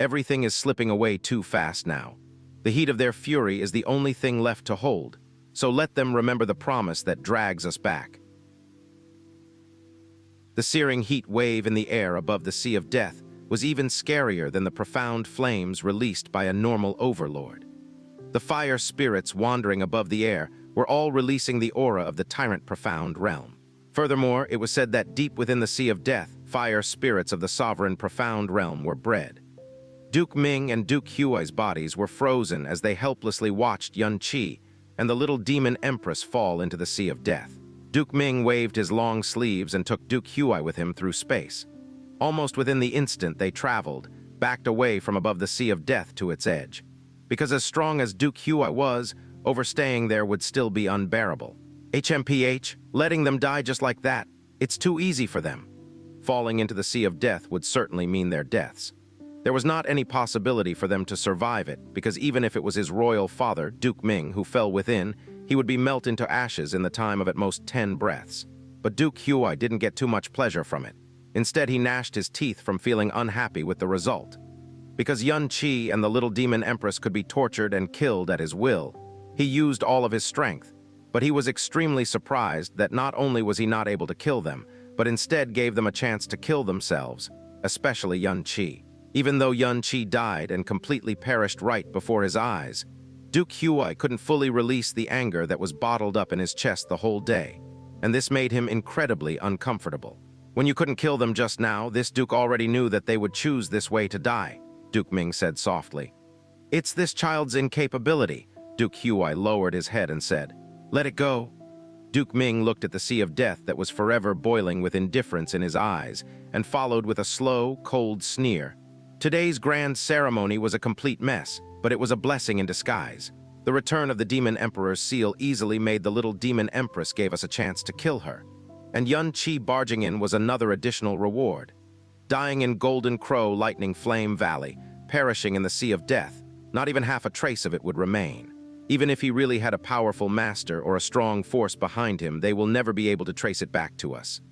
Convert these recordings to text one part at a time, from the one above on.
Everything is slipping away too fast now. The heat of their fury is the only thing left to hold, so let them remember the promise that drags us back. The searing heat wave in the air above the Sea of Death was even scarier than the profound flames released by a normal overlord. The fire spirits wandering above the air were all releasing the aura of the tyrant profound realm. Furthermore, it was said that deep within the Sea of Death, fire spirits of the sovereign profound realm were bred. Duke Ming and Duke Huai's bodies were frozen as they helplessly watched Xianxia and the Little Demon Empress fall into the Sea of Death. Duke Ming waved his long sleeves and took Duke Huai with him through space. Almost within the instant they traveled, backed away from above the Sea of Death to its edge. Because as strong as Duke Huai was, overstaying there would still be unbearable. HMPH, letting them die just like that, it's too easy for them. Falling into the Sea of Death would certainly mean their deaths. There was not any possibility for them to survive it, because even if it was his royal father, Duke Ming, who fell within, he would be melted into ashes in the time of at most 10 breaths. But Duke Huai didn't get too much pleasure from it. Instead, he gnashed his teeth from feeling unhappy with the result. Because Xianxia and the Little Demon Empress could be tortured and killed at his will, he used all of his strength, but he was extremely surprised that not only was he not able to kill them, but instead gave them a chance to kill themselves, especially Xianxia. Even though Xianxia died and completely perished right before his eyes, Duke Huai couldn't fully release the anger that was bottled up in his chest the whole day, and this made him incredibly uncomfortable. When you couldn't kill them just now, this Duke already knew that they would choose this way to die, Duke Ming said softly. It's this child's incapability. Duke Huai lowered his head and said, "Let it go." Duke Ming looked at the Sea of Death that was forever boiling with indifference in his eyes and followed with a slow, cold sneer. Today's grand ceremony was a complete mess, but it was a blessing in disguise. The return of the Demon Emperor's seal easily made the Little Demon Empress gave us a chance to kill her. And Xianxia barging in was another additional reward. Dying in Golden Crow Lightning Flame Valley, perishing in the Sea of Death, not even half a trace of it would remain. Even if he really had a powerful master or a strong force behind him, they will never be able to trace it back to us.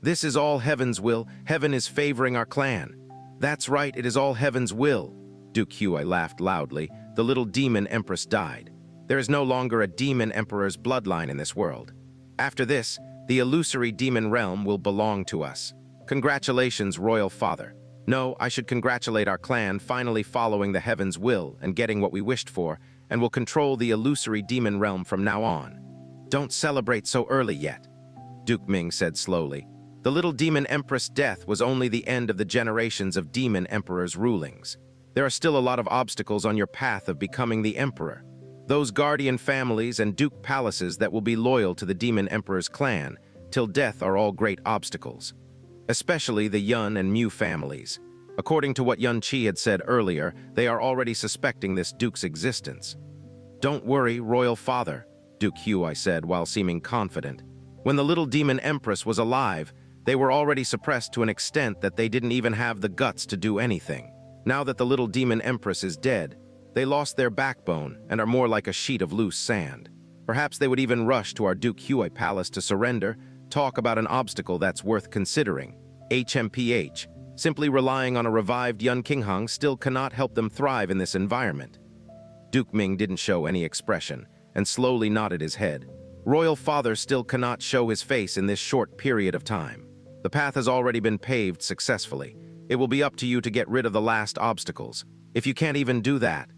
This is all Heaven's will. Heaven is favoring our clan. That's right, it is all Heaven's will. Duke Huai laughed loudly. The Little Demon Empress died. There is no longer a Demon Emperor's bloodline in this world. After this, the illusory demon realm will belong to us. Congratulations, Royal Father. No, I should congratulate our clan finally following the Heaven's will and getting what we wished for, and will control the illusory demon realm from now on. Don't celebrate so early yet, Duke Ming said slowly. The Little Demon Empress' death was only the end of the generations of Demon Emperor's rulings. There are still a lot of obstacles on your path of becoming the Emperor. Those guardian families and Duke palaces that will be loyal to the Demon Emperor's clan till death are all great obstacles. Especially the Yun and Mu families. According to what Xianxia had said earlier, they are already suspecting this Duke's existence. Don't worry, Royal Father, Duke Huai said while seeming confident. When the Little Demon Empress was alive, they were already suppressed to an extent that they didn't even have the guts to do anything. Now that the Little Demon Empress is dead, they lost their backbone and are more like a sheet of loose sand. Perhaps they would even rush to our Duke Huai palace to surrender, talk about an obstacle that's worth considering. HMPH, simply relying on a revived Yun Qinghang still cannot help them thrive in this environment. Duke Ming didn't show any expression and slowly nodded his head. Royal Father still cannot show his face in this short period of time. The path has already been paved successfully. It will be up to you to get rid of the last obstacles. If you can't even do that,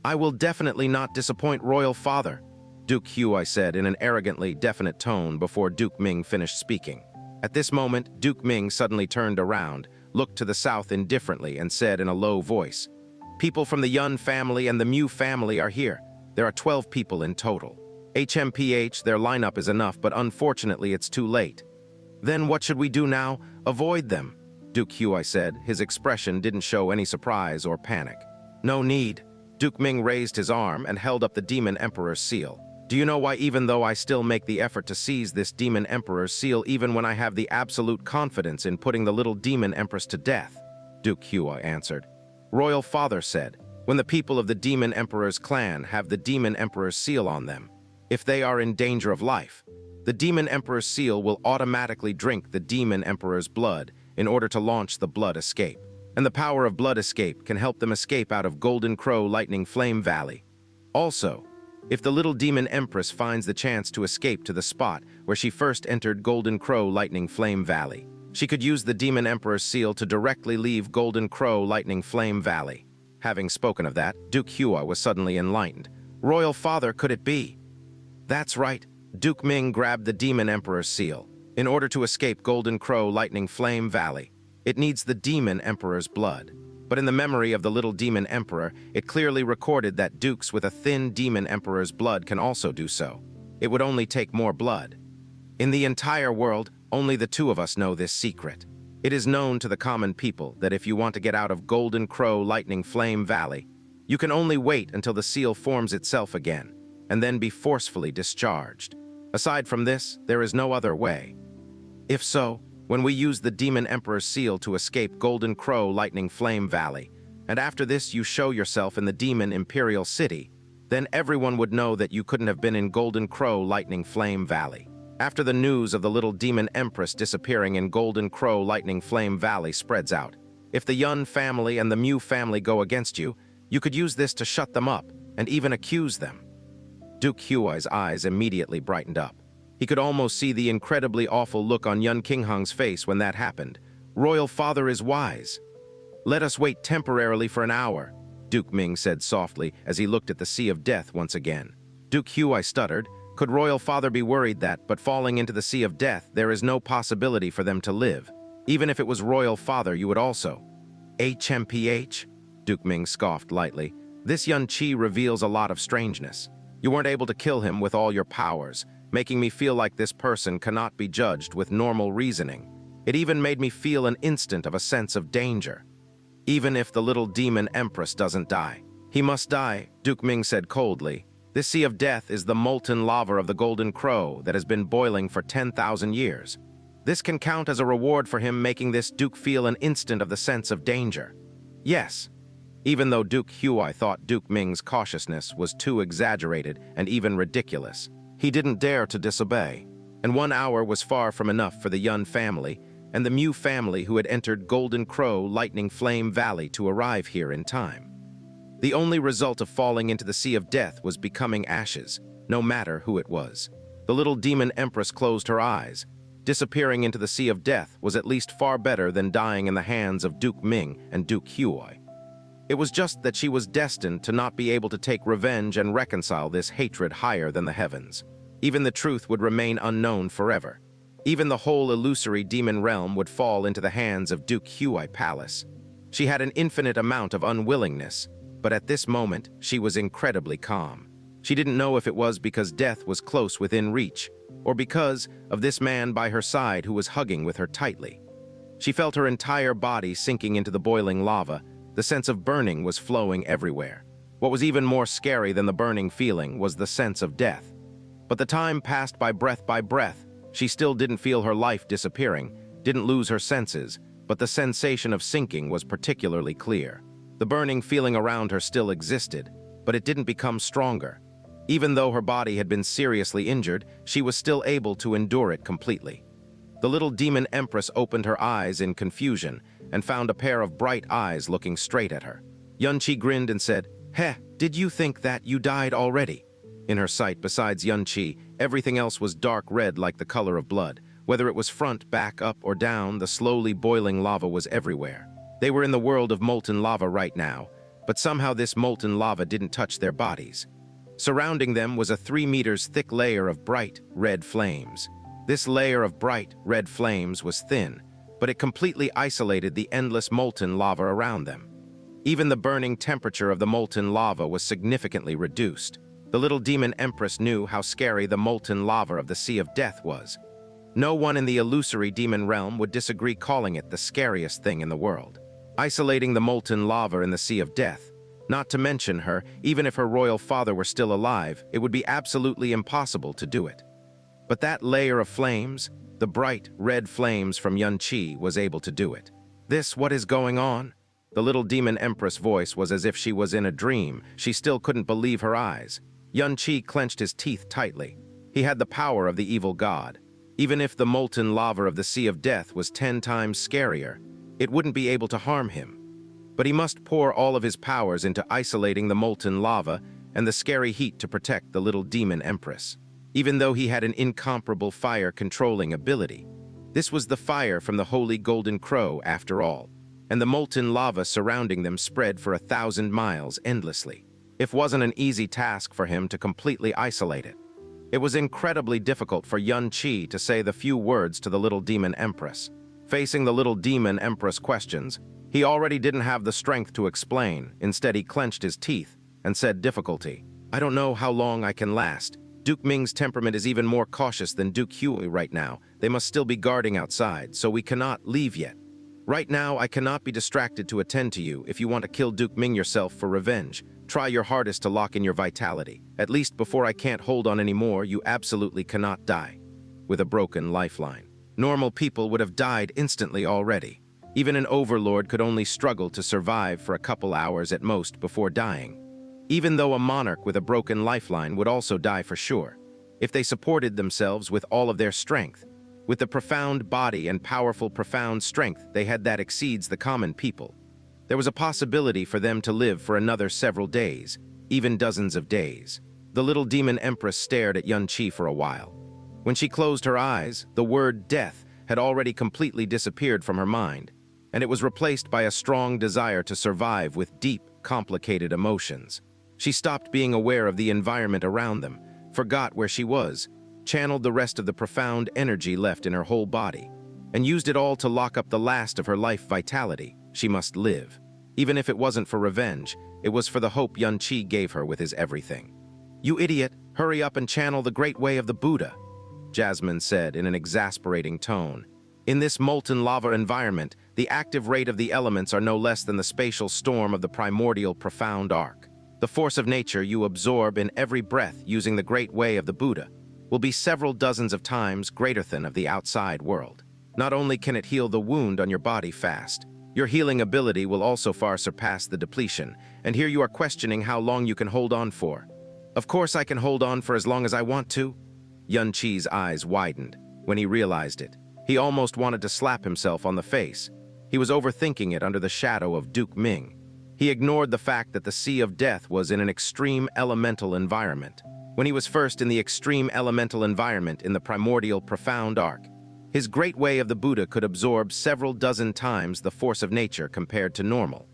I will definitely not disappoint Royal Father, Duke Huai said in an arrogantly definite tone before Duke Ming finished speaking. At this moment, Duke Ming suddenly turned around, looked to the south indifferently, and said in a low voice, "People from the Yun family and the Mu family are here. There are 12 people in total. HMPH, their lineup is enough, but unfortunately it's too late." "Then what should we do now? Avoid them," Duke Huai said. His expression didn't show any surprise or panic. "No need." Duke Ming raised his arm and held up the Demon Emperor's seal. "Do you know why even though I still make the effort to seize this Demon Emperor's seal even when I have the absolute confidence in putting the Little Demon Empress to death?" Duke Huai answered. Royal Father said, "When the people of the Demon Emperor's clan have the Demon Emperor's seal on them, if they are in danger of life, the Demon Emperor's seal will automatically drink the Demon Emperor's blood in order to launch the blood escape. And the power of blood escape can help them escape out of Golden Crow Lightning Flame Valley. Also, if the Little Demon Empress finds the chance to escape to the spot where she first entered Golden Crow Lightning Flame Valley, she could use the Demon Emperor's seal to directly leave Golden Crow Lightning Flame Valley. Having spoken of that, Duke Huai was suddenly enlightened. Royal Father, could it be? That's right. Duke Ming grabbed the Demon Emperor's seal. In order to escape Golden Crow Lightning Flame Valley, it needs the Demon Emperor's blood. But in the memory of the Little Demon Emperor, it clearly recorded that dukes with a thin Demon Emperor's blood can also do so. It would only take more blood. In the entire world, only the two of us know this secret. It is known to the common people that if you want to get out of Golden Crow Lightning Flame Valley, you can only wait until the seal forms itself again, and then be forcefully discharged. Aside from this, there is no other way. If so, when we use the Demon Emperor's seal to escape Golden Crow Lightning Flame Valley, and after this you show yourself in the Demon Imperial City, then everyone would know that you couldn't have been in Golden Crow Lightning Flame Valley. After the news of the Little Demon Empress disappearing in Golden Crow Lightning Flame Valley spreads out, if the Yun family and the Mu family go against you, you could use this to shut them up and even accuse them. Duke Huai's eyes immediately brightened up. He could almost see the incredibly awful look on Yun Qinghang's face when that happened. Royal Father is wise. Let us wait temporarily for an hour, Duke Ming said softly as he looked at the Sea of Death once again. Duke Huai stuttered. Could Royal Father be worried that, but falling into the Sea of Death, there is no possibility for them to live? Even if it was Royal Father, you would also. HMPH? Duke Ming scoffed lightly. This Yun Qi reveals a lot of strangeness. You weren't able to kill him with all your powers, making me feel like this person cannot be judged with normal reasoning. It even made me feel an instant of a sense of danger. Even if the Little Demon Empress doesn't die. He must die, Duke Ming said coldly. This Sea of Death is the molten lava of the Golden Crow that has been boiling for 10,000 years. This can count as a reward for him making this Duke feel an instant of the sense of danger. Yes. Even though Duke Huai thought Duke Ming's cautiousness was too exaggerated and even ridiculous, he didn't dare to disobey, and 1 hour was far from enough for the Yun family and the Mu family who had entered Golden Crow Lightning Flame Valley to arrive here in time. The only result of falling into the Sea of Death was becoming ashes, no matter who it was. The Little Demon Empress closed her eyes. Disappearing into the Sea of Death was at least far better than dying in the hands of Duke Ming and Duke Huai. It was just that she was destined to not be able to take revenge and reconcile this hatred higher than the heavens. Even the truth would remain unknown forever. Even the whole illusory demon realm would fall into the hands of Duke Huai Palace. She had an infinite amount of unwillingness, but at this moment she was incredibly calm. She didn't know if it was because death was close within reach, or because of this man by her side who was hugging with her tightly. She felt her entire body sinking into the boiling lava. The sense of burning was flowing everywhere. What was even more scary than the burning feeling was the sense of death. But the time passed by breath. She still didn't feel her life disappearing, didn't lose her senses, but the sensation of sinking was particularly clear. The burning feeling around her still existed, but it didn't become stronger. Even though her body had been seriously injured, she was still able to endure it completely. The Little Demon Empress opened her eyes in confusion and found a pair of bright eyes looking straight at her. Yun Qi grinned and said, "Heh, did you think that you died already?" In her sight, besides Yun Qi, everything else was dark red like the color of blood. Whether it was front, back, up, or down, the slowly boiling lava was everywhere. They were in the world of molten lava right now, but somehow this molten lava didn't touch their bodies. Surrounding them was a 3 meters thick layer of bright, red flames. This layer of bright, red flames was thin, but it completely isolated the endless molten lava around them. Even the burning temperature of the molten lava was significantly reduced. The Little Demon Empress knew how scary the molten lava of the Sea of Death was. No one in the illusory demon realm would disagree calling it the scariest thing in the world. Isolating the molten lava in the Sea of Death, not to mention her, even if her royal father were still alive, it would be absolutely impossible to do it. But that layer of flames, the bright red flames from Yun Qi, was able to do it. What is going on? The Little Demon Empress' voice was as if she was in a dream. She still couldn't believe her eyes. Yun Qi clenched his teeth tightly. He had the power of the evil god. Even if the molten lava of the Sea of Death was 10 times scarier, it wouldn't be able to harm him. but he must pour all of his powers into isolating the molten lava and the scary heat to protect the Little Demon Empress. Even though he had an incomparable fire-controlling ability, this was the fire from the Holy Golden Crow after all, and the molten lava surrounding them spread for 1,000 miles endlessly. It wasn't an easy task for him to completely isolate it. It was incredibly difficult for Xianxia to say the few words to the Little Demon Empress. Facing the Little Demon Empress questions, he already didn't have the strength to explain. Instead, he clenched his teeth and said difficulty, "I don't know how long I can last. Duke Ming's temperament is even more cautious than Duke Huai right now. They must still be guarding outside, so we cannot leave yet. Right now, I cannot be distracted to attend to you. If you want to kill Duke Ming yourself for revenge, try your hardest to lock in your vitality. At least before I can't hold on anymore, you absolutely cannot die." With a broken lifeline, normal people would have died instantly already. Even an overlord could only struggle to survive for a couple hours at most before dying. Even though a monarch with a broken lifeline would also die for sure, if they supported themselves with all of their strength. With the profound body and powerful profound strength they had that exceeds the common people, there was a possibility for them to live for another several days, even dozens of days. The Little Demon Empress stared at Xianxia for a while. When she closed her eyes, the word death had already completely disappeared from her mind, and it was replaced by a strong desire to survive with deep, complicated emotions. She stopped being aware of the environment around them, forgot where she was, channeled the rest of the profound energy left in her whole body, and used it all to lock up the last of her life vitality. She must live. Even if it wasn't for revenge, it was for the hope Xianxia gave her with his everything. "You idiot, hurry up and channel the great way of the Buddha," Jasmine said in an exasperating tone. In this molten lava environment, the active rate of the elements are no less than the spatial storm of the primordial profound arc. The force of nature you absorb in every breath using the great way of the Buddha will be several dozens of times greater than of the outside world. Not only can it heal the wound on your body fast, your healing ability will also far surpass the depletion, and here you are questioning how long you can hold on for. "Of course I can hold on for as long as I want to." Xianxia's eyes widened when he realized it. He almost wanted to slap himself on the face. He was overthinking it under the shadow of Duke Ming. He ignored the fact that the Sea of Death was in an extreme elemental environment. When he was first in the extreme elemental environment in the primordial profound arc, his great way of the Buddha could absorb several dozen times the force of nature compared to normal,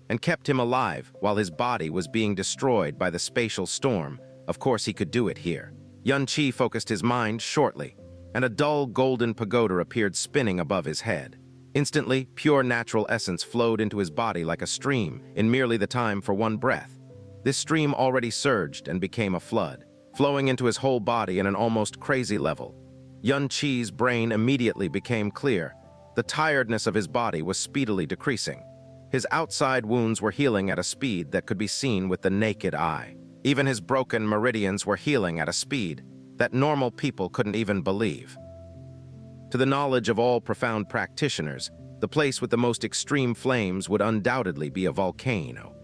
and kept him alive while his body was being destroyed by the spatial storm. Of course he could do it here. Xianxia focused his mind shortly, and a dull golden pagoda appeared spinning above his head. Instantly, pure natural essence flowed into his body like a stream in merely the time for one breath. This stream already surged and became a flood, flowing into his whole body at an almost crazy level. Xianxia's brain immediately became clear. The tiredness of his body was speedily decreasing. His outside wounds were healing at a speed that could be seen with the naked eye. Even his broken meridians were healing at a speed that normal people couldn't even believe. To the knowledge of all profound practitioners, the place with the most extreme flames would undoubtedly be a volcano.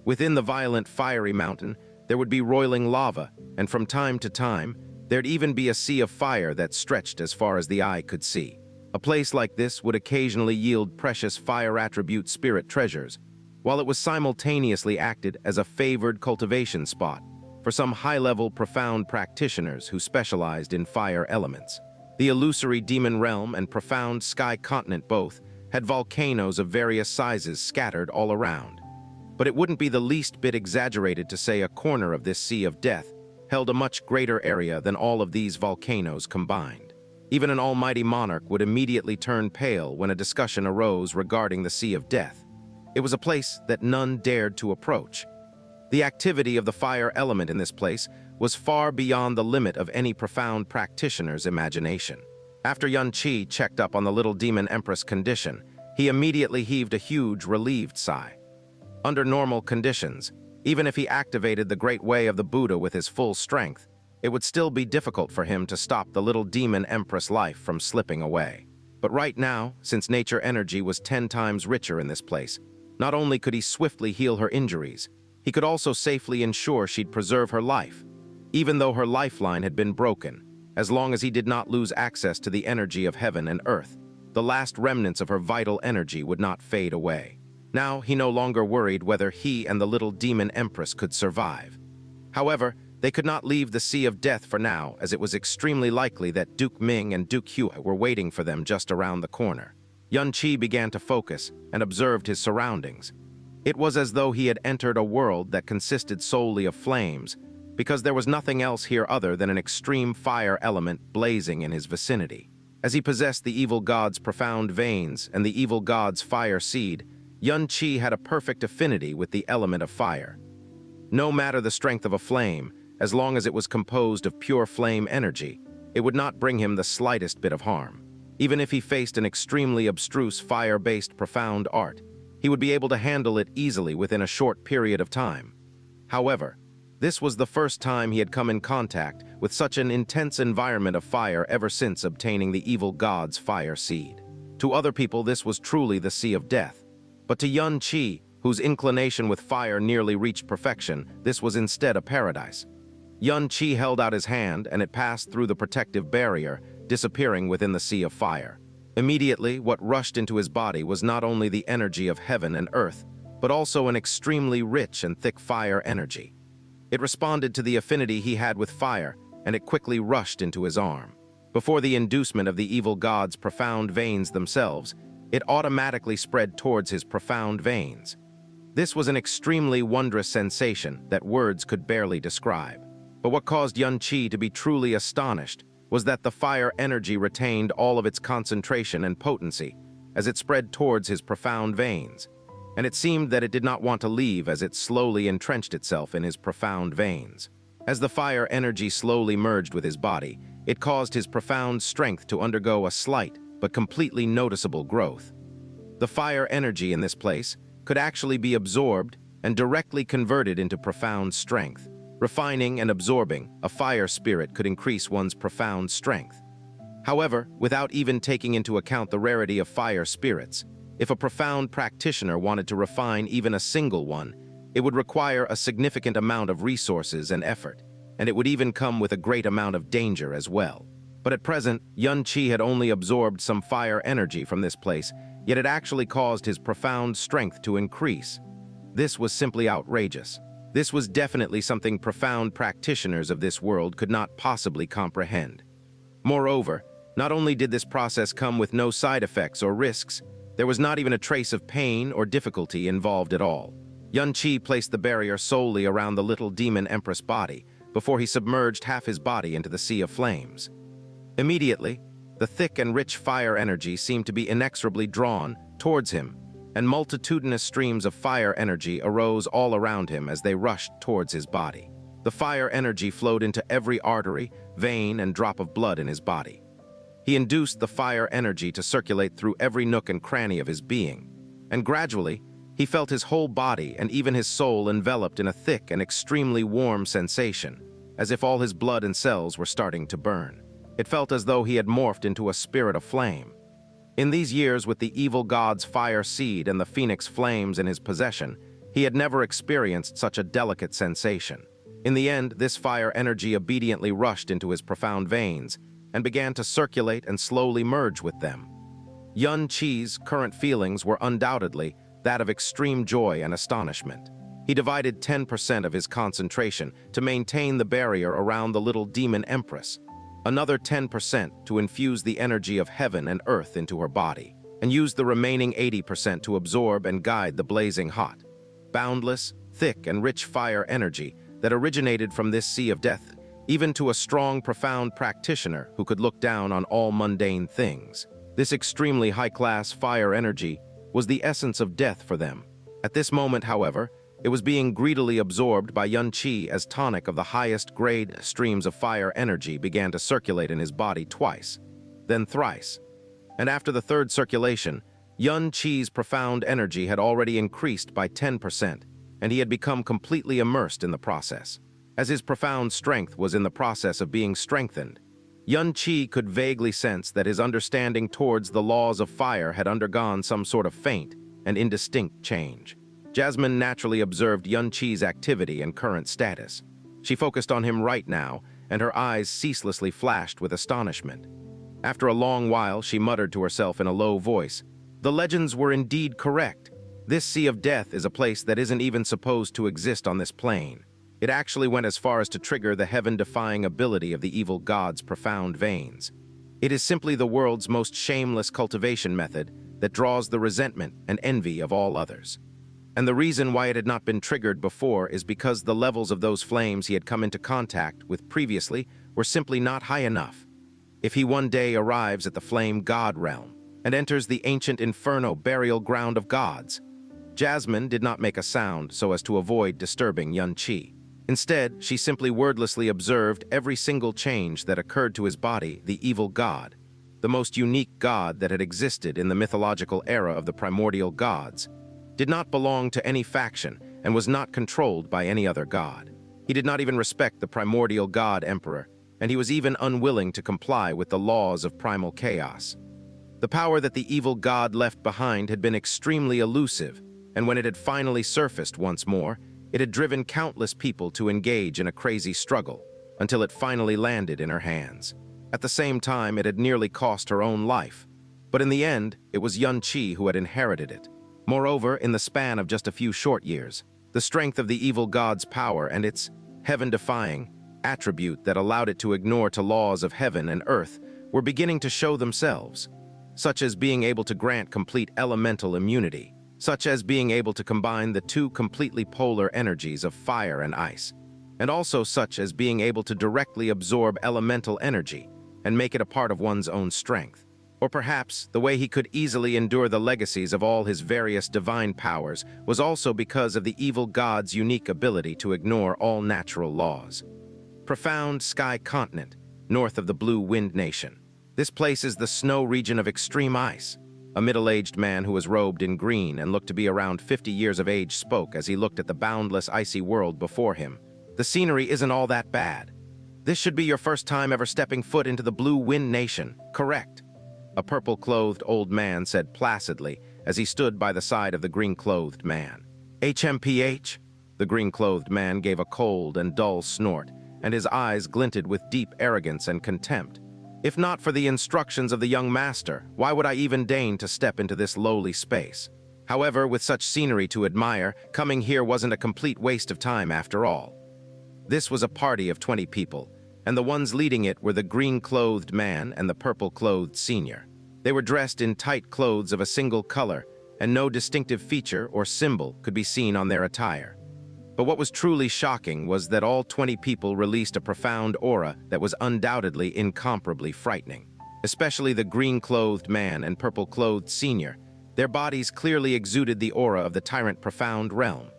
Within the violent fiery mountain, there would be roiling lava, and from time to time, there'd even be a sea of fire that stretched as far as the eye could see. A place like this would occasionally yield precious fire attribute spirit treasures, while it was simultaneously acted as a favored cultivation spot for some high-level profound practitioners who specialized in fire elements. The illusory demon realm and profound sky continent both had volcanoes of various sizes scattered all around. But it wouldn't be the least bit exaggerated to say a corner of this Sea of Death held a much greater area than all of these volcanoes combined. Even an almighty monarch would immediately turn pale when a discussion arose regarding the Sea of Death. It was a place that none dared to approach. The activity of the fire element in this place was far beyond the limit of any profound practitioner's imagination. After Xianxia checked up on the Little Demon Empress condition, he immediately heaved a huge, relieved sigh. Under normal conditions, even if he activated the great way of the Buddha with his full strength, it would still be difficult for him to stop the Little Demon Empress life from slipping away. But right now, since nature energy was 10 times richer in this place, not only could he swiftly heal her injuries, he could also safely ensure she'd preserve her life. Even though her lifeline had been broken, as long as he did not lose access to the energy of heaven and earth, the last remnants of her vital energy would not fade away. Now he no longer worried whether he and the Little Demon Empress could survive. However, they could not leave the Sea of Death for now, as it was extremely likely that Duke Ming and Duke Huai were waiting for them just around the corner. Xianxia began to focus and observed his surroundings. It was as though he had entered a world that consisted solely of flames, because there was nothing else here other than an extreme fire element blazing in his vicinity. As he possessed the evil god's profound veins and the evil god's fire seed, Xianxia had a perfect affinity with the element of fire. No matter the strength of a flame, as long as it was composed of pure flame energy, it would not bring him the slightest bit of harm. Even if he faced an extremely abstruse fire-based profound art, he would be able to handle it easily within a short period of time. However, this was the first time he had come in contact with such an intense environment of fire ever since obtaining the evil god's fire seed. To other people, this was truly the Sea of Death. But to Xianxia, whose inclination with fire nearly reached perfection, this was instead a paradise. Xianxia held out his hand, and it passed through the protective barrier, disappearing within the sea of fire. Immediately, what rushed into his body was not only the energy of heaven and earth, but also an extremely rich and thick fire energy. It responded to the affinity he had with fire, and it quickly rushed into his arm. Before the inducement of the evil god's profound veins themselves, it automatically spread towards his profound veins. This was an extremely wondrous sensation that words could barely describe. But what caused Xianxia to be truly astonished was that the fire energy retained all of its concentration and potency as it spread towards his profound veins, and it seemed that it did not want to leave as it slowly entrenched itself in his profound veins. As the fire energy slowly merged with his body, it caused his profound strength to undergo a slight but completely noticeable growth. The fire energy in this place could actually be absorbed and directly converted into profound strength. Refining and absorbing a fire spirit could increase one's profound strength. However, without even taking into account the rarity of fire spirits, if a profound practitioner wanted to refine even a single one, it would require a significant amount of resources and effort, and it would even come with a great amount of danger as well. But at present, Xianxia had only absorbed some fire energy from this place, yet it actually caused his profound strength to increase. This was simply outrageous. This was definitely something profound practitioners of this world could not possibly comprehend. Moreover, not only did this process come with no side effects or risks, there was not even a trace of pain or difficulty involved at all. Xianxia placed the barrier solely around the Little Demon Empress body before he submerged half his body into the sea of flames. Immediately, the thick and rich fire energy seemed to be inexorably drawn towards him, and multitudinous streams of fire energy arose all around him as they rushed towards his body. The fire energy flowed into every artery, vein, and drop of blood in his body. He induced the fire energy to circulate through every nook and cranny of his being, and gradually, he felt his whole body and even his soul enveloped in a thick and extremely warm sensation, as if all his blood and cells were starting to burn. It felt as though he had morphed into a spirit of flame. In these years, with the evil god's fire seed and the phoenix flames in his possession, he had never experienced such a delicate sensation. In the end, this fire energy obediently rushed into his profound veins and began to circulate and slowly merge with them. Xianxia's current feelings were undoubtedly that of extreme joy and astonishment. He divided 10% of his concentration to maintain the barrier around the Little Demon Empress, another 10% to infuse the energy of heaven and earth into her body, and used the remaining 80% to absorb and guide the blazing hot, boundless, thick, and rich fire energy that originated from this sea of death, even to a strong, profound practitioner who could look down on all mundane things. This extremely high-class fire energy was the essence of death for them. At this moment, however, it was being greedily absorbed by Xianxia as tonic of the highest grade. Streams of fire energy began to circulate in his body twice, then thrice. And after the third circulation, Xianxia's profound energy had already increased by 10%, and he had become completely immersed in the process. As his profound strength was in the process of being strengthened, Xianxia could vaguely sense that his understanding towards the laws of fire had undergone some sort of faint and indistinct change. Jasmine naturally observed Xianxia's activity and current status. She focused on him right now, and her eyes ceaselessly flashed with astonishment. After a long while, she muttered to herself in a low voice, "The legends were indeed correct. This Sea of Death is a place that isn't even supposed to exist on this plane. It actually went as far as to trigger the heaven-defying ability of the evil god's profound veins. It is simply the world's most shameless cultivation method that draws the resentment and envy of all others. And the reason why it had not been triggered before is because the levels of those flames he had come into contact with previously were simply not high enough. If he one day arrives at the flame god realm and enters the ancient inferno burial ground of gods, Jasmine did not make a sound so as to avoid disturbing Xianxia. Instead, she simply wordlessly observed every single change that occurred to his body, the evil god, the most unique god that had existed in the mythological era of the primordial gods, did not belong to any faction and was not controlled by any other god. He did not even respect the primordial god emperor, and he was even unwilling to comply with the laws of primal chaos. The power that the evil god left behind had been extremely elusive, and when it had finally surfaced once more, it had driven countless people to engage in a crazy struggle until it finally landed in her hands. At the same time, it had nearly cost her own life. But in the end, it was Xianxia who had inherited it. Moreover, in the span of just a few short years, the strength of the evil god's power and its heaven-defying attribute that allowed it to ignore to laws of heaven and earth were beginning to show themselves, such as being able to grant complete elemental immunity, such as being able to combine the two completely polar energies of fire and ice, and also such as being able to directly absorb elemental energy and make it a part of one's own strength. Or perhaps the way he could easily endure the legacies of all his various divine powers was also because of the evil god's unique ability to ignore all natural laws. Profound Sky Continent, north of the Blue Wind Nation. This place is the snow region of extreme ice. A middle-aged man who was robed in green and looked to be around 50 years of age spoke as he looked at the boundless icy world before him. The scenery isn't all that bad. This should be your first time ever stepping foot into the Blue Wind Nation, correct? A purple-clothed old man said placidly as he stood by the side of the green-clothed man. HMPH? The green-clothed man gave a cold and dull snort, and his eyes glinted with deep arrogance and contempt. If not for the instructions of the young master, why would I even deign to step into this lowly space? However, with such scenery to admire, coming here wasn't a complete waste of time after all. This was a party of 20 people, and the ones leading it were the green-clothed man and the purple-clothed senior. They were dressed in tight clothes of a single color, and no distinctive feature or symbol could be seen on their attire. But what was truly shocking was that all 20 people released a profound aura that was undoubtedly incomparably frightening. Especially the green-clothed man and purple-clothed senior. Their bodies clearly exuded the aura of the Tyrant Profound Realm.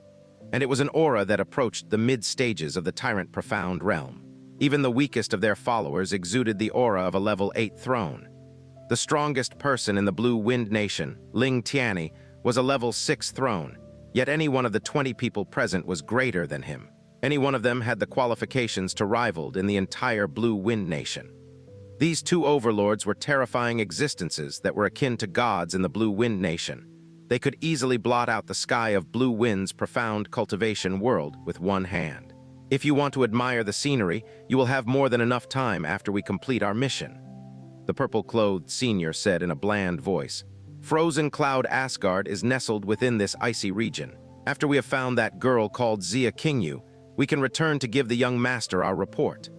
And it was an aura that approached the mid-stages of the Tyrant Profound Realm. Even the weakest of their followers exuded the aura of a level 8 throne. The strongest person in the Blue Wind Nation, Ling Tianyi, was a level 6 throne. Yet any one of the 20 people present was greater than him. Any one of them had the qualifications to rival in the entire Blue Wind Nation. These two overlords were terrifying existences that were akin to gods in the Blue Wind Nation. They could easily blot out the sky of Blue Wind's profound cultivation world with one hand. If you want to admire the scenery, you will have more than enough time after we complete our mission. The purple-clothed senior said in a bland voice. Frozen Cloud Asgard is nestled within this icy region. After we have found that girl called Xianxia, we can return to give the young master our report.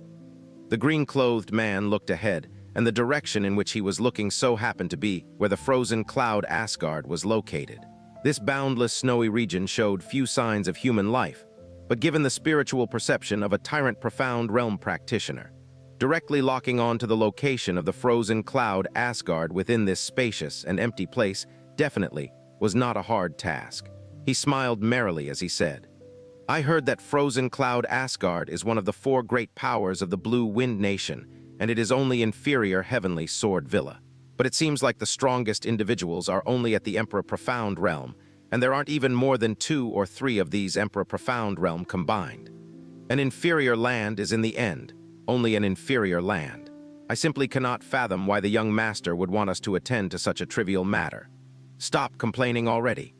The green-clothed man looked ahead, and the direction in which he was looking so happened to be where the frozen cloud Asgard was located. This boundless snowy region showed few signs of human life, but given the spiritual perception of a Tyrant Profound Realm practitioner, directly locking on to the location of the frozen cloud Asgard within this spacious and empty place definitely was not a hard task. He smiled merrily as he said, I heard that frozen cloud Asgard is one of the 4 great powers of the Blue Wind Nation, and it is only inferior heavenly sword villa. But it seems like the strongest individuals are only at the Emperor Profound Realm, and there aren't even more than 2 or 3 of these Emperor Profound Realm combined. An inferior land is in the end only an inferior land. I simply cannot fathom why the young master would want us to attend to such a trivial matter. Stop complaining already,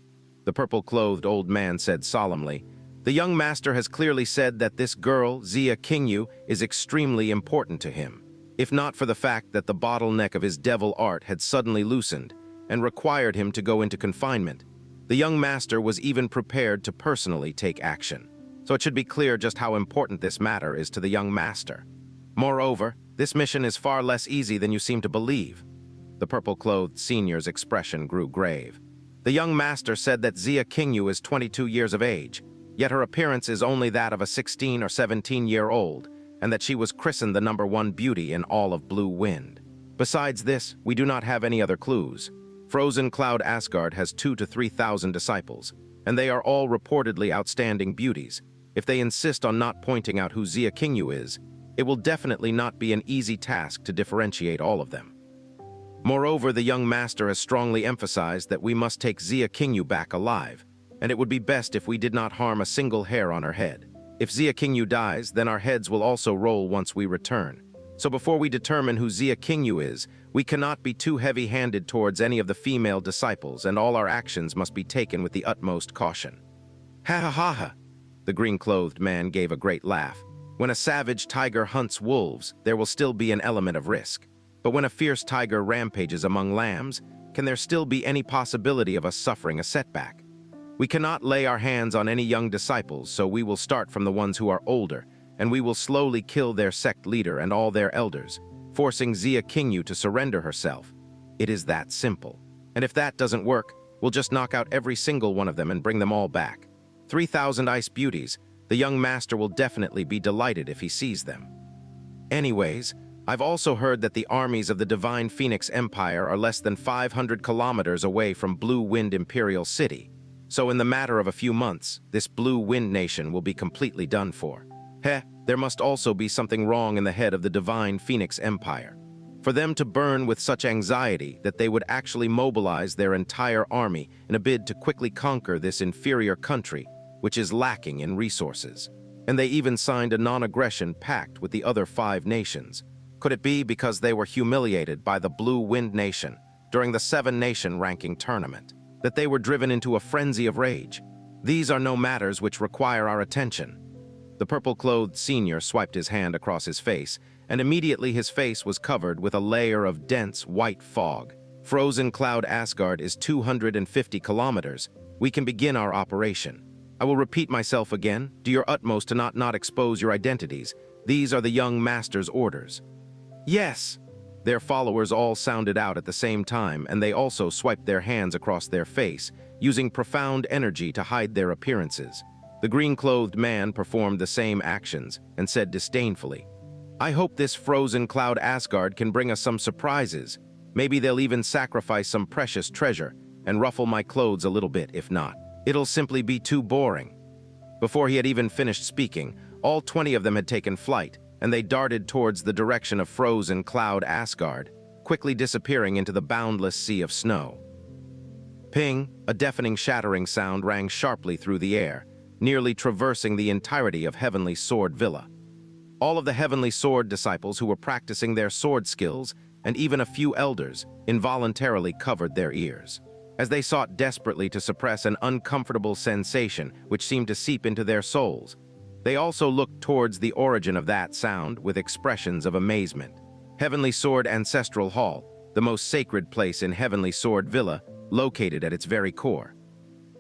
the purple-clothed old man said solemnly. The young master has clearly said that this girl, Xianxia, is extremely important to him, if not for the fact that the bottleneck of his devil art had suddenly loosened and required him to go into confinement. The young master was even prepared to personally take action, so it should be clear just how important this matter is to the young master. Moreover, this mission is far less easy than you seem to believe. The purple-clothed senior's expression grew grave. The young master said that Xianxia is 22 years of age, yet her appearance is only that of a 16 or 17-year-old, and that she was christened the #1 beauty in all of Blue Wind. Besides this, we do not have any other clues. Frozen Cloud Asgard has 2,000 to 3,000 disciples, and they are all reportedly outstanding beauties. If they insist on not pointing out who Xianxia is, it will definitely not be an easy task to differentiate all of them. Moreover, the young master has strongly emphasized that we must take Xianxia back alive, and it would be best if we did not harm a single hair on her head. If Xianxia dies, then our heads will also roll once we return. So before we determine who Xianxia is, we cannot be too heavy-handed towards any of the female disciples, and all our actions must be taken with the utmost caution. Ha ha ha ha! The green-clothed man gave a great laugh. When a savage tiger hunts wolves, there will still be an element of risk. But when a fierce tiger rampages among lambs, can there still be any possibility of us suffering a setback? We cannot lay our hands on any young disciples, so we will start from the ones who are older, and we will slowly kill their sect leader and all their elders, forcing Xianxia to surrender herself. It is that simple. And if that doesn't work, we'll just knock out every single one of them and bring them all back. 3,000 ice beauties. The young master will definitely be delighted if he sees them. Anyways, I've also heard that the armies of the Divine Phoenix Empire are less than 500 kilometers away from Blue Wind Imperial City. So in the matter of a few months, this Blue Wind Nation will be completely done for. There must also be something wrong in the head of the Divine Phoenix Empire. For them to burn with such anxiety that they would actually mobilize their entire army in a bid to quickly conquer this inferior country, which is lacking in resources. And they even signed a non-aggression pact with the other 5 nations. Could it be because they were humiliated by the Blue Wind Nation during the 7-nation ranking tournament, that they were driven into a frenzy of rage? These are no matters which require our attention. The purple-clothed senior swiped his hand across his face, and immediately his face was covered with a layer of dense white fog. Frozen Cloud Asgard is 250 kilometers. We can begin our operation. I will repeat myself again. Do your utmost to not expose your identities. These are the young master's orders. Yes! Their followers all sounded out at the same time, and they also swiped their hands across their face, using profound energy to hide their appearances. The green-clothed man performed the same actions and said disdainfully, I hope this Frozen Cloud Asgard can bring us some surprises. Maybe they'll even sacrifice some precious treasure and ruffle my clothes a little bit. If not, it'll simply be too boring. Before he had even finished speaking, all 20 of them had taken flight, and they darted towards the direction of Frozen Cloud Asgard, quickly disappearing into the boundless sea of snow. Ping, a deafening shattering sound rang sharply through the air, nearly traversing the entirety of Heavenly Sword Villa. All of the Heavenly Sword disciples who were practicing their sword skills, and even a few elders, involuntarily covered their ears, as they sought desperately to suppress an uncomfortable sensation which seemed to seep into their souls. They also looked towards the origin of that sound with expressions of amazement. Heavenly Sword Ancestral Hall, the most sacred place in Heavenly Sword Villa, located at its very core.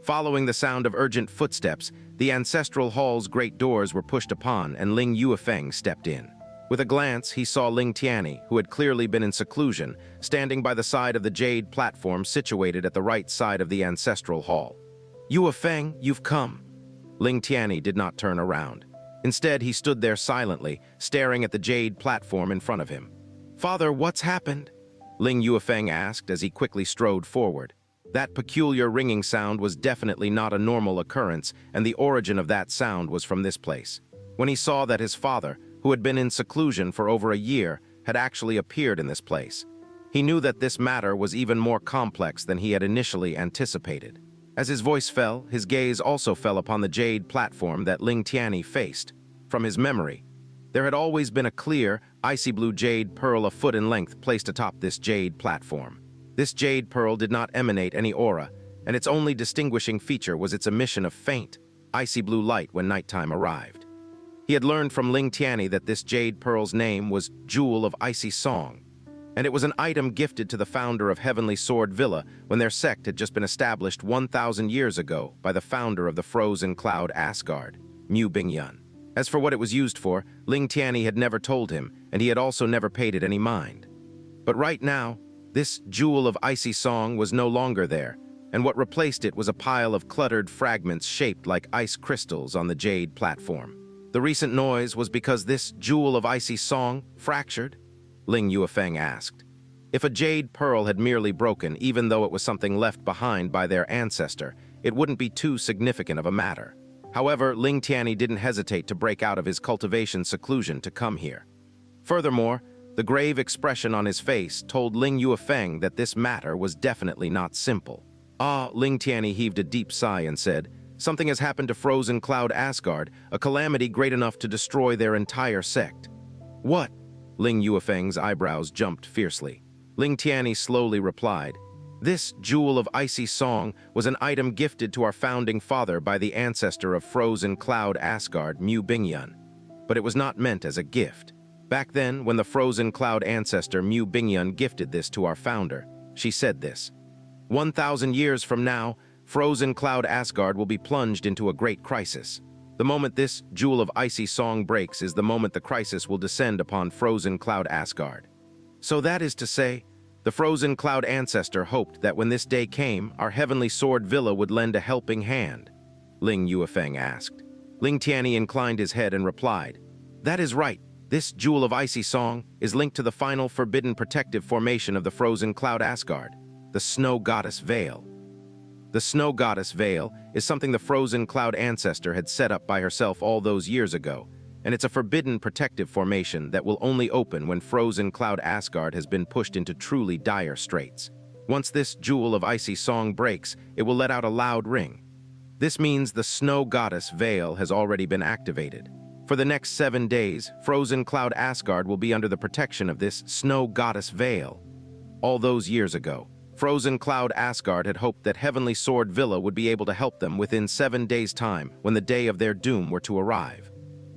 Following the sound of urgent footsteps, the Ancestral Hall's great doors were pushed upon, and Ling Yuefeng stepped in. With a glance, he saw Ling Tianyi, who had clearly been in seclusion, standing by the side of the jade platform situated at the right side of the Ancestral Hall. Yuefeng, you've come. Ling Tianyi did not turn around. Instead, he stood there silently, staring at the jade platform in front of him. Father, what's happened? Ling Yuefeng asked as he quickly strode forward. That peculiar ringing sound was definitely not a normal occurrence, and the origin of that sound was from this place. When he saw that his father, who had been in seclusion for over a year, had actually appeared in this place, he knew that this matter was even more complex than he had initially anticipated. As his voice fell, his gaze also fell upon the jade platform that Ling Tianyi faced. From his memory, there had always been a clear, icy blue jade pearl a foot in length placed atop this jade platform. This jade pearl did not emanate any aura, and its only distinguishing feature was its emission of faint, icy blue light when nighttime arrived. He had learned from Ling Tianyi that this jade pearl's name was Jewel of Icy Song, and it was an item gifted to the founder of Heavenly Sword Villa when their sect had just been established 1,000 years ago by the founder of the Frozen Cloud Asgard, Mu Bingyun. As for what it was used for, Ling Tianyi had never told him, and he had also never paid it any mind. But right now, this jewel of icy song was no longer there, and what replaced it was a pile of cluttered fragments shaped like ice crystals on the jade platform. The recent noise was because this jewel of icy song fractured? Ling Yuefeng asked. If a jade pearl had merely broken, even though it was something left behind by their ancestor, it wouldn't be too significant of a matter. However, Ling Tianyi didn't hesitate to break out of his cultivation seclusion to come here. Furthermore, the grave expression on his face told Ling Yuefeng that this matter was definitely not simple. Ling Tianyi heaved a deep sigh and said, "Something has happened to Frozen Cloud Asgard, a calamity great enough to destroy their entire sect." "What?" Ling Yuefeng's eyebrows jumped fiercely. Ling Tianyi slowly replied, "This jewel of icy song was an item gifted to our founding father by the ancestor of Frozen Cloud Asgard, Mu Bingyun. But it was not meant as a gift. Back then, when the Frozen Cloud ancestor Mu Bingyun gifted this to our founder, she said this: 1,000 years from now, Frozen Cloud Asgard will be plunged into a great crisis. The moment this jewel of icy song breaks is the moment the crisis will descend upon Frozen Cloud Asgard. So that is to say, the Frozen Cloud ancestor hoped that when this day came, our Heavenly Sword Villa would lend a helping hand." Ling Yuefeng asked. Ling Tianyi inclined his head and replied, "That is right. This jewel of icy song is linked to the final forbidden protective formation of the Frozen Cloud Asgard, the Snow Goddess Veil. The Snow Goddess Veil is something the Frozen Cloud ancestor had set up by herself all those years ago, and it's a forbidden protective formation that will only open when Frozen Cloud Asgard has been pushed into truly dire straits. Once this jewel of icy song breaks, it will let out a loud ring. This means the Snow Goddess Veil has already been activated. For the next 7 days, Frozen Cloud Asgard will be under the protection of this Snow Goddess Veil. All those years ago, Frozen Cloud Asgard had hoped that Heavenly Sword Villa would be able to help them within 7 days' time when the day of their doom were to arrive.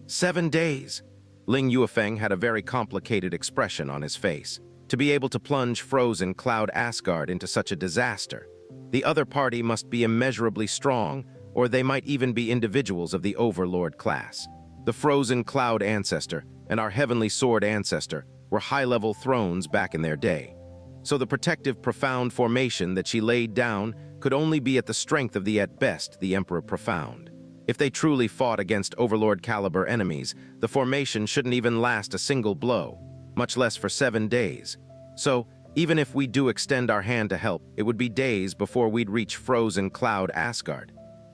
7 days! Ling Yuefeng had a very complicated expression on his face. To be able to plunge Frozen Cloud Asgard into such a disaster, the other party must be immeasurably strong, or they might even be individuals of the Overlord class. The Frozen Cloud ancestor and our Heavenly Sword ancestor were high-level thrones back in their day. So the protective profound formation that she laid down could only be at the strength of at best, the Emperor Profound. If they truly fought against Overlord-caliber enemies, the formation shouldn't even last a single blow, much less for 7 days. So, even if we do extend our hand to help, it would be days before we'd reach Frozen Cloud Asgard.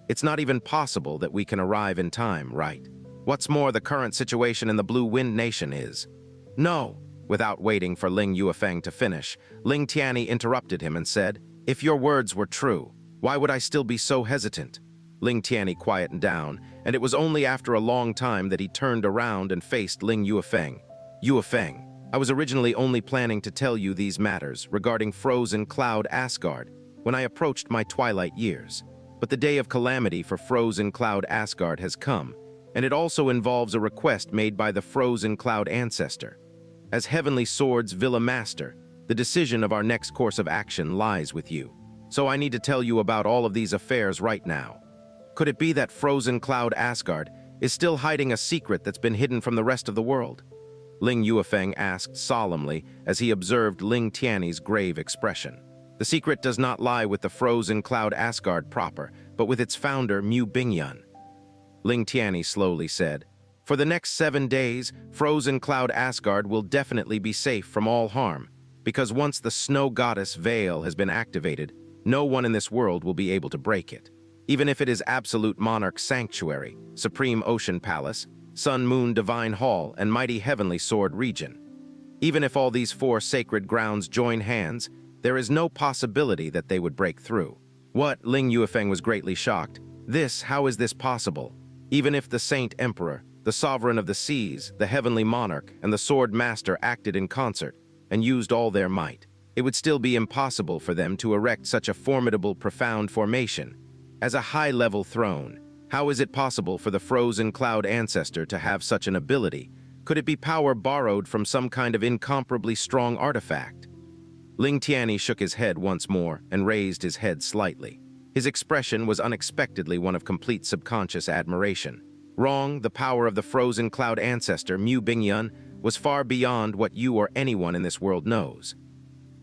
It's not even possible that we can arrive in time, right? What's more, the current situation in the Blue Wind Nation is... No! Without waiting for Ling Yuefeng to finish, Ling Tianyi interrupted him and said, "If your words were true, why would I still be so hesitant?" Ling Tianyi quieted down, and it was only after a long time that he turned around and faced Ling Yuefeng. "Yuefeng, I was originally only planning to tell you these matters regarding Frozen Cloud Asgard when I approached my twilight years. But the day of calamity for Frozen Cloud Asgard has come, and it also involves a request made by the Frozen Cloud ancestor. As Heavenly Sword's Villa Master, the decision of our next course of action lies with you. So I need to tell you about all of these affairs right now. Could it be that Frozen Cloud Asgard is still hiding a secret that's been hidden from the rest of the world?" Ling Yuefeng asked solemnly as he observed Ling Tianyi's grave expression. "The secret does not lie with the Frozen Cloud Asgard proper, but with its founder, Mu Bingyun." Ling Tianyi slowly said, "For the next 7 days, Frozen Cloud Asgard will definitely be safe from all harm, because once the Snow Goddess Veil has been activated, no one in this world will be able to break it. Even if it is Absolute Monarch Sanctuary, Supreme Ocean Palace, Sun Moon Divine Hall, and Mighty Heavenly Sword Region. Even if all these 4 sacred grounds join hands, there is no possibility that they would break through." "What?" Ling Yuefeng was greatly shocked. How is this possible? Even if the Saint Emperor, the Sovereign of the Seas, the Heavenly Monarch, and the Sword Master acted in concert and used all their might, it would still be impossible for them to erect such a formidable, profound formation. As a high-level throne, how is it possible for the Frozen Cloud ancestor to have such an ability? Could it be power borrowed from some kind of incomparably strong artifact? Ling Tianyi shook his head once more and raised his head slightly. His expression was unexpectedly one of complete subconscious admiration. Wrong, the power of the frozen cloud ancestor, Mu Bingyun, was far beyond what you or anyone in this world knows.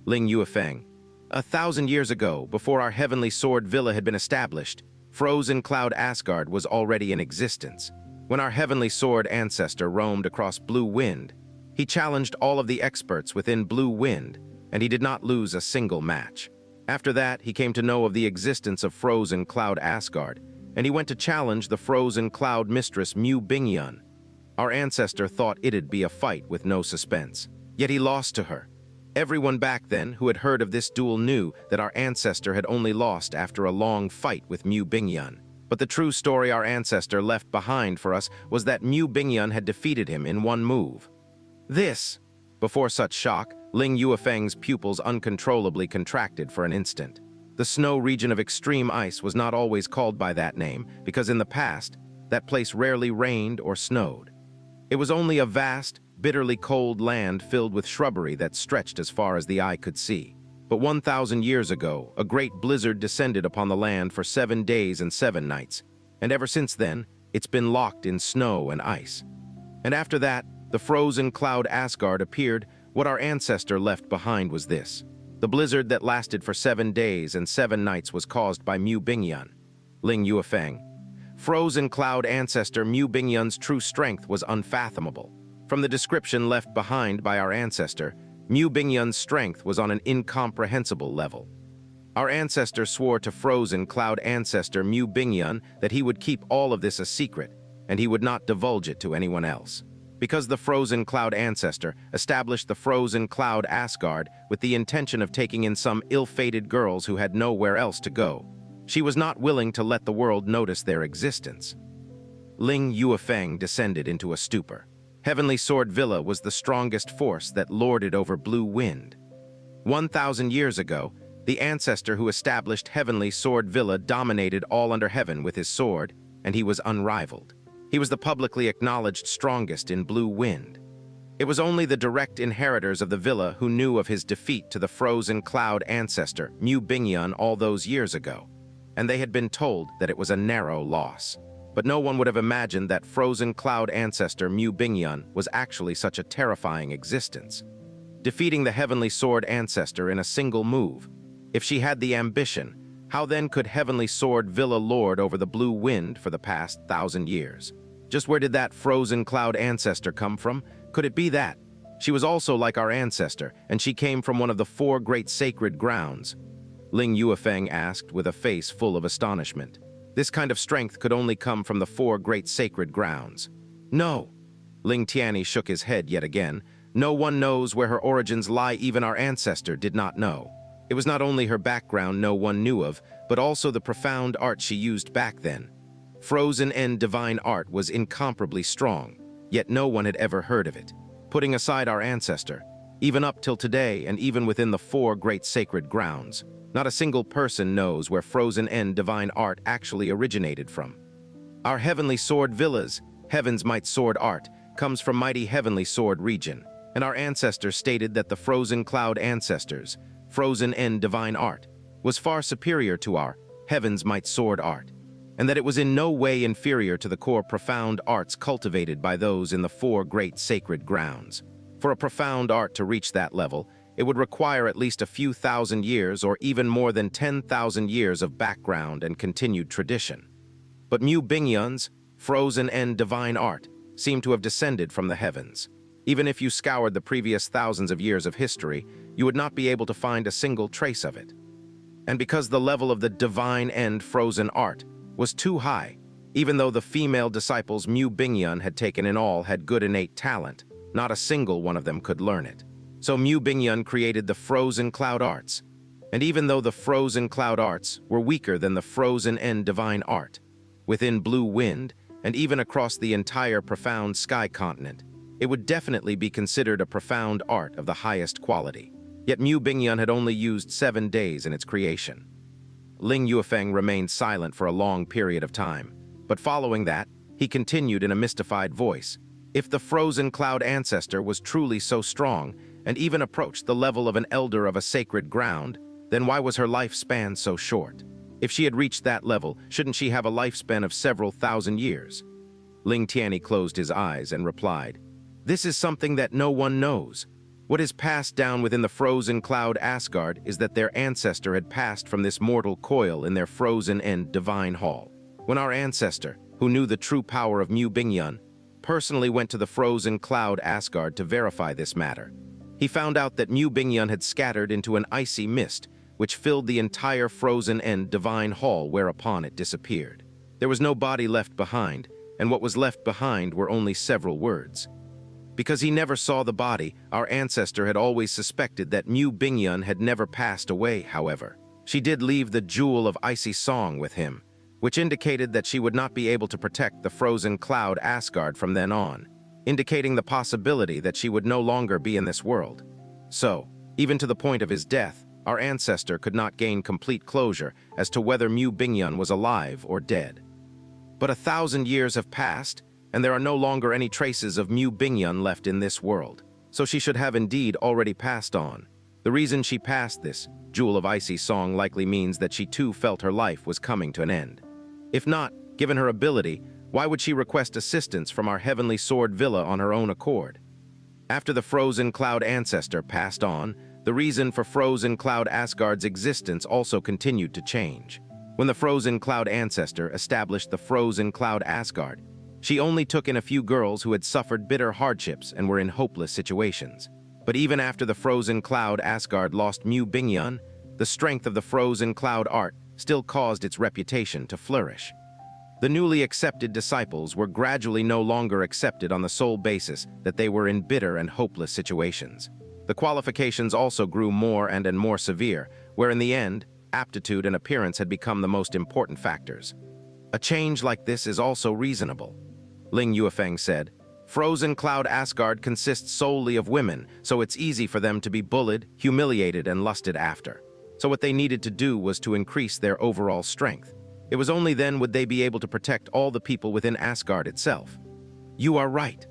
Ling Yuefeng. 1,000 years ago, before our Heavenly Sword Villa had been established, frozen cloud Asgard was already in existence. When our Heavenly Sword ancestor roamed across Blue Wind, he challenged all of the experts within Blue Wind, and he did not lose a single match. After that, he came to know of the existence of frozen cloud Asgard, and he went to challenge the frozen cloud mistress Mu Bingyun. Our ancestor thought it'd be a fight with no suspense, yet he lost to her. Everyone back then who had heard of this duel knew that our ancestor had only lost after a long fight with Mu Bingyun. But the true story our ancestor left behind for us was that Mu Bingyun had defeated him in one move. Before such shock, Ling Yuefeng's pupils uncontrollably contracted for an instant. The snow region of extreme ice was not always called by that name, because in the past, that place rarely rained or snowed. It was only a vast, bitterly cold land filled with shrubbery that stretched as far as the eye could see. But 1,000 years ago, a great blizzard descended upon the land for 7 days and 7 nights, and ever since then, it's been locked in snow and ice. And after that, the frozen cloud Asgard appeared. What our ancestor left behind was this. The blizzard that lasted for 7 days and 7 nights was caused by Mu Bingyun. Ling Yuefeng. Frozen cloud ancestor Mu Bingyun's true strength was unfathomable. From the description left behind by our ancestor, Mu Bingyun's strength was on an incomprehensible level. Our ancestor swore to frozen cloud ancestor Mu Bingyun that he would keep all of this a secret, and he would not divulge it to anyone else. Because the frozen cloud ancestor established the frozen cloud Asgard with the intention of taking in some ill-fated girls who had nowhere else to go, she was not willing to let the world notice their existence. Ling Yuefeng descended into a stupor. Heavenly Sword Villa was the strongest force that lorded over Blue Wind. 1,000 years ago, the ancestor who established Heavenly Sword Villa dominated all under heaven with his sword, and he was unrivaled. He was the publicly acknowledged strongest in Blue Wind. It was only the direct inheritors of the villa who knew of his defeat to the frozen cloud ancestor, Mu Bingyun, all those years ago, and they had been told that it was a narrow loss. But no one would have imagined that frozen cloud ancestor Mu Bingyun was actually such a terrifying existence. Defeating the Heavenly Sword ancestor in a single move. If she had the ambition, how then could Heavenly Sword Villa lord over the Blue Wind for the past 1,000 years? Just where did that frozen cloud ancestor come from? Could it be that? She was also like our ancestor, and she came from one of the 4 great sacred grounds. Ling Yuefeng asked with a face full of astonishment. This kind of strength could only come from the 4 great sacred grounds. No. Ling Tianyi shook his head yet again. No one knows where her origins lie, even our ancestor did not know. It was not only her background no one knew of, but also the profound art she used back then. Frozen and divine art was incomparably strong, yet no one had ever heard of it. Putting aside our ancestor, even up till today and even within the 4 great sacred grounds, not a single person knows where frozen and divine art actually originated from. Our Heavenly Sword Villas, Heaven's Might Sword art, comes from mighty Heavenly Sword region, and our ancestors stated that the frozen cloud ancestors, frozen and divine art, was far superior to our Heaven's Might Sword art, and that it was in no way inferior to the core profound arts cultivated by those in the 4 great sacred grounds. For a profound art to reach that level, it would require at least a few thousand years or even more than 10,000 years of background and continued tradition. But Mu Bingyun's frozen and divine art seemed to have descended from the heavens. Even if you scoured the previous thousands of years of history, you would not be able to find a single trace of it. And because the level of the divine and frozen art was too high, even though the female disciples Mu Bingyun had taken in all had good innate talent, not a single one of them could learn it. So Mu Bingyun created the frozen cloud arts. And even though the frozen cloud arts were weaker than the frozen and divine art, within Blue Wind, and even across the entire profound sky continent, it would definitely be considered a profound art of the highest quality. Yet Mu Bingyun had only used 7 days in its creation. Ling Yuefeng remained silent for a long period of time, but following that, he continued in a mystified voice. If the frozen cloud ancestor was truly so strong and even approached the level of an elder of a sacred ground, then why was her lifespan so short? If she had reached that level, shouldn't she have a lifespan of several thousand years? Ling Tianyi closed his eyes and replied, "This is something that no one knows. What is passed down within the frozen cloud Asgard is that their ancestor had passed from this mortal coil in their frozen and divine hall. When our ancestor, who knew the true power of Mu Bingyun, personally went to the frozen cloud Asgard to verify this matter, he found out that Mu Bingyun had scattered into an icy mist which filled the entire frozen and divine hall, whereupon it disappeared. There was no body left behind, and what was left behind were only several words. Because he never saw the body, our ancestor had always suspected that Mu Bingyun had never passed away, however. She did leave the jewel of icy song with him, which indicated that she would not be able to protect the frozen cloud Asgard from then on, indicating the possibility that she would no longer be in this world. So, even to the point of his death, our ancestor could not gain complete closure as to whether Mu Bingyun was alive or dead. But 1,000 years have passed, and there are no longer any traces of Mu Bingyun left in this world, so she should have indeed already passed on. The reason she passed this jewel of icy song likely means that she too felt her life was coming to an end. If not, given her ability, why would she request assistance from our Heavenly Sword Villa on her own accord? After the frozen cloud ancestor passed on, the reason for frozen cloud Asgard's existence also continued to change. When the frozen cloud ancestor established the frozen cloud Asgard, she only took in a few girls who had suffered bitter hardships and were in hopeless situations. But even after the frozen cloud Asgard lost Mu Bingyun, the strength of the frozen cloud art still caused its reputation to flourish. The newly accepted disciples were gradually no longer accepted on the sole basis that they were in bitter and hopeless situations. The qualifications also grew more and more severe, where in the end, aptitude and appearance had become the most important factors. A change like this is also reasonable. Ling Yuefeng said, "Frozen Cloud Asgard consists solely of women, so it's easy for them to be bullied, humiliated, and lusted after. So what they needed to do was to increase their overall strength. It was only then would they be able to protect all the people within Asgard itself." "You are right,"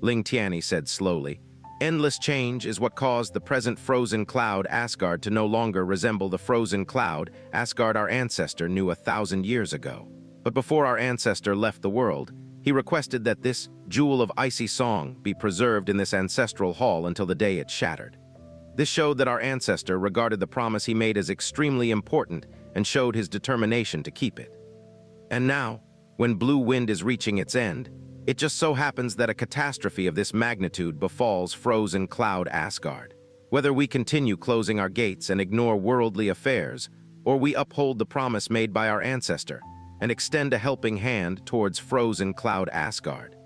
Ling Tianyi said slowly. "Endless change is what caused the present frozen cloud Asgard to no longer resemble the frozen cloud Asgard our ancestor knew 1,000 years ago. But before our ancestor left the world, he requested that this jewel of icy song be preserved in this ancestral hall until the day it shattered. This showed that our ancestor regarded the promise he made as extremely important and showed his determination to keep it. And now, when Blue Wind is reaching its end, it just so happens that a catastrophe of this magnitude befalls frozen cloud Asgard. Whether we continue closing our gates and ignore worldly affairs, or we uphold the promise made by our ancestor and extend a helping hand towards frozen cloud Asgard.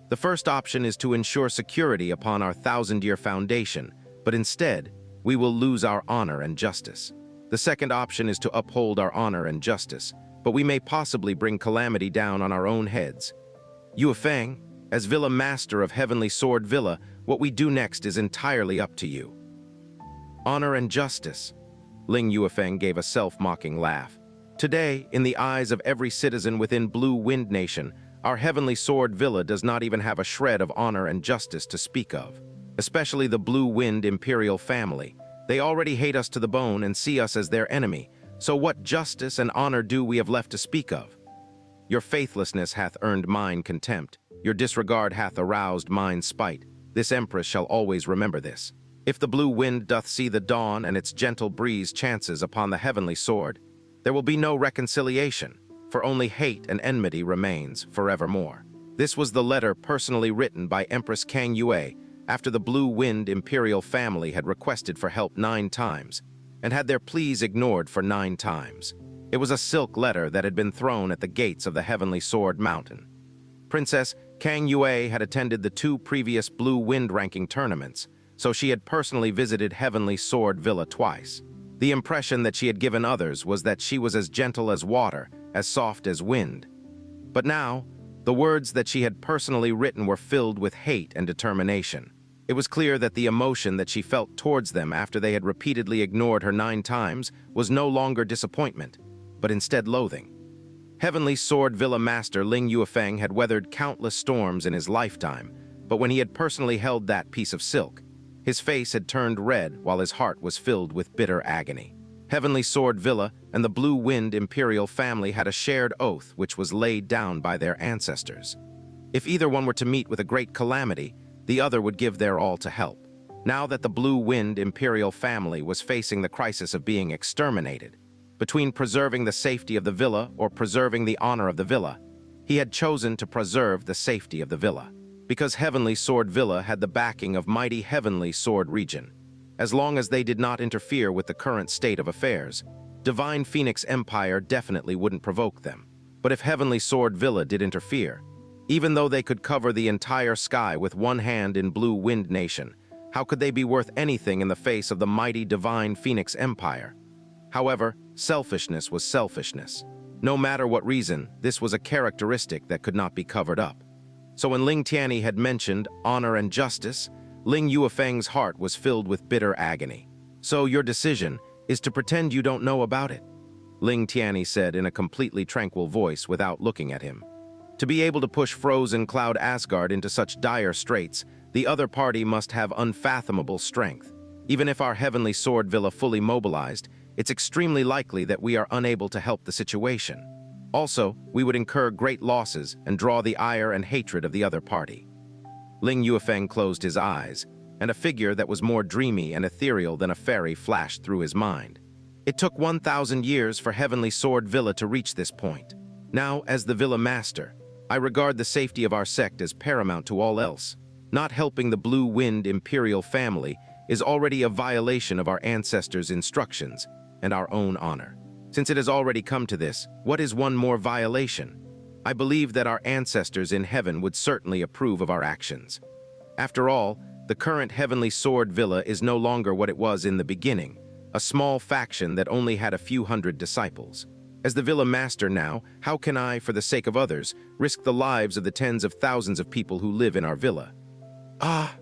The first option is to ensure security upon our 1,000-year foundation, but instead, we will lose our honor and justice. The second option is to uphold our honor and justice, but we may possibly bring calamity down on our own heads. Yuefeng, as Villa Master of Heavenly Sword Villa, what we do next is entirely up to you." "Honor and justice." Ling Yuefeng gave a self-mocking laugh. "Today, in the eyes of every citizen within Blue Wind Nation, our Heavenly Sword Villa does not even have a shred of honor and justice to speak of. Especially the Blue Wind Imperial family. They already hate us to the bone and see us as their enemy, so what justice and honor do we have left to speak of? Your faithlessness hath earned mine contempt. Your disregard hath aroused mine spite. This empress shall always remember this. If the blue wind doth see the dawn and its gentle breeze chances upon the heavenly sword, there will be no reconciliation, for only hate and enmity remains forevermore." This was the letter personally written by Empress Kang Yue after the Blue Wind Imperial family had requested for help 9 times and had their pleas ignored for 9 times. It was a silk letter that had been thrown at the gates of the Heavenly Sword Mountain. Princess Kang Yue had attended the 2 previous Blue Wind ranking tournaments, so she had personally visited Heavenly Sword Villa twice. The impression that she had given others was that she was as gentle as water, as soft as wind. But now, the words that she had personally written were filled with hate and determination. It was clear that the emotion that she felt towards them after they had repeatedly ignored her 9 times was no longer disappointment, but instead loathing. Heavenly Sword Villa Master Ling Yuefeng had weathered countless storms in his lifetime, but when he had personally held that piece of silk, his face had turned red while his heart was filled with bitter agony. Heavenly Sword Villa and the Blue Wind Imperial family had a shared oath which was laid down by their ancestors. If either one were to meet with a great calamity, the other would give their all to help. Now that the Blue Wind Imperial family was facing the crisis of being exterminated, between preserving the safety of the villa or preserving the honor of the villa, he had chosen to preserve the safety of the villa. Because Heavenly Sword Villa had the backing of mighty Heavenly Sword Region. As long as they did not interfere with the current state of affairs, Divine Phoenix Empire definitely wouldn't provoke them. But if Heavenly Sword Villa did interfere, even though they could cover the entire sky with one hand in Blue Wind Nation, how could they be worth anything in the face of the mighty Divine Phoenix Empire? However, selfishness was selfishness. No matter what reason, this was a characteristic that could not be covered up. So when Ling Tianyi had mentioned honor and justice, Ling Yuefeng's heart was filled with bitter agony. So your decision is to pretend you don't know about it, Ling Tianyi said in a completely tranquil voice without looking at him. To be able to push frozen Cloud Asgard into such dire straits, the other party must have unfathomable strength. Even if our Heavenly Sword Villa fully mobilized, it's extremely likely that we are unable to help the situation. Also, we would incur great losses and draw the ire and hatred of the other party. Ling Yuefeng closed his eyes, and a figure that was more dreamy and ethereal than a fairy flashed through his mind. It took 1,000 years for Heavenly Sword Villa to reach this point. Now, as the Villa Master, I regard the safety of our sect as paramount to all else. Not helping the Blue Wind Imperial family is already a violation of our ancestors' instructions and our own honor. Since it has already come to this, what is one more violation? I believe that our ancestors in heaven would certainly approve of our actions. After all, the current Heavenly Sword Villa is no longer what it was in the beginning, a small faction that only had a few hundred disciples. As the Villa Master now, how can I, for the sake of others, risk the lives of the tens of thousands of people who live in our villa? Ah!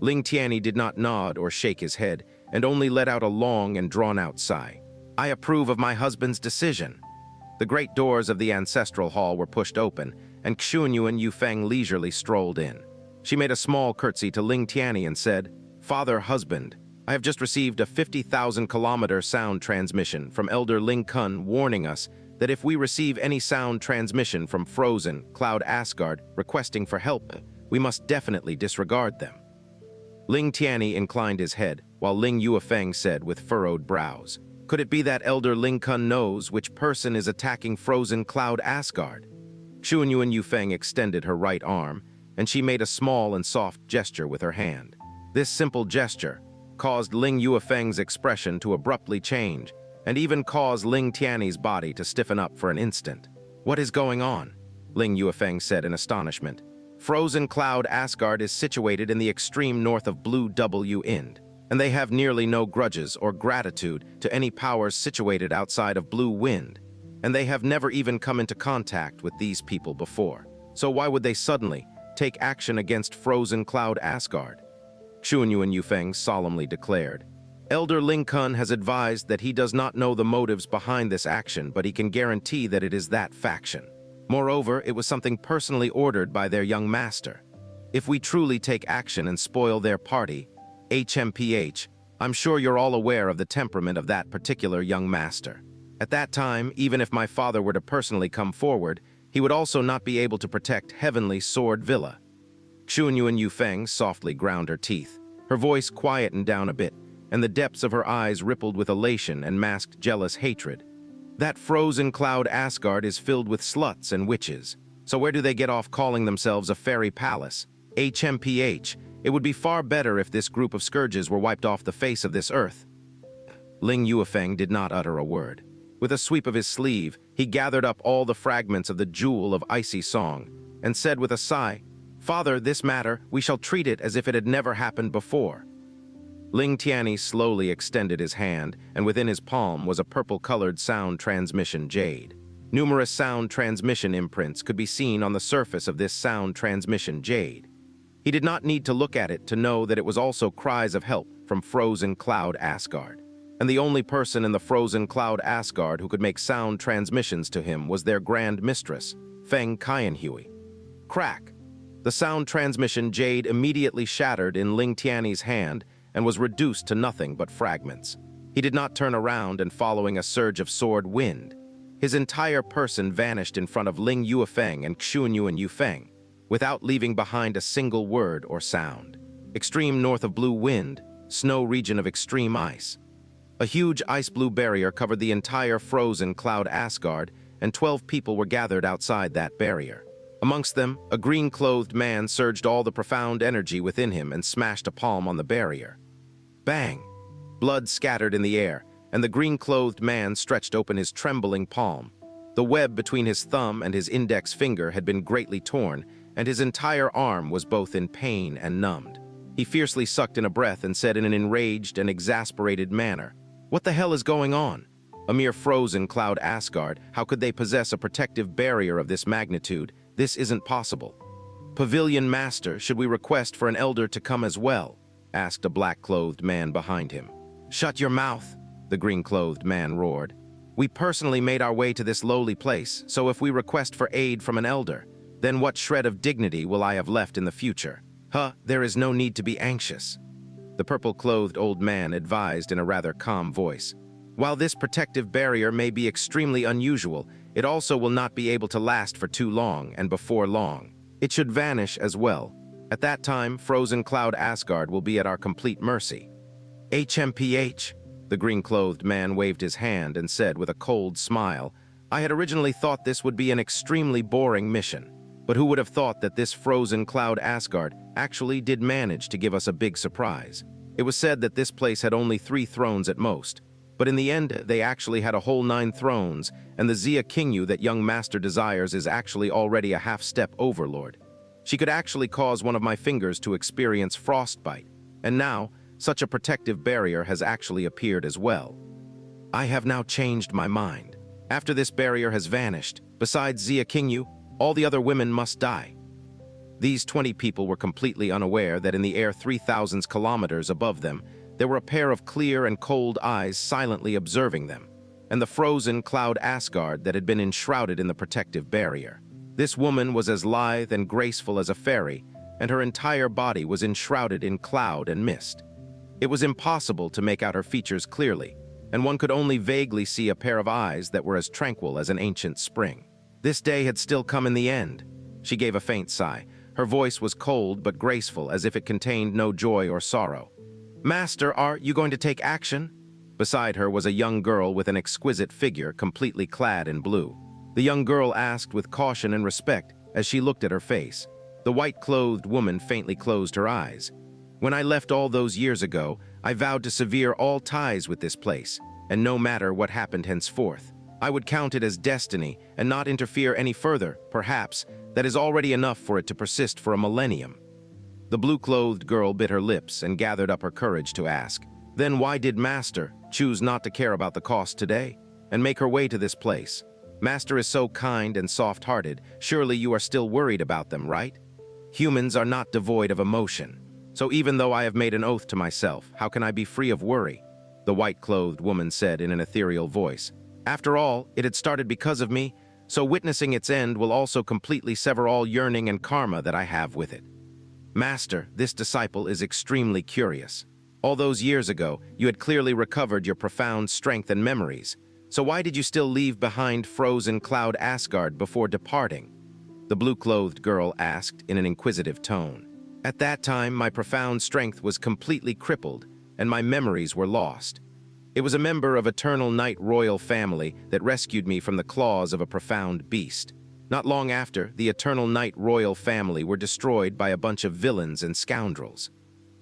Ling Tianyi did not nod or shake his head, and only let out a long and drawn-out sigh. I approve of my husband's decision. The great doors of the ancestral hall were pushed open, and Xianxia Yufeng leisurely strolled in. She made a small curtsy to Ling Tianyi and said, "Father, husband, I have just received a 50,000-kilometer sound transmission from Elder Ling Kun warning us that if we receive any sound transmission from frozen Cloud Asgard requesting for help, we must definitely disregard them." Ling Tianyi inclined his head, while Ling Yuefeng said with furrowed brows, "Could it be that Elder Ling Kun knows which person is attacking frozen Cloud Asgard?" Xianxia Yufeng extended her right arm, and she made a small and soft gesture with her hand. This simple gesture caused Ling Yuefeng's expression to abruptly change, and even caused Ling Tianyi's body to stiffen up for an instant. "What is going on?" Ling Yuefeng said in astonishment. "Frozen Cloud Asgard is situated in the extreme north of Blue Wind, and they have nearly no grudges or gratitude to any powers situated outside of Blue Wind, and they have never even come into contact with these people before. So why would they suddenly take action against frozen Cloud Asgard?" Xianxia Yufeng solemnly declared. "Elder Ling Kun has advised that he does not know the motives behind this action, but he can guarantee that it is that faction. Moreover, it was something personally ordered by their young master. If we truly take action and spoil their party, HMPH, I'm sure you're all aware of the temperament of that particular young master. At that time, even if my father were to personally come forward, he would also not be able to protect Heavenly Sword Villa." Xianxia Yufeng softly ground her teeth. Her voice quietened down a bit, and the depths of her eyes rippled with elation and masked jealous hatred. "That frozen Cloud Asgard is filled with sluts and witches. So where do they get off calling themselves a fairy palace? HMPH, it would be far better if this group of scourges were wiped off the face of this earth." Ling Yuefeng did not utter a word. With a sweep of his sleeve, he gathered up all the fragments of the Jewel of Icy Song, and said with a sigh, "Father, this matter, we shall treat it as if it had never happened before." Ling Tianyi slowly extended his hand, and within his palm was a purple-colored sound transmission jade. Numerous sound transmission imprints could be seen on the surface of this sound transmission jade. He did not need to look at it to know that it was also cries of help from frozen Cloud Asgard. And the only person in the frozen Cloud Asgard who could make sound transmissions to him was their Grand Mistress, Feng Qianhui. Crack! The sound transmission jade immediately shattered in Ling Tiany's hand and was reduced to nothing but fragments. He did not turn around and following a surge of sword wind. His entire person vanished in front of Ling Yuefeng and Xuanyuan Yufeng, without leaving behind a single word or sound. Extreme north of blue wind, snow region of extreme ice. A huge ice-blue barrier covered the entire frozen cloud Asgard, and 12 people were gathered outside that barrier. Amongst them, a green-clothed man surged all the profound energy within him and smashed a palm on the barrier. Bang! Blood scattered in the air, and the green-clothed man stretched open his trembling palm. The web between his thumb and his index finger had been greatly torn, and his entire arm was both in pain and numbed. He fiercely sucked in a breath and said in an enraged and exasperated manner, "What the hell is going on? A mere frozen cloud Asgard, how could they possess a protective barrier of this magnitude? This isn't possible." "Pavilion Master, should we request for an elder to come as well?" asked a black-clothed man behind him. "Shut your mouth," the green-clothed man roared. "We personally made our way to this lowly place, so if we request for aid from an elder, then what shred of dignity will I have left in the future? There is no need to be anxious," the purple-clothed old man advised in a rather calm voice. "While this protective barrier may be extremely unusual, it also will not be able to last for too long, and before long, it should vanish as well. At that time, frozen cloud Asgard will be at our complete mercy." "HMPH," the green-clothed man waved his hand and said with a cold smile, "I had originally thought this would be an extremely boring mission. But who would have thought that this frozen cloud Asgard actually did manage to give us a big surprise? It was said that this place had only 3 thrones at most, but in the end they actually had a whole 9 thrones, and the Xia Qingyu that young master desires is actually already a half-step overlord. She could actually cause one of my fingers to experience frostbite, and now such a protective barrier has actually appeared as well. I have now changed my mind. After this barrier has vanished, besides Xia Qingyu, all the other women must die." These 20 people were completely unaware that in the air 3,000 kilometers above them, there were a pair of clear and cold eyes silently observing them, and the frozen cloud Asgard that had been enshrouded in the protective barrier. This woman was as lithe and graceful as a fairy, and her entire body was enshrouded in cloud and mist. It was impossible to make out her features clearly, and one could only vaguely see a pair of eyes that were as tranquil as an ancient spring. This day had still come in the end. She gave a faint sigh. Her voice was cold but graceful, as if it contained no joy or sorrow. "Master, are you going to take action?" Beside her was a young girl with an exquisite figure, completely clad in blue. The young girl asked with caution and respect as she looked at her face. The white-clothed woman faintly closed her eyes. "When I left all those years ago, I vowed to sever all ties with this place, and no matter what happened henceforth, I would count it as destiny and not interfere any further. Perhaps that is already enough for it to persist for a millennium." The blue-clothed girl bit her lips and gathered up her courage to ask, "Then why did Master choose not to care about the cost today and make her way to this place? Master is so kind and soft-hearted, surely you are still worried about them, right? Humans are not devoid of emotion, so even though I have made an oath to myself, how can I be free of worry?" the white-clothed woman said in an ethereal voice. "After all, it had started because of me, so witnessing its end will also completely sever all yearning and karma that I have with it. Master, this disciple is extremely curious. All those years ago, you had clearly recovered your profound strength and memories, so why did you still leave behind frozen cloud Asgard before departing?" the blue-clothed girl asked in an inquisitive tone. "At that time, my profound strength was completely crippled, and my memories were lost. It was a member of Eternal Night royal family that rescued me from the claws of a profound beast. Not long after, the Eternal Night royal family were destroyed by a bunch of villains and scoundrels.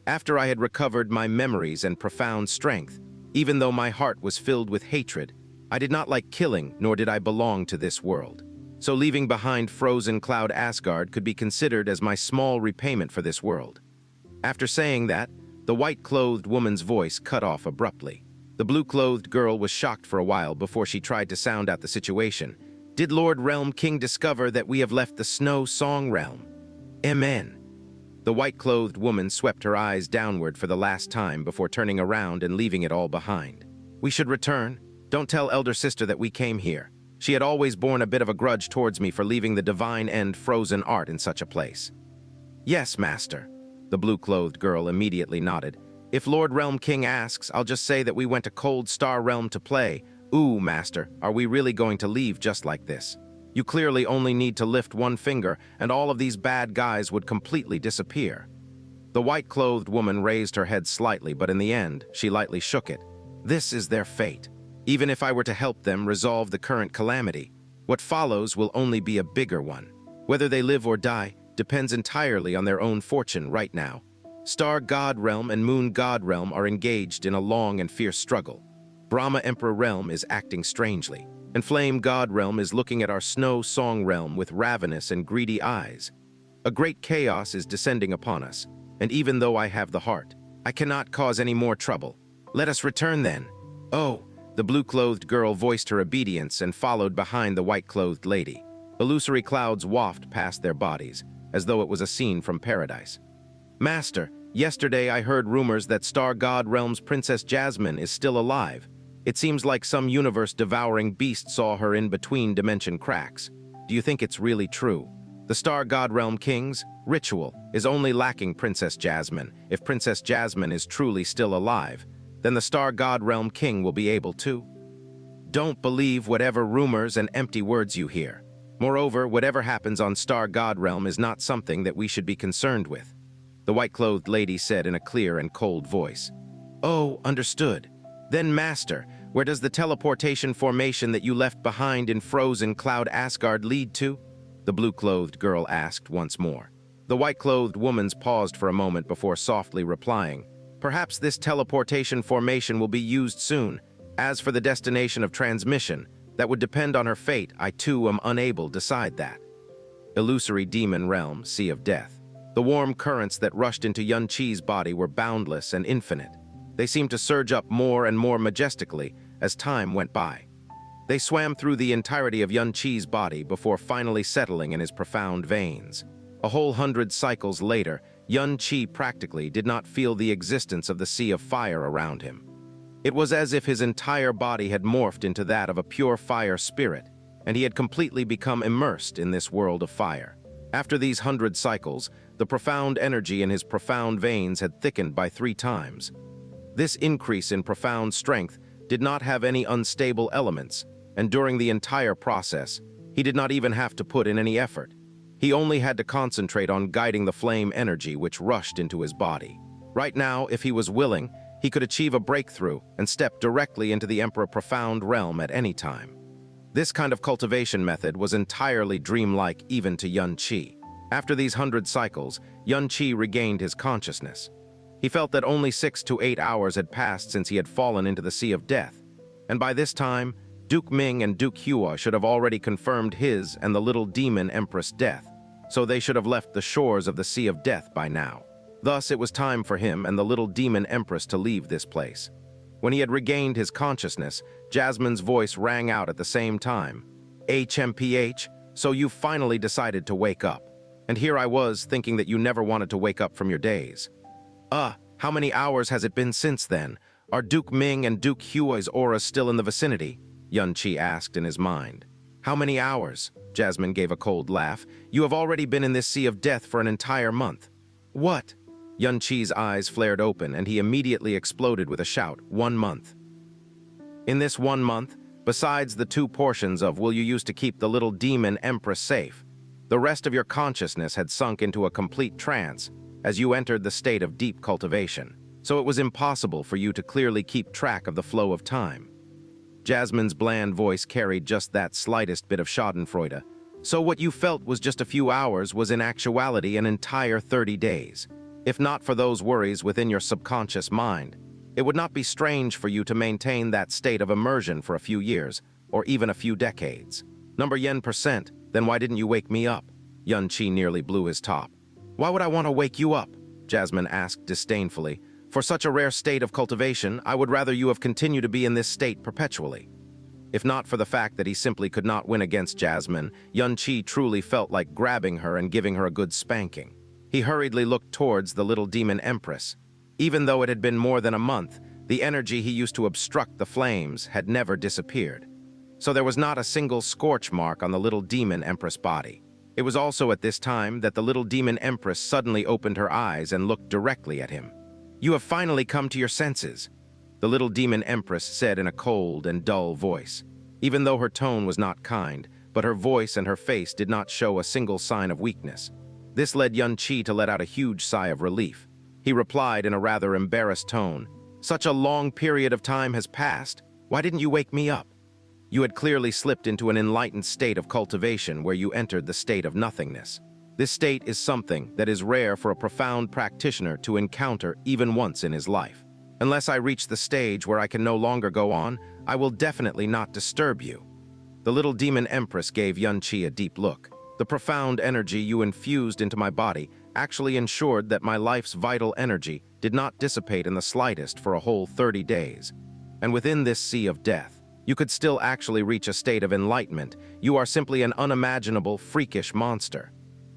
After I had recovered my memories and profound strength, even though my heart was filled with hatred, I did not like killing, nor did I belong to this world. So leaving behind frozen cloud Asgard could be considered as my small repayment for this world." After saying that, the white-clothed woman's voice cut off abruptly. The blue-clothed girl was shocked for a while before she tried to sound out the situation. "Did Lord Realm King discover that we have left the Snow Song Realm?" "Amen." The white-clothed woman swept her eyes downward for the last time before turning around and leaving it all behind. "We should return. Don't tell elder sister that we came here. She had always borne a bit of a grudge towards me for leaving the divine end frozen art in such a place." Yes, Master. The blue-clothed girl immediately nodded. If Lord Realm King asks, I'll just say that we went to Cold Star Realm to play. Ooh, Master, are we really going to leave just like this? You clearly only need to lift one finger, and all of these bad guys would completely disappear. The white-clothed woman raised her head slightly, but in the end, she lightly shook it. This is their fate. Even if I were to help them resolve the current calamity, what follows will only be a bigger one. Whether they live or die depends entirely on their own fortune right now. Star God Realm and Moon God Realm are engaged in a long and fierce struggle. Brahma Emperor Realm is acting strangely, and Flame God Realm is looking at our Snow Song Realm with ravenous and greedy eyes. A great chaos is descending upon us, and even though I have the heart, I cannot cause any more trouble. Let us return then. Oh, the blue-clothed girl voiced her obedience and followed behind the white-clothed lady. Illusory clouds waft past their bodies, as though it was a scene from paradise. Master, yesterday I heard rumors that Star God Realm's Princess Jasmine is still alive. It seems like some universe-devouring beast saw her in between dimension cracks. Do you think it's really true? The Star God Realm King's ritual is only lacking Princess Jasmine. If Princess Jasmine is truly still alive, then the Star God Realm King will be able to. Don't believe whatever rumors and empty words you hear. Moreover, whatever happens on Star God Realm is not something that we should be concerned with, the white-clothed lady said in a clear and cold voice. Oh, understood. Then, Master, where does the teleportation formation that you left behind in frozen Cloud Asgard lead to? The blue-clothed girl asked once more. The white-clothed woman paused for a moment before softly replying. Perhaps this teleportation formation will be used soon. As for the destination of transmission, that would depend on her fate. I too am unable to decide that. Illusory Demon Realm, Sea of Death. The warm currents that rushed into Xianxia's body were boundless and infinite. They seemed to surge up more and more majestically as time went by. They swam through the entirety of Xianxia's body before finally settling in his profound veins. A whole 100 cycles later, Xianxia practically did not feel the existence of the sea of fire around him. It was as if his entire body had morphed into that of a pure fire spirit, and he had completely become immersed in this world of fire. After these 100 cycles, the profound energy in his profound veins had thickened by 3 times. This increase in profound strength did not have any unstable elements, and during the entire process, he did not even have to put in any effort. He only had to concentrate on guiding the flame energy which rushed into his body. Right now, if he was willing, he could achieve a breakthrough and step directly into the Emperor Profound Realm at any time. This kind of cultivation method was entirely dreamlike even to Xianxia. After these 100 cycles, Xianxia regained his consciousness. He felt that only 6 to 8 hours had passed since he had fallen into the Sea of Death, and by this time, Duke Ming and Duke Huai should have already confirmed his and the Little Demon Empress death, so they should have left the shores of the Sea of Death by now. Thus, it was time for him and the Little Demon Empress to leave this place. When he had regained his consciousness, Jasmine's voice rang out at the same time. HMPH, so you finally decided to wake up. And here I was, thinking that you never wanted to wake up from your daze. How many hours has it been since then? Are Duke Ming and Duke Huai's auras still in the vicinity? Xianxia asked in his mind. How many hours? Jasmine gave a cold laugh. You have already been in this Sea of Death for an entire month. What? Xianxia's eyes flared open, and he immediately exploded with a shout. 1 month. In this 1 month, besides the 2 portions of will you use to keep the Little Demon Empress safe, the rest of your consciousness had sunk into a complete trance as you entered the state of deep cultivation, so it was impossible for you to clearly keep track of the flow of time. Jasmine's bland voice carried just that slightest bit of schadenfreude. So what you felt was just a few hours was in actuality an entire 30 days. If not for those worries within your subconscious mind, it would not be strange for you to maintain that state of immersion for a few years, or even a few decades. Number yen%, then why didn't you wake me up? Xianxia nearly blew his top. Why would I want to wake you up? Jasmine asked disdainfully. For such a rare state of cultivation, I would rather you have continued to be in this state perpetually. If not for the fact that he simply could not win against Jasmine, Xianxia truly felt like grabbing her and giving her a good spanking. He hurriedly looked towards the Little Demon Empress. Even though it had been more than a month, the energy he used to obstruct the flames had never disappeared. So there was not a single scorch mark on the Little Demon Empress body. It was also at this time that the Little Demon Empress suddenly opened her eyes and looked directly at him. "You have finally come to your senses," the Little Demon Empress said in a cold and dull voice. Even though her tone was not kind, but her voice and her face did not show a single sign of weakness. This led Xianxia to let out a huge sigh of relief. He replied in a rather embarrassed tone, "Such a long period of time has passed. Why didn't you wake me up? You had clearly slipped into an enlightened state of cultivation where you entered the state of nothingness. This state is something that is rare for a profound practitioner to encounter even once in his life. Unless I reach the stage where I can no longer go on, I will definitely not disturb you." The Little Demon Empress gave Xianxia a deep look. "The profound energy you infused into my body actually ensured that my life's vital energy did not dissipate in the slightest for a whole 30 days. And within this sea of death, you could still actually reach a state of enlightenment. You are simply an unimaginable, freakish monster."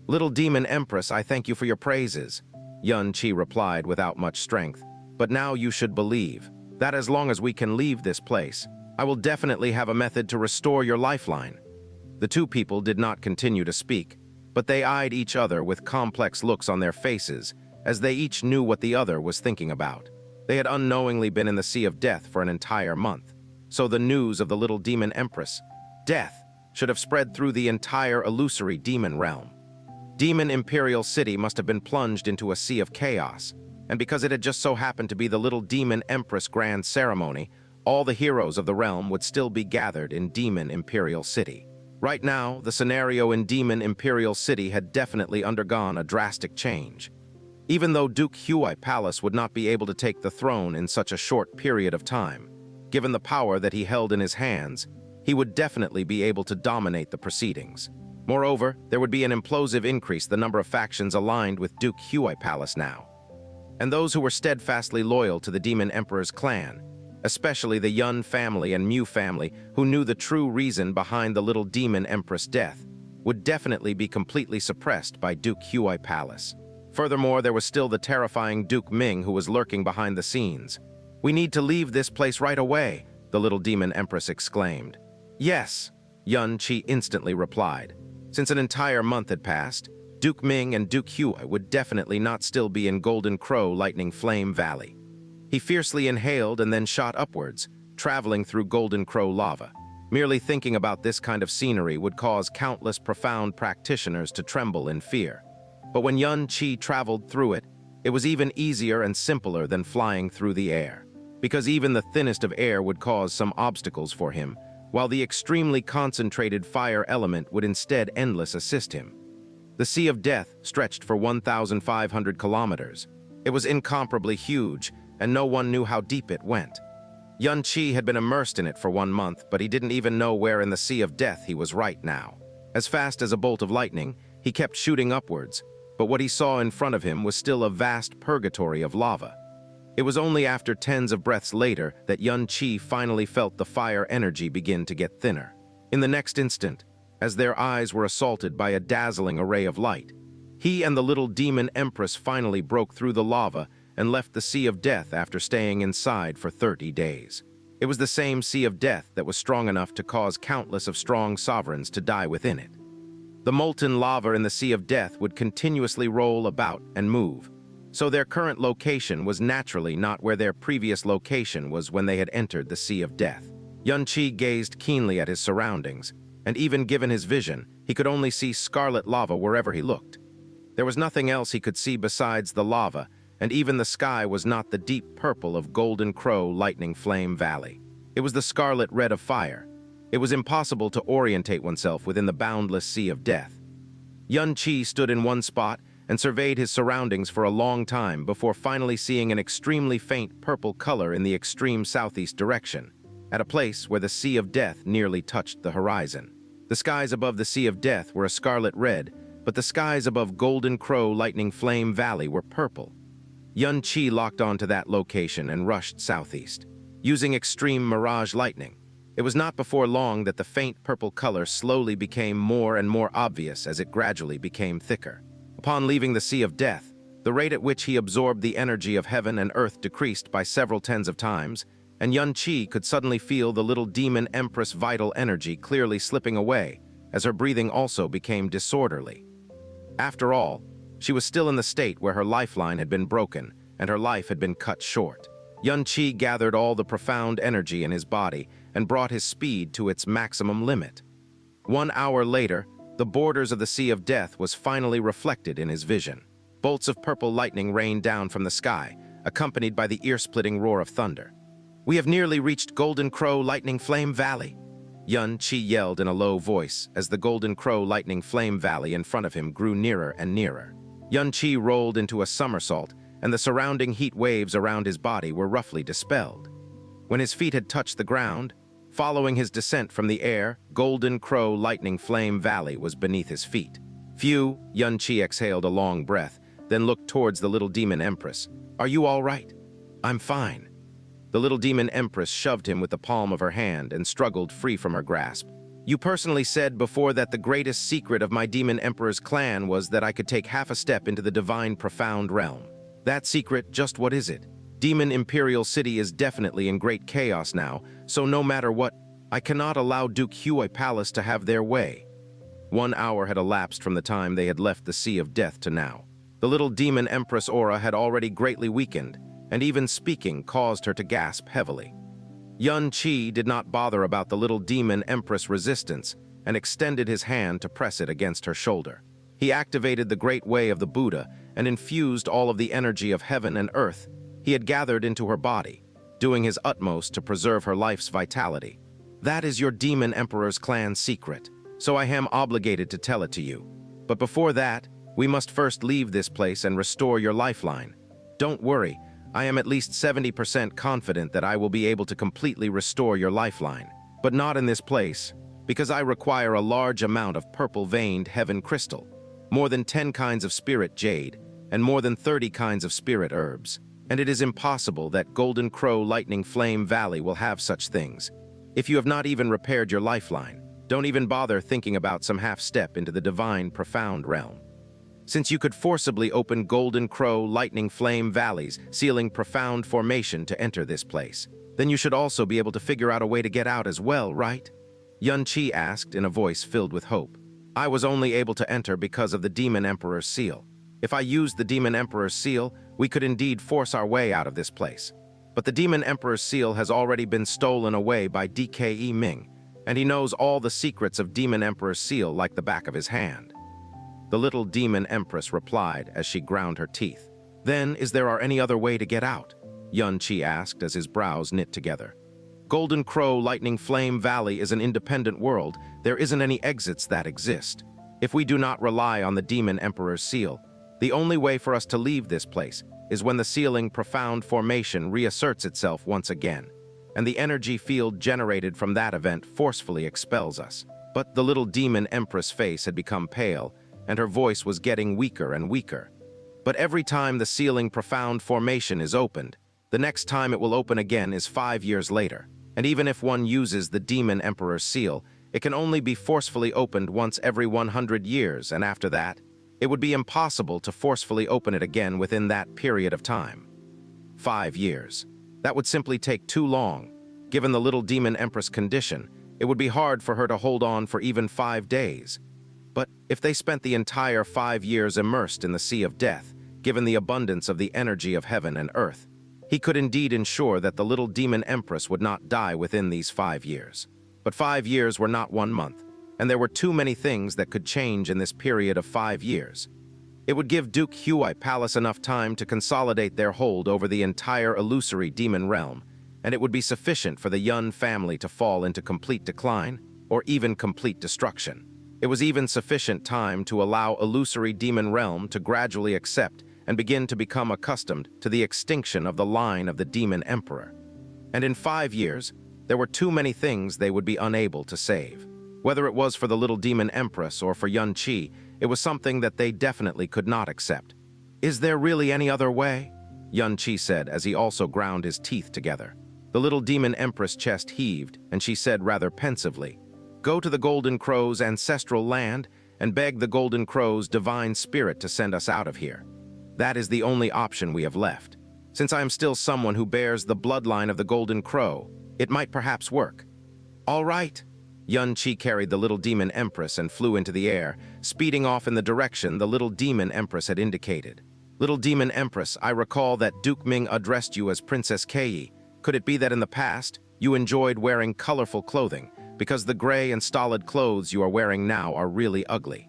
"Little Demon Empress, I thank you for your praises," Xianxia replied without much strength. "But now you should believe that as long as we can leave this place, I will definitely have a method to restore your lifeline." The two people did not continue to speak, but they eyed each other with complex looks on their faces, as they each knew what the other was thinking about. They had unknowingly been in the Sea of Death for an entire month, so the news of the Little Demon Empress' death should have spread through the entire illusory demon realm. Demon Imperial City must have been plunged into a sea of chaos, and because it had just so happened to be the Little Demon Empress grand ceremony, all the heroes of the realm would still be gathered in Demon Imperial City. Right now, the scenario in Demon Imperial City had definitely undergone a drastic change. Even though Duke Huai Palace would not be able to take the throne in such a short period of time, given the power that he held in his hands, he would definitely be able to dominate the proceedings. Moreover, there would be an implosive increase the number of factions aligned with Duke Huai Palace now. And those who were steadfastly loyal to the Demon Emperor's clan, especially the Yun family and Mu family who knew the true reason behind the Little Demon Empress' death, would definitely be completely suppressed by Duke Huai Palace. Furthermore, there was still the terrifying Duke Ming who was lurking behind the scenes. "We need to leave this place right away," the Little Demon Empress exclaimed. "Yes," Xianxia instantly replied. Since an entire month had passed, Duke Ming and Duke Huai would definitely not still be in Golden Crow Lightning Flame Valley. He fiercely inhaled and then shot upwards, traveling through Golden Crow lava. Merely thinking about this kind of scenery would cause countless profound practitioners to tremble in fear. But when Xianxia traveled through it, it was even easier and simpler than flying through the air, because even the thinnest of air would cause some obstacles for him, while the extremely concentrated fire element would instead endless assist him. The Sea of Death stretched for 1,500 kilometers. It was incomparably huge, and no one knew how deep it went. Xianxia had been immersed in it for 1 month, but he didn't even know where in the Sea of Death he was right now. As fast as a bolt of lightning, he kept shooting upwards, but what he saw in front of him was still a vast purgatory of lava. It was only after tens of breaths later that Xianxia finally felt the fire energy begin to get thinner. In the next instant, as their eyes were assaulted by a dazzling array of light, he and the Little Demon Empress finally broke through the lava and left the Sea of Death after staying inside for 30 days. It was the same Sea of Death that was strong enough to cause countless of strong sovereigns to die within it. The molten lava in the Sea of Death would continuously roll about and move, so their current location was naturally not where their previous location was when they had entered the Sea of Death. Xianxia gazed keenly at his surroundings, and even given his vision, he could only see scarlet lava wherever he looked. There was nothing else he could see besides the lava, and even the sky was not the deep purple of Golden Crow Lightning Flame Valley. It was the scarlet red of fire. It was impossible to orientate oneself within the boundless Sea of Death. Xianxia stood in one spot and surveyed his surroundings for a long time before finally seeing an extremely faint purple color in the extreme southeast direction, at a place where the Sea of Death nearly touched the horizon. The skies above the Sea of Death were a scarlet red, but the skies above Golden Crow Lightning Flame Valley were purple. Xianxia locked onto that location and rushed southeast, using extreme mirage lightning. It was not before long that the faint purple color slowly became more and more obvious as it gradually became thicker. Upon leaving the Sea of Death, the rate at which he absorbed the energy of heaven and earth decreased by several tens of times, and Xianxia could suddenly feel the Little Demon Empress vital energy clearly slipping away, as her breathing also became disorderly. After all, she was still in the state where her lifeline had been broken and her life had been cut short. Xianxia gathered all the profound energy in his body and brought his speed to its maximum limit. 1 hour later, the borders of the Sea of Death was finally reflected in his vision. Bolts of purple lightning rained down from the sky, accompanied by the ear-splitting roar of thunder. "We have nearly reached Golden Crow Lightning Flame Valley," Xianxia yelled in a low voice as the Golden Crow Lightning Flame Valley in front of him grew nearer and nearer. Xianxia rolled into a somersault, and the surrounding heat waves around his body were roughly dispelled. When his feet had touched the ground, following his descent from the air, Golden Crow Lightning Flame Valley was beneath his feet. "Phew," Xianxia exhaled a long breath, then looked towards the Little Demon Empress. "Are you all right?" "I'm fine." The Little Demon Empress shoved him with the palm of her hand and struggled free from her grasp. "You personally said before that the greatest secret of my Demon Emperor's clan was that I could take half a step into the divine profound realm. That secret, just what is it? Demon Imperial City is definitely in great chaos now, so no matter what, I cannot allow Duke Huai Palace to have their way." 1 hour had elapsed from the time they had left the Sea of Death to now. The Little Demon Empress aura had already greatly weakened, and even speaking caused her to gasp heavily. Xianxia did not bother about the Little Demon Empress resistance and extended his hand to press it against her shoulder. He activated the Great Way of the Buddha and infused all of the energy of heaven and earth he had gathered into her body, doing his utmost to preserve her life's vitality. "That is your Demon Emperor's clan secret, so I am obligated to tell it to you. But before that, we must first leave this place and restore your lifeline. Don't worry, I am at least 70% confident that I will be able to completely restore your lifeline, but not in this place, because I require a large amount of purple-veined heaven crystal, more than 10 kinds of spirit jade, and more than 30 kinds of spirit herbs, and it is impossible that Golden Crow Lightning Flame Valley will have such things. If you have not even repaired your lifeline, don't even bother thinking about some half-step into the divine profound realm. Since you could forcibly open Golden Crow Lightning Flame Valleys, sealing profound formation to enter this place, then you should also be able to figure out a way to get out as well, right?" Xianxia asked in a voice filled with hope. "I was only able to enter because of the Demon Emperor's seal. If I used the Demon Emperor's seal, we could indeed force our way out of this place. But the Demon Emperor's seal has already been stolen away by DKE Ming, and he knows all the secrets of Demon Emperor's seal like the back of his hand." The Little Demon Empress replied as she ground her teeth. "Then, is there any other way to get out?" Xianxia asked as his brows knit together. "Golden Crow Lightning Flame Valley is an independent world. There isn't any exits that exist. If we do not rely on the Demon Emperor's seal, the only way for us to leave this place is when the sealing profound formation reasserts itself once again, and the energy field generated from that event forcefully expels us." But the Little Demon Empress' face had become pale, and her voice was getting weaker and weaker. "But every time the sealing profound formation is opened, the next time it will open again is 5 years later. And even if one uses the Demon Emperor's seal, it can only be forcefully opened once every 100 years, and after that, it would be impossible to forcefully open it again within that period of time. 5 years. That would simply take too long. Given the Little Demon Empress' condition, it would be hard for her to hold on for even 5 days. But if they spent the entire 5 years immersed in the Sea of Death, given the abundance of the energy of heaven and earth, he could indeed ensure that the Little Demon Empress would not die within these 5 years. But 5 years were not 1 month, and there were too many things that could change in this period of 5 years. It would give Duke Huai Palace enough time to consolidate their hold over the entire illusory demon realm, and it would be sufficient for the Yun family to fall into complete decline, or even complete destruction. It was even sufficient time to allow illusory demon realm to gradually accept and begin to become accustomed to the extinction of the line of the Demon Emperor. And in 5 years, there were too many things they would be unable to save. Whether it was for the Little Demon Empress or for Xianxia, it was something that they definitely could not accept. "Is there really any other way?" Xianxia said as he also ground his teeth together. The Little Demon Empress' chest heaved, and she said rather pensively, "Go to the Golden Crow's ancestral land and beg the Golden Crow's divine spirit to send us out of here. That is the only option we have left. Since I am still someone who bears the bloodline of the Golden Crow, it might perhaps work." "All right." Xianxia carried the Little Demon Empress and flew into the air, speeding off in the direction the Little Demon Empress had indicated. Little Demon Empress, I recall that Duke Ming addressed you as Princess Kei. Could it be that in the past, you enjoyed wearing colorful clothing, because the gray and stolid clothes you are wearing now are really ugly?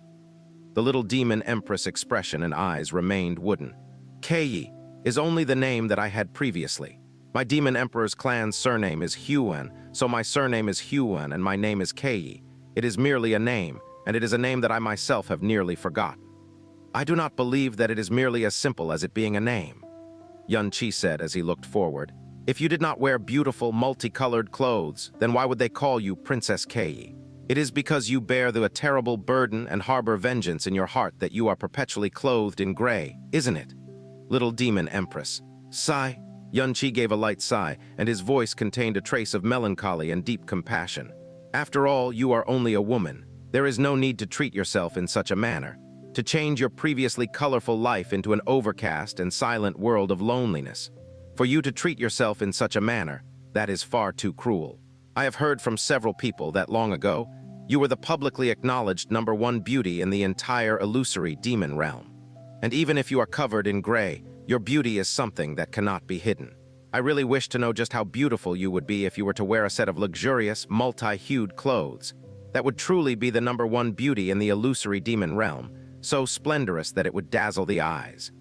The Little Demon Empress' expression and eyes remained wooden. Kei is only the name that I had previously. My Demon Emperor's clan's surname is Huan, so my surname is Huan and my name is Kei. It is merely a name, and it is a name that I myself have nearly forgotten. I do not believe that it is merely as simple as it being a name, Xianxia said as he looked forward. If you did not wear beautiful, multicolored clothes, then why would they call you Princess Kei? It is because you bear the terrible burden and harbor vengeance in your heart that you are perpetually clothed in gray, isn't it? Little Demon Empress. Sigh. Xianxia gave a light sigh, and his voice contained a trace of melancholy and deep compassion. After all, you are only a woman. There is no need to treat yourself in such a manner, to change your previously colorful life into an overcast and silent world of loneliness. For you to treat yourself in such a manner, that is far too cruel. I have heard from several people that long ago, you were the publicly acknowledged #1 beauty in the entire illusory demon realm. And even if you are covered in gray, your beauty is something that cannot be hidden. I really wish to know just how beautiful you would be if you were to wear a set of luxurious, multi-hued clothes. That would truly be the #1 beauty in the illusory demon realm, so splendorous that it would dazzle the eyes.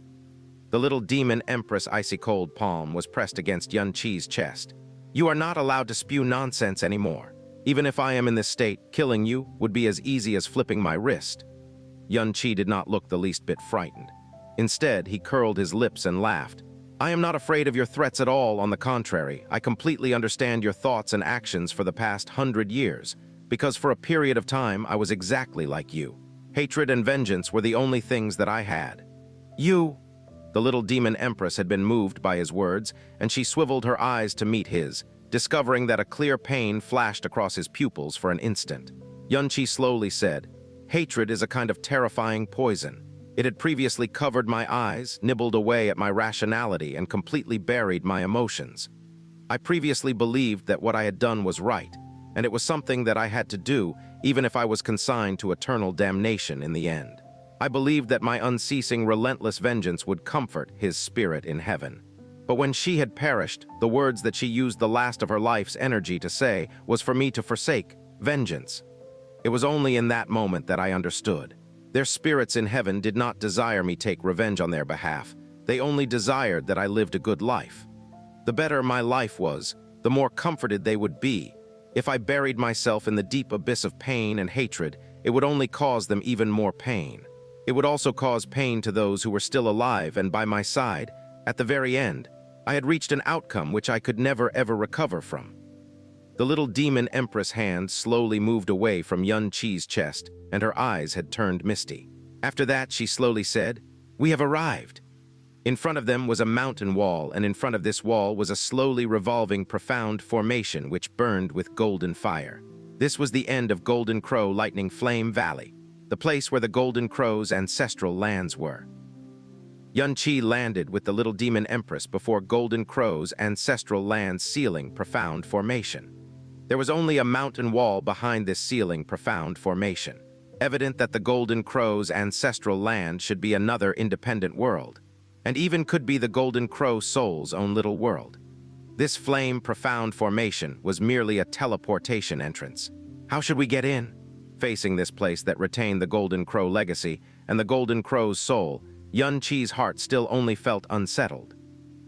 The Little Demon Empress' icy-cold palm was pressed against Xianxia's chest. You are not allowed to spew nonsense anymore. Even if I am in this state, killing you would be as easy as flipping my wrist. Xianxia did not look the least bit frightened. Instead, he curled his lips and laughed. I am not afraid of your threats at all, on the contrary. I completely understand your thoughts and actions for the past 100 years, because for a period of time I was exactly like you. Hatred and vengeance were the only things that I had. You... The Little Demon Empress had been moved by his words, and she swiveled her eyes to meet his, discovering that a clear pain flashed across his pupils for an instant. Xianxia slowly said, Hatred is a kind of terrifying poison. It had previously covered my eyes, nibbled away at my rationality, and completely buried my emotions. I previously believed that what I had done was right, and it was something that I had to do, even if I was consigned to eternal damnation in the end. I believed that my unceasing, relentless vengeance would comfort his spirit in heaven. But when she had perished, the words that she used the last of her life's energy to say was for me to forsake vengeance. It was only in that moment that I understood. Their spirits in heaven did not desire me take revenge on their behalf. They only desired that I lived a good life. The better my life was, the more comforted they would be. If I buried myself in the deep abyss of pain and hatred, it would only cause them even more pain. It would also cause pain to those who were still alive and by my side. At the very end, I had reached an outcome which I could never ever recover from. The Little Demon Empress' hand slowly moved away from Xianxia's chest, and her eyes had turned misty. After that, she slowly said, We have arrived. In front of them was a mountain wall, and in front of this wall was a slowly revolving profound formation which burned with golden fire. This was the end of Golden Crow Lightning Flame Valley, the place where the Golden Crow's ancestral lands were. Xianxia landed with the Little Demon Empress before Golden Crow's ancestral land's sealing profound formation. There was only a mountain wall behind this sealing profound formation, evident that the Golden Crow's ancestral land should be another independent world, and even could be the Golden Crow soul's own little world. This flame profound formation was merely a teleportation entrance. How should we get in? Facing this place that retained the Golden Crow legacy and the Golden Crow's soul, Xianxia's heart still only felt unsettled.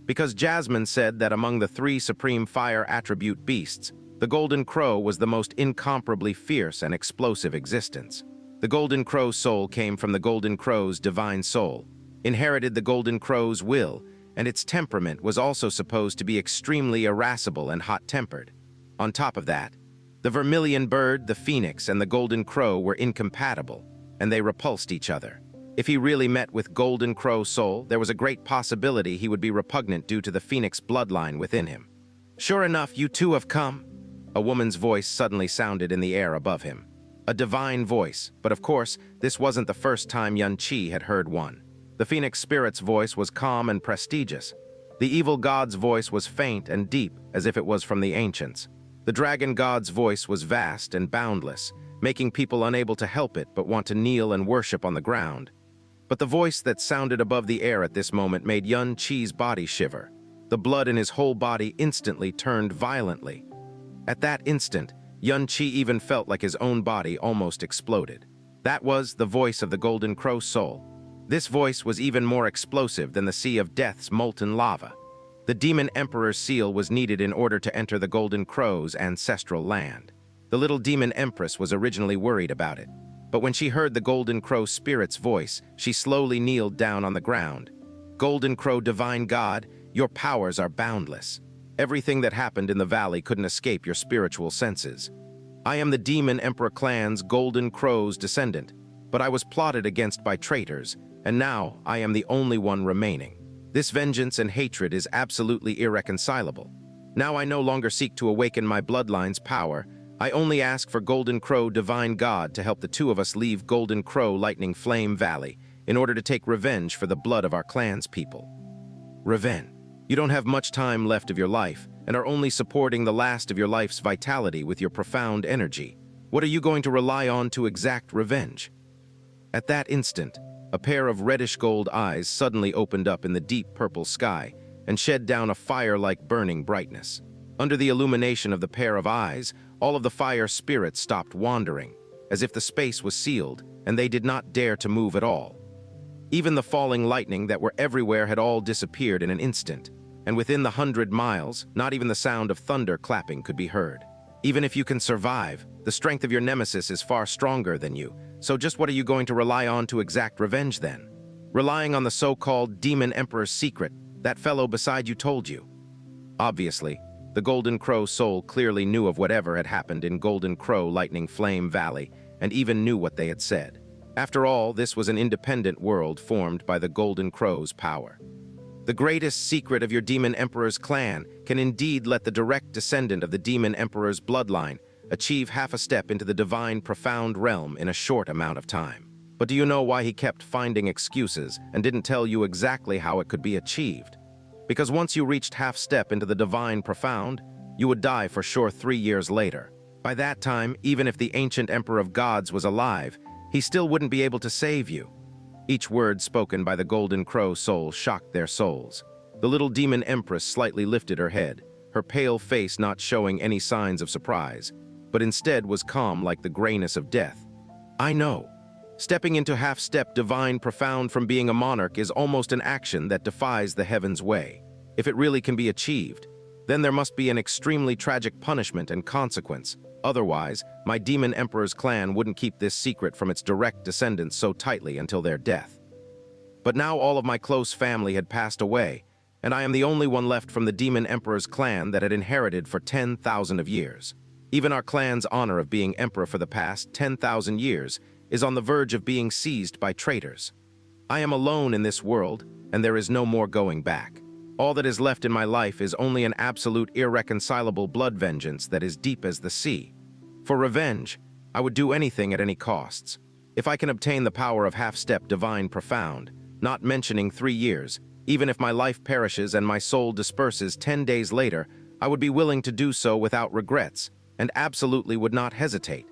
Because Jasmine said that among the 3 supreme fire attribute beasts, the Golden Crow was the most incomparably fierce and explosive existence. The Golden Crow's soul came from the Golden Crow's divine soul, inherited the Golden Crow's will, and its temperament was also supposed to be extremely irascible and hot-tempered. On top of that, the vermilion bird, the phoenix, and the Golden Crow were incompatible, and they repulsed each other. If he really met with Golden Crow soul, there was a great possibility he would be repugnant due to the phoenix bloodline within him. Sure enough, you two have come. A woman's voice suddenly sounded in the air above him. A divine voice, but of course, this wasn't the first time Xianxia had heard one. The phoenix spirit's voice was calm and prestigious. The evil god's voice was faint and deep, as if it was from the ancients. The dragon god's voice was vast and boundless, making people unable to help it but want to kneel and worship on the ground. But the voice that sounded above the air at this moment made Xianxia's body shiver. The blood in his whole body instantly turned violently. At that instant, Xianxia even felt like his own body almost exploded. That was the voice of the Golden Crow soul. This voice was even more explosive than the Sea of Death's molten lava. The Demon Emperor's seal was needed in order to enter the Golden Crow's ancestral land. The Little Demon Empress was originally worried about it, but when she heard the Golden Crow spirit's voice, she slowly kneeled down on the ground. Golden Crow Divine God, your powers are boundless. Everything that happened in the valley couldn't escape your spiritual senses. I am the Demon Emperor clan's Golden Crow's descendant, but I was plotted against by traitors, and now I am the only one remaining. This vengeance and hatred is absolutely irreconcilable. Now I no longer seek to awaken my bloodline's power. I only ask for Golden Crow Divine God to help the two of us leave Golden Crow Lightning Flame Valley in order to take revenge for the blood of our clan's people. Revenge. You don't have much time left of your life and are only supporting the last of your life's vitality with your profound energy. What are you going to rely on to exact revenge? At that instant, a pair of reddish-gold eyes suddenly opened up in the deep purple sky and shed down a fire-like burning brightness. Under the illumination of the pair of eyes, all of the fire spirits stopped wandering, as if the space was sealed and they did not dare to move at all. Even the falling lightning that were everywhere had all disappeared in an instant, and within the 100 miles, not even the sound of thunder clapping could be heard. Even if you can survive, the strength of your nemesis is far stronger than you, so just what are you going to rely on to exact revenge then? Relying on the so-called Demon Emperor's secret that fellow beside you told you. Obviously, the Golden Crow soul clearly knew of whatever had happened in Golden Crow Lightning Flame Valley and even knew what they had said. After all, this was an independent world formed by the Golden Crow's power. The greatest secret of your Demon Emperor's clan can indeed let the direct descendant of the Demon Emperor's bloodline achieve half a step into the divine profound realm in a short amount of time. But do you know why he kept finding excuses and didn't tell you exactly how it could be achieved? Because once you reached half step into the divine profound, you would die for sure 3 years later. By that time, even if the ancient Emperor of Gods was alive, he still wouldn't be able to save you. Each word spoken by the Golden Crow soul shocked their souls. The Little Demon Empress slightly lifted her head, her pale face not showing any signs of surprise, but instead was calm like the grayness of death. I know. Stepping into half-step divine profound from being a monarch is almost an action that defies the heaven's way. If it really can be achieved, then there must be an extremely tragic punishment and consequence. Otherwise, my Demon Emperor's clan wouldn't keep this secret from its direct descendants so tightly until their death. But now all of my close family had passed away, and I am the only one left from the Demon Emperor's clan that had inherited for 10,000 of years. Even our clan's honor of being emperor for the past 10,000 years is on the verge of being seized by traitors. I am alone in this world, and there is no more going back. All that is left in my life is only an absolute irreconcilable blood vengeance that is deep as the sea. For revenge, I would do anything at any costs. If I can obtain the power of half-step divine profound, not mentioning 3 years, even if my life perishes and my soul disperses 10 days later, I would be willing to do so without regrets, and absolutely would not hesitate.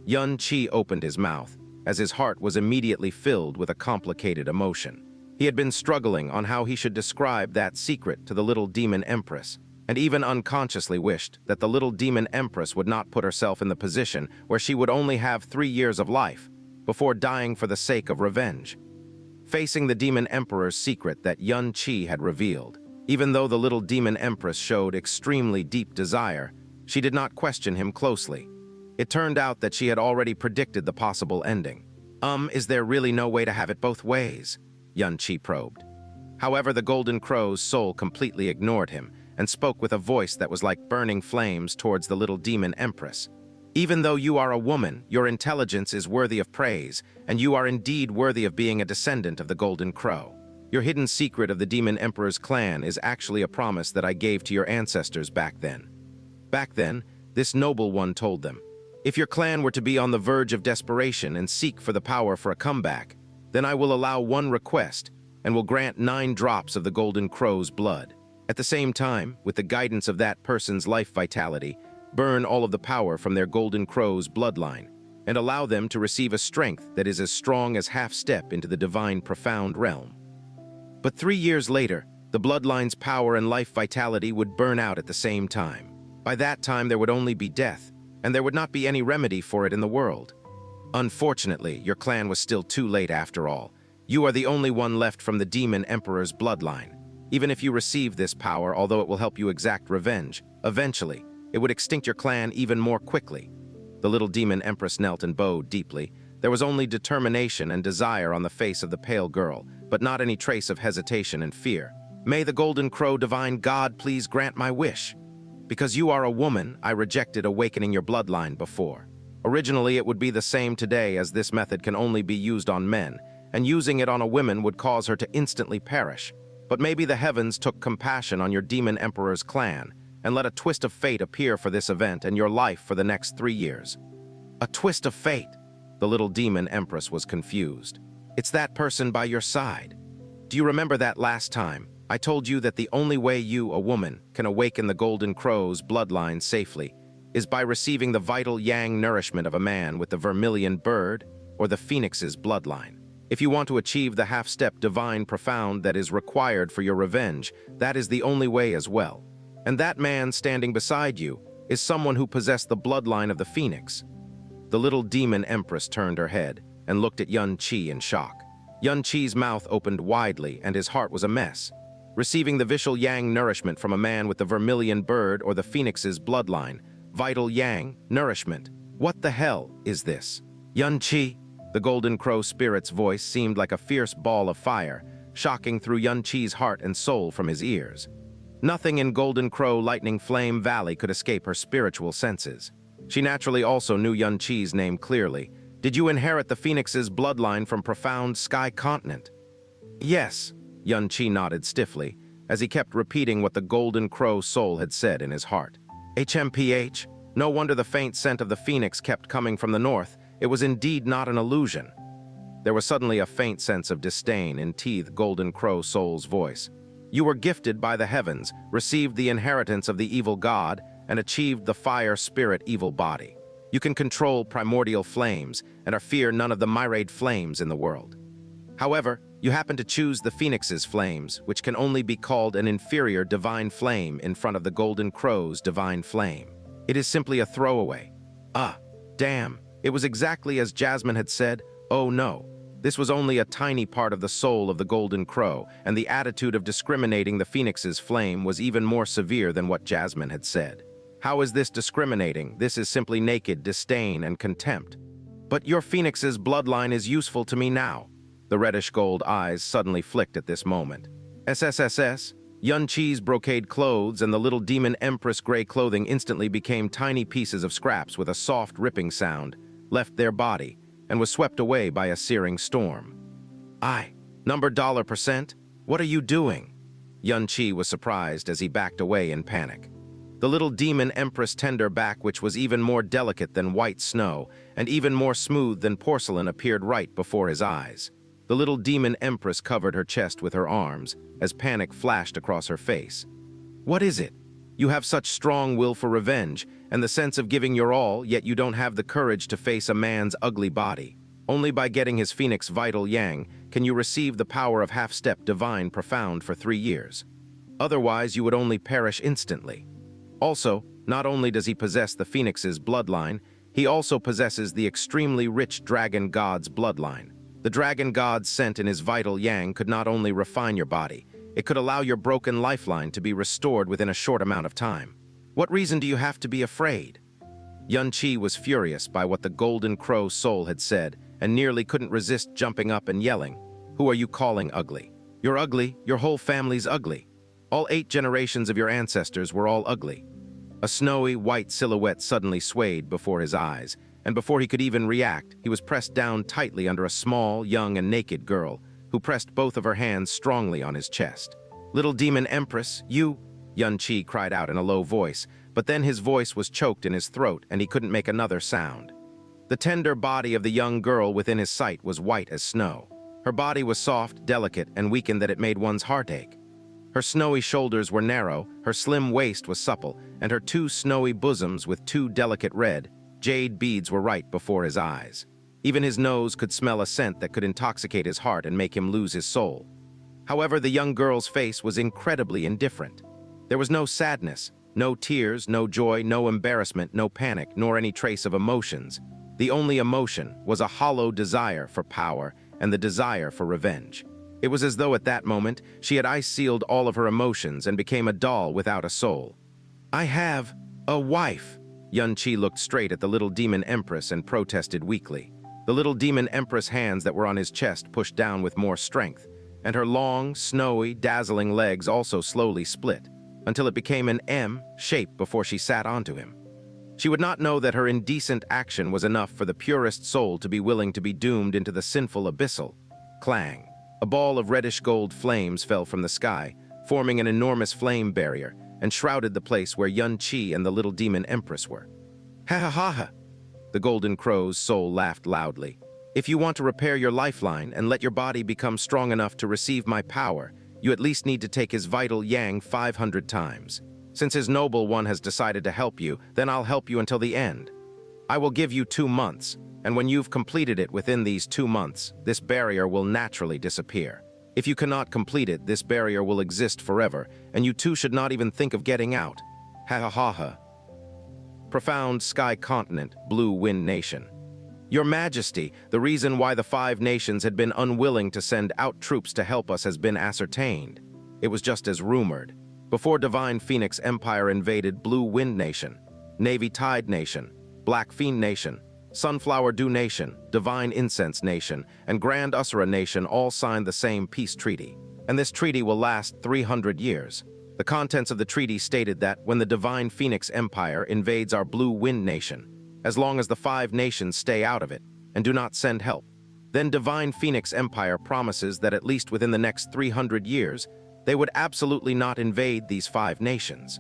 Xianxia opened his mouth, as his heart was immediately filled with a complicated emotion. He had been struggling on how he should describe that secret to the Little Demon Empress, and even unconsciously wished that the Little Demon Empress would not put herself in the position where she would only have 3 years of life, before dying for the sake of revenge. Facing the Demon Emperor's secret that Xianxia had revealed, even though the Little Demon Empress showed extremely deep desire, she did not question him closely. It turned out that she had already predicted the possible ending. Is there really no way to have it both ways? Xianxia probed. However, the Golden Crow's soul completely ignored him and spoke with a voice that was like burning flames towards the Little Demon Empress. Even though you are a woman, your intelligence is worthy of praise, and you are indeed worthy of being a descendant of the Golden Crow. Your hidden secret of the Demon Emperor's clan is actually a promise that I gave to your ancestors back then. Back then, this noble one told them, if your clan were to be on the verge of desperation and seek for the power for a comeback, then I will allow one request and will grant 9 drops of the Golden Crow's blood. At the same time, with the guidance of that person's life vitality, burn all of the power from their golden crow's bloodline, and allow them to receive a strength that is as strong as half-step into the divine profound realm. But 3 years later, the bloodline's power and life vitality would burn out at the same time. By that time, there would only be death, and there would not be any remedy for it in the world. Unfortunately, your clan was still too late after all. You are the only one left from the Demon Emperor's bloodline. Even if you receive this power, although it will help you exact revenge, eventually, it would extinct your clan even more quickly. The Little Demon Empress knelt and bowed deeply. There was only determination and desire on the face of the pale girl, but not any trace of hesitation and fear. May the Golden Crow Divine God please grant my wish. Because you are a woman, I rejected awakening your bloodline before. Originally, it would be the same today, as this method can only be used on men, and using it on a woman would cause her to instantly perish. But maybe the heavens took compassion on your Demon Emperor's clan, and let a twist of fate appear for this event and your life for the next 3 years. A twist of fate? The Little Demon Empress was confused. It's that person by your side. Do you remember that last time I told you that the only way you, a woman, can awaken the Golden Crow's bloodline safely is by receiving the vital yang nourishment of a man with the vermilion bird or the phoenix's bloodline? If you want to achieve the half-step divine profound that is required for your revenge, that is the only way as well. And that man standing beside you is someone who possessed the bloodline of the phoenix. The Little Demon Empress turned her head and looked at Xianxia in shock. Xianxia's mouth opened widely and his heart was a mess. Receiving the vital yang nourishment from a man with the vermilion bird or the phoenix's bloodline, vital yang nourishment. What the hell is this? Xianxia, the Golden Crow spirit's voice seemed like a fierce ball of fire, shocking through Xianxia's heart and soul from his ears. Nothing in Golden Crow Lightning Flame Valley could escape her spiritual senses. She naturally also knew Xianxia's name clearly. Did you inherit the phoenix's bloodline from profound Sky Continent? Yes, Xianxia nodded stiffly, as he kept repeating what the Golden Crow soul had said in his heart. HMPH, no wonder the faint scent of the phoenix kept coming from the north. It was indeed not an illusion. There was suddenly a faint sense of disdain in teethed Golden Crow soul's voice. You were gifted by the heavens, received the inheritance of the evil god, and achieved the fire spirit evil body. You can control primordial flames and are fear none of the myriad flames in the world. However, you happen to choose the phoenix's flames, which can only be called an inferior divine flame in front of the Golden Crow's divine flame. It is simply a throwaway. Ah, damn, it was exactly as Jasmine had said. Oh no, this was only a tiny part of the soul of the Golden Crow, and the attitude of discriminating the phoenix's flame was even more severe than what Jasmine had said. How is this discriminating? This is simply naked disdain and contempt. But your phoenix's bloodline is useful to me now. The reddish-gold eyes suddenly flicked at this moment. SSSS, Xianxia's brocade clothes and the Little Demon Empress gray clothing instantly became tiny pieces of scraps with a soft ripping sound, left their body, and was swept away by a searing storm. Number $%? What are you doing? Xianxia was surprised as he backed away in panic. The Little Demon Empress' tender back, which was even more delicate than white snow and even more smooth than porcelain, appeared right before his eyes. The Little Demon Empress covered her chest with her arms as panic flashed across her face. What is it? You have such strong will for revenge and the sense of giving your all, yet you don't have the courage to face a man's ugly body. Only by getting his phoenix vital yang can you receive the power of half-step divine profound for 3 years. Otherwise, you would only perish instantly. Also, not only does he possess the phoenix's bloodline, he also possesses the extremely rich dragon god's bloodline. The dragon god sent in his vital yang could not only refine your body, it could allow your broken lifeline to be restored within a short amount of time. What reason do you have to be afraid? Xianxia was furious by what the Golden Crow soul had said and nearly couldn't resist jumping up and yelling. Who are you calling ugly? You're ugly, your whole family's ugly. All 8 generations of your ancestors were all ugly. A snowy, white silhouette suddenly swayed before his eyes, and before he could even react, he was pressed down tightly under a small, young, and naked girl, who pressed both of her hands strongly on his chest. Little Demon Empress, you... Xianxia cried out in a low voice, but then his voice was choked in his throat and he couldn't make another sound. The tender body of the young girl within his sight was white as snow. Her body was soft, delicate, and weakened that it made one's heart ache. Her snowy shoulders were narrow, her slim waist was supple, and her two snowy bosoms with two delicate red, jade beads were right before his eyes. Even his nose could smell a scent that could intoxicate his heart and make him lose his soul. However, the young girl's face was incredibly indifferent. There was no sadness, no tears, no joy, no embarrassment, no panic, nor any trace of emotions. The only emotion was a hollow desire for power and the desire for revenge. It was as though at that moment she had ice-sealed all of her emotions and became a doll without a soul. "I have a wife." Xianxia looked straight at the Little Demon Empress and protested weakly. The Little Demon Empress' hands that were on his chest pushed down with more strength, and her long, snowy, dazzling legs also slowly split, until it became an M shape before she sat onto him. She would not know that her indecent action was enough for the purest soul to be willing to be doomed into the sinful abyssal. Clang! A ball of reddish-gold flames fell from the sky, forming an enormous flame barrier, and shrouded the place where Xianxia and the Little Demon Empress were. "Ha ha ha ha!" The Golden Crow's soul laughed loudly. "If you want to repair your lifeline and let your body become strong enough to receive my power, you at least need to take his vital yang 500 times. Since his noble one has decided to help you, then I'll help you until the end. I will give you 2 months, and when you've completed it within these 2 months, this barrier will naturally disappear. If you cannot complete it, this barrier will exist forever, and you two should not even think of getting out. Ha ha ha ha." Profound Sky Continent, Blue Wind Nation. Your Majesty, the reason why the 5 nations had been unwilling to send out troops to help us has been ascertained. It was just as rumored. Before Divine Phoenix Empire invaded Blue Wind Nation, Navy Tide Nation, Black Fiend Nation, Sunflower Dew Nation, Divine Incense Nation, and Grand Usura Nation all signed the same peace treaty. And this treaty will last 300 years. The contents of the treaty stated that when the Divine Phoenix Empire invades our Blue Wind Nation, as long as the 5 nations stay out of it and do not send help, then Divine Phoenix Empire promises that at least within the next 300 years, they would absolutely not invade these 5 nations.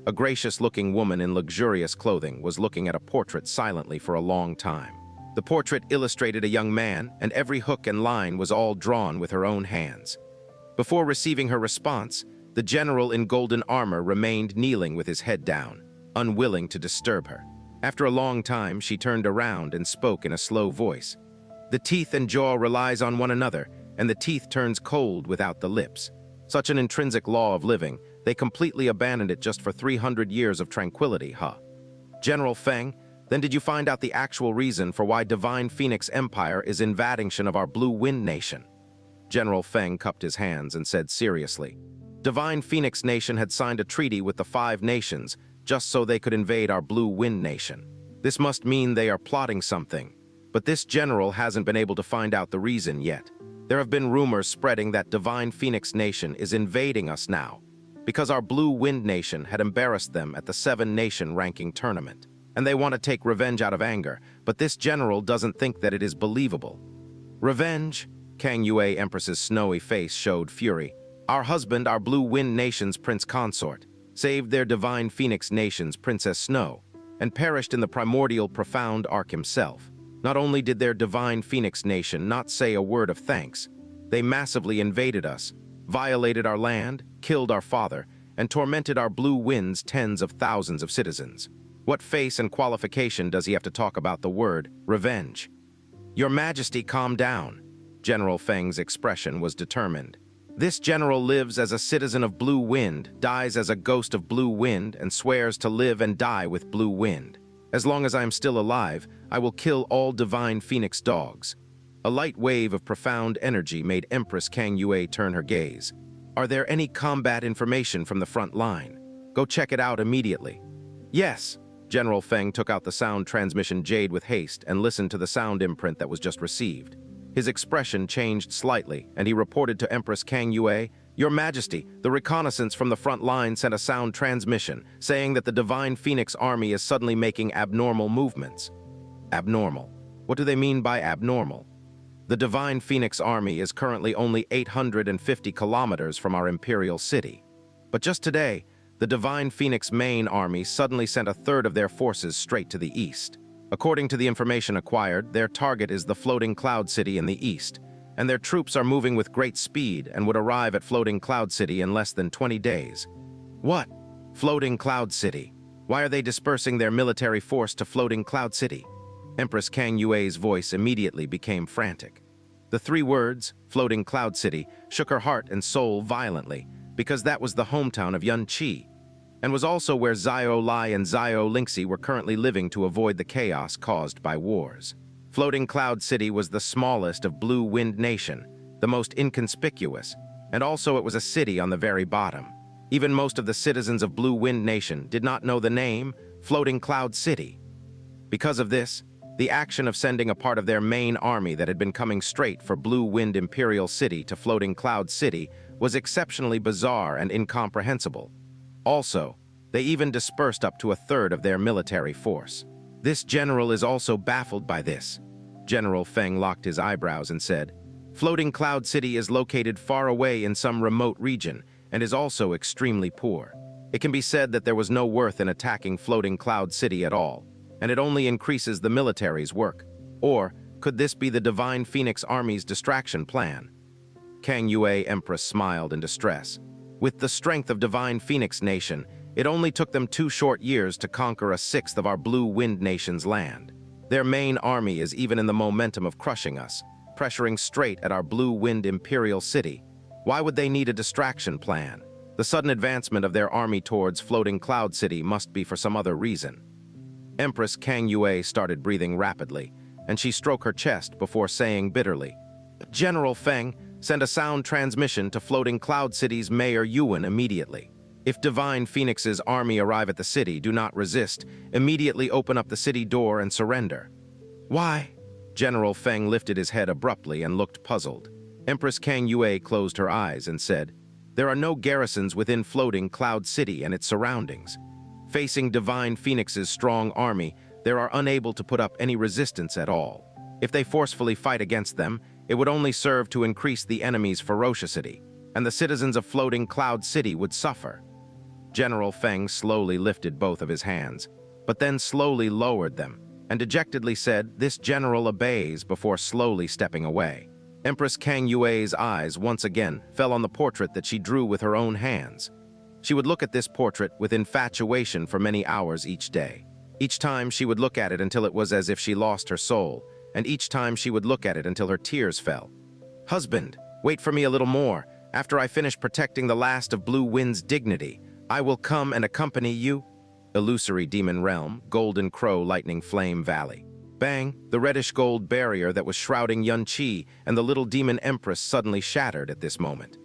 A gracious-looking woman in luxurious clothing was looking at a portrait silently for a long time. The portrait illustrated a young man, and every hook and line was all drawn with her own hands. Before receiving her response, the general in golden armor remained kneeling with his head down, unwilling to disturb her. After a long time, she turned around and spoke in a slow voice. "The teeth and jaw relies on one another, and the teeth turns cold without the lips. Such an intrinsic law of living, they completely abandoned it just for 300 years of tranquility, huh? General Feng, then did you find out the actual reason for why Divine Phoenix Empire is invading of our Blue Wind Nation?" General Feng cupped his hands and said seriously, "Divine Phoenix Nation had signed a treaty with the 5 nations just so they could invade our Blue Wind Nation. This must mean they are plotting something, but this general hasn't been able to find out the reason yet. There have been rumors spreading that Divine Phoenix Nation is invading us now, because our Blue Wind Nation had embarrassed them at the 7-nation ranking tournament, and they want to take revenge out of anger, but this general doesn't think that it is believable." "Revenge?" Kang Yue Empress's snowy face showed fury. "Our husband, our Blue Wind Nation's prince consort, saved their Divine Phoenix Nation's Princess Snow, and perished in the primordial profound arc himself. Not only did their Divine Phoenix Nation not say a word of thanks, they massively invaded us, violated our land, killed our father, and tormented our Blue Wind's tens of thousands of citizens. What face and qualification does he have to talk about the word revenge?" "Your Majesty, calm down." General Feng's expression was determined. "This general lives as a citizen of Blue Wind, dies as a ghost of Blue Wind, and swears to live and die with Blue Wind. As long as I am still alive, I will kill all Divine Phoenix dogs." A light wave of profound energy made Empress Kang Yue turn her gaze. "Are there any combat information from the front line? Go check it out immediately." "Yes." General Feng took out the sound transmission jade with haste and listened to the sound imprint that was just received. His expression changed slightly, and he reported to Empress Kang Yue, "Your Majesty, the reconnaissance from the front line sent a sound transmission saying that the Divine Phoenix Army is suddenly making abnormal movements." Abnormal. What do they mean by abnormal? The Divine Phoenix Army is currently only 850 kilometers from our imperial city. But just today, the Divine Phoenix main army suddenly sent a third of their forces straight to the east. According to the information acquired, their target is the floating cloud city in the east, and their troops are moving with great speed and would arrive at Floating Cloud City in less than 20 days. What? Floating Cloud City? Why are they dispersing their military force to Floating Cloud City? Empress Kang Yue's voice immediately became frantic. The 3 words, Floating Cloud City, shook her heart and soul violently, because that was the hometown of Xianxia, and was also where Xiao Lai and Xiao Lingxi were currently living to avoid the chaos caused by wars. Floating Cloud City was the smallest of Blue Wind Nation, the most inconspicuous, and also it was a city on the very bottom. Even most of the citizens of Blue Wind Nation did not know the name Floating Cloud City. Because of this, the action of sending a part of their main army that had been coming straight for Blue Wind Imperial City to Floating Cloud City was exceptionally bizarre and incomprehensible. Also, they even dispersed up to a third of their military force. This general is also baffled by this. General Feng locked his eyebrows and said, Floating Cloud City is located far away in some remote region and is also extremely poor. It can be said that there was no worth in attacking Floating Cloud City at all, and it only increases the military's work. Or could this be the Divine Phoenix Army's distraction plan? Kang Yue Empress smiled in distress. With the strength of Divine Phoenix Nation, it only took them 2 short years to conquer a 1/6 of our Blue Wind Nation's land. Their main army is even in the momentum of crushing us, pressuring straight at our Blue Wind Imperial City. Why would they need a distraction plan? The sudden advancement of their army towards Floating Cloud City must be for some other reason. Empress Kang Yue started breathing rapidly, and she stroked her chest before saying bitterly, General Feng, send a sound transmission to Floating Cloud City's Mayor Yuan immediately. If Divine Phoenix's army arrive at the city, do not resist. Immediately open up the city door and surrender. Why? General Feng lifted his head abruptly and looked puzzled. Empress Kang Yue closed her eyes and said, There are no garrisons within Floating Cloud City and its surroundings. Facing Divine Phoenix's strong army, they are unable to put up any resistance at all. If they forcefully fight against them, it would only serve to increase the enemy's ferocity, and the citizens of Floating Cloud City would suffer. General Feng slowly lifted both of his hands, but then slowly lowered them, and dejectedly said, This general obeys, before slowly stepping away. Empress Kang Yue's eyes once again fell on the portrait that she drew with her own hands. She would look at this portrait with infatuation for many hours each day. Each time she would look at it until it was as if she lost her soul, and each time she would look at it until her tears fell. Husband, wait for me a little more. After I finish protecting the last of Blue Wind's dignity, I will come and accompany you. Illusory Demon Realm, Golden Crow Lightning Flame Valley. Bang, the reddish-gold barrier that was shrouding Xianxia and the Little Demon Empress suddenly shattered at this moment.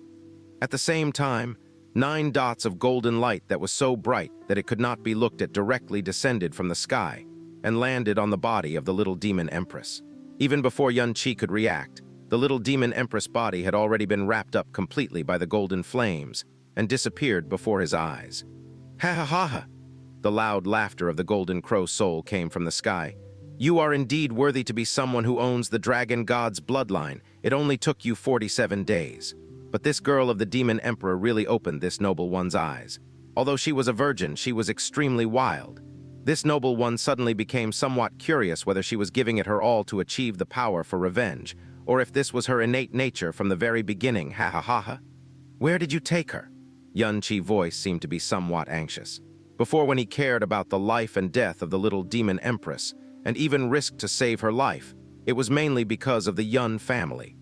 At the same time, 9 dots of golden light that was so bright that it could not be looked at directly descended from the sky and landed on the body of the Little Demon Empress. Even before Xianxia could react, the Little Demon Empress body had already been wrapped up completely by the golden flames and disappeared before his eyes. Ha ha ha ha! The loud laughter of the Golden Crow soul came from the sky. You are indeed worthy to be someone who owns the Dragon God's bloodline. It only took you 47 days. But this girl of the Demon Emperor really opened this noble one's eyes. Although she was a virgin, she was extremely wild. This noble one suddenly became somewhat curious whether she was giving it her all to achieve the power for revenge, or if this was her innate nature from the very beginning. Ha ha ha ha! Where did you take her? Xianxia's voice seemed to be somewhat anxious. Before, when he cared about the life and death of the Little Demon Empress, and even risked to save her life, it was mainly because of the Yun family.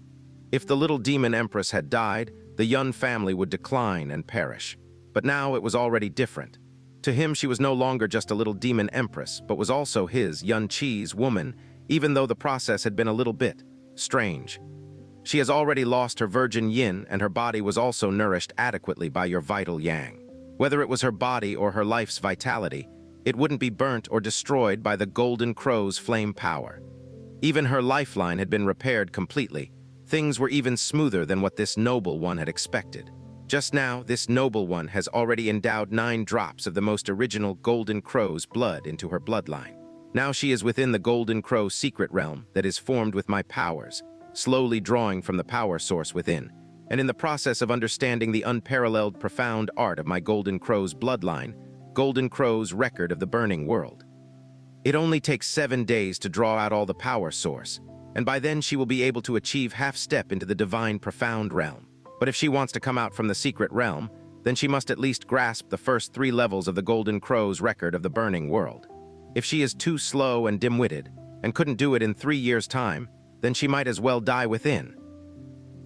If the Little Demon Empress had died, the Yun family would decline and perish. But now it was already different. To him, she was no longer just a Little Demon Empress, but was also his, Xianxia's woman, even though the process had been a little bit strange. She has already lost her virgin yin, and her body was also nourished adequately by your vital yang. Whether it was her body or her life's vitality, it wouldn't be burnt or destroyed by the Golden Crow's flame power. Even her lifeline had been repaired completely. Things were even smoother than what this noble one had expected. Just now, this noble one has already endowed 9 drops of the most original Golden Crow's blood into her bloodline. Now she is within the Golden Crow's secret realm that is formed with my powers, slowly drawing from the power source within, and in the process of understanding the unparalleled profound art of my Golden Crow's bloodline, Golden Crow's record of the burning world. It only takes 7 days to draw out all the power source, and by then she will be able to achieve half-step into the divine profound realm. But if she wants to come out from the secret realm, then she must at least grasp the first 3 levels of the Golden Crow's record of the burning world. If she is too slow and dim-witted, and couldn't do it in 3 years' time, then she might as well die within.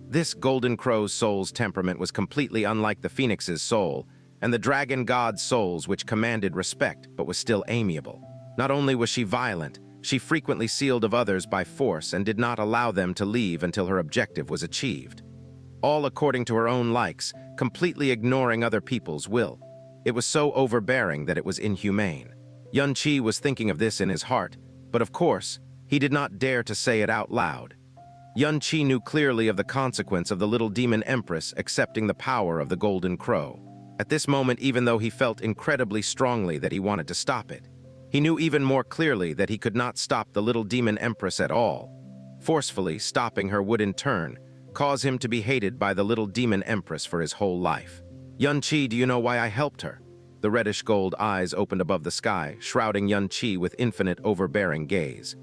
This Golden Crow's soul's temperament was completely unlike the Phoenix's soul, and the Dragon God's souls which commanded respect but was still amiable. Not only was she violent, she frequently sealed of others by force and did not allow them to leave until her objective was achieved. All according to her own likes, completely ignoring other people's will. It was so overbearing that it was inhumane. Xianxia was thinking of this in his heart, but of course, he did not dare to say it out loud. Xianxia knew clearly of the consequence of the Little Demon Empress accepting the power of the Golden Crow. At this moment, even though he felt incredibly strongly that he wanted to stop it, he knew even more clearly that he could not stop the Little Demon Empress at all. Forcefully stopping her would in turn cause him to be hated by the Little Demon Empress for his whole life. Xianxia, do you know why I helped her? The reddish gold eyes opened above the sky, shrouding Xianxia with infinite overbearing gaze.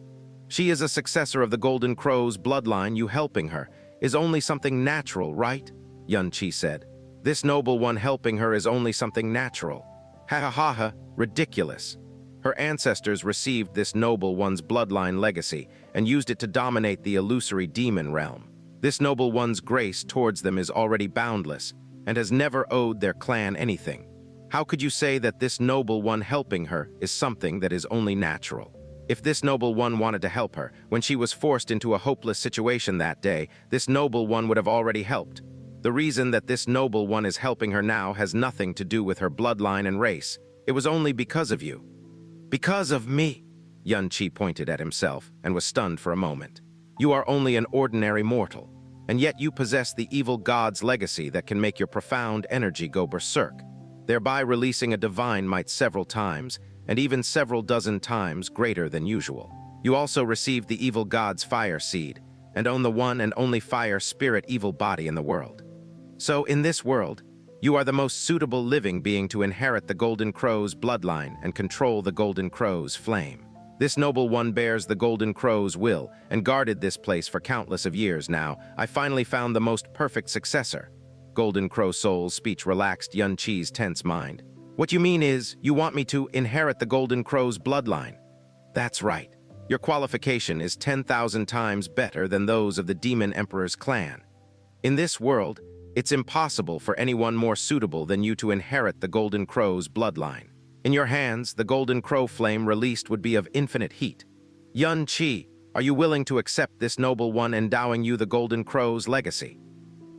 She is a successor of the Golden Crow's bloodline. You helping her is only something natural, right? Xianxia said. This noble one helping her is only something natural. Ha ha ha ha, ridiculous. Her ancestors received this noble one's bloodline legacy and used it to dominate the illusory demon realm. This noble one's grace towards them is already boundless and has never owed their clan anything. How could you say that this noble one helping her is something that is only natural? If this noble one wanted to help her, when she was forced into a hopeless situation that day, this noble one would have already helped. The reason that this noble one is helping her now has nothing to do with her bloodline and race. It was only because of you. Because of me? Xianxia pointed at himself and was stunned for a moment. You are only an ordinary mortal, and yet you possess the evil god's legacy that can make your profound energy go berserk, thereby releasing a divine might several times, and even several dozen times greater than usual. You also received the evil god's fire seed, and own the one and only fire spirit evil body in the world. So in this world, you are the most suitable living being to inherit the Golden Crow's bloodline and control the Golden Crow's flame. This noble one bears the Golden Crow's will and guarded this place for countless of years now. I finally found the most perfect successor. Golden Crow Soul's speech relaxed Xianxia's tense mind. What you mean is, you want me to inherit the Golden Crow's bloodline? That's right. Your qualification is 10,000 times better than those of the Demon Emperor's clan. In this world, it's impossible for anyone more suitable than you to inherit the Golden Crow's bloodline. In your hands, the Golden Crow flame released would be of infinite heat. Xianxia, are you willing to accept this noble one endowing you the Golden Crow's legacy?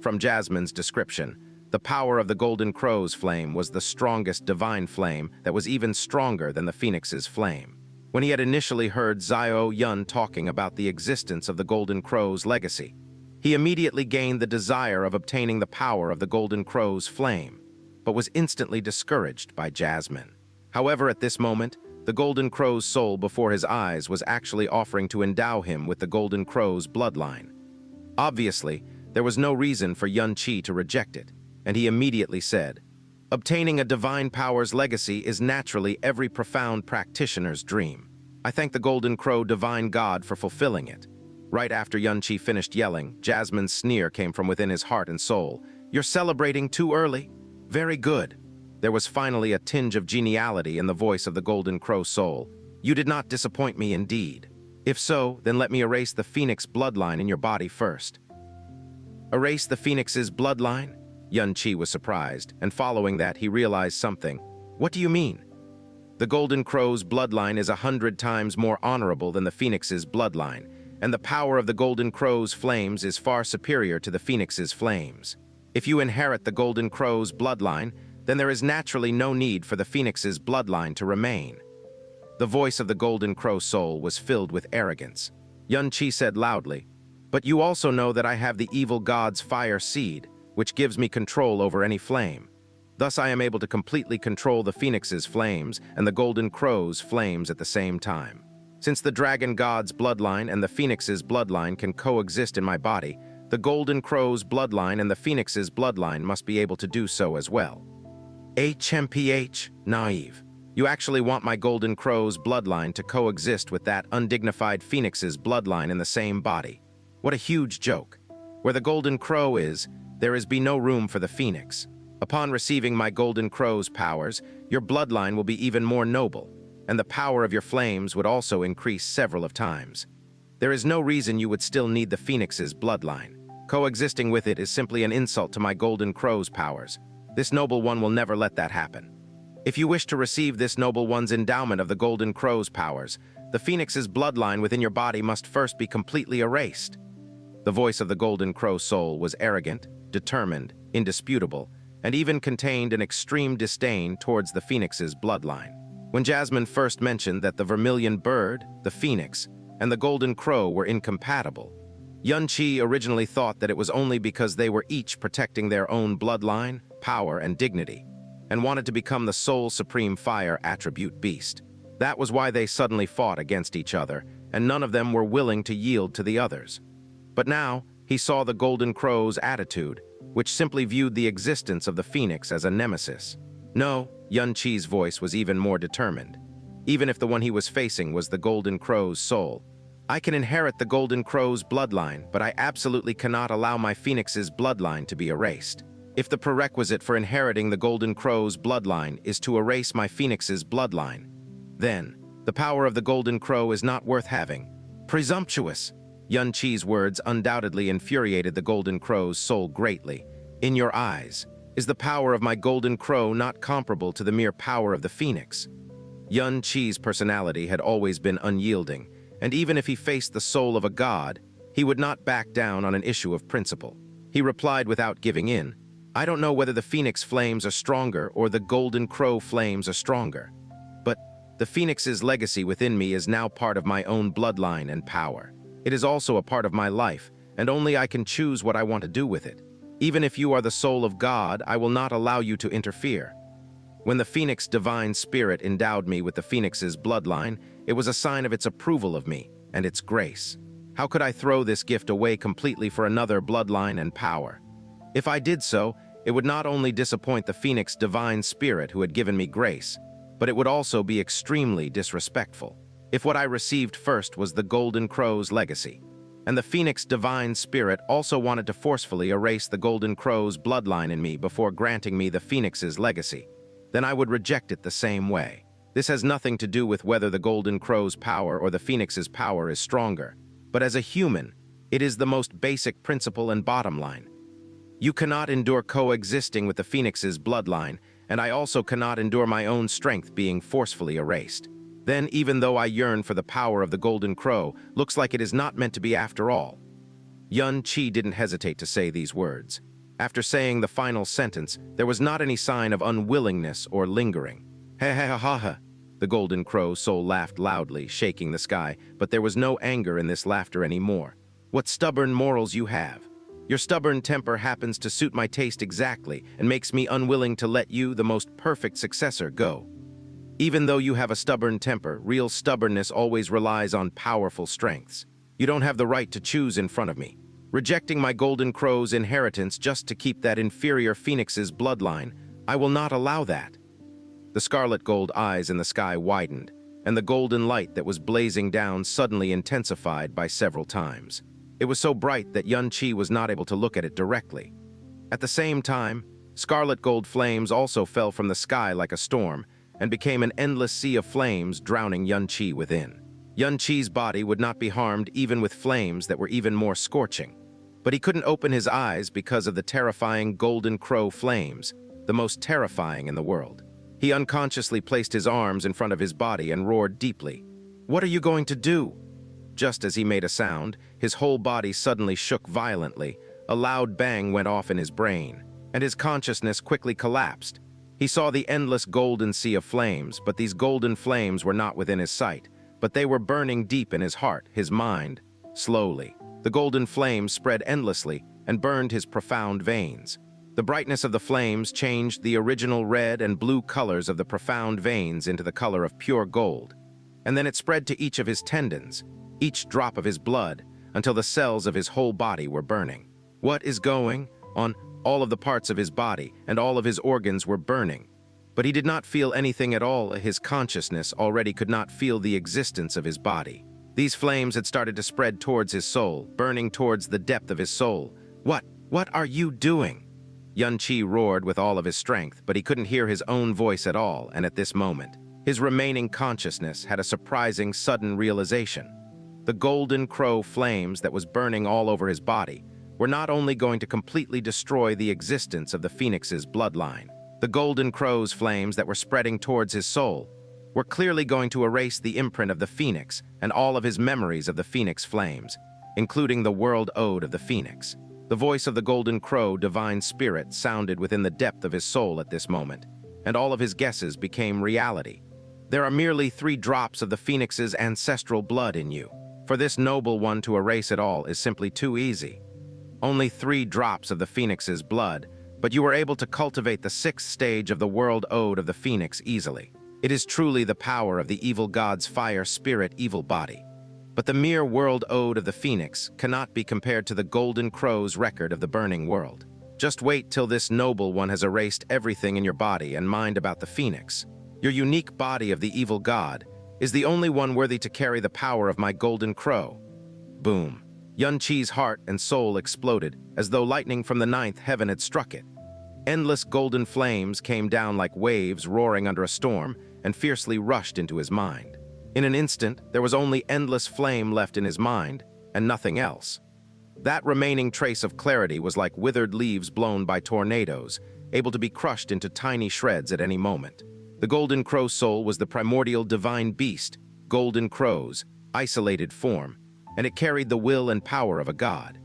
From Jasmine's description, the power of the Golden Crow's flame was the strongest divine flame that was even stronger than the Phoenix's flame. When he had initially heard Xiao Yun talking about the existence of the Golden Crow's legacy, he immediately gained the desire of obtaining the power of the Golden Crow's flame, but was instantly discouraged by Jasmine. However, at this moment, the Golden Crow's soul before his eyes was actually offering to endow him with the Golden Crow's bloodline. Obviously, there was no reason for Xianxia to reject it, and he immediately said, obtaining a divine power's legacy is naturally every profound practitioner's dream. I thank the Golden Crow divine god for fulfilling it. Right after Xianxia finished yelling, Jasmine's sneer came from within his heart and soul. You're celebrating too early? Very good. There was finally a tinge of geniality in the voice of the Golden Crow soul. You did not disappoint me indeed. If so, then let me erase the Phoenix bloodline in your body first. Erase the Phoenix's bloodline? Xianxia was surprised, and following that he realized something. What do you mean? The Golden Crow's bloodline is 100 times more honorable than the Phoenix's bloodline, and the power of the Golden Crow's flames is far superior to the Phoenix's flames. If you inherit the Golden Crow's bloodline, then there is naturally no need for the Phoenix's bloodline to remain. The voice of the Golden Crow soul was filled with arrogance. Xianxia said loudly, but you also know that I have the evil god's fire seed, which gives me control over any flame. Thus I am able to completely control the Phoenix's flames and the Golden Crow's flames at the same time. Since the Dragon God's bloodline and the Phoenix's bloodline can coexist in my body, the Golden Crow's bloodline and the Phoenix's bloodline must be able to do so as well. HMPH, naive. You actually want my golden crow's bloodline to coexist with that undignified phoenix's bloodline in the same body. What a huge joke. Where the golden crow is, there is be no room for the phoenix. Upon receiving my golden crow's powers, your bloodline will be even more noble, and the power of your flames would also increase several of times. There is no reason you would still need the phoenix's bloodline. Coexisting with it is simply an insult to my golden crow's powers. This noble one will never let that happen. If you wish to receive this noble one's endowment of the golden crow's powers, the phoenix's bloodline within your body must first be completely erased. The voice of the golden crow soul was arrogant, determined, indisputable, and even contained an extreme disdain towards the phoenix's bloodline. When Jasmine first mentioned that the vermilion bird, the phoenix, and the golden crow were incompatible, Xianxia originally thought that it was only because they were each protecting their own bloodline, power, and dignity, and wanted to become the sole supreme fire attribute beast. That was why they suddenly fought against each other, and none of them were willing to yield to the others. But now, he saw the golden crow's attitude, which simply viewed the existence of the phoenix as a nemesis. No, Xianxia's voice was even more determined. Even if the one he was facing was the golden crow's soul. I can inherit the golden crow's bloodline, but I absolutely cannot allow my phoenix's bloodline to be erased. If the prerequisite for inheriting the golden crow's bloodline is to erase my phoenix's bloodline, then the power of the golden crow is not worth having. Presumptuous! Xianxia's words undoubtedly infuriated the golden crow's soul greatly. In your eyes, is the power of my golden crow not comparable to the mere power of the phoenix? Xianxia's personality had always been unyielding, and even if he faced the soul of a god, he would not back down on an issue of principle. He replied without giving in, I don't know whether the phoenix flames are stronger or the golden crow flames are stronger, but the phoenix's legacy within me is now part of my own bloodline and power. It is also a part of my life, and only I can choose what I want to do with it. Even if you are the soul of God, I will not allow you to interfere. When the phoenix divine spirit endowed me with the phoenix's bloodline, it was a sign of its approval of me and its grace. How could I throw this gift away completely for another bloodline and power? If I did so, it would not only disappoint the phoenix divine spirit who had given me grace, but it would also be extremely disrespectful. If what I received first was the golden crow's legacy, and the phoenix divine spirit also wanted to forcefully erase the golden crow's bloodline in me before granting me the phoenix's legacy, then I would reject it the same way. This has nothing to do with whether the golden crow's power or the phoenix's power is stronger, but as a human, it is the most basic principle and bottom line. You cannot endure coexisting with the phoenix's bloodline, and I also cannot endure my own strength being forcefully erased. Then, even though I yearn for the power of the golden crow, looks like it is not meant to be after all. Xianxia didn't hesitate to say these words. After saying the final sentence, there was not any sign of unwillingness or lingering. Ha ha ha ha! The golden crow soul laughed loudly, shaking the sky, but there was no anger in this laughter anymore. What stubborn morals you have! Your stubborn temper happens to suit my taste exactly and makes me unwilling to let you, the most perfect successor, go. Even though you have a stubborn temper, real stubbornness always relies on powerful strengths. You don't have the right to choose in front of me. Rejecting my golden crow's inheritance just to keep that inferior phoenix's bloodline, I will not allow that. The scarlet gold eyes in the sky widened, and the golden light that was blazing down suddenly intensified by several times. It was so bright that Xianxia was not able to look at it directly. At the same time, scarlet gold flames also fell from the sky like a storm, and became an endless sea of flames drowning Xianxia within. Xianxia's body would not be harmed even with flames that were even more scorching. But he couldn't open his eyes because of the terrifying golden crow flames, the most terrifying in the world. He unconsciously placed his arms in front of his body and roared deeply. What are you going to do? Just as he made a sound, his whole body suddenly shook violently. A loud bang went off in his brain, and his consciousness quickly collapsed. He saw the endless golden sea of flames, but these golden flames were not within his sight, but they were burning deep in his heart, his mind. Slowly, the golden flames spread endlessly and burned his profound veins. The brightness of the flames changed the original red and blue colors of the profound veins into the color of pure gold, and then it spread to each of his tendons, each drop of his blood, until the cells of his whole body were burning. What is going on? All of the parts of his body and all of his organs were burning. But he did not feel anything at all. His consciousness already could not feel the existence of his body. These flames had started to spread towards his soul, burning towards the depth of his soul. What are you doing?" Xianxia roared with all of his strength, but he couldn't hear his own voice at all, and at this moment, his remaining consciousness had a surprising, sudden realization. The golden crow flames that was burning all over his body were not only going to completely destroy the existence of the phoenix's bloodline. The golden crow's flames that were spreading towards his soul were clearly going to erase the imprint of the phoenix and all of his memories of the phoenix flames, including the world ode of the phoenix. The voice of the golden crow divine spirit sounded within the depth of his soul at this moment, and all of his guesses became reality. There are merely 3 drops of the phoenix's ancestral blood in you. For this noble one to erase it all is simply too easy. Only 3 drops of the phoenix's blood, but you were able to cultivate the 6th stage of the world ode of the phoenix easily. It is truly the power of the evil god's fire spirit evil body. But the mere world ode of the phoenix cannot be compared to the golden crow's record of the burning world. Just wait till this noble one has erased everything in your body and mind about the phoenix. Your unique body of the evil god is the only one worthy to carry the power of my golden crow. Boom. Xianxia's heart and soul exploded as though lightning from the 9th heaven had struck it. Endless golden flames came down like waves roaring under a storm and fiercely rushed into his mind. In an instant, there was only endless flame left in his mind, and nothing else. That remaining trace of clarity was like withered leaves blown by tornadoes, able to be crushed into tiny shreds at any moment. The golden crow soul was the primordial divine beast, golden crow's, isolated form, and it carried the will and power of a god.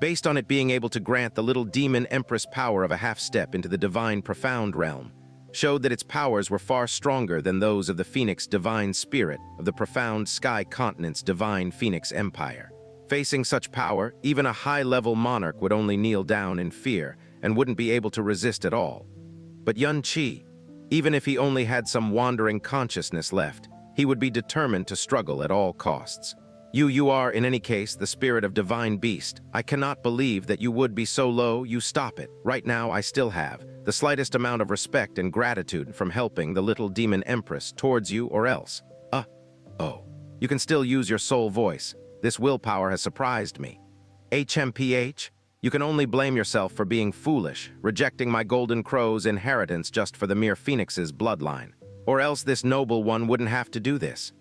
Based on it being able to grant the Little Demon Empress power of a half-step into the divine profound realm, showed that its powers were far stronger than those of the Phoenix divine spirit of the profound sky continent's divine Phoenix Empire. Facing such power, even a high-level monarch would only kneel down in fear and wouldn't be able to resist at all. But Xianxia, even if he only had some wandering consciousness left, he would be determined to struggle at all costs. You are, in any case, the spirit of divine beast. I cannot believe that you would be so low. You stop it. Right now, I still have the slightest amount of respect and gratitude from helping the Little Demon Empress towards you, or else. Oh. You can still use your soul voice. This willpower has surprised me. HMPH, you can only blame yourself for being foolish, rejecting my golden crow's inheritance just for the mere phoenix's bloodline. Or else this noble one wouldn't have to do this.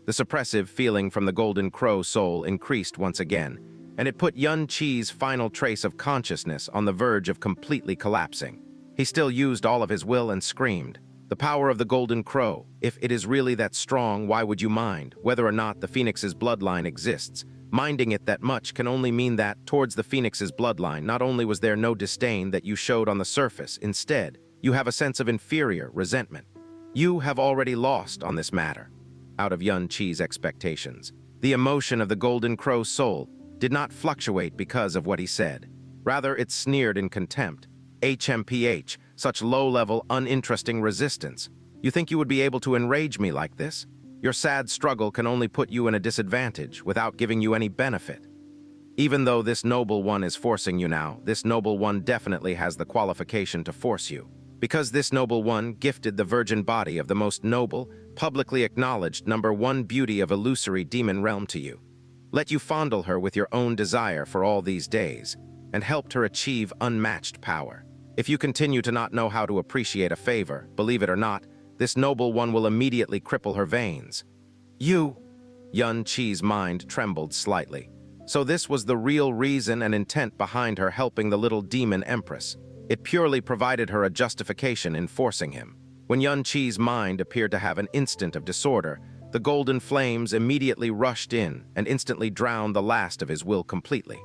The suppressive feeling from the golden crow soul increased once again, and it put Xianxia's final trace of consciousness on the verge of completely collapsing. He still used all of his will and screamed, "The power of the golden crow. If it is really that strong, why would you mind, whether or not the phoenix's bloodline exists? Minding it that much can only mean that, towards the phoenix's bloodline, not only was there no disdain that you showed on the surface, instead, you have a sense of inferior resentment. You have already lost on this matter." Out of Xianxia's expectations, the emotion of the golden crow soul did not fluctuate because of what he said. Rather, it sneered in contempt. HMPH, such low-level, uninteresting resistance. You think you would be able to enrage me like this? Your sad struggle can only put you in a disadvantage without giving you any benefit. Even though this noble one is forcing you now, this noble one definitely has the qualification to force you. Because this noble one gifted the virgin body of the most noble, publicly acknowledged #1 beauty of illusory demon realm to you. Let you fondle her with your own desire for all these days, and helped her achieve unmatched power. If you continue to not know how to appreciate a favor, believe it or not, this noble one will immediately cripple her veins. Xianxia's mind trembled slightly. So this was the real reason and intent behind her helping the Little Demon Empress. It purely provided her a justification in forcing him. When Xianxia's mind appeared to have an instant of disorder, the golden flames immediately rushed in and instantly drowned the last of his will completely.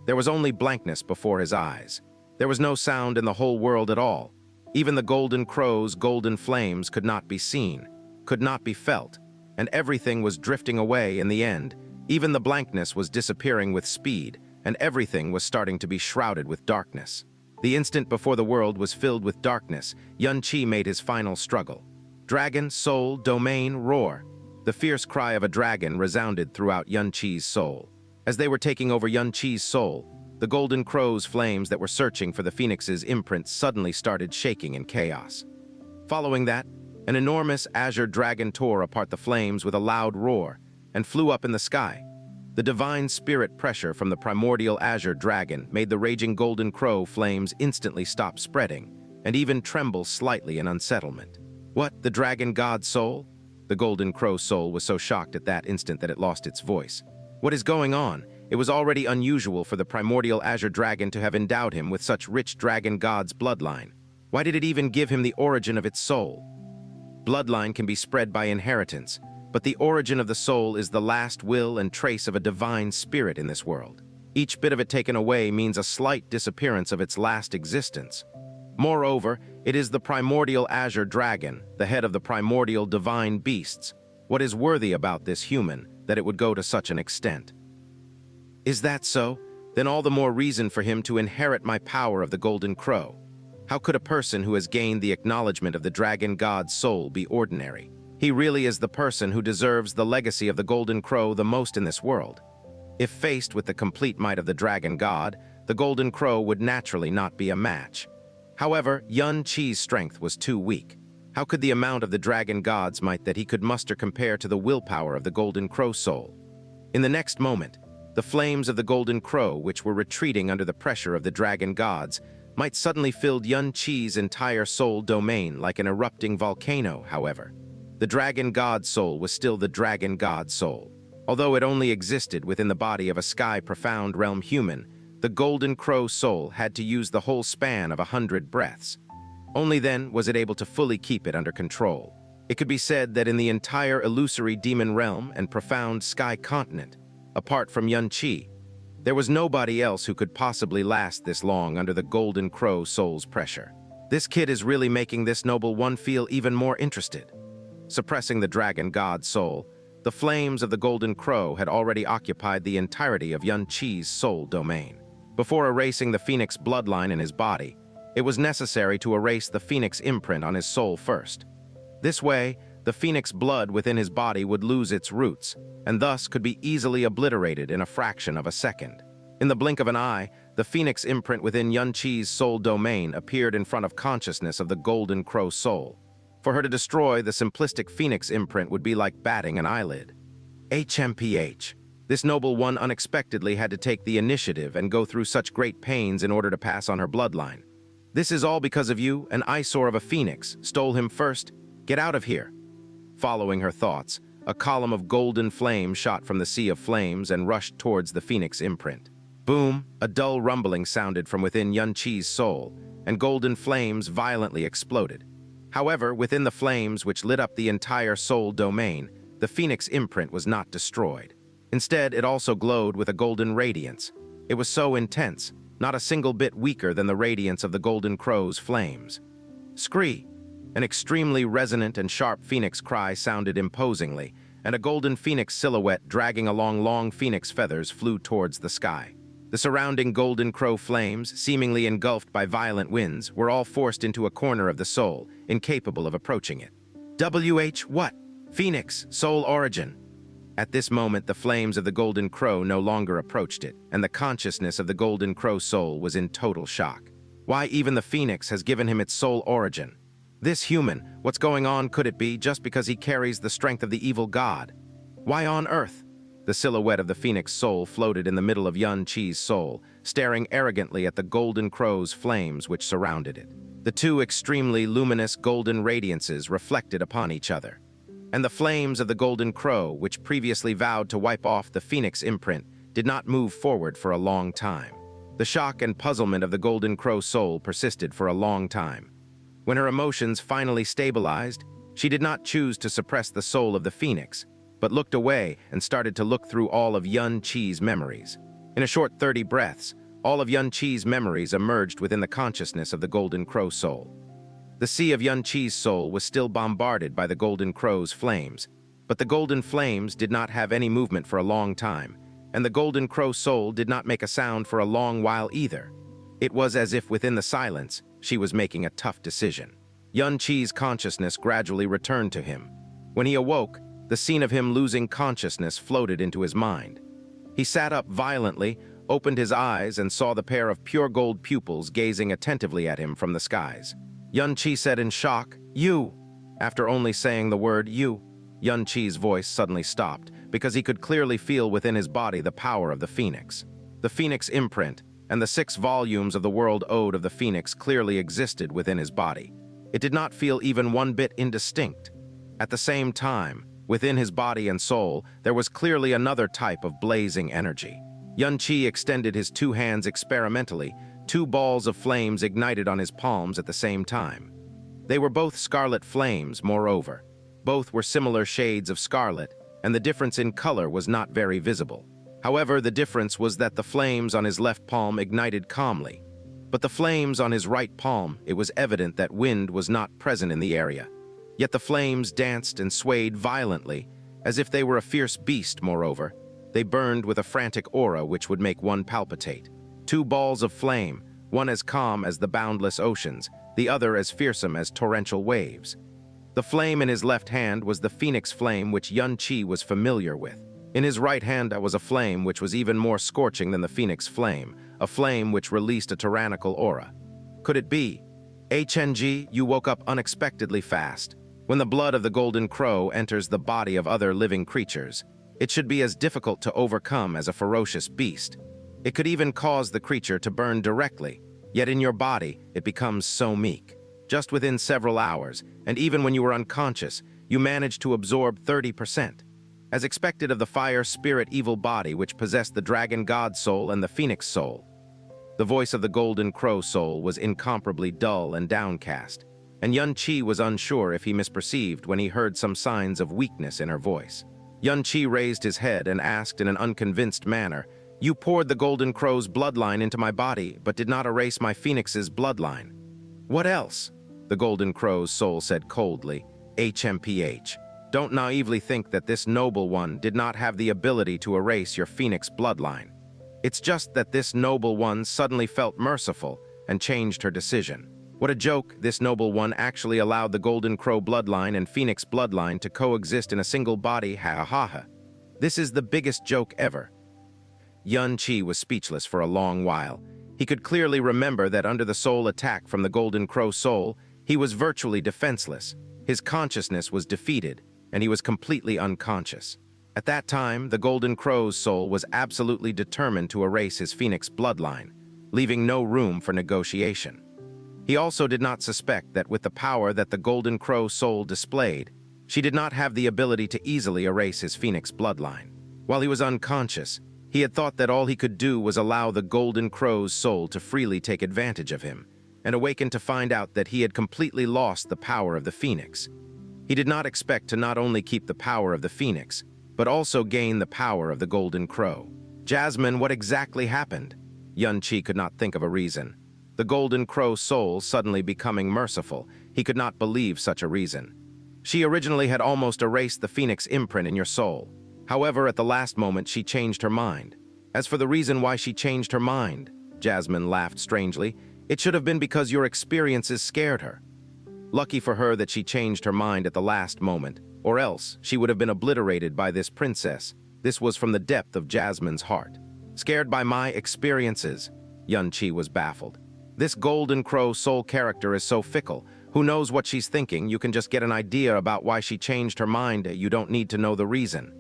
There was only blankness before his eyes. There was no sound in the whole world at all. Even the golden crow's golden flames could not be seen, could not be felt, and everything was drifting away in the end. Even the blankness was disappearing with speed, and everything was starting to be shrouded with darkness. The instant before the world was filled with darkness, Xianxia made his final struggle. Dragon, soul, domain, roar. The fierce cry of a dragon resounded throughout Xianxia's soul. As they were taking over Xianxia's soul, the golden crow's flames that were searching for the phoenix's imprint suddenly started shaking in chaos. Following that, an enormous azure dragon tore apart the flames with a loud roar and flew up in the sky. The divine spirit pressure from the primordial azure dragon made the raging golden crow flames instantly stop spreading and even tremble slightly in unsettlement. What, the dragon god's soul? The golden crow soul was so shocked at that instant that it lost its voice. What is going on? It was already unusual for the primordial azure dragon to have endowed him with such rich dragon god's bloodline. Why did it even give him the origin of its soul? Bloodline can be spread by inheritance, but the origin of the soul is the last will and trace of a divine spirit in this world. Each bit of it taken away means a slight disappearance of its last existence. Moreover, it is the primordial azure dragon, the head of the primordial divine beasts. What is worthy about this human that it would go to such an extent? Is that so? Then all the more reason for him to inherit my power of the golden crow. How could a person who has gained the acknowledgement of the dragon god's soul be ordinary? He really is the person who deserves the legacy of the golden crow the most in this world. If faced with the complete might of the dragon god, the golden crow would naturally not be a match. However, Xianxia's strength was too weak. How could the amount of the dragon god's might that he could muster compare to the willpower of the golden crow soul? In the next moment, the flames of the golden crow, which were retreating under the pressure of the dragon gods, might suddenly fill Xianxia's entire soul domain like an erupting volcano. However, the dragon god soul was still the dragon god soul. Although it only existed within the body of a sky-profound realm human, the golden crow soul had to use the whole span of 100 breaths. Only then was it able to fully keep it under control. It could be said that in the entire illusory demon realm and profound sky continent, apart from Xianxia, there was nobody else who could possibly last this long under the golden crow soul's pressure. This kid is really making this noble one feel even more interested. Suppressing the dragon god soul, the flames of the golden crow had already occupied the entirety of Xianxia's soul domain. Before erasing the phoenix bloodline in his body, it was necessary to erase the phoenix imprint on his soul first. This way, the phoenix blood within his body would lose its roots, and thus could be easily obliterated in a fraction of a second. In the blink of an eye, the phoenix imprint within Xianxia's soul domain appeared in front of consciousness of the golden crow soul. For her to destroy the simplistic phoenix imprint would be like batting an eyelid. HMPH. This noble one unexpectedly had to take the initiative and go through such great pains in order to pass on her bloodline. This is all because of you, an eyesore of a phoenix, stole him first. Get out of here. Following her thoughts, a column of golden flame shot from the sea of flames and rushed towards the phoenix imprint. Boom, a dull rumbling sounded from within Xianxia's soul, and golden flames violently exploded. However, within the flames which lit up the entire soul domain, the phoenix imprint was not destroyed. Instead, it also glowed with a golden radiance. It was so intense, not a single bit weaker than the radiance of the golden crow's flames. Scree! An extremely resonant and sharp phoenix cry sounded imposingly, and a golden phoenix silhouette dragging along long phoenix feathers flew towards the sky. The surrounding golden crow flames, seemingly engulfed by violent winds, were all forced into a corner of the soul, incapable of approaching it. What? Phoenix, soul origin. At this moment, the flames of the golden crow no longer approached it, and the consciousness of the golden crow soul was in total shock. Why, even the phoenix has given him its soul origin. This human, what's going on could it be just because he carries the strength of the evil god? Why on earth? The silhouette of the phoenix soul floated in the middle of Xianxia's soul, staring arrogantly at the golden crow's flames which surrounded it. The two extremely luminous golden radiances reflected upon each other. And the flames of the golden crow, which previously vowed to wipe off the phoenix imprint, did not move forward for a long time. The shock and puzzlement of the golden crow soul persisted for a long time. When her emotions finally stabilized, she did not choose to suppress the soul of the phoenix, but looked away and started to look through all of Xianxia's memories. In a short 30 breaths, all of Xianxia's memories emerged within the consciousness of the golden crow soul. The sea of Xianxia's soul was still bombarded by the golden crow's flames, but the golden flames did not have any movement for a long time, and the golden crow soul did not make a sound for a long while either. It was as if within the silence, she was making a tough decision. Xianxia's consciousness gradually returned to him. When he awoke, the scene of him losing consciousness floated into his mind. He sat up violently, opened his eyes, and saw the pair of pure gold pupils gazing attentively at him from the skies. Xianxia said in shock, You! After only saying the word you, Xianxi's voice suddenly stopped because he could clearly feel within his body the power of the phoenix. The phoenix imprint and the 6 volumes of the World Ode of the Phoenix clearly existed within his body. It did not feel even one bit indistinct. At the same time, within his body and soul, there was clearly another type of blazing energy. Xianxi extended his 2 hands experimentally. 2 balls of flames ignited on his palms at the same time. They were both scarlet flames, moreover. Both were similar shades of scarlet, and the difference in color was not very visible. However, the difference was that the flames on his left palm ignited calmly. But the flames on his right palm, it was evident that wind was not present in the area. Yet the flames danced and swayed violently, as if they were a fierce beast, moreover. They burned with a frantic aura which would make one palpitate. 2 balls of flame, one as calm as the boundless oceans, the other as fearsome as torrential waves. The flame in his left hand was the phoenix flame which Xianxi was familiar with. In his right hand was a flame which was even more scorching than the phoenix flame, a flame which released a tyrannical aura. Could it be? HNG, you woke up unexpectedly fast. When the blood of the golden crow enters the body of other living creatures, it should be as difficult to overcome as a ferocious beast. It could even cause the creature to burn directly, yet in your body it becomes so meek. Just within several hours, and even when you were unconscious, you managed to absorb 30%. As expected of the fire spirit evil body which possessed the dragon god soul and the phoenix soul. The voice of the golden crow soul was incomparably dull and downcast, and Xianxi was unsure if he misperceived when he heard some signs of weakness in her voice. Xianxi raised his head and asked in an unconvinced manner, "You poured the golden crow's bloodline into my body, but did not erase my phoenix's bloodline." "What else?" the golden crow's soul said coldly. "HMPH. Don't naively think that this noble one did not have the ability to erase your phoenix bloodline. It's just that this noble one suddenly felt merciful and changed her decision. What a joke, this noble one actually allowed the golden crow bloodline and phoenix bloodline to coexist in a single body, ha ha ha. This is the biggest joke ever." Xianxi was speechless for a long while. He could clearly remember that under the soul attack from the golden crow soul, he was virtually defenseless. His consciousness was defeated, and he was completely unconscious. At that time, the golden crow's soul was absolutely determined to erase his phoenix bloodline, leaving no room for negotiation. He also did not suspect that with the power that the golden crow soul displayed, she did not have the ability to easily erase his phoenix bloodline. While he was unconscious, he had thought that all he could do was allow the golden crow's soul to freely take advantage of him, and awaken to find out that he had completely lost the power of the phoenix. He did not expect to not only keep the power of the phoenix, but also gain the power of the golden crow. Jasmine, what exactly happened? Xianxi could not think of a reason. The golden crow soul suddenly becoming merciful, he could not believe such a reason. She originally had almost erased the phoenix imprint in your soul. However, at the last moment, she changed her mind. As for the reason why she changed her mind, Jasmine laughed strangely, it should have been because your experiences scared her. Lucky for her that she changed her mind at the last moment, or else she would have been obliterated by this princess. This was from the depth of Jasmine's heart. Scared by my experiences, Xianxi was baffled. This golden crow soul character is so fickle. Who knows what she's thinking? You can just get an idea about why she changed her mind. You don't need to know the reason.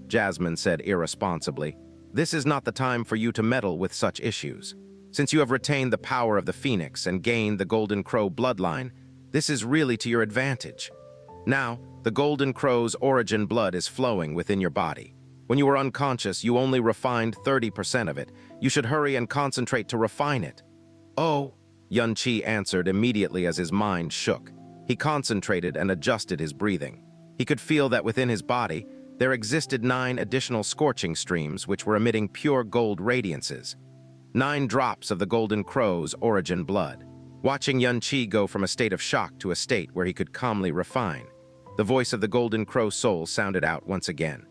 Jasmine said irresponsibly, "This is not the time for you to meddle with such issues. Since you have retained the power of the phoenix and gained the golden crow bloodline, this is really to your advantage. Now, the golden crow's origin blood is flowing within your body. When you were unconscious, you only refined 30% of it. You should hurry and concentrate to refine it." "Oh," Xianxi answered immediately as his mind shook. He concentrated and adjusted his breathing. He could feel that within his body, there existed 9 additional scorching streams which were emitting pure gold radiances. 9 drops of the golden crow's origin blood. Watching Xianxi go from a state of shock to a state where he could calmly refine, the voice of the golden crow soul sounded out once again.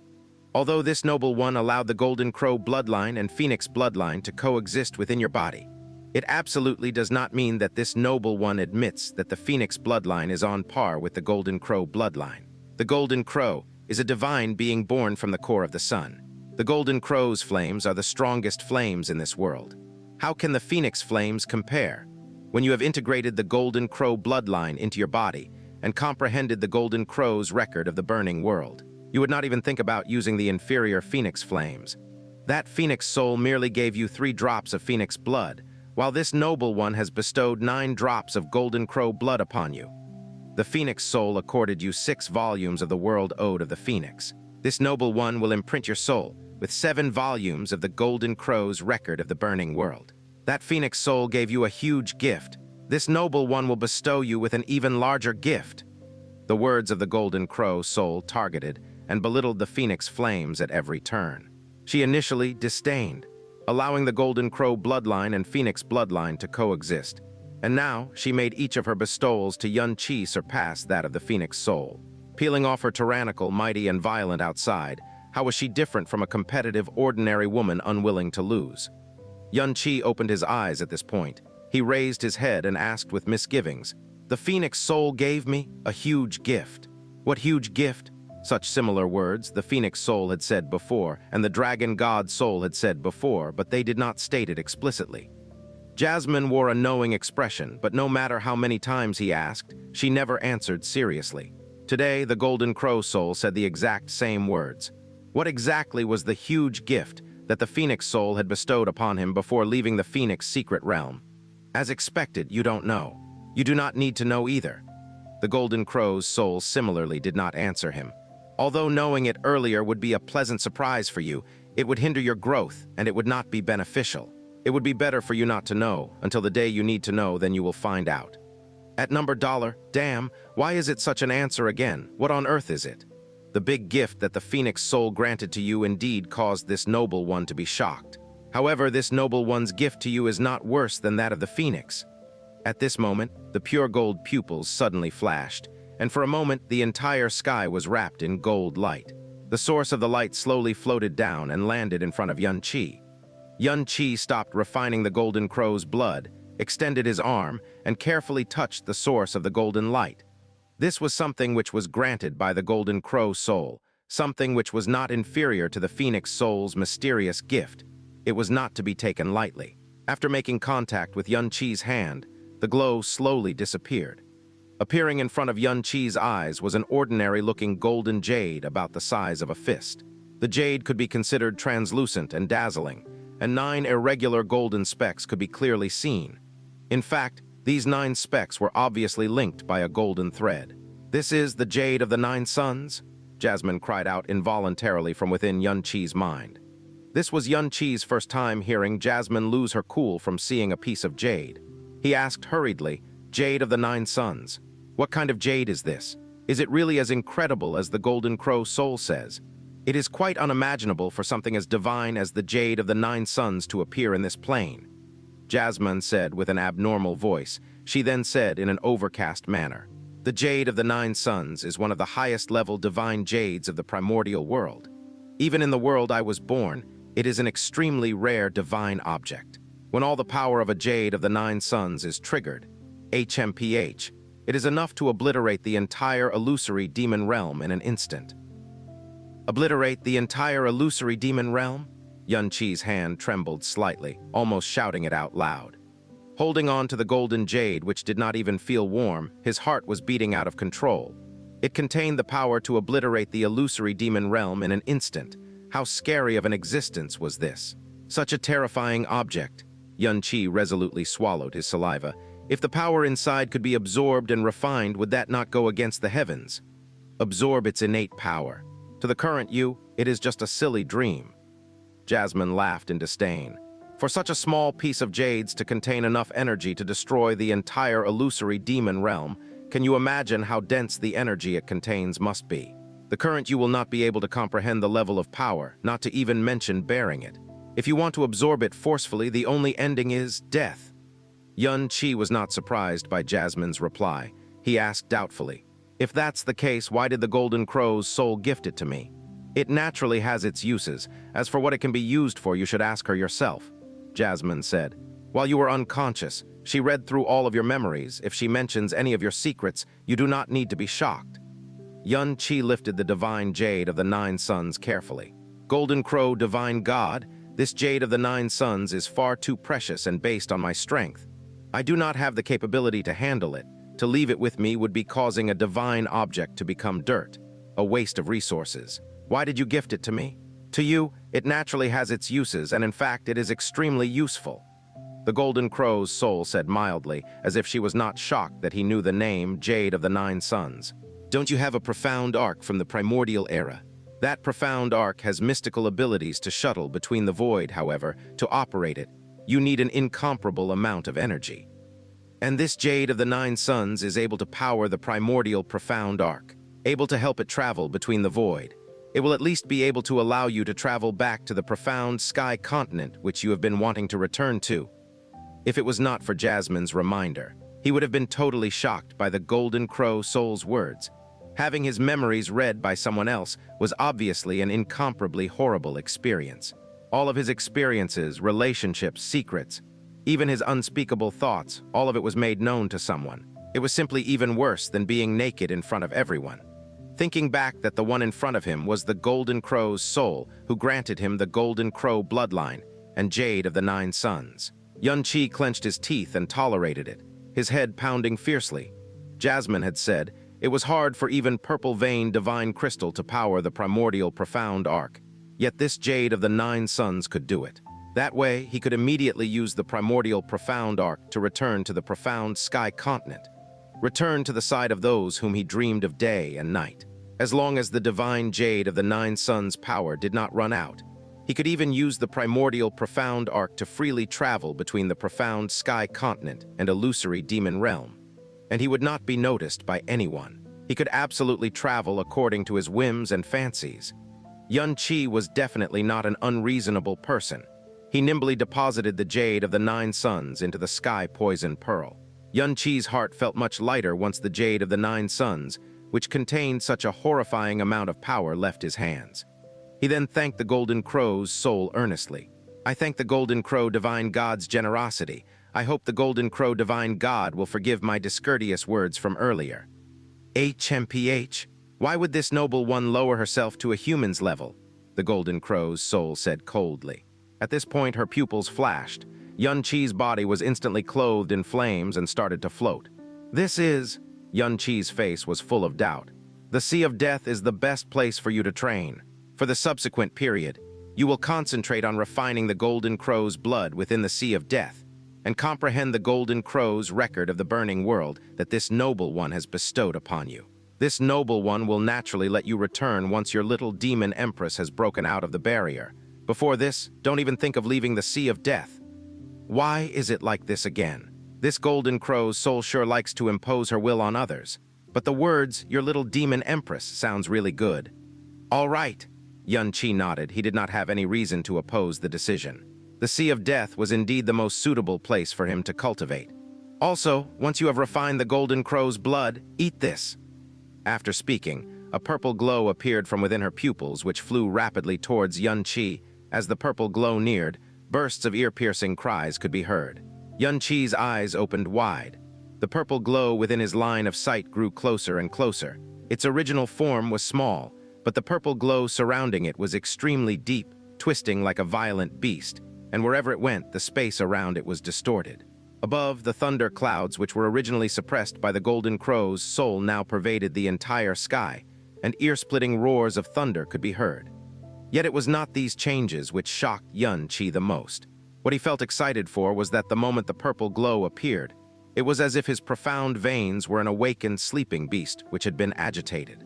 "Although this noble one allowed the golden crow bloodline and phoenix bloodline to coexist within your body, it absolutely does not mean that this noble one admits that the phoenix bloodline is on par with the golden crow bloodline. The golden crow is a divine being born from the core of the sun. The golden crow's flames are the strongest flames in this world. How can the phoenix flames compare? When you have integrated the golden crow bloodline into your body, and comprehended the Golden Crow's record of the burning world. You would not even think about using the inferior phoenix flames. That phoenix soul merely gave you 3 drops of phoenix blood, while this noble one has bestowed 9 drops of Golden Crow blood upon you. The phoenix soul accorded you 6 volumes of the world ode of the phoenix. This noble one will imprint your soul with 7 volumes of the Golden Crow's record of the burning world. That phoenix soul gave you a huge gift. This noble one will bestow you with an even larger gift. The words of the Golden Crow soul targeted and belittled the phoenix flames at every turn. She initially disdained, allowing the Golden Crow bloodline and phoenix bloodline to coexist, and now she made each of her bestowals to Xianxia surpass that of the phoenix soul. Peeling off her tyrannical, mighty, and violent outside, how was she different from a competitive, ordinary woman unwilling to lose? Xianxia opened his eyes at this point. He raised his head and asked with misgivings, "The phoenix soul gave me a huge gift." What huge gift? Such similar words the phoenix soul had said before, and the dragon god soul had said before, but they did not state it explicitly. Jasmine wore a knowing expression, but no matter how many times he asked, she never answered seriously. Today, the Golden Crow soul said the exact same words. What exactly was the huge gift that the phoenix soul had bestowed upon him before leaving the phoenix secret realm? As expected, you don't know. You do not need to know either. The Golden Crow's soul similarly did not answer him. Although knowing it earlier would be a pleasant surprise for you, it would hinder your growth and it would not be beneficial. It would be better for you not to know until the day you need to know, then you will find out. At number dollar, damn, why is it such an answer again? What on earth is it? The big gift that the phoenix soul granted to you indeed caused this noble one to be shocked. However, this noble one's gift to you is not worse than that of the phoenix. At this moment, the pure gold pupils suddenly flashed, and for a moment the entire sky was wrapped in gold light. The source of the light slowly floated down and landed in front of Xianxia. Xianxia stopped refining the Golden Crow's blood, extended his arm, and carefully touched the source of the golden light. This was something which was granted by the Golden Crow soul, something which was not inferior to the phoenix soul's mysterious gift. It was not to be taken lightly. After making contact with Xianxia's hand, the glow slowly disappeared. Appearing in front of Xianxia's eyes was an ordinary-looking golden jade about the size of a fist. The jade could be considered translucent and dazzling, and 9 irregular golden specks could be clearly seen. In fact, these 9 specks were obviously linked by a golden thread. "This is the jade of the 9 suns?" Jasmine cried out involuntarily from within Xianxia's mind. This was Xianxia's first time hearing Jasmine lose her cool from seeing a piece of jade. He asked hurriedly, "Jade of the 9 suns? What kind of jade is this? Is it really as incredible as the Golden Crow soul says? It is quite unimaginable for something as divine as the jade of the 9 suns to appear in this plane," Jasmine said with an abnormal voice. She then said in an overcast manner, "The jade of the 9 suns is one of the highest-level divine jades of the primordial world. Even in the world I was born, it is an extremely rare divine object. When all the power of a jade of the 9 suns is triggered, HMPH, it is enough to obliterate the entire illusory demon realm in an instant." Obliterate the entire illusory demon realm? Xianxia's hand trembled slightly, almost shouting it out loud. Holding on to the golden jade, which did not even feel warm, his heart was beating out of control. It contained the power to obliterate the illusory demon realm in an instant. How scary of an existence was this? Such a terrifying object. Xianxia resolutely swallowed his saliva. If the power inside could be absorbed and refined, would that not go against the heavens? Absorb its innate power. To the current you, it is just a silly dream. Jasmine laughed in disdain. For such a small piece of jades to contain enough energy to destroy the entire illusory demon realm, can you imagine how dense the energy it contains must be? The current you will not be able to comprehend the level of power, not to even mention bearing it. If you want to absorb it forcefully, the only ending is death. Xianxia was not surprised by Jasmine's reply. He asked doubtfully, "If that's the case, why did the Golden Crow's soul gift it to me? It naturally has its uses. As for what it can be used for, you should ask her yourself," Jasmine said. "While you were unconscious, she read through all of your memories. If she mentions any of your secrets, you do not need to be shocked." Xianxia lifted the divine jade of the 9 suns carefully. "Golden Crow, divine god, this jade of the 9 suns is far too precious and based on my strength. I do not have the capability to handle it. To leave it with me would be causing a divine object to become dirt, a waste of resources. Why did you gift it to me? To you, it naturally has its uses, and in fact, it is extremely useful. The Golden Crow's soul said mildly, as if she was not shocked that he knew the name Jade of the Nine Suns. Don't you have a profound arc from the primordial era? That profound arc has mystical abilities to shuttle between the void, however. To operate it, you need an incomparable amount of energy. And this Jade of the Nine Suns is able to power the primordial profound arc, able to help it travel between the void. It will at least be able to allow you to travel back to the profound sky continent which you have been wanting to return to. If it was not for Jasmine's reminder, he would have been totally shocked by the Golden Crow soul's words. Having his memories read by someone else was obviously an incomparably horrible experience. All of his experiences, relationships, secrets, even his unspeakable thoughts, all of it was made known to someone. It was simply even worse than being naked in front of everyone. Thinking back that the one in front of him was the Golden Crow's soul who granted him the Golden Crow bloodline and Jade of the Nine Suns. Xianxia clenched his teeth and tolerated it, his head pounding fiercely. Jasmine had said it was hard for even purple-veined divine crystal to power the primordial profound arc, yet this Jade of the Nine Suns could do it. That way, he could immediately use the primordial profound arc to return to the profound sky continent, return to the side of those whom he dreamed of day and night. As long as the divine Jade of the Nine Suns' power did not run out, he could even use the primordial profound arc to freely travel between the profound sky continent and illusory demon realm. And he would not be noticed by anyone. He could absolutely travel according to his whims and fancies. Xianxia was definitely not an unreasonable person. He nimbly deposited the Jade of the Nine Suns into the sky-poisoned pearl. Xianxia's heart felt much lighter once the Jade of the Nine Suns, which contained such a horrifying amount of power, left his hands. He then thanked the Golden Crow's soul earnestly. I thank the Golden Crow Divine God's generosity. I hope the Golden Crow Divine God will forgive my discourteous words from earlier. HMPH, why would this noble one lower herself to a human's level? The Golden Crow's soul said coldly. At this point, her pupils flashed. Xianxia's body was instantly clothed in flames and started to float. Xianxia's face was full of doubt. The Sea of Death is the best place for you to train. For the subsequent period, you will concentrate on refining the Golden Crow's blood within the Sea of Death, and comprehend the Golden Crow's record of the burning world that this noble one has bestowed upon you. This noble one will naturally let you return once your Little Demon Empress has broken out of the barrier. Before this, don't even think of leaving the Sea of Death. Why is it like this again? This Golden Crow's soul sure likes to impose her will on others. But the words, your Little Demon Empress, sounds really good. All right. Xianxia nodded. He did not have any reason to oppose the decision. The Sea of Death was indeed the most suitable place for him to cultivate. Also, once you have refined the Golden Crow's blood, eat this. After speaking, a purple glow appeared from within her pupils, which flew rapidly towards Xianxia. As the purple glow neared, bursts of ear-piercing cries could be heard. Xianxia's eyes opened wide. The purple glow within his line of sight grew closer and closer. Its original form was small, but the purple glow surrounding it was extremely deep, twisting like a violent beast, and wherever it went, the space around it was distorted. Above, the thunder clouds, which were originally suppressed by the Golden Crow's soul, now pervaded the entire sky, and ear-splitting roars of thunder could be heard. Yet it was not these changes which shocked Xianxia the most. What he felt excited for was that the moment the purple glow appeared, it was as if his profound veins were an awakened sleeping beast which had been agitated.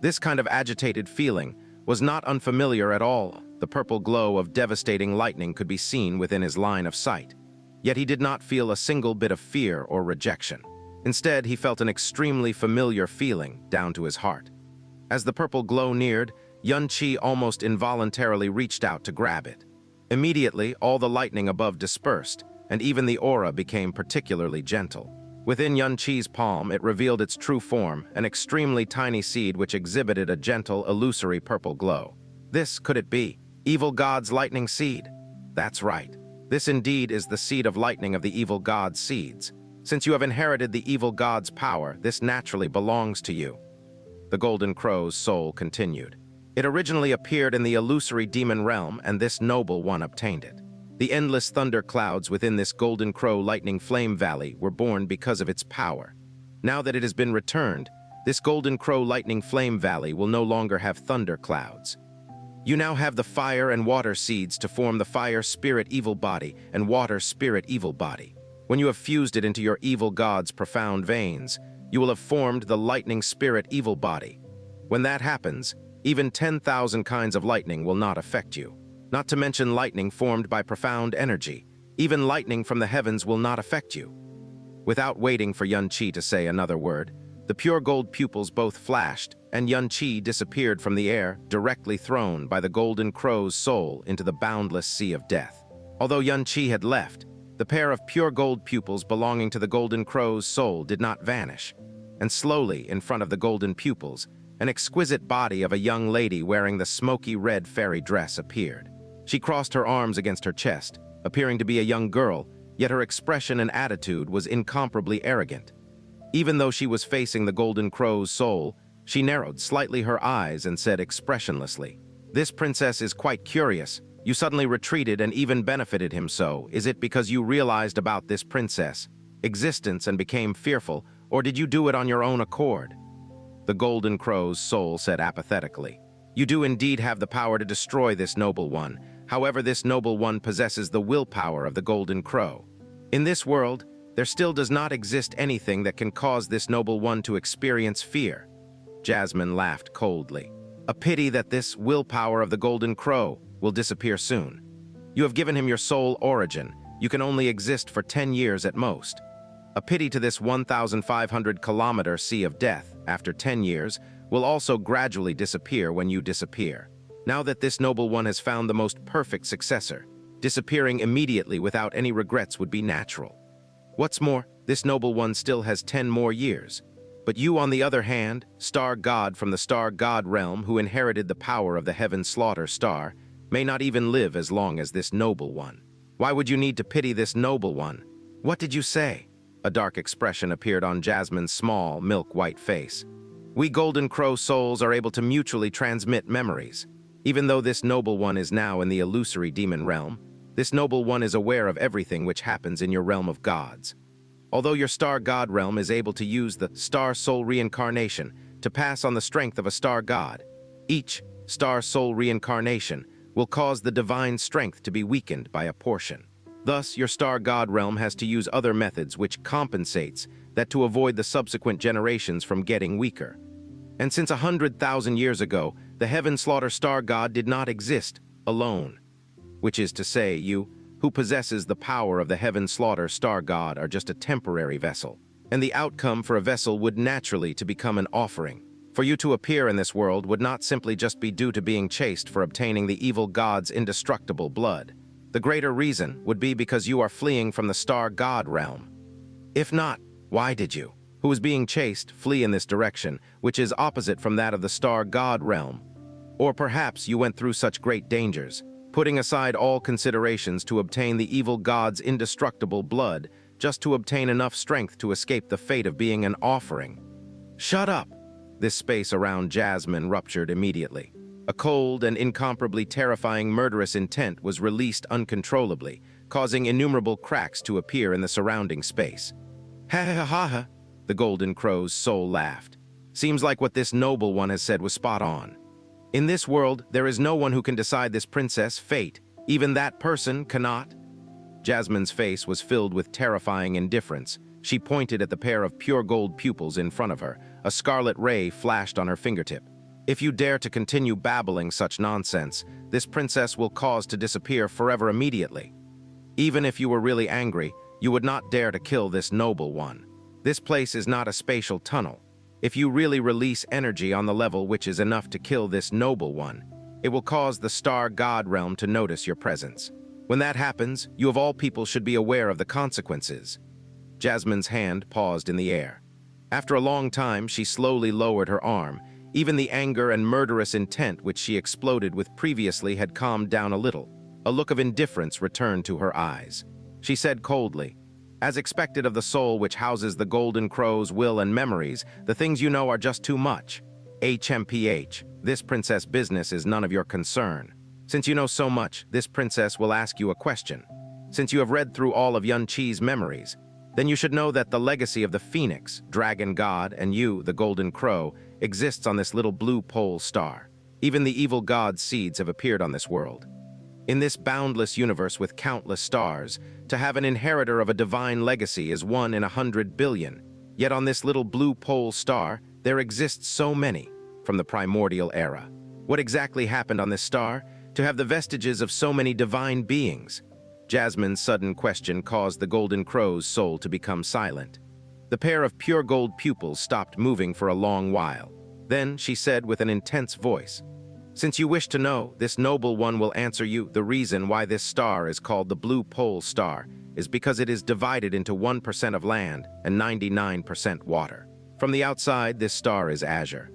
This kind of agitated feeling was not unfamiliar at all. The purple glow of devastating lightning could be seen within his line of sight. Yet he did not feel a single bit of fear or rejection. Instead, he felt an extremely familiar feeling down to his heart. As the purple glow neared, Xianxia almost involuntarily reached out to grab it. Immediately, all the lightning above dispersed, and even the aura became particularly gentle. Within Xianxia's palm, it revealed its true form, an extremely tiny seed which exhibited a gentle, illusory purple glow. This, could it be, evil god's lightning seed? That's right. This indeed is the seed of lightning of the evil god's seeds. Since you have inherited the evil god's power, this naturally belongs to you. The Golden Crow's soul continued. It originally appeared in the illusory demon realm, and this noble one obtained it. The endless thunder clouds within this Golden Crow lightning flame valley were born because of its power. Now that it has been returned, this Golden Crow Lightning Flame Valley will no longer have thunder clouds. You now have the fire and water seeds to form the fire spirit evil body and water spirit evil body. When you have fused it into your evil god's profound veins, you will have formed the lightning spirit evil body. When that happens, even 10,000 kinds of lightning will not affect you. Not to mention lightning formed by profound energy. Even lightning from the heavens will not affect you. Without waiting for Xianxia to say another word, the pure gold pupils both flashed, and Xianxia disappeared from the air, directly thrown by the Golden Crow's soul into the boundless sea of death. Although Xianxia had left, the pair of pure gold pupils belonging to the Golden Crow's soul did not vanish, and slowly, in front of the golden pupils, an exquisite body of a young lady wearing the smoky red fairy dress appeared. She crossed her arms against her chest, appearing to be a young girl, yet her expression and attitude was incomparably arrogant. Even though she was facing the Golden Crow's soul, she narrowed slightly her eyes and said expressionlessly, "This princess is quite curious. You suddenly retreated and even benefited him so. Is it because you realized about this princess' existence and became fearful, or did you do it on your own accord?" The Golden Crow's soul said apathetically, "You do indeed have the power to destroy this noble one. However, this noble one possesses the willpower of the Golden Crow. In this world, there still does not exist anything that can cause this noble one to experience fear." Jasmine laughed coldly. "A pity that this willpower of the Golden Crow will disappear soon. You have given him your soul origin. You can only exist for 10 years at most. A pity to this 1,500-kilometer sea of death, after 10 years, will also gradually disappear when you disappear. Now that this noble one has found the most perfect successor, disappearing immediately without any regrets would be natural. What's more, this noble one still has 10 more years. But you, on the other hand, star god from the star god realm who inherited the power of the heaven slaughter star, may not even live as long as this noble one. Why would you need to pity this noble one? What did you say?" A dark expression appeared on Jasmine's small, milk-white face. "We Golden Crow souls are able to mutually transmit memories. Even though this noble one is now in the illusory demon realm, this noble one is aware of everything which happens in your realm of gods. Although your star god realm is able to use the star soul reincarnation to pass on the strength of a star god, each star soul reincarnation will cause the divine strength to be weakened by a portion. Thus, your star god realm has to use other methods which compensates that to avoid the subsequent generations from getting weaker. And since 100,000 years ago, the heaven slaughter star god did not exist alone. Which is to say, you, who possesses the power of the heaven slaughter star god, are just a temporary vessel. And the outcome for a vessel would naturally to become an offering. For you to appear in this world would not simply just be due to being chaste for obtaining the evil god's indestructible blood. The greater reason would be because you are fleeing from the star god realm. If not, why did you, who is being chased, flee in this direction, which is opposite from that of the star god realm? Or perhaps you went through such great dangers, putting aside all considerations to obtain the evil god's indestructible blood, just to obtain enough strength to escape the fate of being an offering." "Shut up!" This space around Jasmine ruptured immediately. A cold and incomparably terrifying murderous intent was released uncontrollably, causing innumerable cracks to appear in the surrounding space. "Ha ha ha ha!" The Golden Crow's soul laughed. "Seems like what this noble one has said was spot on. In this world, there is no one who can decide this princess' fate. Even that person cannot." Jasmine's face was filled with terrifying indifference. She pointed at the pair of pure gold pupils in front of her. A scarlet ray flashed on her fingertip. "If you dare to continue babbling such nonsense, this princess will cause to disappear forever immediately. Even if you were really angry, you would not dare to kill this noble one. This place is not a spatial tunnel. If you really release energy on the level which is enough to kill this noble one, it will cause the star god realm to notice your presence. When that happens, you of all people should be aware of the consequences." Jasmine's hand paused in the air. After a long time, she slowly lowered her arm. Even the anger and murderous intent which she exploded with previously had calmed down a little. A look of indifference returned to her eyes. She said coldly, "As expected of the soul which houses the Golden Crow's will and memories, the things you know are just too much. HMPH, this princess business is none of your concern. Since you know so much, this princess will ask you a question. Since you have read through all of Xianxia's memories, then you should know that the legacy of the Phoenix, Dragon God, and you, the Golden Crow, exists on this little blue pole star. Even the evil god's seeds have appeared on this world. In this boundless universe with countless stars, to have an inheritor of a divine legacy is 1 in 100 billion. Yet on this little blue pole star, there exists so many, from the primordial era. What exactly happened on this star to have the vestiges of so many divine beings? Jasmine's sudden question caused the Golden Crow's soul to become silent. The pair of pure gold pupils stopped moving for a long while. Then she said with an intense voice, "Since you wish to know, this noble one will answer you. The reason why this star is called the Blue Pole Star is because it is divided into 1% of land and 99% water. From the outside, this star is azure.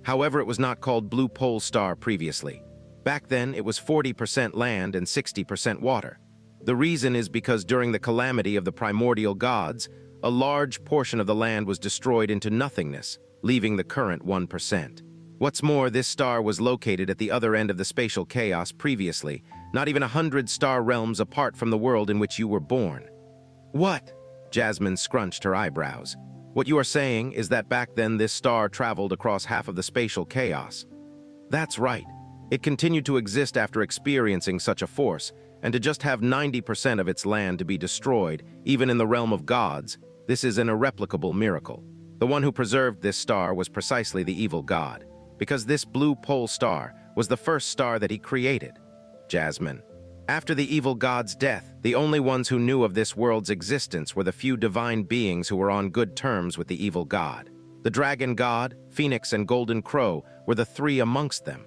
However, it was not called Blue Pole Star previously. Back then, it was 40% land and 60% water. The reason is because during the calamity of the primordial gods, a large portion of the land was destroyed into nothingness, leaving the current 1%. What's more, this star was located at the other end of the spatial chaos previously, not even 100 star realms apart from the world in which you were born." "What?" Jasmine scrunched her eyebrows. "What you are saying is that back then this star traveled across half of the spatial chaos." "That's right. It continued to exist after experiencing such a force, and to just have 90% of its land to be destroyed, even in the realm of gods, this is an irreplicable miracle. The one who preserved this star was precisely the evil god, because this blue pole star was the first star that he created." Jasmine: "After the evil god's death, the only ones who knew of this world's existence were the few divine beings who were on good terms with the evil god. The Dragon God, Phoenix, and Golden Crow were the three amongst them.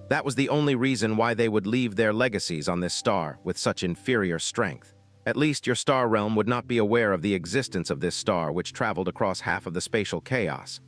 That was the only reason why they would leave their legacies on this star with such inferior strength. At least your star realm would not be aware of the existence of this star which traveled across half of the spatial chaos.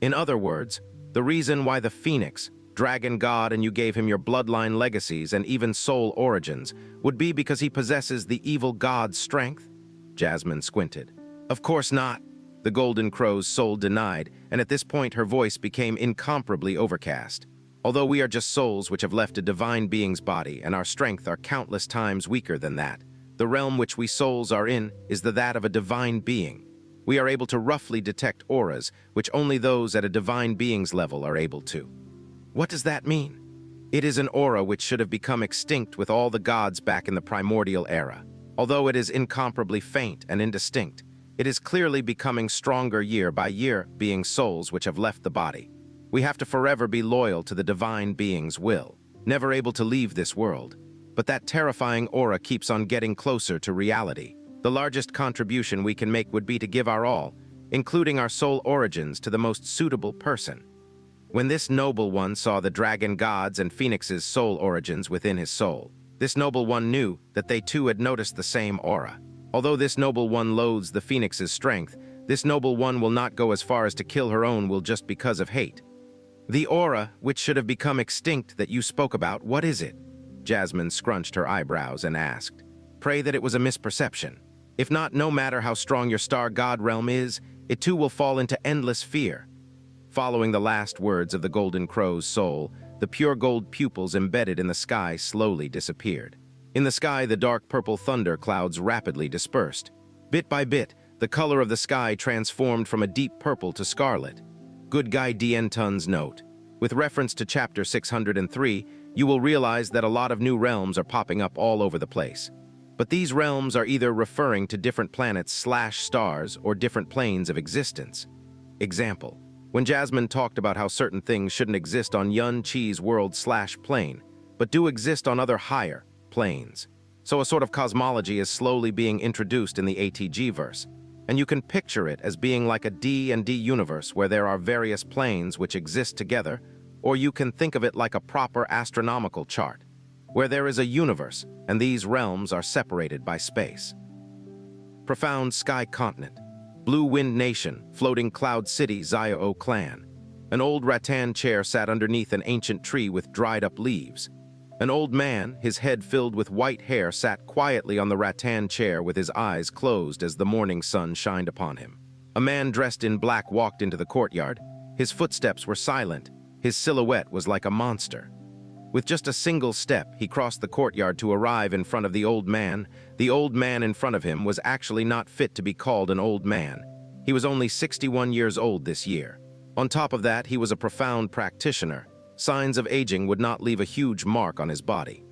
In other words, the reason why the Phoenix, Dragon God, and you gave him your bloodline legacies and even soul origins would be because he possesses the evil god's strength?" Jasmine squinted. "Of course not," the Golden Crow's soul denied, and at this point her voice became incomparably overcast. "Although we are just souls which have left a divine being's body, and our strength are countless times weaker than that, the realm which we souls are in is that of a divine being. We are able to roughly detect auras, which only those at a divine being's level are able to." "What does that mean?" "It is an aura which should have become extinct with all the gods back in the primordial era. Although it is incomparably faint and indistinct, it is clearly becoming stronger year by year, being souls which have left the body. We have to forever be loyal to the divine being's will, never able to leave this world. But that terrifying aura keeps on getting closer to reality. The largest contribution we can make would be to give our all, including our soul origins, to the most suitable person." When this noble one saw the Dragon God's and Phoenix's soul origins within his soul, this noble one knew that they too had noticed the same aura. Although this noble one loathes the Phoenix's strength, this noble one will not go as far as to kill her own will just because of hate. "The aura, which should have become extinct that you spoke about, what is it?" Jasmine scrunched her eyebrows and asked. "Pray that it was a misperception. If not, no matter how strong your star god realm is, it too will fall into endless fear." Following the last words of the Golden Crow's soul, the pure gold pupils embedded in the sky slowly disappeared. In the sky, the dark purple thunder clouds rapidly dispersed. Bit by bit, the color of the sky transformed from a deep purple to scarlet. Good Guy Dientun's note: with reference to chapter 603, you will realize that a lot of new realms are popping up all over the place. But these realms are either referring to different planets/stars or different planes of existence. Example: when Jasmine talked about how certain things shouldn't exist on Yun Chi's world/plane, but do exist on other higher planes. So a sort of cosmology is slowly being introduced in the ATG verse. And you can picture it as being like a D&D universe where there are various planes which exist together, or you can think of it like a proper astronomical chart, where there is a universe and these realms are separated by space. Profound Sky Continent, Blue Wind Nation, Floating Cloud City, Xiao Clan. An old rattan chair sat underneath an ancient tree with dried-up leaves. An old man, his head filled with white hair, sat quietly on the rattan chair with his eyes closed as the morning sun shined upon him. A man dressed in black walked into the courtyard. His footsteps were silent. His silhouette was like a monster. With just a single step, he crossed the courtyard to arrive in front of the old man. The old man in front of him was actually not fit to be called an old man. He was only 61 years old this year. On top of that, he was a profound practitioner. Signs of aging would not leave a huge mark on his body.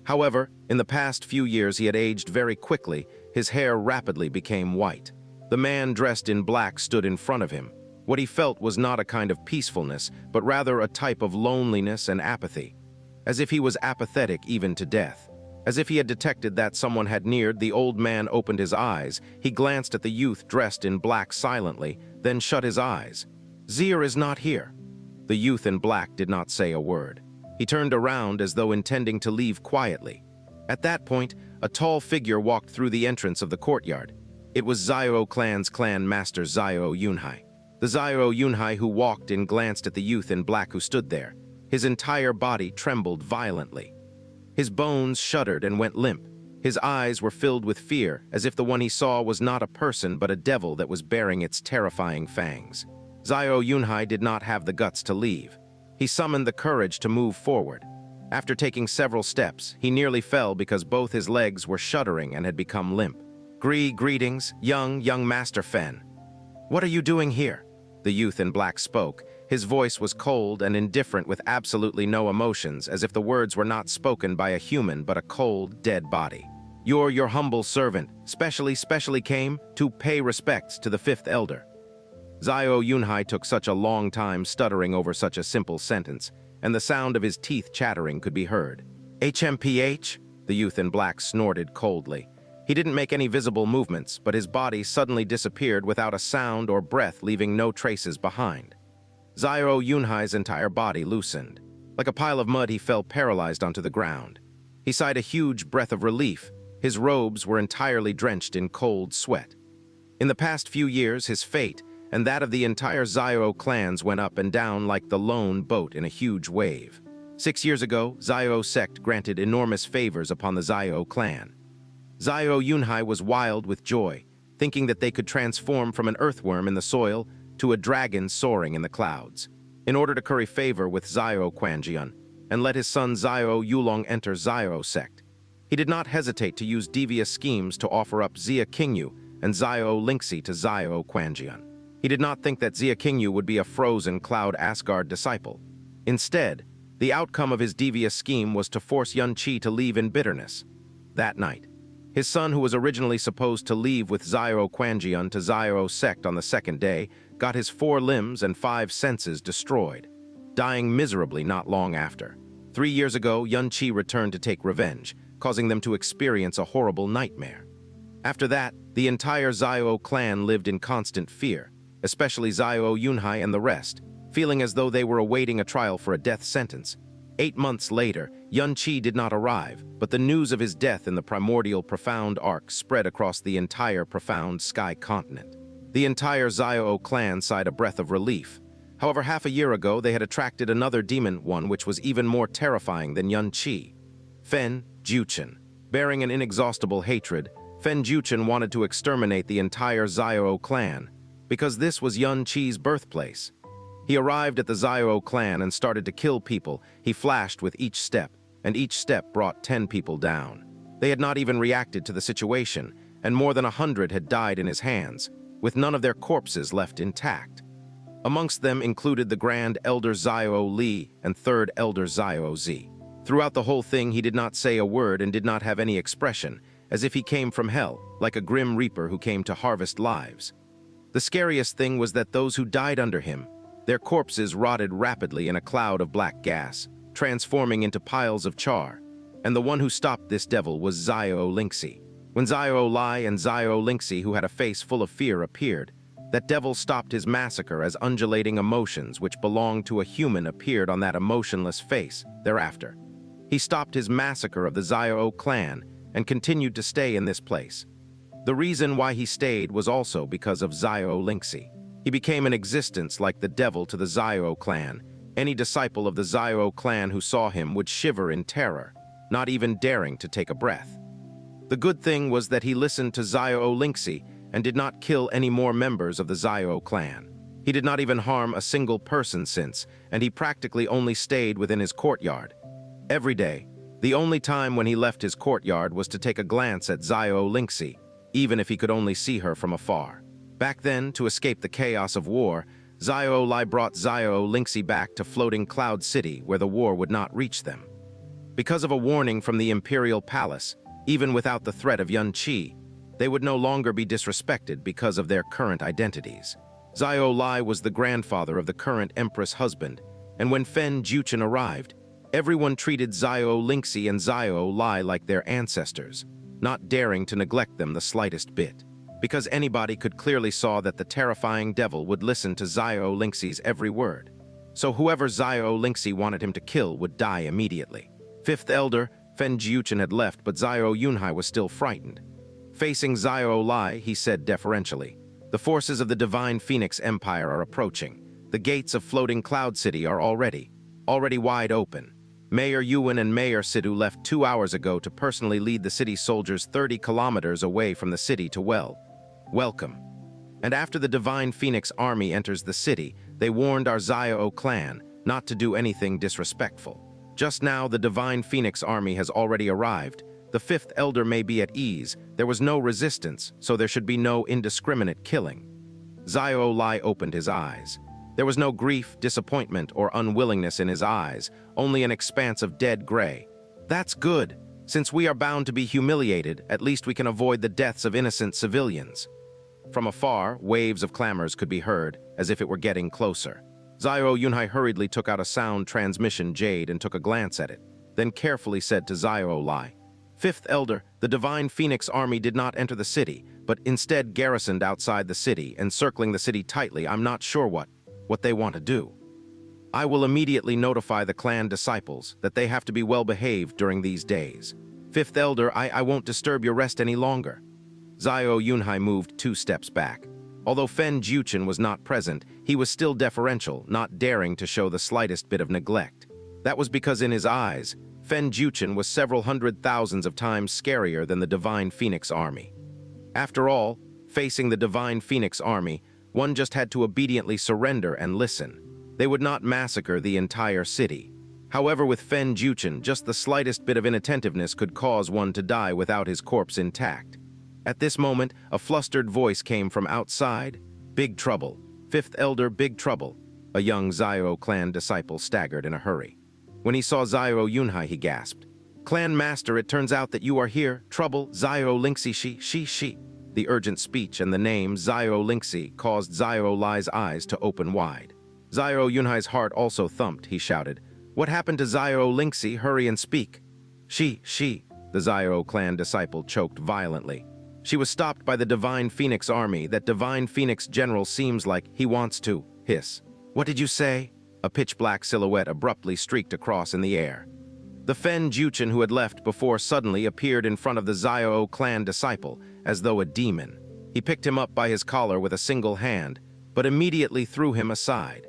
However, in the past few years he had aged very quickly. His hair rapidly became white. The man dressed in black stood in front of him. What he felt was not a kind of peacefulness, but rather a type of loneliness and apathy. As if he was apathetic even to death. As if he had detected that someone had neared, the old man opened his eyes. He glanced at the youth dressed in black silently, then shut his eyes. "Zir is not here." The youth in black did not say a word. He turned around as though intending to leave quietly. At that point, a tall figure walked through the entrance of the courtyard. It was Xiao clan's clan master Xiao Yunhai. The Xiao Yunhai who walked and glanced at the youth in black who stood there. His entire body trembled violently. His bones shuddered and went limp. His eyes were filled with fear, as if the one he saw was not a person but a devil that was baring its terrifying fangs. Xiao Yunhai did not have the guts to leave. He summoned the courage to move forward. After taking several steps, he nearly fell because both his legs were shuddering and had become limp. Greetings, young Master Fen. What are you doing here?" The youth in black spoke. His voice was cold and indifferent with absolutely no emotions, as if the words were not spoken by a human but a cold, dead body. Your humble servant, specially came to pay respects to the fifth elder." Xiao Yunhai took such a long time stuttering over such a simple sentence, and the sound of his teeth chattering could be heard. "HMPH?" The youth in black snorted coldly. He didn't make any visible movements, but his body suddenly disappeared without a sound or breath, leaving no traces behind. Xiao Yunhai's entire body loosened. Like a pile of mud, he fell paralyzed onto the ground. He sighed a huge breath of relief. His robes were entirely drenched in cold sweat. In the past few years, his fate and that of the entire Xiao clans went up and down like the lone boat in a huge wave. 6 years ago, Xiao sect granted enormous favors upon the Xiao clan. Xiao Yunhai was wild with joy, thinking that they could transform from an earthworm in the soil to a dragon soaring in the clouds. In order to curry favor with Xiao Quanjian and let his son Xiao Yulong enter Xiao sect, he did not hesitate to use devious schemes to offer up Xia Qingyu and Xiao Lingxi to Xiao Quanjian. He did not think that Xia Qingyu would be a frozen cloud Asgard disciple. Instead, the outcome of his devious scheme was to force Yun Qi to leave in bitterness. That night, his son, who was originally supposed to leave with Xiao Quanjian to Xiao sect on the second day, got his 4 limbs and 5 senses destroyed, dying miserably not long after. 3 years ago, Yun Qi returned to take revenge, causing them to experience a horrible nightmare. After that, the entire Xiao clan lived in constant fear, especially Xiao Yunhai and the rest, feeling as though they were awaiting a trial for a death sentence. 8 months later, Yun Qi did not arrive, but the news of his death in the primordial profound arc spread across the entire profound sky continent. The entire Xiao clan sighed a breath of relief. However, half a year ago, they had attracted another demon, one which was even more terrifying than Yun Qi. Fen Juchen. Bearing an inexhaustible hatred, Fen Juchen wanted to exterminate the entire Xiao clan, because this was Yun Qi's birthplace. He arrived at the Xiao clan and started to kill people. He flashed with each step, and each step brought 10 people down. They had not even reacted to the situation, and more than 100 had died in his hands, with none of their corpses left intact. Amongst them included the Grand Elder Xiao Li and Third Elder Xiao Zi. Throughout the whole thing, he did not say a word and did not have any expression, as if he came from hell, like a grim reaper who came to harvest lives. The scariest thing was that those who died under him, their corpses rotted rapidly in a cloud of black gas, transforming into piles of char, and the one who stopped this devil was Xiao Lingxi. When Xiao Lai and Xiao Lingxi, who had a face full of fear, appeared, that devil stopped his massacre as undulating emotions which belonged to a human appeared on that emotionless face thereafter. He stopped his massacre of the Xiao clan and continued to stay in this place. The reason why he stayed was also because of Xiao Lingxi. He became an existence like the devil to the Xiao clan. Any disciple of the Xiao clan who saw him would shiver in terror, not even daring to take a breath. The good thing was that he listened to Xiao Lingxi and did not kill any more members of the Xiao clan. He did not even harm a single person since, and he practically only stayed within his courtyard. Every day, the only time when he left his courtyard was to take a glance at Xianxia, even if he could only see her from afar. Back then, to escape the chaos of war, Xianxia brought Xianxia back to Floating Cloud City where the war would not reach them. Because of a warning from the Imperial Palace, even without the threat of Yunqi, they would no longer be disrespected because of their current identities. Xianxia was the grandfather of the current Empress husband, and when Fen Juchen arrived, everyone treated Xianxia and Xianxia like their ancestors, not daring to neglect them the slightest bit, because anybody could clearly saw that the terrifying devil would listen to Xianxia's every word. So whoever Xianxia wanted him to kill would die immediately. Fifth Elder, Fen Juchen had left, but Xianxia was still frightened. Facing Xianxia, he said deferentially, "The forces of the Divine Phoenix Empire are approaching. The gates of Floating Cloud City are already wide open. Mayor Yuan and Mayor Sidhu left 2 hours ago to personally lead the city soldiers 30 kilometers away from the city to welcome. And after the Divine Phoenix Army enters the city, they warned our Xiao clan not to do anything disrespectful. Just now, the Divine Phoenix Army has already arrived. The Fifth Elder may be at ease. There was no resistance, so there should be no indiscriminate killing." Xianxia opened his eyes. There was no grief, disappointment, or unwillingness in his eyes, only an expanse of dead gray. "That's good. Since we are bound to be humiliated, at least we can avoid the deaths of innocent civilians." From afar, waves of clamors could be heard, as if it were getting closer. Xianxia hurriedly took out a sound transmission jade and took a glance at it, then carefully said to Xianxia, "Fifth Elder, the Divine Phoenix Army did not enter the city, but instead garrisoned outside the city, encircling the city tightly. I'm not sure what they want to do. I will immediately notify the clan disciples that they have to be well-behaved during these days. Fifth Elder, I won't disturb your rest any longer." Xianxia moved 2 steps back. Although Fen Juchen was not present, he was still deferential, not daring to show the slightest bit of neglect. That was because in his eyes, Fen Juchen was several hundred thousands of times scarier than the Divine Phoenix Army. After all, facing the Divine Phoenix Army, one just had to obediently surrender and listen. They would not massacre the entire city. However, with Fen Juchen, just the slightest bit of inattentiveness could cause one to die without his corpse intact. At this moment, a flustered voice came from outside. "Big trouble. Fifth Elder, big trouble." A young Xiao clan disciple staggered in a hurry. When he saw Xianxia, he gasped, "Clan Master, it turns out that you are here. Trouble, Xianxia, she. The urgent speech and the name Xianxia caused Xiao's eyes to open wide. Xianxia's heart also thumped. He shouted, "What happened to Xianxia? Hurry and speak." She, the Xiao clan disciple choked violently. "She was stopped by the Divine Phoenix Army. That Divine Phoenix general seems like he wants to hiss." "What did you say?" A pitch-black silhouette abruptly streaked across in the air. The Fen Juchen who had left before suddenly appeared in front of the Xiao clan disciple, as though a demon. He picked him up by his collar with a single hand, but immediately threw him aside.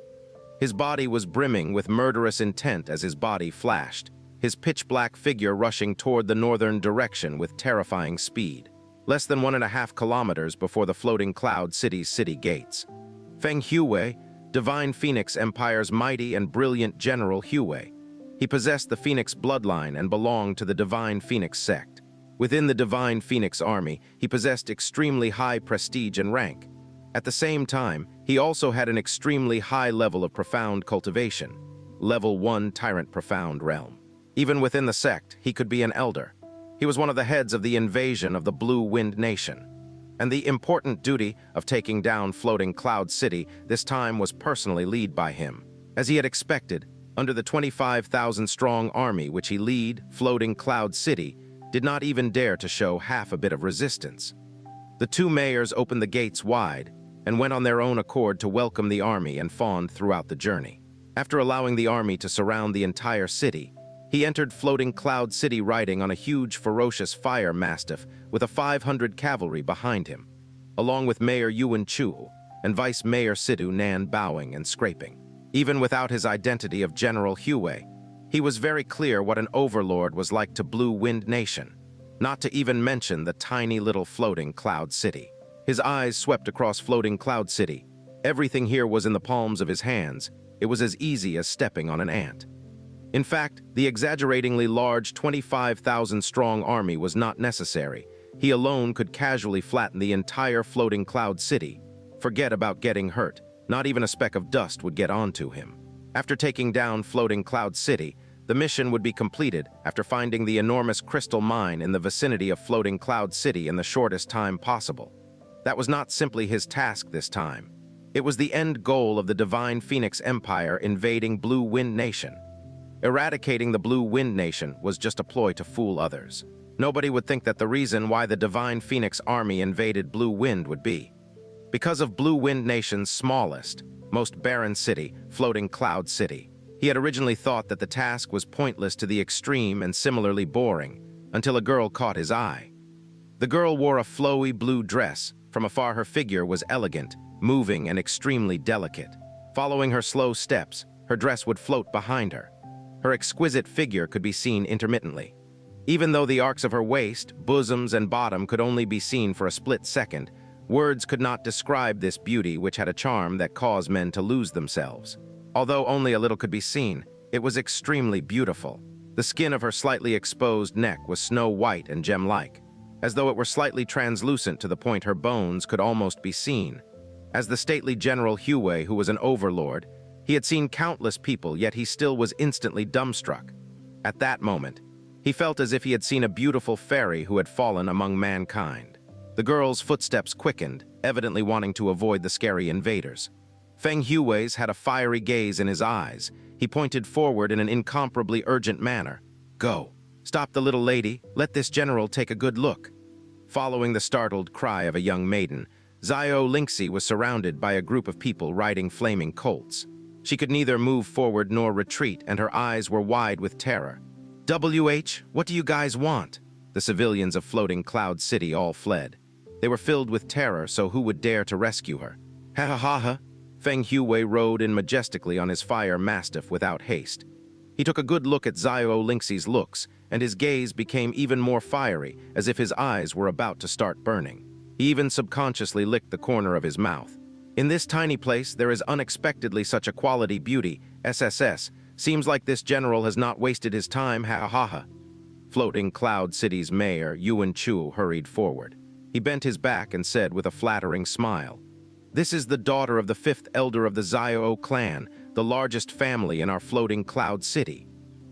His body was brimming with murderous intent as his body flashed, his pitch-black figure rushing toward the northern direction with terrifying speed, less than 1.5 kilometers before the Floating Cloud City's city gates. Feng Huai, Divine Phoenix Empire's mighty and brilliant General Huai. He possessed the Phoenix bloodline and belonged to the Divine Phoenix sect. Within the Divine Phoenix Army, he possessed extremely high prestige and rank. At the same time, he also had an extremely high level of profound cultivation, level 1 Tyrant Profound Realm. Even within the sect, he could be an elder. He was one of the heads of the invasion of the Blue Wind Nation. And the important duty of taking down Floating Cloud City this time was personally led by him. As he had expected, under the 25,000-strong army which he led, Floating Cloud City did not even dare to show half a bit of resistance. The 2 mayors opened the gates wide and went on their own accord to welcome the army and fawned throughout the journey. After allowing the army to surround the entire city, he entered Floating Cloud City riding on a huge, ferocious fire mastiff with a 500 cavalry behind him, along with Mayor Yuan Chu and Vice Mayor Sidhu Nan bowing and scraping. Even without his identity of General Huai, he was very clear what an overlord was like to Blue Wind Nation, not to even mention the tiny little Floating Cloud City. His eyes swept across Floating Cloud City. Everything here was in the palms of his hands. It was as easy as stepping on an ant. In fact, the exaggeratingly large 25,000-strong army was not necessary. He alone could casually flatten the entire floating cloud city. Forget about getting hurt. Not even a speck of dust would get onto him. After taking down floating cloud city, the mission would be completed after finding the enormous crystal mine in the vicinity of floating cloud city in the shortest time possible. That was not simply his task this time. It was the end goal of the Divine Phoenix Empire invading Blue Wind Nation. Eradicating the Blue Wind Nation was just a ploy to fool others. Nobody would think that the reason why the Divine Phoenix Army invaded Blue Wind would be because of Blue Wind Nation's smallest, most barren city, Floating Cloud City. He had originally thought that the task was pointless to the extreme and similarly boring, until a girl caught his eye. The girl wore a flowy blue dress. From afar, her figure was elegant, moving, and extremely delicate. Following her slow steps, her dress would float behind her. Her exquisite figure could be seen intermittently. Even though the arcs of her waist, bosoms, and bottom could only be seen for a split second, words could not describe this beauty, which had a charm that caused men to lose themselves. Although only a little could be seen, it was extremely beautiful. The skin of her slightly exposed neck was snow-white and gem-like, as though it were slightly translucent to the point her bones could almost be seen. As the stately General Huai, who was an overlord, he had seen countless people, yet he still was instantly dumbstruck. At that moment, he felt as if he had seen a beautiful fairy who had fallen among mankind. The girl's footsteps quickened, evidently wanting to avoid the scary invaders. Feng Hui's had a fiery gaze in his eyes. He pointed forward in an incomparably urgent manner. "Go. Stop the little lady. Let this general take a good look." Following the startled cry of a young maiden, Xianxia was surrounded by a group of people riding flaming colts. She could neither move forward nor retreat, and her eyes were wide with terror. "WH, what do you guys want?" The civilians of Floating Cloud City all fled. They were filled with terror, so who would dare to rescue her? "Ha ha ha ha." Feng Huai rode in majestically on his fire mastiff without haste. He took a good look at Xianxia's looks, and his gaze became even more fiery, as if his eyes were about to start burning. He even subconsciously licked the corner of his mouth. In this tiny place, there is unexpectedly such a quality beauty. SSS. Seems like this general has not wasted his time. Ha ha ha. Floating Cloud City's mayor, Yuan Chu, hurried forward. He bent his back and said with a flattering smile, "This is the daughter of the fifth elder of the Xiao clan, the largest family in our Floating Cloud City.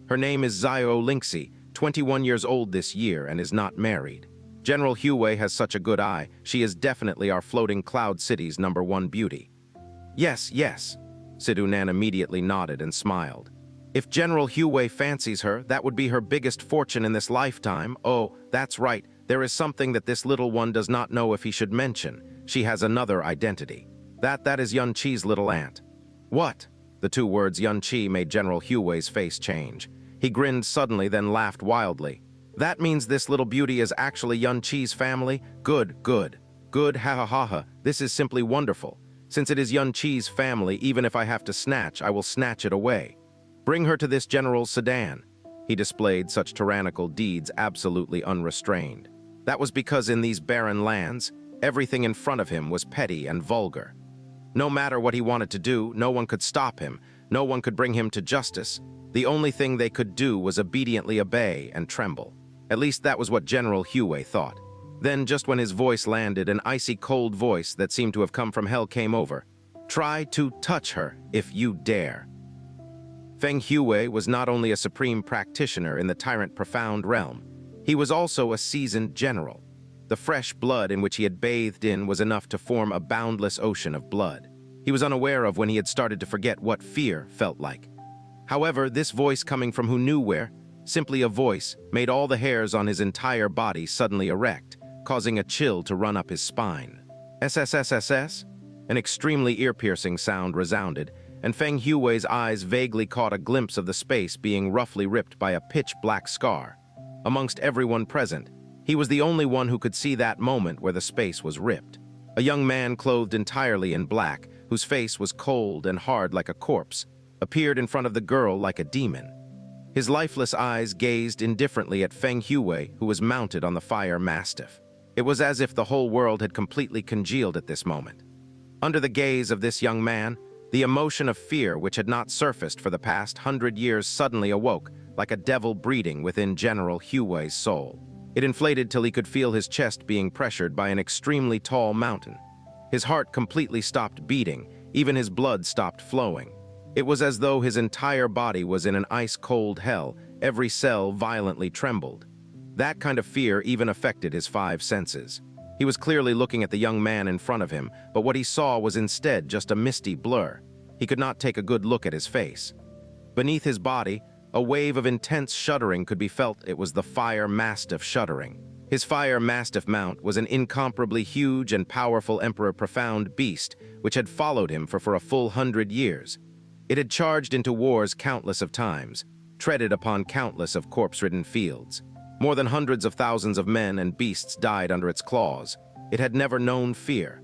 Her name is Xianxia, 21 years old this year, and is not married. General Huai has such a good eye. She is definitely our Floating Cloud City's #1 beauty." "Yes, yes." Sidunan immediately nodded and smiled. "If General Huai fancies her, that would be her biggest fortune in this lifetime. Oh, that's right. There is something that this little one does not know if he should mention. She has another identity. That is Xianxia's little aunt." "What?" The two words Xianxia made General Huai's face change. He grinned suddenly, then laughed wildly. "That means this little beauty is actually Xianxia's family? Good, good. Good, ha ha ha ha. This is simply wonderful. Since it is Xianxia's family, even if I have to snatch, I will snatch it away. Bring her to this general's sedan." He displayed such tyrannical deeds absolutely unrestrained. That was because in these barren lands, everything in front of him was petty and vulgar. No matter what he wanted to do, no one could stop him, no one could bring him to justice. The only thing they could do was obediently obey and tremble. At least that was what General Huai thought. Then, just when his voice landed, an icy cold voice that seemed to have come from hell came over. "Try to touch her, if you dare." Feng Huai was not only a supreme practitioner in the tyrant profound realm, he was also a seasoned general. The fresh blood in which he had bathed in was enough to form a boundless ocean of blood. He was unaware of when he had started to forget what fear felt like. However, this voice coming from who knew where, simply a voice, made all the hairs on his entire body suddenly erect, causing a chill to run up his spine. "SSSSS?" An extremely ear-piercing sound resounded, and Feng Huai's eyes vaguely caught a glimpse of the space being roughly ripped by a pitch-black scar. Amongst everyone present, he was the only one who could see that moment where the space was ripped. A young man clothed entirely in black, whose face was cold and hard like a corpse, appeared in front of the girl like a demon. His lifeless eyes gazed indifferently at Feng Huai, who was mounted on the fire mastiff. It was as if the whole world had completely congealed at this moment. Under the gaze of this young man, The emotion of fear, which had not surfaced for the past 100 years, suddenly awoke, like a devil breeding within General Huai's soul. It inflated till he could feel his chest being pressured by an extremely tall mountain. His heart completely stopped beating, even his blood stopped flowing. It was as though his entire body was in an ice-cold hell, every cell violently trembled. That kind of fear even affected his five senses. He was clearly looking at the young man in front of him, but what he saw was instead just a misty blur. He could not take a good look at his face. Beneath his body, a wave of intense shuddering could be felt. It was the fire mastiff shuddering. His fire mastiff mount was an incomparably huge and powerful emperor-profound beast which had followed him for a full 100 years. It had charged into wars countless of times, treaded upon countless of corpse-ridden fields. More than hundreds of thousands of men and beasts died under its claws. It had never known fear.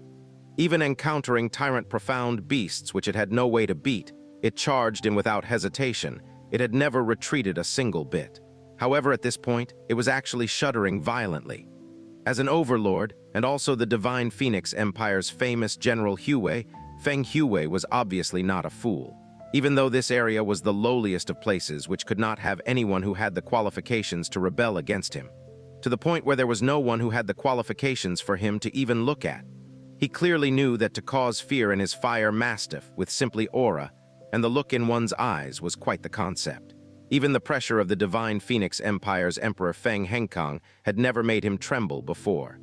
Even encountering tyrant-profound beasts which it had no way to beat, it charged in without hesitation. It had never retreated a single bit. However, at this point, it was actually shuddering violently. As an overlord, and also the Divine Phoenix Empire's famous General Huai, Feng Huai was obviously not a fool. Even though this area was the lowliest of places which could not have anyone who had the qualifications to rebel against him, to the point where there was no one who had the qualifications for him to even look at. He clearly knew that to cause fear in his fire mastiff with simply aura, and the look in one's eyes was quite the concept. Even the pressure of the Divine Phoenix Empire's Emperor Feng Henkang had never made him tremble before.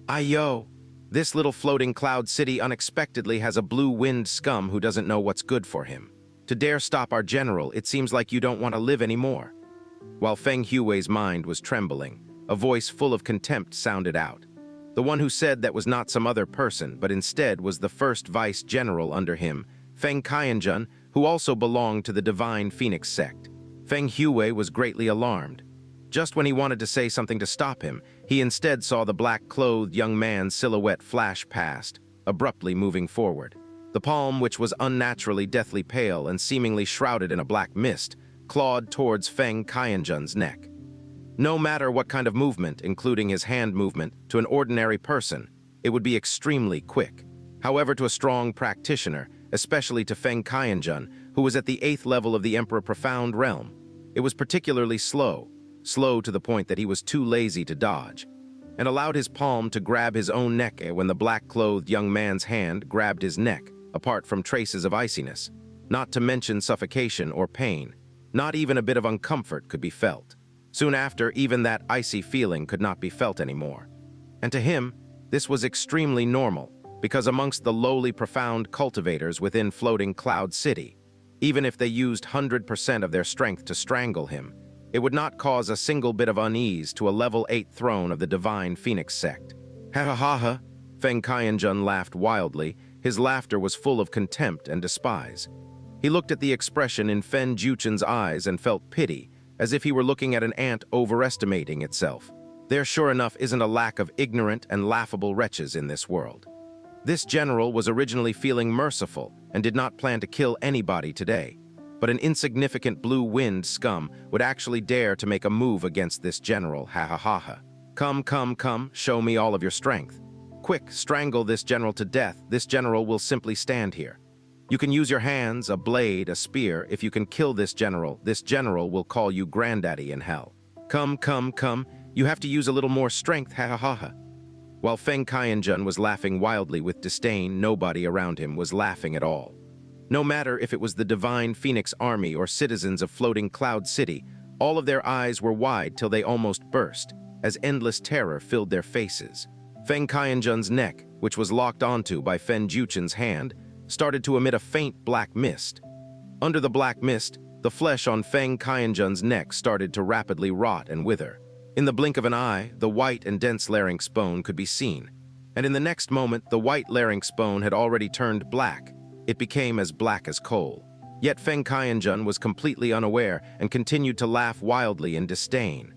Ayo! This little floating cloud city unexpectedly has a blue-wind scum who doesn't know what's good for him. To dare stop our general, it seems like you don't want to live anymore. While Feng Huai's mind was trembling, a voice full of contempt sounded out. The one who said that was not some other person, but instead was the first vice-general under him, Feng Qianjun, who also belonged to the Divine Phoenix sect. Feng Huai was greatly alarmed. Just when he wanted to say something to stop him, he instead saw the black-clothed young man's silhouette flash past, abruptly moving forward. The palm, which was unnaturally deathly pale and seemingly shrouded in a black mist, clawed towards Feng Qianjun's neck. No matter what kind of movement, including his hand movement, to an ordinary person, it would be extremely quick. However, to a strong practitioner, especially to Feng Qianjun, who was at the 8th level of the Emperor Profound Realm, it was particularly slow to the point that he was too lazy to dodge, and allowed his palm to grab his own neck when the black-clothed young man's hand grabbed his neck, apart from traces of iciness, not to mention suffocation or pain. Not even a bit of uncomfort could be felt. Soon after, even that icy feeling could not be felt anymore. And to him, this was extremely normal, because amongst the lowly profound cultivators within Floating Cloud City, even if they used 100% of their strength to strangle him, it would not cause a single bit of unease to a level 8 throne of the Divine Phoenix sect. Ha ha ha ha! Feng Qianjun laughed wildly. His laughter was full of contempt and despise. He looked at the expression in Fen Juchen's eyes and felt pity, as if he were looking at an ant overestimating itself. There sure enough isn't a lack of ignorant and laughable wretches in this world. This general was originally feeling merciful and did not plan to kill anybody today, but an insignificant blue-wind scum would actually dare to make a move against this general, ha ha ha ha. Come, come, come, show me all of your strength. Quick, strangle this general to death. This general will simply stand here. You can use your hands, a blade, a spear. If you can kill this general will call you granddaddy in hell. Come, come, come, you have to use a little more strength, ha ha ha ha. While Feng Qianjun was laughing wildly with disdain, nobody around him was laughing at all. No matter if it was the Divine Phoenix Army or citizens of Floating Cloud City, all of their eyes were wide till they almost burst, as endless terror filled their faces. Feng Qianjun's neck, which was locked onto by Fen Juchen's hand, started to emit a faint black mist. Under the black mist, the flesh on Feng Qianjun's neck started to rapidly rot and wither. In the blink of an eye, the white and dense larynx bone could be seen, and in the next moment, the white larynx bone had already turned black. It became as black as coal. Yet Feng Qianjun was completely unaware and continued to laugh wildly in disdain.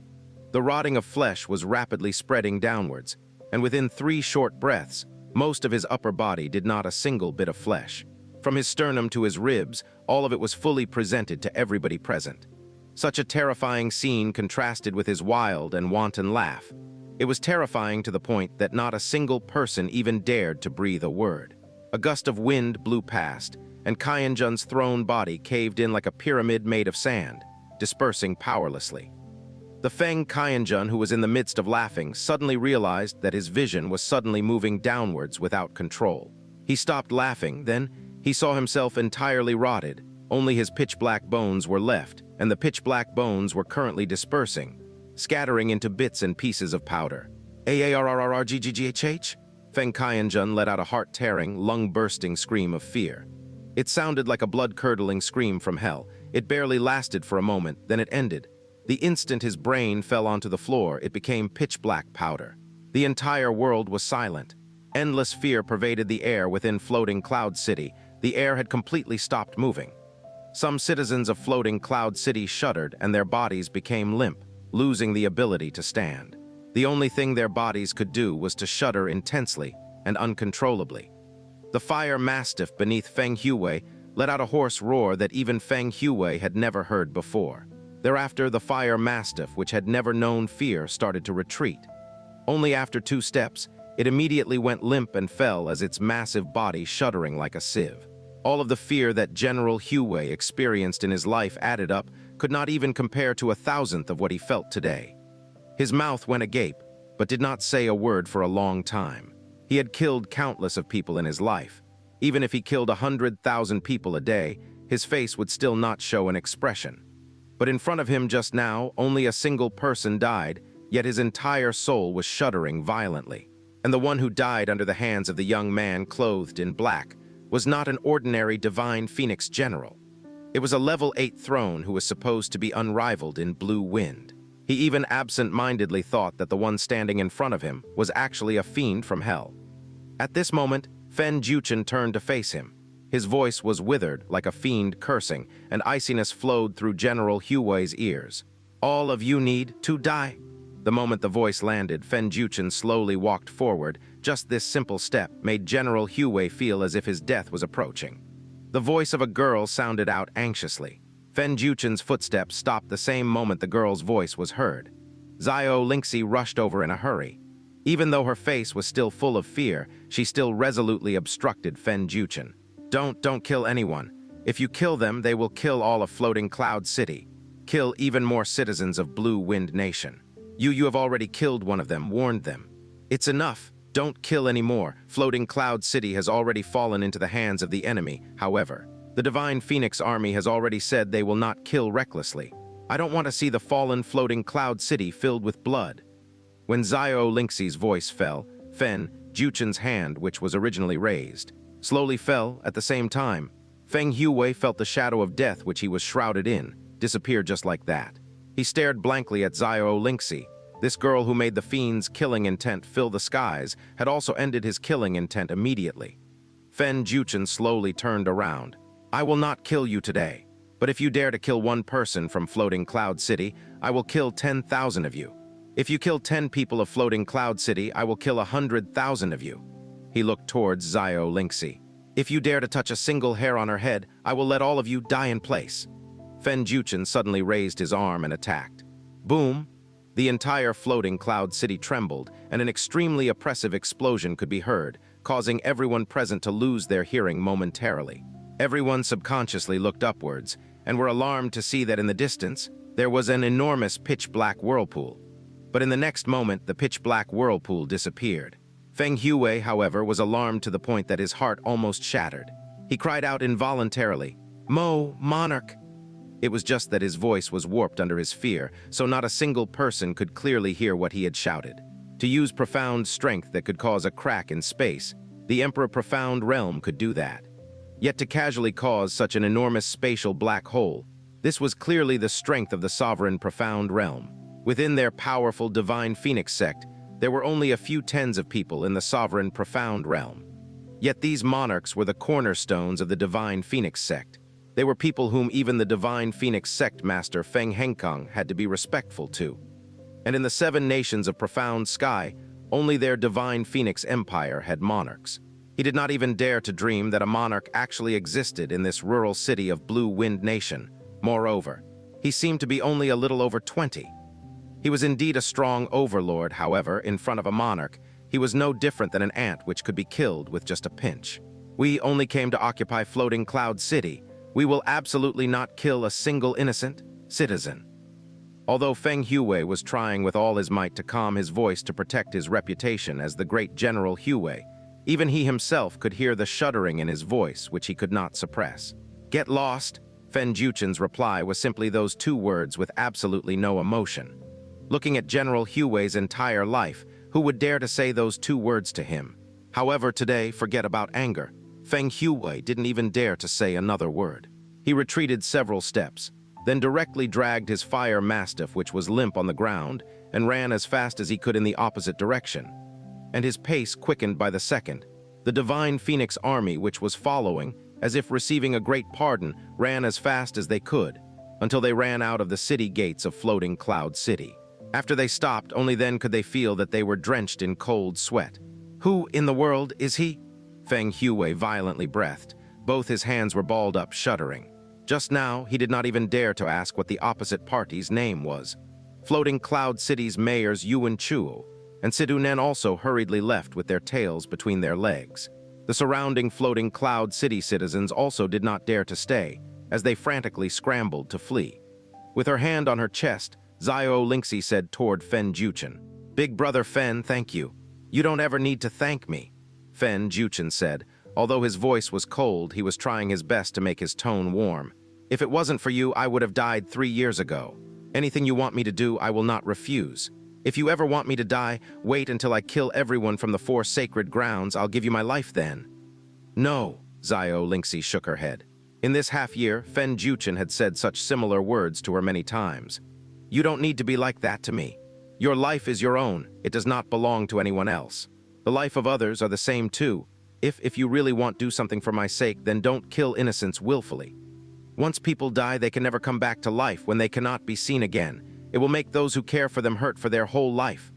The rotting of flesh was rapidly spreading downwards, and within 3 short breaths, most of his upper body did not a single bit of flesh. From his sternum to his ribs, all of it was fully presented to everybody present. Such a terrifying scene contrasted with his wild and wanton laugh. It was terrifying to the point that not a single person even dared to breathe a word. A gust of wind blew past, and Qianjun's thrown body caved in like a pyramid made of sand, dispersing powerlessly. The Feng Qianjun, who was in the midst of laughing, suddenly realized that his vision was suddenly moving downwards without control. He stopped laughing, then he saw himself entirely rotted. Only his pitch-black bones were left, and the pitch-black bones were currently dispersing, scattering into bits and pieces of powder. Aarrrrggghh? Feng Qianjun let out a heart-tearing, lung-bursting scream of fear. It sounded like a blood-curdling scream from hell. It barely lasted for a moment, then it ended. The instant his brain fell onto the floor, it became pitch-black powder. The entire world was silent. Endless fear pervaded the air within Floating Cloud City. The air had completely stopped moving. Some citizens of Floating Cloud City shuddered, and their bodies became limp, losing the ability to stand. The only thing their bodies could do was to shudder intensely and uncontrollably. The fire mastiff beneath Feng Huai let out a hoarse roar that even Feng Huai had never heard before. Thereafter, the fire mastiff, which had never known fear, started to retreat. Only after 2 steps, it immediately went limp and fell as its massive body shuddering like a sieve. All of the fear that General Huai experienced in his life added up could not even compare to 1,000th of what he felt today. His mouth went agape, but did not say a word for a long time. He had killed countless of people in his life. Even if he killed 100,000 people a day, his face would still not show an expression. But in front of him just now, only a single person died, yet his entire soul was shuddering violently. And the one who died under the hands of the young man clothed in black was not an ordinary divine phoenix general. It was a level 8 throne who was supposed to be unrivaled in blue wind. He even absent-mindedly thought that the one standing in front of him was actually a fiend from hell. At this moment, Fen Juchen turned to face him. His voice was withered like a fiend cursing, and iciness flowed through General Huai's ears. "All of you need to die." The moment the voice landed, Fen Juchen slowly walked forward. Just this simple step made General Huai feel as if his death was approaching. The voice of a girl sounded out anxiously. Fen Juchen's footsteps stopped the same moment the girl's voice was heard. Xianxia rushed over in a hurry. Even though her face was still full of fear, she still resolutely obstructed Fen Juchen. Don't kill anyone. If you kill them, they will kill all of Floating Cloud City. Kill even more citizens of Blue Wind Nation. You have already killed one of them, warned them. It's enough. Don't kill any more. Floating Cloud City has already fallen into the hands of the enemy. However, the Divine Phoenix Army has already said they will not kill recklessly. I don't want to see the fallen Floating Cloud City filled with blood. When Xianxia's voice fell, Fen Juchen's hand, which was originally raised, slowly fell at the same time. Feng Huai felt the shadow of death which he was shrouded in disappear just like that. He stared blankly at Xianxia. This girl who made the fiend's killing intent fill the skies had also ended his killing intent immediately. Fen Juchen slowly turned around. "I will not kill you today, but if you dare to kill one person from Floating Cloud City, I will kill 10,000 of you. If you kill 10 people of Floating Cloud City, I will kill 100,000 of you." He looked towards Xianxia. "If you dare to touch a single hair on her head, I will let all of you die in place." Fen Juchen suddenly raised his arm and attacked. Boom! The entire Floating Cloud City trembled, and an extremely oppressive explosion could be heard, causing everyone present to lose their hearing momentarily. Everyone subconsciously looked upwards, and were alarmed to see that in the distance, there was an enormous pitch-black whirlpool. But in the next moment, the pitch-black whirlpool disappeared. Feng Huai, however, was alarmed to the point that his heart almost shattered. He cried out involuntarily, Monarch!" It was just that his voice was warped under his fear, so not a single person could clearly hear what he had shouted. To use profound strength that could cause a crack in space, the Emperor Profound Realm could do that. Yet to casually cause such an enormous spatial black hole, this was clearly the strength of the Sovereign Profound Realm. Within their powerful Divine Phoenix sect, there were only a few tens of people in the Sovereign Profound Realm. Yet these monarchs were the cornerstones of the Divine Phoenix sect. They were people whom even the Divine Phoenix sect master Feng Henkang had to be respectful to. And in the 7 nations of Profound Sky, only their Divine Phoenix Empire had monarchs. He did not even dare to dream that a monarch actually existed in this rural city of Blue Wind Nation. Moreover, he seemed to be only a little over 20. He was indeed a strong overlord, however, in front of a monarch. He was no different than an ant which could be killed with just a pinch. We only came to occupy Floating Cloud City. We will absolutely not kill a single innocent citizen." Although Feng Huai was trying with all his might to calm his voice to protect his reputation as the great General Huai, even he himself could hear the shuddering in his voice, which he could not suppress. "Get lost?" Fen Juchen's reply was simply those two words with absolutely no emotion. Looking at General Huai's entire life, who would dare to say those two words to him? However, today, forget about anger. Feng Huai didn't even dare to say another word. He retreated several steps, then directly dragged his fire mastiff, which was limp on the ground, and ran as fast as he could in the opposite direction. And his pace quickened by the second. The Divine Phoenix army, which was following, as if receiving a great pardon, ran as fast as they could, until they ran out of the city gates of Floating Cloud City. After they stopped, only then could they feel that they were drenched in cold sweat. "Who in the world is he?" Feng Huai violently breathed. Both his hands were balled up, shuddering. Just now, he did not even dare to ask what the opposite party's name was. Floating Cloud City's mayors Yuan Chuo and Sidunen also hurriedly left with their tails between their legs. The surrounding Floating Cloud City citizens also did not dare to stay, as they frantically scrambled to flee. With her hand on her chest, Xianxia said toward Fen Juchen, "Big brother Fen, thank you. You don't ever need to thank me," Fen Juchen said. Although his voice was cold, he was trying his best to make his tone warm. "If it wasn't for you, I would have died 3 years ago. Anything you want me to do, I will not refuse. If you ever want me to die, wait until I kill everyone from the 4 sacred grounds. I'll give you my life then." "No," Xianxia shook her head. In this half-year, Fen Juchen had said such similar words to her many times. "You don't need to be like that to me. Your life is your own. It does not belong to anyone else. The life of others are the same too. If you really want to do something for my sake, then don't kill innocents willfully. Once people die, they can never come back to life when they cannot be seen again. It will make those who care for them hurt for their whole life."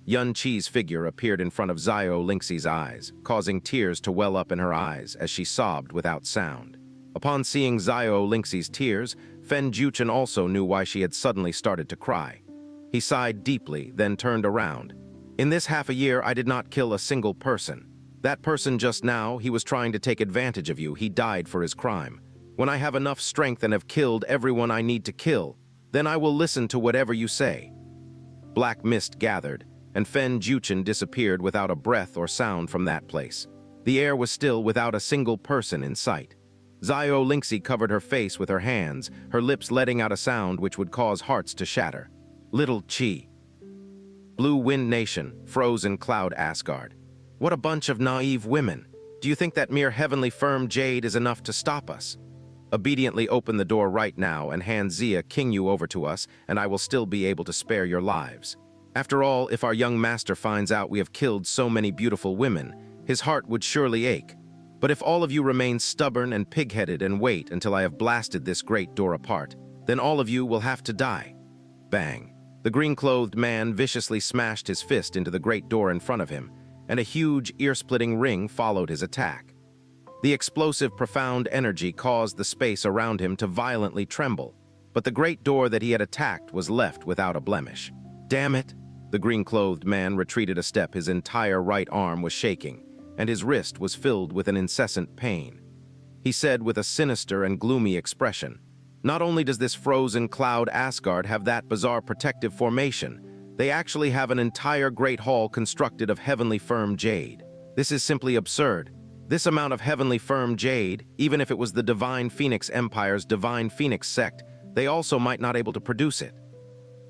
Yun Qi's figure appeared in front of Xianxia's eyes, causing tears to well up in her eyes as she sobbed without sound. Upon seeing Xianxia's tears, Fen Juchen also knew why she had suddenly started to cry. He sighed deeply, then turned around. "In this half a year, I did not kill a single person. That person just now, he was trying to take advantage of you. He died for his crime. When I have enough strength and have killed everyone I need to kill, then I will listen to whatever you say." Black mist gathered, and Fen Juchen disappeared without a breath or sound from that place. The air was still without a single person in sight. Xianxia covered her face with her hands, her lips letting out a sound which would cause hearts to shatter. "Little Qi." Blue Wind Nation, Frozen Cloud Asgard. What a bunch of naive women. Do you think that mere heavenly firm jade is enough to stop us? Obediently open the door right now and hand Xia King you over to us, and I will still be able to spare your lives. After all, if our young master finds out we have killed so many beautiful women, his heart would surely ache. But if all of you remain stubborn and pig-headed and wait until I have blasted this great door apart, then all of you will have to die." Bang. The green-clothed man viciously smashed his fist into the great door in front of him, and a huge, ear-splitting ring followed his attack. The explosive, profound energy caused the space around him to violently tremble, but the great door that he had attacked was left without a blemish. "Damn it!" The green-clothed man retreated a step. His entire right arm was shaking, and his wrist was filled with an incessant pain. He said with a sinister and gloomy expression, "Not only does this frozen cloud Asgard have that bizarre protective formation, they actually have an entire great hall constructed of heavenly firm jade. This is simply absurd. This amount of heavenly firm jade, even if it was the Divine Phoenix Empire's Divine Phoenix sect, they also might not able to produce it."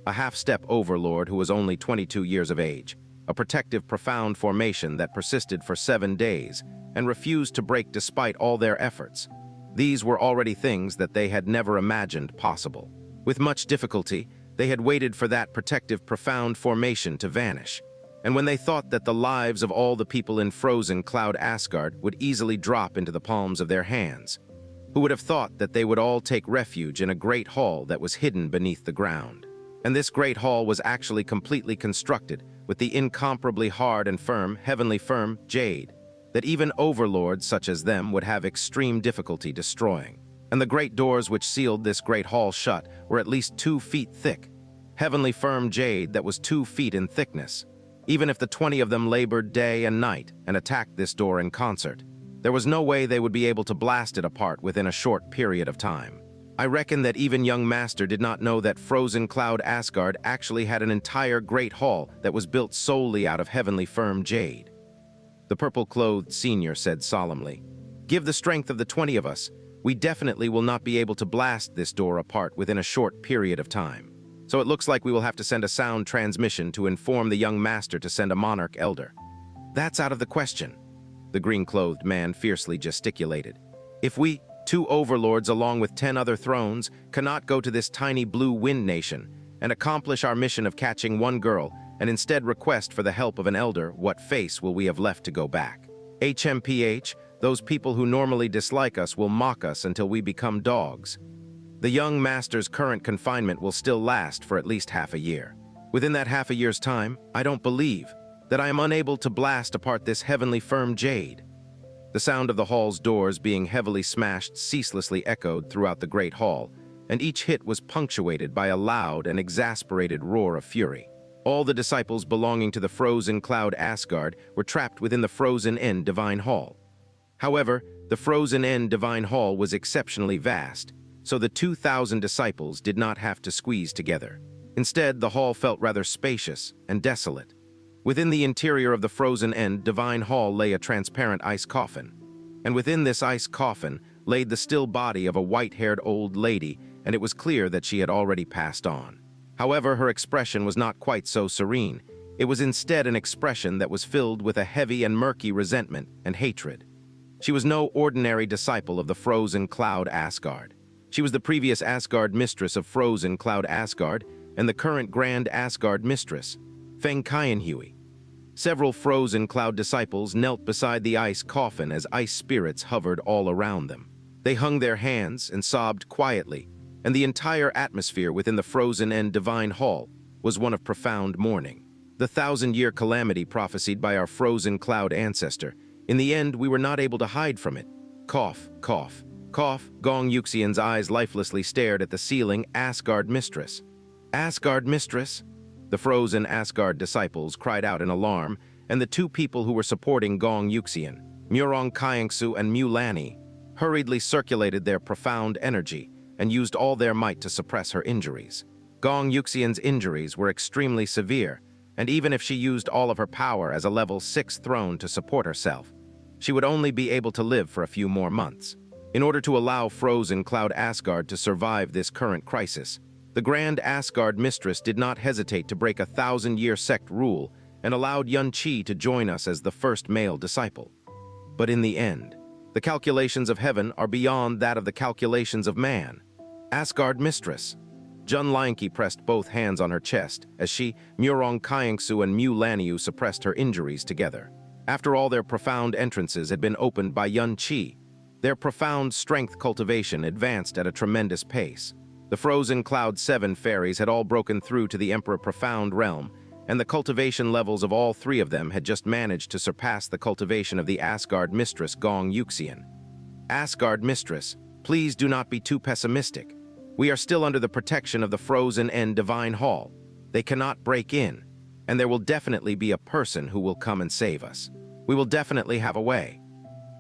A half-step overlord who was only 22 years of age, a protective, profound formation that persisted for 7 days and refused to break despite all their efforts. These were already things that they had never imagined possible. With much difficulty, they had waited for that protective, profound formation to vanish. And when they thought that the lives of all the people in frozen Cloud Asgard would easily drop into the palms of their hands, who would have thought that they would all take refuge in a great hall that was hidden beneath the ground? And this great hall was actually completely constructed with the incomparably hard and firm, heavenly firm jade that even overlords such as them would have extreme difficulty destroying. And the great doors which sealed this great hall shut were at least 2 feet thick, heavenly firm jade that was 2 feet in thickness. Even if the 20 of them labored day and night and attacked this door in concert, There was no way they would be able to blast it apart within a short period of time. I reckon that even young Master did not know that Frozen Cloud Asgard actually had an entire great hall that was built solely out of heavenly firm jade. The purple-clothed senior said solemnly, "Give the strength of the 20 of us, we definitely will not be able to blast this door apart within a short period of time. So it looks like we will have to send a sound transmission to inform the young Master to send a monarch elder." "That's out of the question," the green-clothed man fiercely gesticulated. "If we, 2 overlords along with 10 other thrones, cannot go to this tiny blue wind nation and accomplish our mission of catching one girl and instead request for the help of an elder, what face will we have left to go back? HMPH, those people who normally dislike us will mock us until we become dogs. The young Master's current confinement will still last for at least half a year. Within that half a year's time, I don't believe that I am unable to blast apart this heavenly firm jade." The sound of the hall's doors being heavily smashed ceaselessly echoed throughout the great hall, and each hit was punctuated by a loud and exasperated roar of fury. All the disciples belonging to the Frozen Cloud Asgard were trapped within the Frozen End Divine Hall. However, the Frozen End Divine Hall was exceptionally vast, so the 2,000 disciples did not have to squeeze together. Instead, the hall felt rather spacious and desolate. Within the interior of the Frozen End Divine Hall lay a transparent ice coffin, and within this ice coffin laid the still body of a white-haired old lady, and it was clear that she had already passed on. However, her expression was not quite so serene. It was instead an expression that was filled with a heavy and murky resentment and hatred. She was no ordinary disciple of the Frozen Cloud Asgard. She was the previous Asgard mistress of Frozen Cloud Asgard and the current Grand Asgard mistress, Xianxia Cultivation. Several Frozen Cloud disciples knelt beside the ice coffin as ice spirits hovered all around them. They hung their hands and sobbed quietly, and the entire atmosphere within the Frozen End Divine Hall was one of profound mourning. The 1,000-year calamity prophesied by our Frozen Cloud ancestor, in the end we were not able to hide from it. Cough, cough, cough. Gong Yuxian's eyes lifelessly stared at the ceiling. Asgard mistress. Asgard mistress? The Frozen Asgard disciples cried out in alarm, and the 2 people who were supporting Gong Yuxian, Murong Kaiangsu and Mu Lani, hurriedly circulated their profound energy and used all their might to suppress her injuries. Gong Yuxian's injuries were extremely severe, and even if she used all of her power as a level 6 throne to support herself, she would only be able to live for a few more months. In order to allow Frozen Cloud Asgard to survive this current crisis, the Grand Asgard Mistress did not hesitate to break a 1,000-year sect rule and allowed Yun Qi to join us as the first male disciple. But in the end, the calculations of heaven are beyond that of the calculations of man. Asgard Mistress. Jun Lianqi pressed both hands on her chest as she, Murong Kaiangsu and Mu Laniu suppressed her injuries together. After all their profound entrances had been opened by Yun Qi, their profound strength cultivation advanced at a tremendous pace. The Frozen Cloud 7 fairies had all broken through to the Emperor Profound Realm, and the cultivation levels of all 3 of them had just managed to surpass the cultivation of the Asgard Mistress Gong Yuxian. Asgard Mistress, please do not be too pessimistic. We are still under the protection of the Frozen End Divine Hall. They cannot break in, and there will definitely be a person who will come and save us. We will definitely have a way.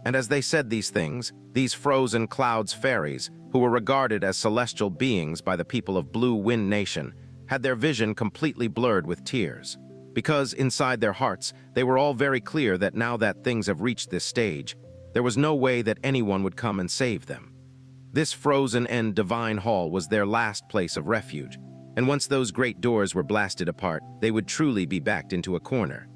And as they said these things, these Frozen Clouds fairies, who were regarded as celestial beings by the people of Blue Wind Nation, had their vision completely blurred with tears. Because inside their hearts, they were all very clear that now that things have reached this stage, there was no way that anyone would come and save them. This Frozen End Divine Hall was their last place of refuge, and once those great doors were blasted apart, they would truly be backed into a corner.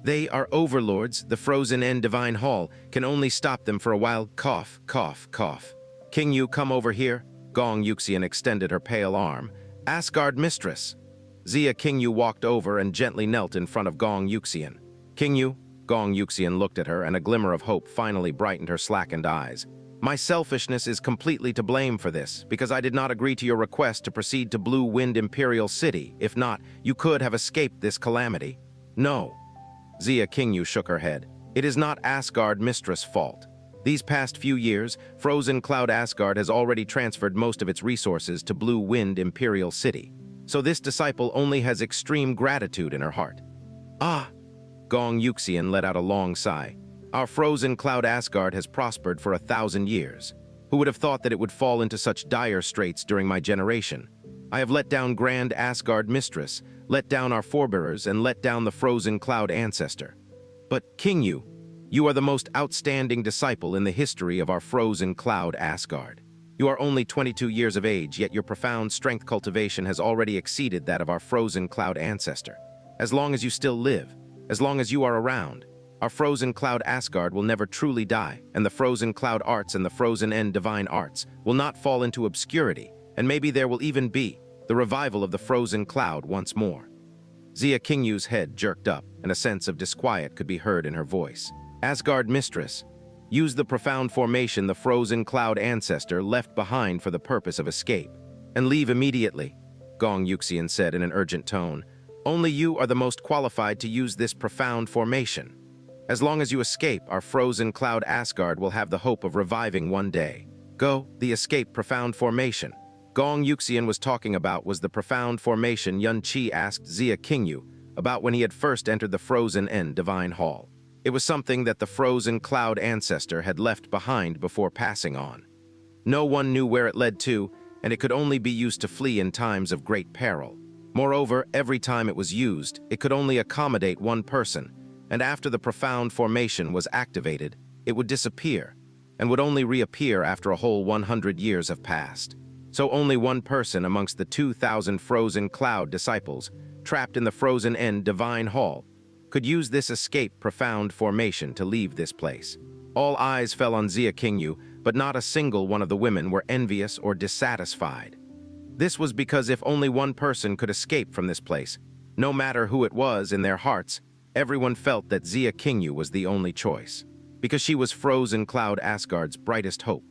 They are overlords. The Frozen End Divine Hall can only stop them for a while. Cough, cough, cough. King Yu, come over here. Gong Yuxian extended her pale arm. Asgard Mistress. Xia King Yu walked over and gently knelt in front of Gong Yuxian. King Yu, Gong Yuxian looked at her, and a glimmer of hope finally brightened her slackened eyes. My selfishness is completely to blame for this, because I did not agree to your request to proceed to Blue Wind Imperial City. If not, you could have escaped this calamity. No. Xia Qingyu shook her head. It is not Asgard Mistress' fault. These past few years, Frozen Cloud Asgard has already transferred most of its resources to Blue Wind Imperial City. So this disciple only has extreme gratitude in her heart. Ah! Gong Yuxian let out a long sigh. Our frozen cloud Asgard has prospered for 1,000 years. Who would have thought that it would fall into such dire straits during my generation? I have let down Grand Asgard Mistress, let down our forebears, and let down the frozen cloud ancestor. But, King Yu, you are the most outstanding disciple in the history of our frozen cloud Asgard. You are only 22 years of age, yet your profound strength cultivation has already exceeded that of our frozen cloud ancestor. As long as you still live, as long as you are around, our frozen cloud Asgard will never truly die, and the frozen cloud arts and the frozen end divine arts will not fall into obscurity, and maybe there will even be the revival of the frozen cloud once more. Xia Qingyu's head jerked up, and a sense of disquiet could be heard in her voice. Asgard Mistress, use the profound formation the frozen cloud ancestor left behind for the purpose of escape, and leave immediately, Gong Yuxian said in an urgent tone. Only you are the most qualified to use this profound formation. As long as you escape, our frozen cloud Asgard will have the hope of reviving one day. Go, the escape profound formation. Gong Yuxian was talking about was the profound formation Yun Qi asked Xia Qingyu about when he had first entered the frozen end divine hall. It was something that the frozen cloud ancestor had left behind before passing on. No one knew where it led to, and it could only be used to flee in times of great peril. Moreover, every time it was used, it could only accommodate one person, and after the profound formation was activated, it would disappear, and would only reappear after a whole 100 years have passed. So only one person amongst the 2,000 frozen cloud disciples, trapped in the frozen end divine hall, could use this escape profound formation to leave this place. All eyes fell on Xia Qingyu, but not a single one of the women were envious or dissatisfied. This was because if only one person could escape from this place, no matter who it was in their hearts, everyone felt that Xia Qingyu was the only choice, because she was frozen cloud Asgard's brightest hope.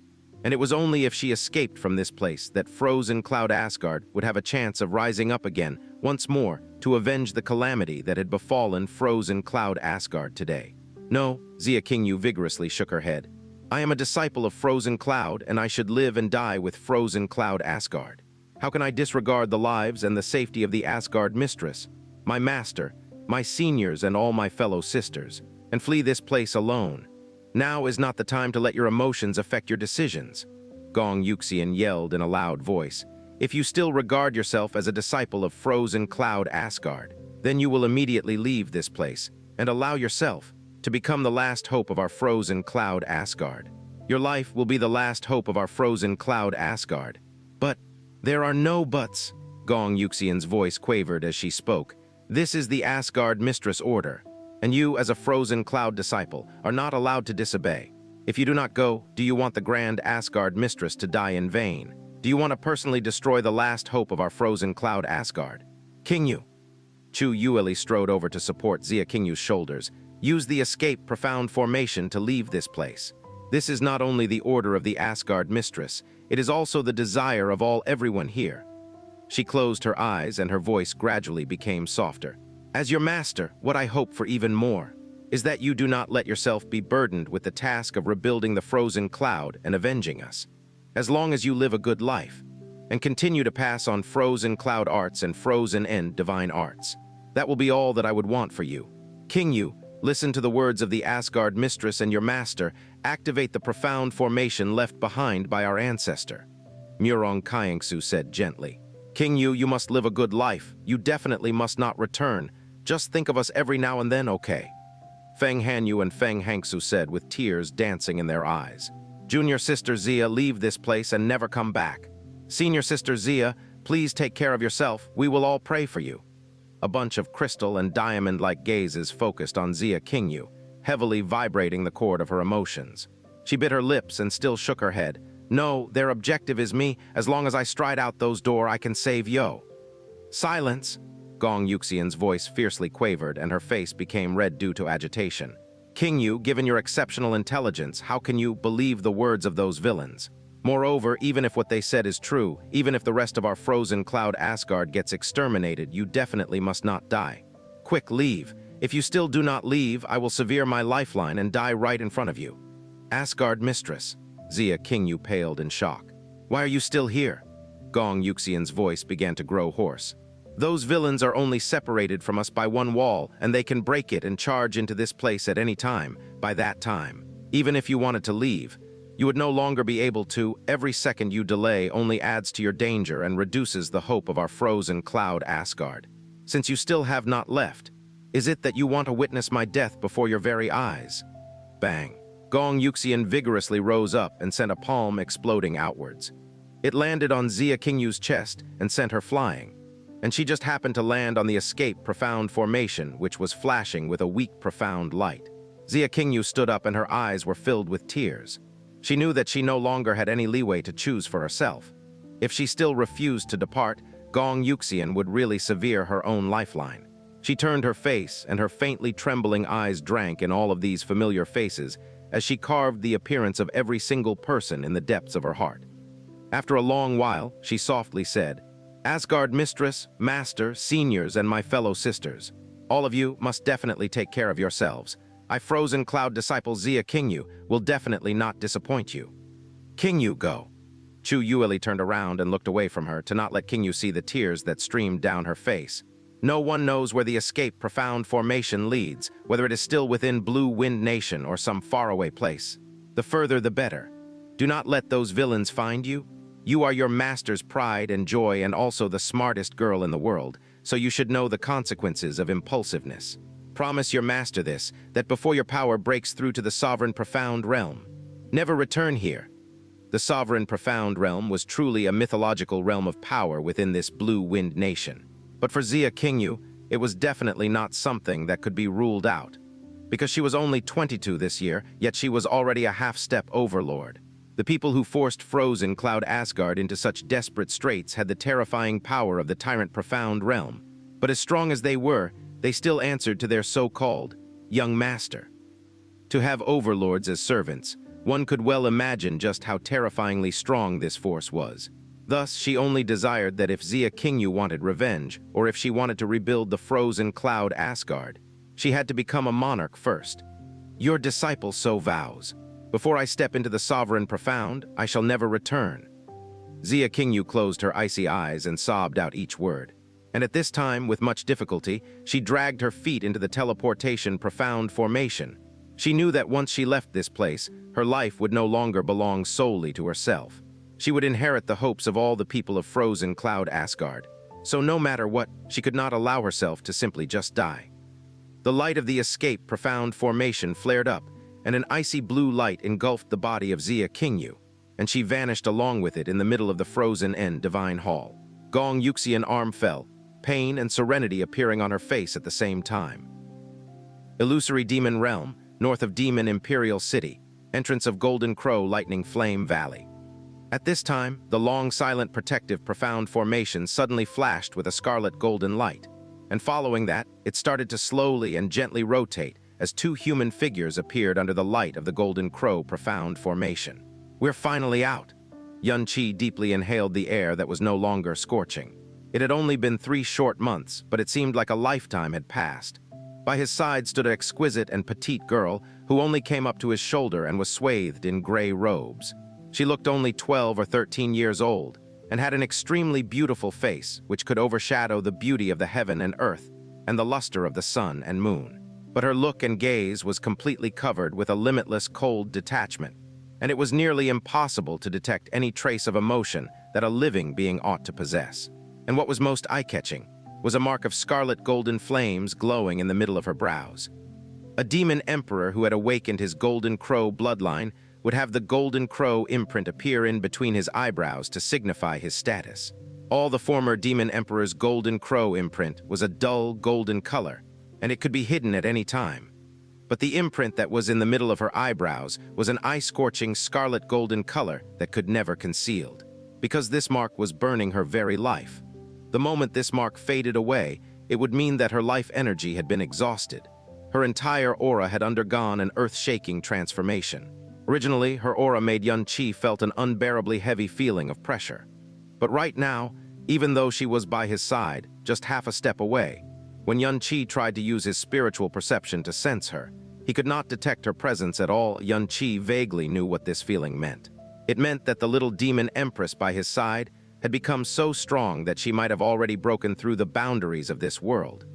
And it was only if she escaped from this place that frozen cloud Asgard would have a chance of rising up again once more to avenge the calamity that had befallen frozen cloud Asgard today. No, Xia Qingyu vigorously shook her head. I am a disciple of frozen cloud, and I should live and die with frozen cloud Asgard. How can I disregard the lives and the safety of the Asgard Mistress, my master, my seniors, and all my fellow sisters, and flee this place alone? Now is not the time to let your emotions affect your decisions, Gong Yuxian yelled in a loud voice. If you still regard yourself as a disciple of frozen cloud Asgard, then you will immediately leave this place and allow yourself to become the last hope of our frozen cloud Asgard. Your life will be the last hope of our frozen cloud Asgard. But there are no buts, Gong Yuxian's voice quavered as she spoke. This is the Asgard Mistress order, and you, as a frozen cloud disciple, are not allowed to disobey. If you do not go, do you want the grand Asgard Mistress to die in vain? Do you want to personally destroy the last hope of our frozen cloud Asgard? Qingyu. Chu Yueli strode over to support Xia Qingyu's shoulders. Use the escape profound formation to leave this place. This is not only the order of the Asgard Mistress, it is also the desire of everyone here. She closed her eyes and her voice gradually became softer. As your master, what I hope for even more is that you do not let yourself be burdened with the task of rebuilding the frozen cloud and avenging us. As long as you live a good life and continue to pass on frozen cloud arts and frozen end divine arts, that will be all that I would want for you. Qingyu, listen to the words of the Asgard Mistress and your master. Activate the profound formation left behind by our ancestor. Murong Kaiengsu said gently. Qingyu, you must live a good life. You definitely must not return. Just think of us every now and then, okay? Feng Hanyu and Feng Hangsu said with tears dancing in their eyes. Junior sister Xia, leave this place and never come back. Senior sister Xia, please take care of yourself. We will all pray for you. A bunch of crystal and diamond-like gazes focused on Xia Qingyu, heavily vibrating the chord of her emotions. She bit her lips and still shook her head. No, their objective is me. As long as I stride out those doors, I can save Yo. Silence! Gong Yuxian's voice fiercely quavered and her face became red due to agitation. Qingyu, given your exceptional intelligence, how can you believe the words of those villains? Moreover, even if what they said is true, even if the rest of our frozen cloud Asgard gets exterminated, you definitely must not die. Quick, leave. If you still do not leave, I will sever my lifeline and die right in front of you. Asgard Mistress. Xia Qingyu paled in shock. Why are you still here? Gong Yuxian's voice began to grow hoarse. Those villains are only separated from us by one wall, and they can break it and charge into this place at any time, by that time. Even if you wanted to leave, you would no longer be able to. Every second you delay only adds to your danger and reduces the hope of our frozen cloud Asgard. Since you still have not left, is it that you want to witness my death before your very eyes? Bang. Gong Yuxian vigorously rose up and sent a palm exploding outwards. It landed on Xia Qingyu's chest and sent her flying, and she just happened to land on the escape profound formation, which was flashing with a weak profound light. Xia Qingyu stood up and her eyes were filled with tears. She knew that she no longer had any leeway to choose for herself. If she still refused to depart, Gong Yuxian would really sever her own lifeline. She turned her face, and her faintly trembling eyes drank in all of these familiar faces as she carved the appearance of every single person in the depths of her heart. After a long while, she softly said, "Asgard mistress, master, seniors, and my fellow sisters, all of you must definitely take care of yourselves. I frozen cloud disciple Xia Qingyu will definitely not disappoint you." "Qingyu, go." Chu Yueli turned around and looked away from her to not let Qingyu see the tears that streamed down her face. No one knows where the escape profound formation leads, whether it is still within Blue Wind Nation or some faraway place. The further the better. Do not let those villains find you. You are your master's pride and joy and also the smartest girl in the world, so you should know the consequences of impulsiveness. Promise your master this, that before your power breaks through to the sovereign profound realm. Never return here. The sovereign profound realm was truly a mythological realm of power within this Blue Wind Nation. But for Xia Qingyu, it was definitely not something that could be ruled out. Because she was only 22 this year, yet she was already a half-step overlord. The people who forced frozen Cloud Asgard into such desperate straits had the terrifying power of the tyrant profound realm. But as strong as they were, they still answered to their so-called young master. To have overlords as servants, one could well imagine just how terrifyingly strong this force was. Thus, she only desired that if Xia Qingyu wanted revenge, or if she wanted to rebuild the frozen cloud Asgard, she had to become a monarch first. Your disciple so vows. Before I step into the sovereign profound, I shall never return. Xia Qingyu closed her icy eyes and sobbed out each word. And at this time, with much difficulty, she dragged her feet into the teleportation profound formation. She knew that once she left this place, her life would no longer belong solely to herself. She would inherit the hopes of all the people of frozen Cloud Asgard. So no matter what, she could not allow herself to simply just die. The light of the escape profound formation flared up, and an icy blue light engulfed the body of Xia Qingyu, and she vanished along with it in the middle of the frozen end divine hall. Gong Yuxian arm fell, pain and serenity appearing on her face at the same time. Illusory Demon Realm, north of Demon Imperial City, entrance of Golden Crow Lightning Flame Valley. At this time, the long, silent, protective, profound formation suddenly flashed with a scarlet golden light, and following that, it started to slowly and gently rotate as two human figures appeared under the light of the Golden Crow profound formation. "We're finally out." Yun Qi deeply inhaled the air that was no longer scorching. It had only been 3 short months, but it seemed like a lifetime had passed. By his side stood an exquisite and petite girl who only came up to his shoulder and was swathed in gray robes. She looked only 12 or 13 years old and had an extremely beautiful face which could overshadow the beauty of the heaven and earth and the luster of the sun and moon. But her look and gaze was completely covered with a limitless cold detachment, and it was nearly impossible to detect any trace of emotion that a living being ought to possess. And what was most eye-catching was a mark of scarlet golden flames glowing in the middle of her brows. A demon emperor who had awakened his golden crow bloodline would have the golden crow imprint appear in between his eyebrows to signify his status. All the former demon emperor's golden crow imprint was a dull golden color, and it could be hidden at any time. But the imprint that was in the middle of her eyebrows was an eye-scorching scarlet golden color that could never concealed, because this mark was burning her very life. The moment this mark faded away, it would mean that her life energy had been exhausted. Her entire aura had undergone an earth-shaking transformation. Originally, her aura made Yun Qi felt an unbearably heavy feeling of pressure. But right now, even though she was by his side, just half a step away, when Yun Qi tried to use his spiritual perception to sense her, he could not detect her presence at all. Yun Qi vaguely knew what this feeling meant. It meant that the little demon empress by his side had become so strong that she might have already broken through the boundaries of this world,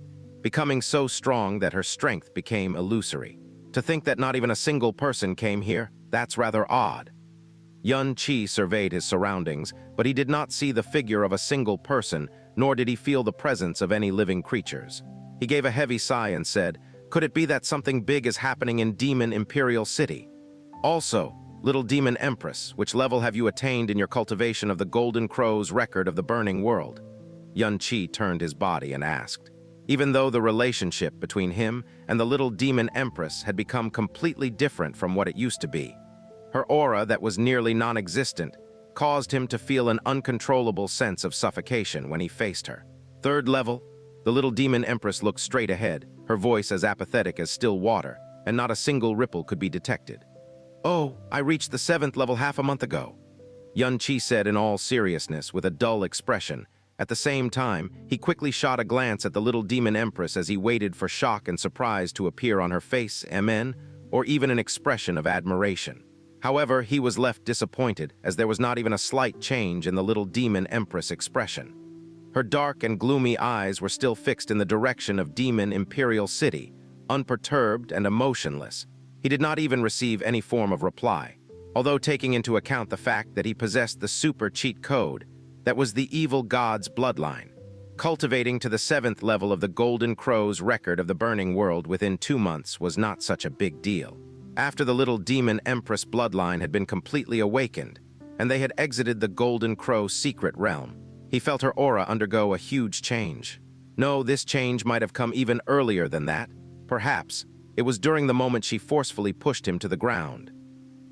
becoming so strong that her strength became illusory. To think that not even a single person came here, that's rather odd. Xianxia surveyed his surroundings, but he did not see the figure of a single person, nor did he feel the presence of any living creatures. He gave a heavy sigh and said, "Could it be that something big is happening in Demon Imperial City? Also, Little Demon Empress, which level have you attained in your cultivation of the Golden Crow's record of the burning world?" Xianxia turned his body and asked. Even though the relationship between him and the Little Demon Empress had become completely different from what it used to be. Her aura that was nearly non-existent caused him to feel an uncontrollable sense of suffocation when he faced her. Third level, the Little Demon Empress looked straight ahead, her voice as apathetic as still water, and not a single ripple could be detected. "Oh, I reached the 7th level half a month ago," Xianxia said in all seriousness with a dull expression. At the same time, he quickly shot a glance at the Little Demon Empress as he waited for shock and surprise to appear on her face, or even an expression of admiration. However, he was left disappointed, as there was not even a slight change in the Little Demon Empress expression. Her dark and gloomy eyes were still fixed in the direction of Demon Imperial City, unperturbed and emotionless. He did not even receive any form of reply, although taking into account the fact that he possessed the super cheat code, that was the evil god's bloodline. Cultivating to the 7th level of the Golden Crow's record of the burning world within 2 months was not such a big deal. After the Little Demon Empress bloodline had been completely awakened, and they had exited the Golden Crow's secret realm, he felt her aura undergo a huge change. No, this change might have come even earlier than that. Perhaps it was during the moment she forcefully pushed him to the ground.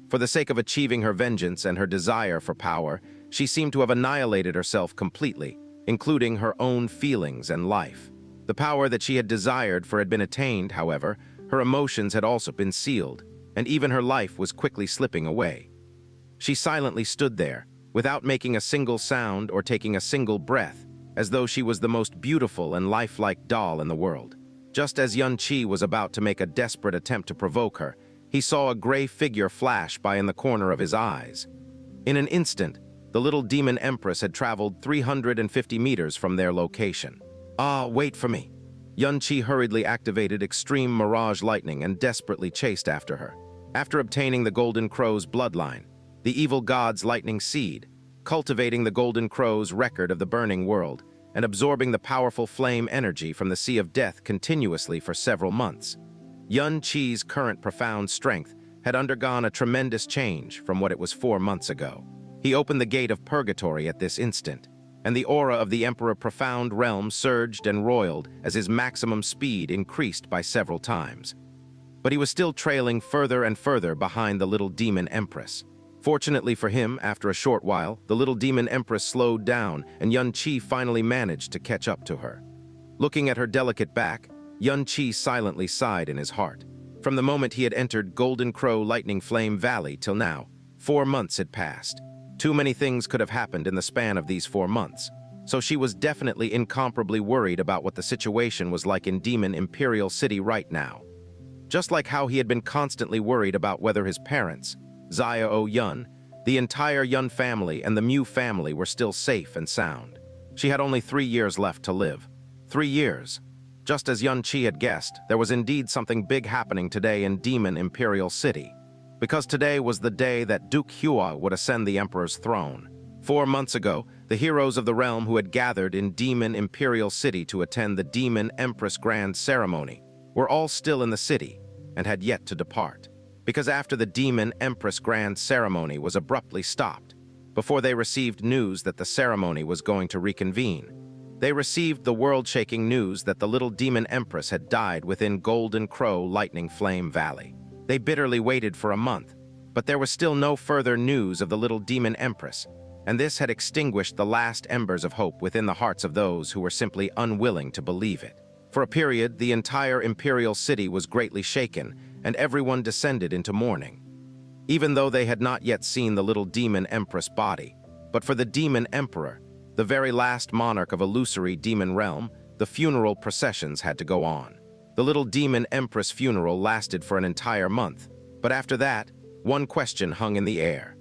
For the sake of achieving her vengeance and her desire for power, she seemed to have annihilated herself completely, including her own feelings and life. The power that she had desired had been attained, however, her emotions had also been sealed, and even her life was quickly slipping away. She silently stood there, without making a single sound or taking a single breath, as though she was the most beautiful and lifelike doll in the world. Just as Xianxia was about to make a desperate attempt to provoke her, he saw a gray figure flash by in the corner of his eyes. In an instant, the Little Demon Empress had traveled 350 meters from their location. "Ah, wait for me." Xianxia hurriedly activated extreme mirage lightning and desperately chased after her. After obtaining the Golden Crow's bloodline, the evil god's lightning seed, cultivating the Golden Crow's record of the burning world, and absorbing the powerful flame energy from the Sea of Death continuously for several months, Xianxia's current profound strength had undergone a tremendous change from what it was 4 months ago. He opened the gate of purgatory at this instant, and the aura of the Emperor Profound Realm surged and roiled as his maximum speed increased by several times. But he was still trailing further and further behind the Little Demon Empress. Fortunately for him, after a short while, the Little Demon Empress slowed down, and Xianxia finally managed to catch up to her. Looking at her delicate back, Xianxia silently sighed in his heart. From the moment he had entered Golden Crow Lightning Flame Valley till now, 4 months had passed. Too many things could have happened in the span of these 4 months, so she was definitely incomparably worried about what the situation was like in Demon Imperial City right now. Just like how he had been constantly worried about whether his parents, Xiao Yun, the entire Yun family, and the Mu family were still safe and sound. She had only 3 years left to live. 3 years. Just as Xianxia had guessed, there was indeed something big happening today in Demon Imperial City, because today was the day that Duke Huai would ascend the Emperor's throne. 4 months ago, the heroes of the realm who had gathered in Demon Imperial City to attend the Demon Empress Grand Ceremony were all still in the city and had yet to depart, because after the Demon Empress Grand Ceremony was abruptly stopped, before they received news that the ceremony was going to reconvene, they received the world-shaking news that the Little Demon Empress had died within Golden Crow Lightning Flame Valley. They bitterly waited for a month, but there was still no further news of the Little Demon Empress, and this had extinguished the last embers of hope within the hearts of those who were simply unwilling to believe it. For a period, the entire imperial city was greatly shaken, and everyone descended into mourning. Even though they had not yet seen the Little Demon Empress body, but for the Demon Emperor, the very last monarch of illusory demon realm, the funeral processions had to go on. The Little Demon Empress funeral lasted for an entire month, but after that, one question hung in the air.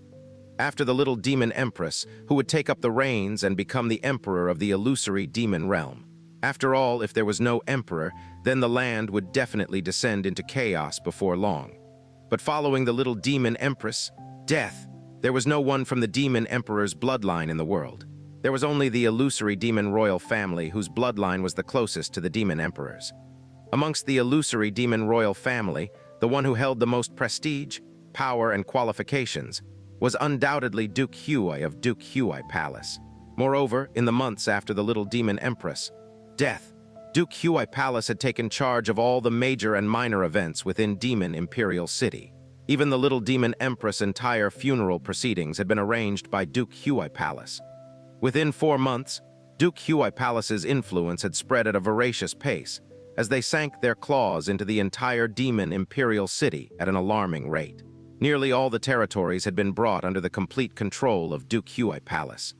after the Little Demon Empress, who would take up the reins and become the emperor of the illusory demon realm. After all, if there was no emperor, then the land would definitely descend into chaos before long. But following the Little Demon Empress, death, there was no one from the Demon Emperor's bloodline in the world. There was only the illusory demon royal family whose bloodline was the closest to the Demon Emperor's. Amongst the illusory demon royal family, the one who held the most prestige, power, and qualifications was undoubtedly Duke Huai of Duke Huai Palace. Moreover, in the months after the Little Demon Empress' death, Duke Huai Palace had taken charge of all the major and minor events within Demon Imperial City. Even the Little Demon Empress' entire funeral proceedings had been arranged by Duke Huai Palace. Within 4 months, Duke Huai Palace's influence had spread at a voracious pace, as they sank their claws into the entire Demon Imperial City at an alarming rate. Nearly all the territories had been brought under the complete control of Duke Huai Palace.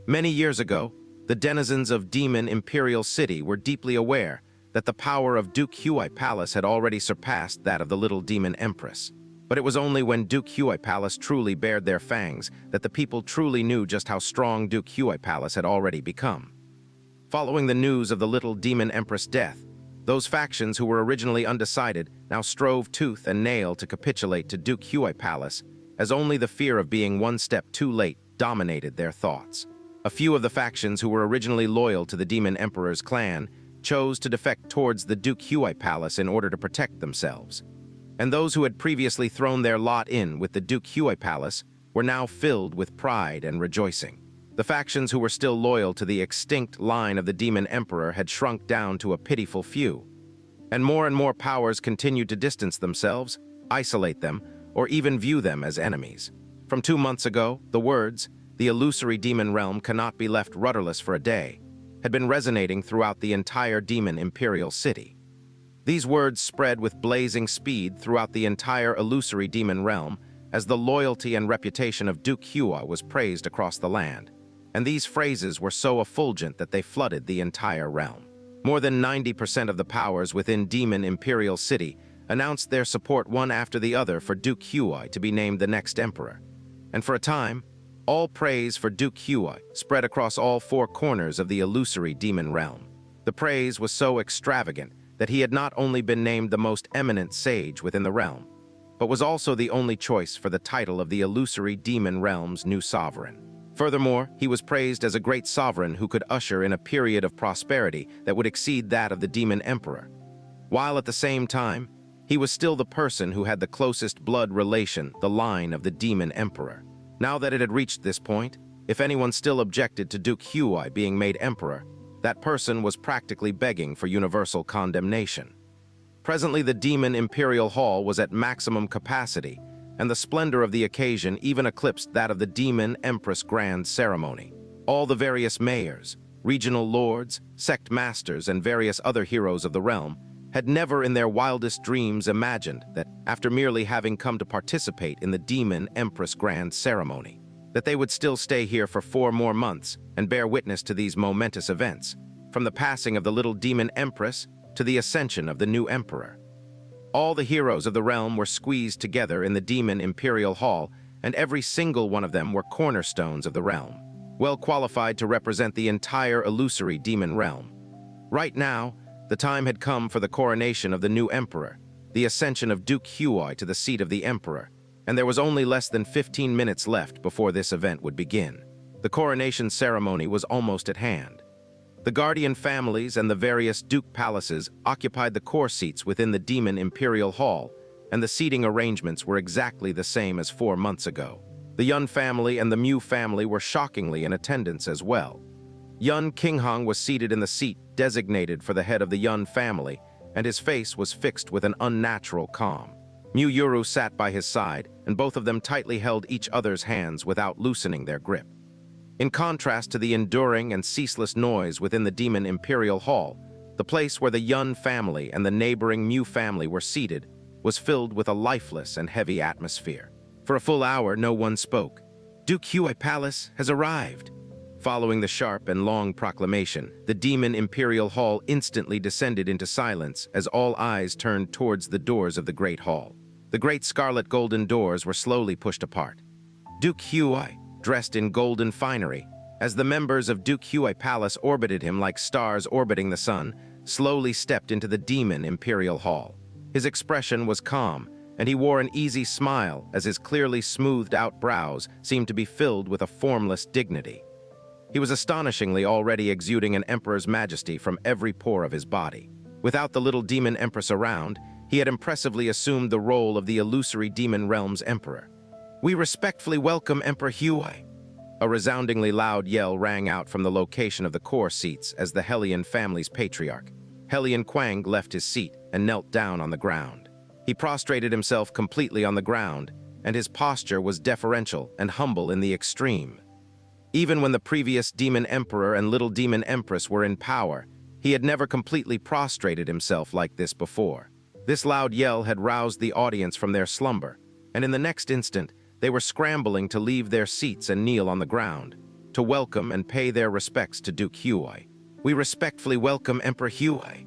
Many years ago, the denizens of Demon Imperial City were deeply aware that the power of Duke Huai Palace had already surpassed that of the Little Demon Empress. But it was only when Duke Huai Palace truly bared their fangs that the people truly knew just how strong Duke Huai Palace had already become. Following the news of the Little Demon Empress' death, those factions who were originally undecided now strove tooth and nail to capitulate to Duke Huai Palace, as only the fear of being one step too late dominated their thoughts. A few of the factions who were originally loyal to the Demon Emperor's clan chose to defect towards the Duke Huai Palace in order to protect themselves. And those who had previously thrown their lot in with the Duke Huai Palace were now filled with pride and rejoicing. The factions who were still loyal to the extinct line of the Demon Emperor had shrunk down to a pitiful few, and more powers continued to distance themselves, isolate them, or even view them as enemies. From 2 months ago, the words, "The illusory demon realm cannot be left rudderless for a day," had been resonating throughout the entire Demon Imperial City. These words spread with blazing speed throughout the entire illusory demon realm as the loyalty and reputation of Duke Huai was praised across the land. And these phrases were so effulgent that they flooded the entire realm. More than 90% of the powers within Demon Imperial City announced their support one after the other for Duke Huai to be named the next emperor. And for a time, all praise for Duke Huai spread across all 4 corners of the illusory demon realm. The praise was so extravagant that he had not only been named the most eminent sage within the realm, but was also the only choice for the title of the illusory demon realm's new sovereign. Furthermore, he was praised as a great sovereign who could usher in a period of prosperity that would exceed that of the Demon Emperor, while at the same time, he was still the person who had the closest blood relation, the line of the Demon Emperor. Now that it had reached this point, if anyone still objected to Duke Huai being made emperor, that person was practically begging for universal condemnation. Presently, the Demon Imperial Hall was at maximum capacity, and the splendor of the occasion even eclipsed that of the Demon Empress Grand Ceremony. All the various mayors, regional lords, sect masters, and various other heroes of the realm had never in their wildest dreams imagined that, after merely having come to participate in the Demon Empress Grand Ceremony, that they would still stay here for 4 more months and bear witness to these momentous events, from the passing of the Little Demon Empress to the ascension of the new emperor. All the heroes of the realm were squeezed together in the Demon Imperial Hall, and every single one of them were cornerstones of the realm, well qualified to represent the entire illusory demon realm. Right now, the time had come for the coronation of the new emperor, the ascension of Duke Huai to the seat of the emperor, and there was only less than 15 minutes left before this event would begin. The coronation ceremony was almost at hand. The guardian families and the various duke palaces occupied the core seats within the Demon Imperial Hall, and the seating arrangements were exactly the same as 4 months ago. The Yun family and the Mu family were shockingly in attendance as well. Yun Qinghong was seated in the seat designated for the head of the Yun family, and his face was fixed with an unnatural calm. Mu Yuru sat by his side, and both of them tightly held each other's hands without loosening their grip. In contrast to the enduring and ceaseless noise within the Demon Imperial Hall, the place where the Yun family and the neighboring Mu family were seated was filled with a lifeless and heavy atmosphere. For a full hour, no one spoke. "Duke Huai Palace has arrived." Following the sharp and long proclamation, the Demon Imperial Hall instantly descended into silence as all eyes turned towards the doors of the Great Hall. The great scarlet golden doors were slowly pushed apart. Duke Huai, dressed in golden finery, as the members of Duke Huai Palace orbited him like stars orbiting the sun, slowly stepped into the Demon Imperial Hall. His expression was calm, and he wore an easy smile as his clearly smoothed-out brows seemed to be filled with a formless dignity. He was astonishingly already exuding an emperor's majesty from every pore of his body. Without the Little Demon Empress around, he had impressively assumed the role of the illusory demon realm's emperor. "We respectfully welcome Emperor Huai." A resoundingly loud yell rang out from the location of the core seats as the Hellion family's patriarch. Hellion Quang left his seat and knelt down on the ground. He prostrated himself completely on the ground, and his posture was deferential and humble in the extreme. Even when the previous Demon Emperor and Little Demon Empress were in power, he had never completely prostrated himself like this before. This loud yell had roused the audience from their slumber, and in the next instant, they were scrambling to leave their seats and kneel on the ground, to welcome and pay their respects to Duke Huai. "We respectfully welcome Emperor Huai."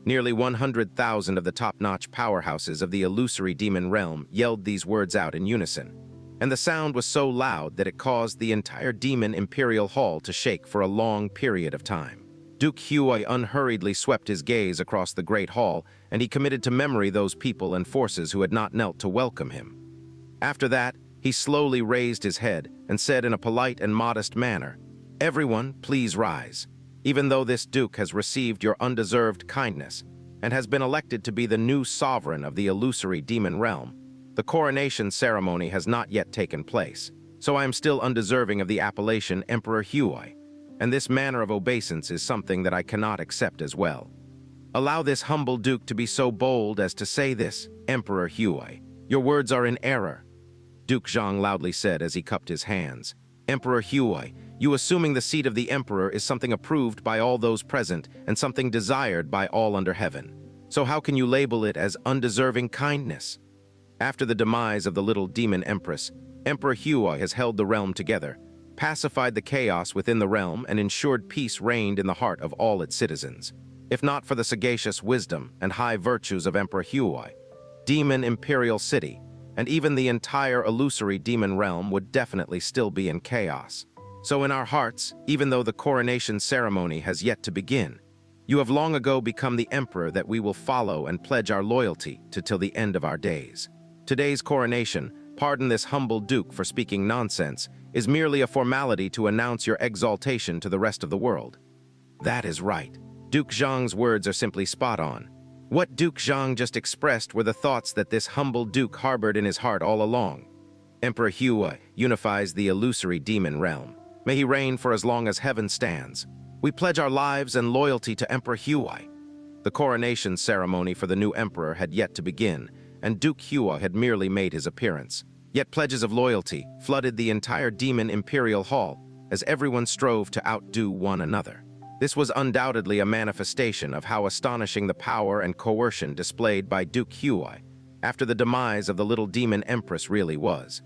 Nearly 100,000 of the top-notch powerhouses of the illusory demon realm yelled these words out in unison, and the sound was so loud that it caused the entire Demon Imperial Hall to shake for a long period of time. Duke Huai unhurriedly swept his gaze across the Great Hall, and he committed to memory those people and forces who had not knelt to welcome him. After that, he slowly raised his head and said in a polite and modest manner, "Everyone, please rise. Even though this Duke has received your undeserved kindness and has been elected to be the new sovereign of the illusory demon realm, the coronation ceremony has not yet taken place, so I am still undeserving of the appellation Emperor Huai, and this manner of obeisance is something that I cannot accept as well. Allow this humble Duke to be so bold as to say this, Emperor Huai. Your words are in error." Duke Zhang loudly said as he cupped his hands. "Emperor Huai, you assuming the seat of the emperor is something approved by all those present and something desired by all under heaven. So how can you label it as undeserving kindness?" After the demise of the Little Demon Empress, Emperor Huai has held the realm together, pacified the chaos within the realm, and ensured peace reigned in the heart of all its citizens. If not for the sagacious wisdom and high virtues of Emperor Huai, Demon Imperial City, and even the entire illusory demon realm would definitely still be in chaos. So in our hearts, even though the coronation ceremony has yet to begin, you have long ago become the emperor that we will follow and pledge our loyalty to till the end of our days. Today's coronation, pardon this humble duke for speaking nonsense, is merely a formality to announce your exaltation to the rest of the world." That is right. Duke Zhang's words are simply spot on. What Duke Zhang just expressed were the thoughts that this humble duke harbored in his heart all along. Emperor Huai unifies the illusory demon realm. May he reign for as long as heaven stands. We pledge our lives and loyalty to Emperor Huai. The coronation ceremony for the new emperor had yet to begin, and Duke Huai had merely made his appearance. Yet pledges of loyalty flooded the entire Demon Imperial Hall as everyone strove to outdo one another. This was undoubtedly a manifestation of how astonishing the power and coercion displayed by Duke Huai after the demise of the Little Demon Empress really was.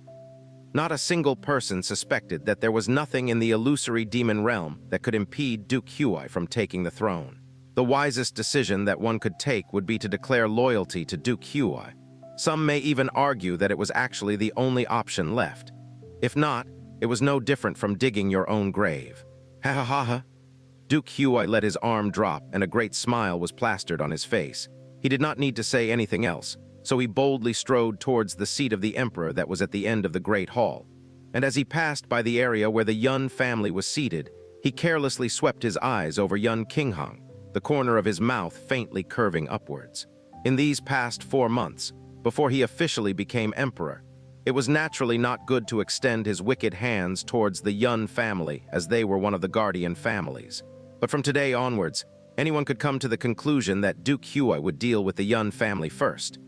Not a single person suspected that there was nothing in the illusory demon realm that could impede Duke Huai from taking the throne. The wisest decision that one could take would be to declare loyalty to Duke Huai. Some may even argue that it was actually the only option left. If not, it was no different from digging your own grave. Ha ha ha ha. Duke Huai let his arm drop, and a great smile was plastered on his face. He did not need to say anything else, so he boldly strode towards the seat of the emperor that was at the end of the great hall. And as he passed by the area where the Yun family was seated, he carelessly swept his eyes over Yun Qinghang, the corner of his mouth faintly curving upwards. In these past 4 months, before he officially became emperor, it was naturally not good to extend his wicked hands towards the Yun family, as they were one of the guardian families. But from today onwards, anyone could come to the conclusion that Duke Huai would deal with the Yun family first.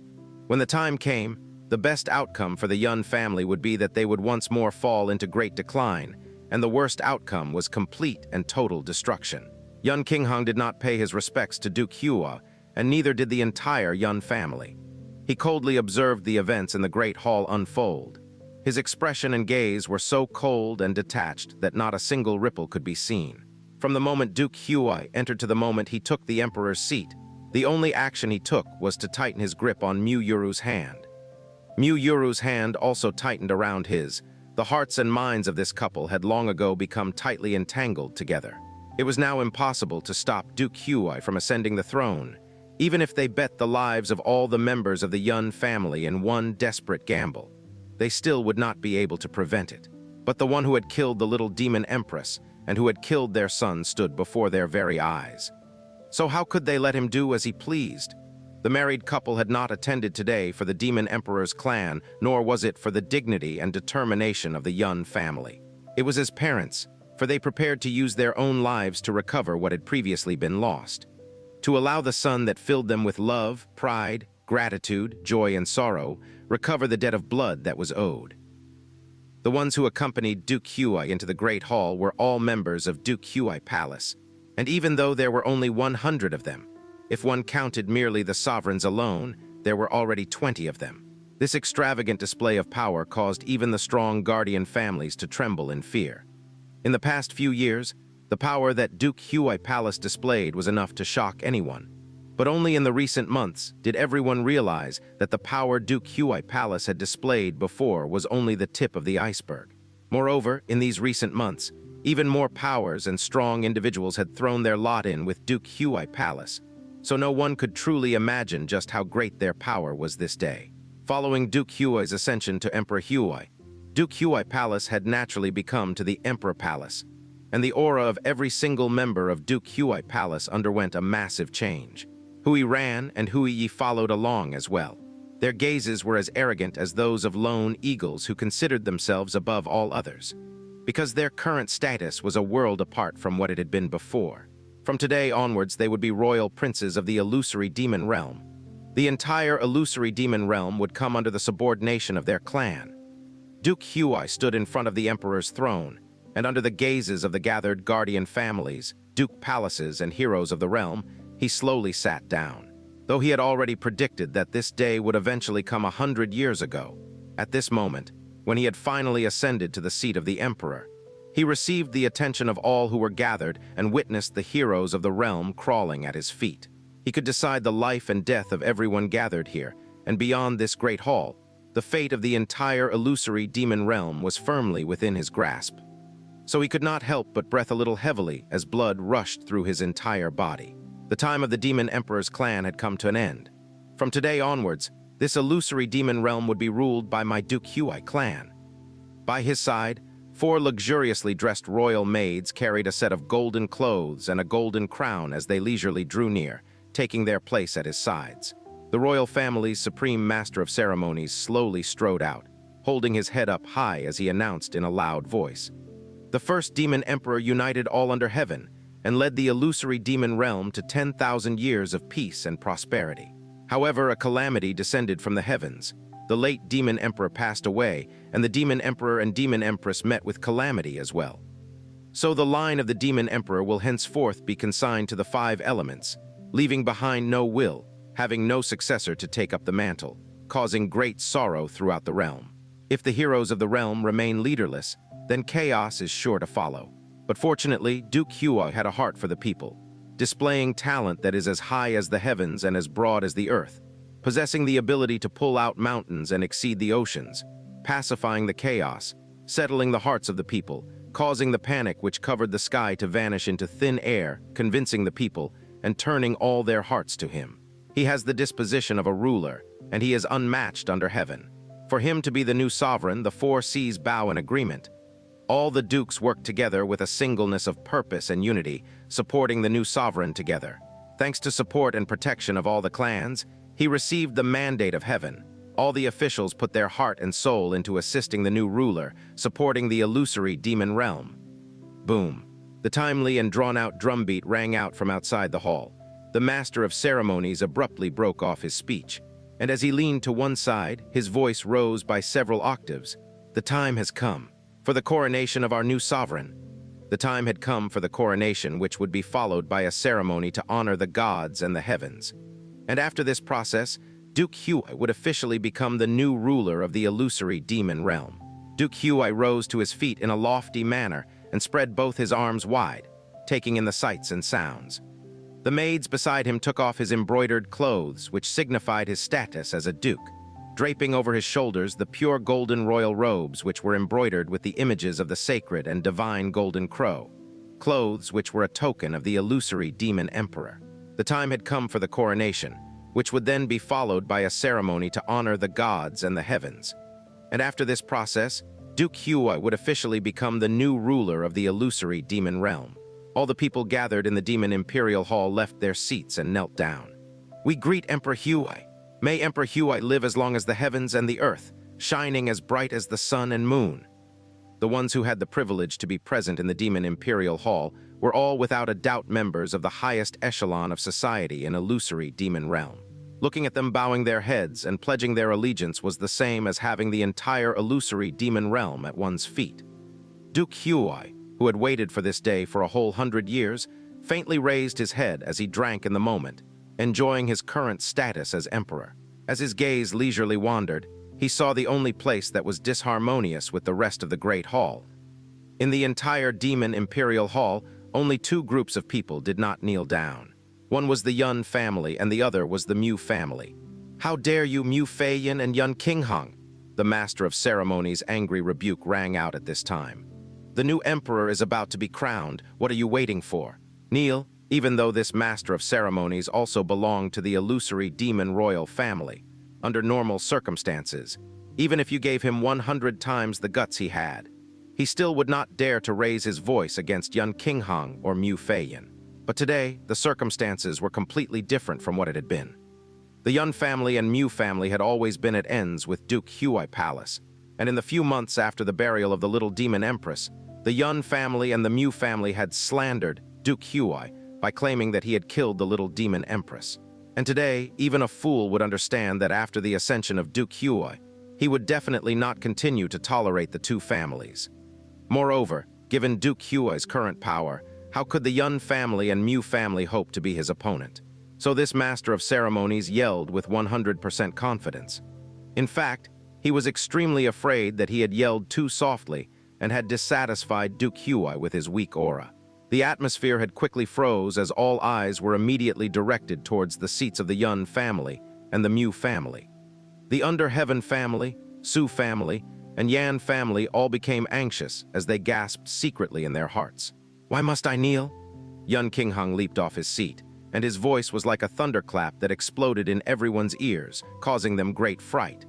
When the time came, the best outcome for the Yun family would be that they would once more fall into great decline, and the worst outcome was complete and total destruction. Yun Qinghang did not pay his respects to Duke Huai, and neither did the entire Yun family. He coldly observed the events in the great hall unfold. His expression and gaze were so cold and detached that not a single ripple could be seen. From the moment Duke Huai entered to the moment he took the emperor's seat, the only action he took was to tighten his grip on Mu Yuru's hand. Mu Yuru's hand also tightened around his, The hearts and minds of this couple had long ago become tightly entangled together. It was now impossible to stop Duke Huai from ascending the throne, even if they bet the lives of all the members of the Yun family in one desperate gamble. They still would not be able to prevent it. But the one who had killed the Little Demon Empress and who had killed their son stood before their very eyes. So how could they let him do as he pleased? The married couple had not attended today for the Demon Emperor's clan, nor was it for the dignity and determination of the Yun family. It was his parents, for they prepared to use their own lives to recover what had previously been lost. To allow the son that filled them with love, pride, gratitude, joy, and sorrow recover the debt of blood that was owed. The ones who accompanied Duke Huai into the Great Hall were all members of Duke Huai Palace, and even though there were only 100 of them, if one counted merely the sovereigns alone, there were already 20 of them. This extravagant display of power caused even the strong guardian families to tremble in fear. In the past few years, the power that Duke Huai Palace displayed was enough to shock anyone. But only in the recent months did everyone realize that the power Duke Huai Palace had displayed before was only the tip of the iceberg. Moreover, in these recent months, even more powers and strong individuals had thrown their lot in with Duke Huai Palace, so no one could truly imagine just how great their power was this day. Following Duke Huai's ascension to Emperor Huai, Duke Huai Palace had naturally become to the Emperor Palace, and the aura of every single member of Duke Huai Palace underwent a massive change. Hui ran and Hui followed along as well. Their gazes were as arrogant as those of lone eagles who considered themselves above all others, because their current status was a world apart from what it had been before. From today onwards, they would be royal princes of the illusory demon realm. The entire illusory demon realm would come under the subordination of their clan. Duke Huai stood in front of the emperor's throne, and under the gazes of the gathered guardian families, duke palaces, and heroes of the realm, he slowly sat down. Though he had already predicted that this day would eventually come 100 years ago, at this moment, when he had finally ascended to the seat of the emperor, he received the attention of all who were gathered and witnessed the heroes of the realm crawling at his feet. He could decide the life and death of everyone gathered here, and beyond this great hall, the fate of the entire illusory demon realm was firmly within his grasp. So he could not help but breath a little heavily as blood rushed through his entire body. The time of the Demon Emperor's clan had come to an end. From today onwards, this illusory demon realm would be ruled by my Duke Huai clan. By his side, 4 luxuriously dressed royal maids carried a set of golden clothes and a golden crown as they leisurely drew near, taking their place at his sides. The royal family's supreme master of ceremonies slowly strode out, holding his head up high as he announced in a loud voice. The first demon emperor united all under heaven and led the illusory demon realm to 10,000 years of peace and prosperity. However, a calamity descended from the heavens. The late demon emperor passed away, and the demon emperor and demon empress met with calamity as well. So the line of the demon emperor will henceforth be consigned to the 5 elements, leaving behind no will, having no successor to take up the mantle, causing great sorrow throughout the realm. If the heroes of the realm remain leaderless, then chaos is sure to follow. But fortunately, Duke Huai had a heart for the people, displaying talent that is as high as the heavens and as broad as the earth, possessing the ability to pull out mountains and exceed the oceans, pacifying the chaos, settling the hearts of the people, causing the panic which covered the sky to vanish into thin air, convincing the people, and turning all their hearts to him. He has the disposition of a ruler, and he is unmatched under heaven. For him to be the new sovereign, the 4 seas bow in agreement. All the dukes work together with a singleness of purpose and unity, supporting the new sovereign together. Thanks to support and protection of all the clans, he received the mandate of heaven. All the officials put their heart and soul into assisting the new ruler, supporting the illusory demon realm. Boom. The timely and drawn-out drumbeat rang out from outside the hall. The master of ceremonies abruptly broke off his speech, and as he leaned to one side, his voice rose by several octaves. The time has come for the coronation of our new sovereign. The time had come for the coronation, which would be followed by a ceremony to honor the gods and the heavens. And after this process, Duke Huai would officially become the new ruler of the illusory demon realm. Duke Huai rose to his feet in a lofty manner and spread both his arms wide, taking in the sights and sounds. The maids beside him took off his embroidered clothes, which signified his status as a duke. draping over his shoulders the pure golden royal robes which were embroidered with the images of the sacred and divine golden crow, clothes which were a token of the illusory demon emperor. The time had come for the coronation, which would then be followed by a ceremony to honor the gods and the heavens. And after this process, Duke Huai would officially become the new ruler of the illusory demon realm. All the people gathered in the Demon Imperial Hall left their seats and knelt down. "We greet Emperor Huai. May Emperor Huai live as long as the heavens and the earth, shining as bright as the sun and moon." The ones who had the privilege to be present in the Demon Imperial Hall were all without a doubt members of the highest echelon of society in illusory demon realm. Looking at them bowing their heads and pledging their allegiance was the same as having the entire illusory demon realm at one's feet. Duke Huai, who had waited for this day for a whole 100 years, faintly raised his head as he drank in the moment, enjoying his current status as emperor. As his gaze leisurely wandered, he saw the only place that was disharmonious with the rest of the Great Hall. In the entire Demon Imperial Hall, only two groups of people did not kneel down. One was the Yun family and the other was the Mu family. "How dare you, Mu Feiyin and Yun Qinghang?" The master of ceremonies' angry rebuke rang out at this time. "The new emperor is about to be crowned. What are you waiting for? Kneel." Even though this master of ceremonies also belonged to the illusory demon royal family, under normal circumstances, even if you gave him 100 times the guts he had, he still would not dare to raise his voice against Yun Qinghang or Mu Feiyin. But today, the circumstances were completely different from what it had been. The Yun family and Mu family had always been at ends with Duke Huai Palace, and in the few months after the burial of the Little Demon Empress, the Yun family and the Mu family had slandered Duke Huai by claiming that he had killed the Little Demon Empress. And today, even a fool would understand that after the ascension of Duke Huai, he would definitely not continue to tolerate the two families. Moreover, given Duke Huai's current power, how could the Yun family and Mu family hope to be his opponent? So this master of ceremonies yelled with 100% confidence. In fact, he was extremely afraid that he had yelled too softly and had dissatisfied Duke Huai with his weak aura. The atmosphere had quickly froze as all eyes were immediately directed towards the seats of the Yun family and the Mu family. The Under Heaven family, Su family, and Yan family all became anxious as they gasped secretly in their hearts. "Why must I kneel?" Yun Qinghang leaped off his seat, and his voice was like a thunderclap that exploded in everyone's ears, causing them great fright.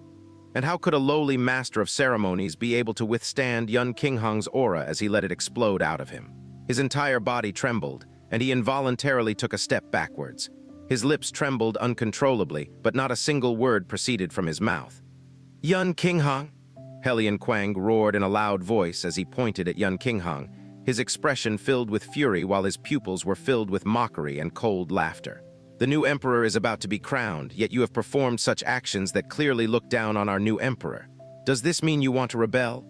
And how could a lowly master of ceremonies be able to withstand Yun Qinghang's aura as he let it explode out of him? His entire body trembled, and he involuntarily took a step backwards. His lips trembled uncontrollably, but not a single word proceeded from his mouth. "Yun Qinghang!" Helian Quang roared in a loud voice as he pointed at Yun Qinghang, his expression filled with fury while his pupils were filled with mockery and cold laughter. "The new emperor is about to be crowned, yet you have performed such actions that clearly look down on our new emperor. Does this mean you want to rebel?"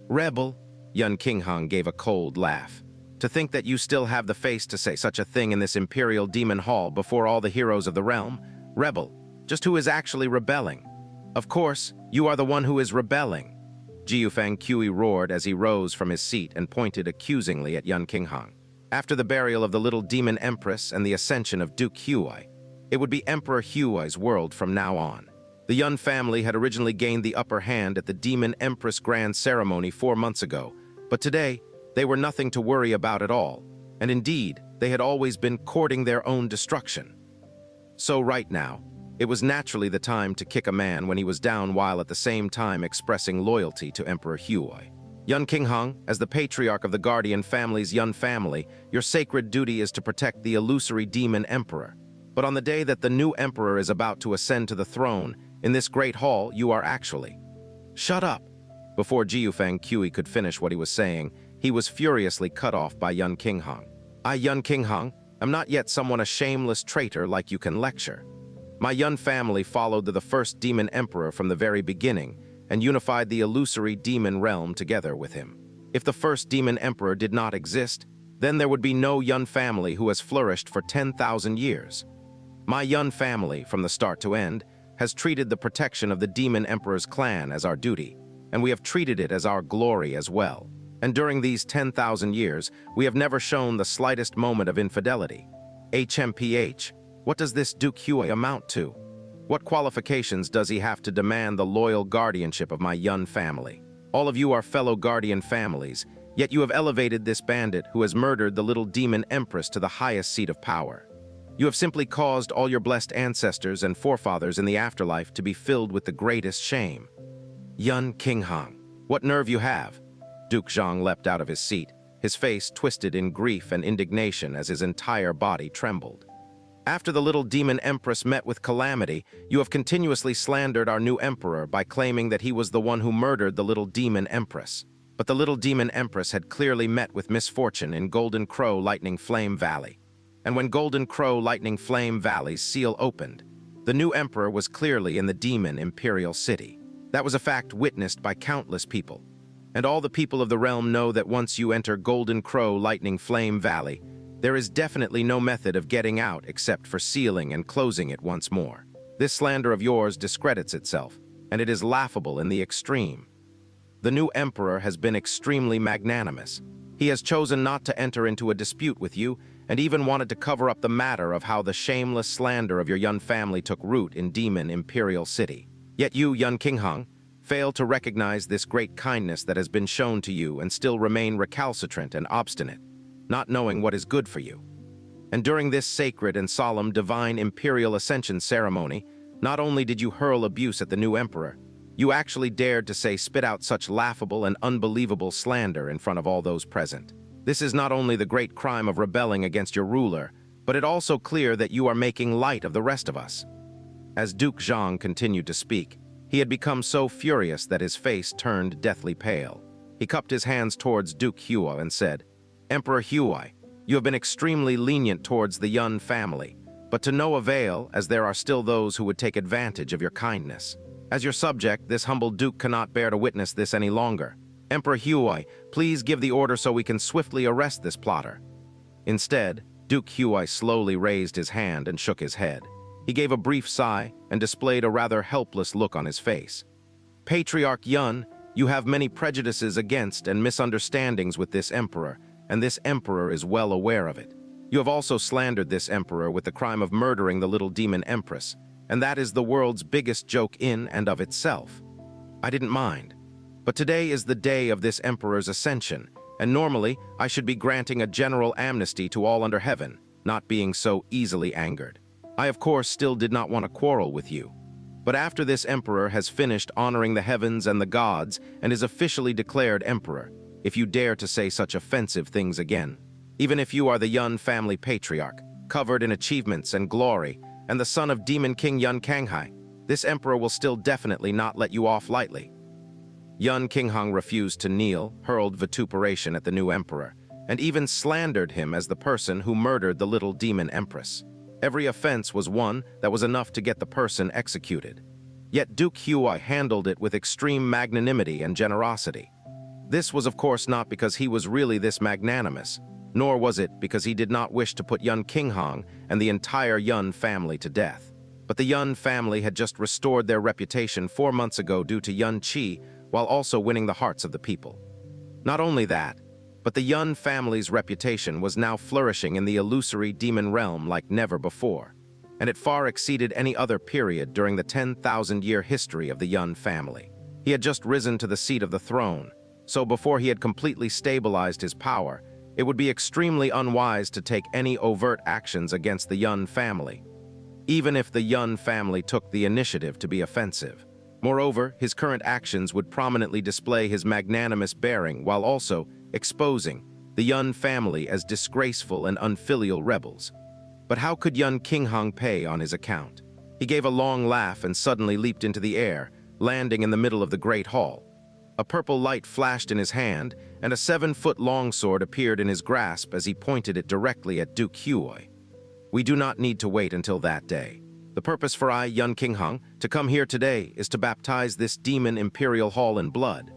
"Rebel?" Yun Qinghang gave a cold laugh. "To think that you still have the face to say such a thing in this Imperial Demon Hall before all the heroes of the realm? Rebel? Just who is actually rebelling?" "Of course, you are the one who is rebelling." Jiufang Kui roared as he rose from his seat and pointed accusingly at Yun Qinghang. After the burial of the Little Demon Empress and the ascension of Duke Huai, it would be Emperor Huai's world from now on. The Yun family had originally gained the upper hand at the Demon Empress Grand Ceremony 4 months ago, but today, they were nothing to worry about at all, and indeed, they had always been courting their own destruction. So right now, it was naturally the time to kick a man when he was down while at the same time expressing loyalty to Emperor Huai. Yun Qinghang, as the patriarch of the Guardian family's Yun family, your sacred duty is to protect the illusory demon emperor. But on the day that the new emperor is about to ascend to the throne, in this great hall, you are actually... Shut up! Before Jiufang Kui could finish what he was saying, he was furiously cut off by Yun Qinghang. "I, Yun Qinghang, am not yet someone a shameless traitor like you can lecture. My Yun family followed the first demon emperor from the very beginning and unified the illusory demon realm together with him. If the first demon emperor did not exist, then there would be no Yun family who has flourished for 10,000 years. My Yun family, from the start to end, has treated the protection of the demon emperor's clan as our duty, and we have treated it as our glory as well. And during these 10,000 years, we have never shown the slightest moment of infidelity. HMPH, what does this Duke Huai amount to?" What qualifications does he have to demand the loyal guardianship of my Yun family? All of you are fellow guardian families, yet you have elevated this bandit who has murdered the Little Demon Empress to the highest seat of power. You have simply caused all your blessed ancestors and forefathers in the afterlife to be filled with the greatest shame. Yun Qinghang, what nerve you have! Duke Zhang leapt out of his seat, his face twisted in grief and indignation as his entire body trembled. After the Little Demon Empress met with calamity, you have continuously slandered our new emperor by claiming that he was the one who murdered the Little Demon Empress. But the Little Demon Empress had clearly met with misfortune in Golden Crow Lightning Flame Valley. And when Golden Crow Lightning Flame Valley's seal opened, the new emperor was clearly in the Demon Imperial City. That was a fact witnessed by countless people. And all the people of the realm know that once you enter Golden Crow Lightning Flame Valley, there is definitely no method of getting out except for sealing and closing it once more. This slander of yours discredits itself, and it is laughable in the extreme. The new emperor has been extremely magnanimous. He has chosen not to enter into a dispute with you, and even wanted to cover up the matter of how the shameless slander of your Yun family took root in Demon Imperial City. Yet you, Yun Qinghang, fail to recognize this great kindness that has been shown to you and still remain recalcitrant and obstinate, not knowing what is good for you. And during this sacred and solemn divine imperial ascension ceremony, not only did you hurl abuse at the new emperor, you actually dared to spit out such laughable and unbelievable slander in front of all those present. This is not only the great crime of rebelling against your ruler, but it also clear that you are making light of the rest of us. As Duke Zhang continued to speak, he had become so furious that his face turned deathly pale. He cupped his hands towards Duke Huai and said, Emperor Huai, you have been extremely lenient towards the Yun family, but to no avail, as there are still those who would take advantage of your kindness. As your subject, this humble duke cannot bear to witness this any longer. Emperor Huai, please give the order so we can swiftly arrest this plotter. Instead, Duke Huai slowly raised his hand and shook his head. He gave a brief sigh and displayed a rather helpless look on his face. Patriarch Yun, you have many prejudices against and misunderstandings with this emperor, and this emperor is well aware of it. You have also slandered this emperor with the crime of murdering the Little Demon Empress, and that is the world's biggest joke in and of itself. I didn't mind. But today is the day of this emperor's ascension, and normally I should be granting a general amnesty to all under heaven, not being so easily angered. I, of course, still did not want to quarrel with you. But after this emperor has finished honoring the heavens and the gods and is officially declared emperor, if you dare to say such offensive things again, even if you are the Yun family patriarch, covered in achievements and glory, and the son of Demon King Yun Qinghai, this emperor will still definitely not let you off lightly. Yun Qinghang refused to kneel, hurled vituperation at the new emperor, and even slandered him as the person who murdered the Little Demon Empress. Every offense was one that was enough to get the person executed. Yet Duke Huai handled it with extreme magnanimity and generosity. This was of course not because he was really this magnanimous, nor was it because he did not wish to put Yun Qinghang and the entire Yun family to death. But the Yun family had just restored their reputation 4 months ago due to Yun Qi, while also winning the hearts of the people. Not only that, but the Yun family's reputation was now flourishing in the illusory demon realm like never before, and it far exceeded any other period during the 10,000-year history of the Yun family. He had just risen to the seat of the throne, so before he had completely stabilized his power, it would be extremely unwise to take any overt actions against the Yun family, even if the Yun family took the initiative to be offensive. Moreover, his current actions would prominently display his magnanimous bearing while also exposing the Yun family as disgraceful and unfilial rebels. But how could Yun Qinghang pay on his account? He gave a long laugh and suddenly leaped into the air, landing in the middle of the great hall. A purple light flashed in his hand, and a 7-foot longsword appeared in his grasp as he pointed it directly at Duke Huai. We do not need to wait until that day. The purpose for I, Yun Qinghang, to come here today is to baptize this demon imperial hall in blood.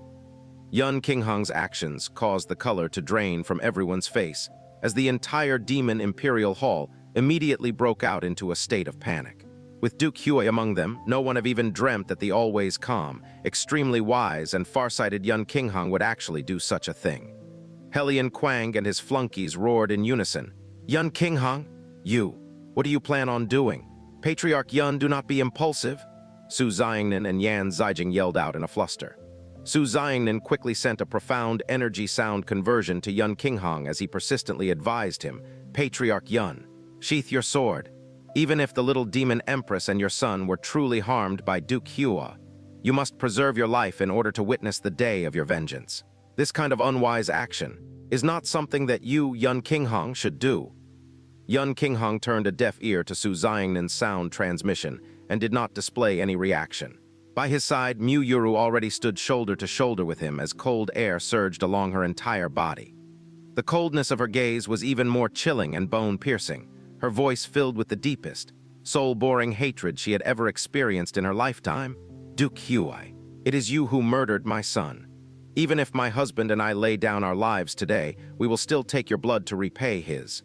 Yun Qinghang's actions caused the color to drain from everyone's face, as the entire demon imperial hall immediately broke out into a state of panic. With Duke Huai among them, no one have even dreamt that the always calm, extremely wise and farsighted Yun Qinghang would actually do such a thing. Hellion Quang and his flunkies roared in unison. Yun Qinghang, what do you plan on doing? Patriarch Yun, do not be impulsive, Su Xiangnan and Yan Zijing yelled out in a fluster. Su Xiangnan quickly sent a profound energy sound conversion to Yun Qinghong as he persistently advised him, Patriarch Yun, sheath your sword. Even if the Little Demon Empress and your son were truly harmed by Duke Hua, you must preserve your life in order to witness the day of your vengeance. This kind of unwise action is not something that you, Yun Qinghong, should do. Yun Qinghong turned a deaf ear to Su Xiangnan's sound transmission and did not display any reaction. By his side, Mu Yuru already stood shoulder to shoulder with him as cold air surged along her entire body. The coldness of her gaze was even more chilling and bone-piercing, her voice filled with the deepest, soul-boring hatred she had ever experienced in her lifetime. Duke Huai, it is you who murdered my son. Even if my husband and I lay down our lives today, we will still take your blood to repay his.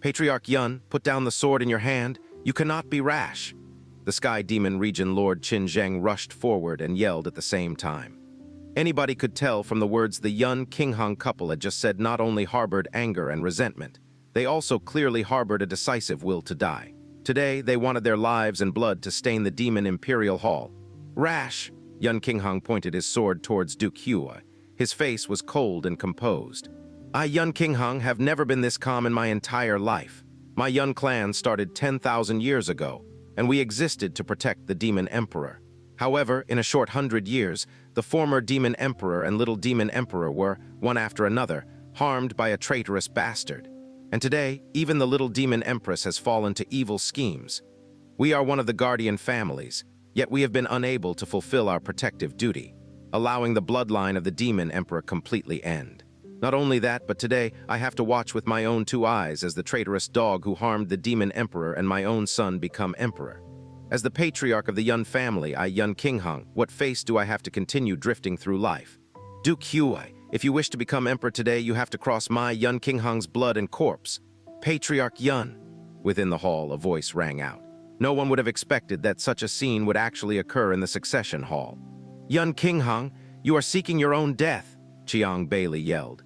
Patriarch Yun, put down the sword in your hand. You cannot be rash. The Sky Demon Region Lord Qin Zheng rushed forward and yelled at the same time. Anybody could tell from the words the Yun Qinghong couple had just said not only harbored anger and resentment, they also clearly harbored a decisive will to die. Today, they wanted their lives and blood to stain the Demon Imperial Hall. Rash! Yun Qinghong pointed his sword towards Duke Hua. His face was cold and composed. I, Yun Qinghong, have never been this calm in my entire life. My Yun clan started 10,000 years ago, and we existed to protect the Demon Emperor. However, in a short 100 years, the former Demon Emperor and Little Demon Emperor were, one after another, harmed by a traitorous bastard. And today, even the Little Demon Empress has fallen to evil schemes. We are one of the guardian families, yet we have been unable to fulfill our protective duty, allowing the bloodline of the Demon Emperor completely end. Not only that, but today I have to watch with my own 2 eyes as the traitorous dog who harmed the Demon Emperor and my own son become emperor. As the patriarch of the Yun family, I, Yun Qinghong, what face do I have to continue drifting through life? Duke Huai, if you wish to become emperor today, you have to cross my, Yun Qinghong's blood and corpse. Patriarch Yun. Within the hall, a voice rang out. No one would have expected that such a scene would actually occur in the succession hall. Yun Qinghong, you are seeking your own death, Chiang Bailey yelled.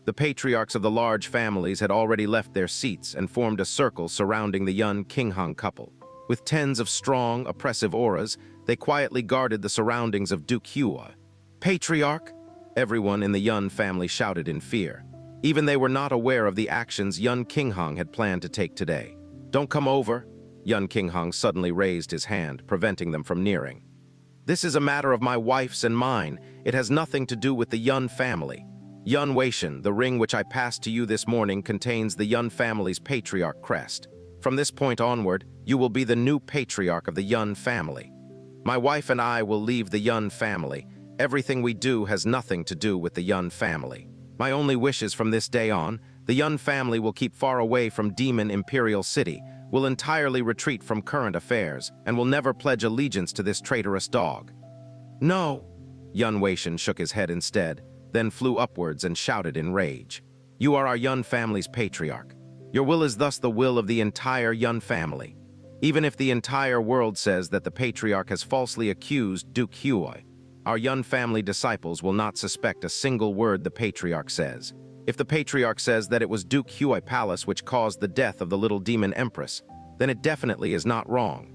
The patriarchs of the large families had already left their seats and formed a circle surrounding the Yun Qinghong couple. With tens of strong, oppressive auras, they quietly guarded the surroundings of Duke Hua. Patriarch! Everyone in the Yun family shouted in fear. Even they were not aware of the actions Yun Qinghong had planned to take today. Don't come over. Yun Qinghong suddenly raised his hand, preventing them from nearing. This is a matter of my wife's and mine. It has nothing to do with the Yun family. Yun Weishan, the ring which I passed to you this morning contains the Yun family's patriarch crest. From this point onward, you will be the new patriarch of the Yun family. My wife and I will leave the Yun family. Everything we do has nothing to do with the Yun family. My only wish is from this day on, the Yun family will keep far away from Demon Imperial City, will entirely retreat from current affairs, and will never pledge allegiance to this traitorous dog. No! Yun Weishan shook his head instead, then flew upwards and shouted in rage. You are our Yun family's patriarch. Your will is thus the will of the entire Yun family. Even if the entire world says that the patriarch has falsely accused Duke Huai, our Yun family disciples will not suspect a single word the patriarch says. If the patriarch says that it was Duke Huai Palace which caused the death of the Little Demon Empress, then it definitely is not wrong.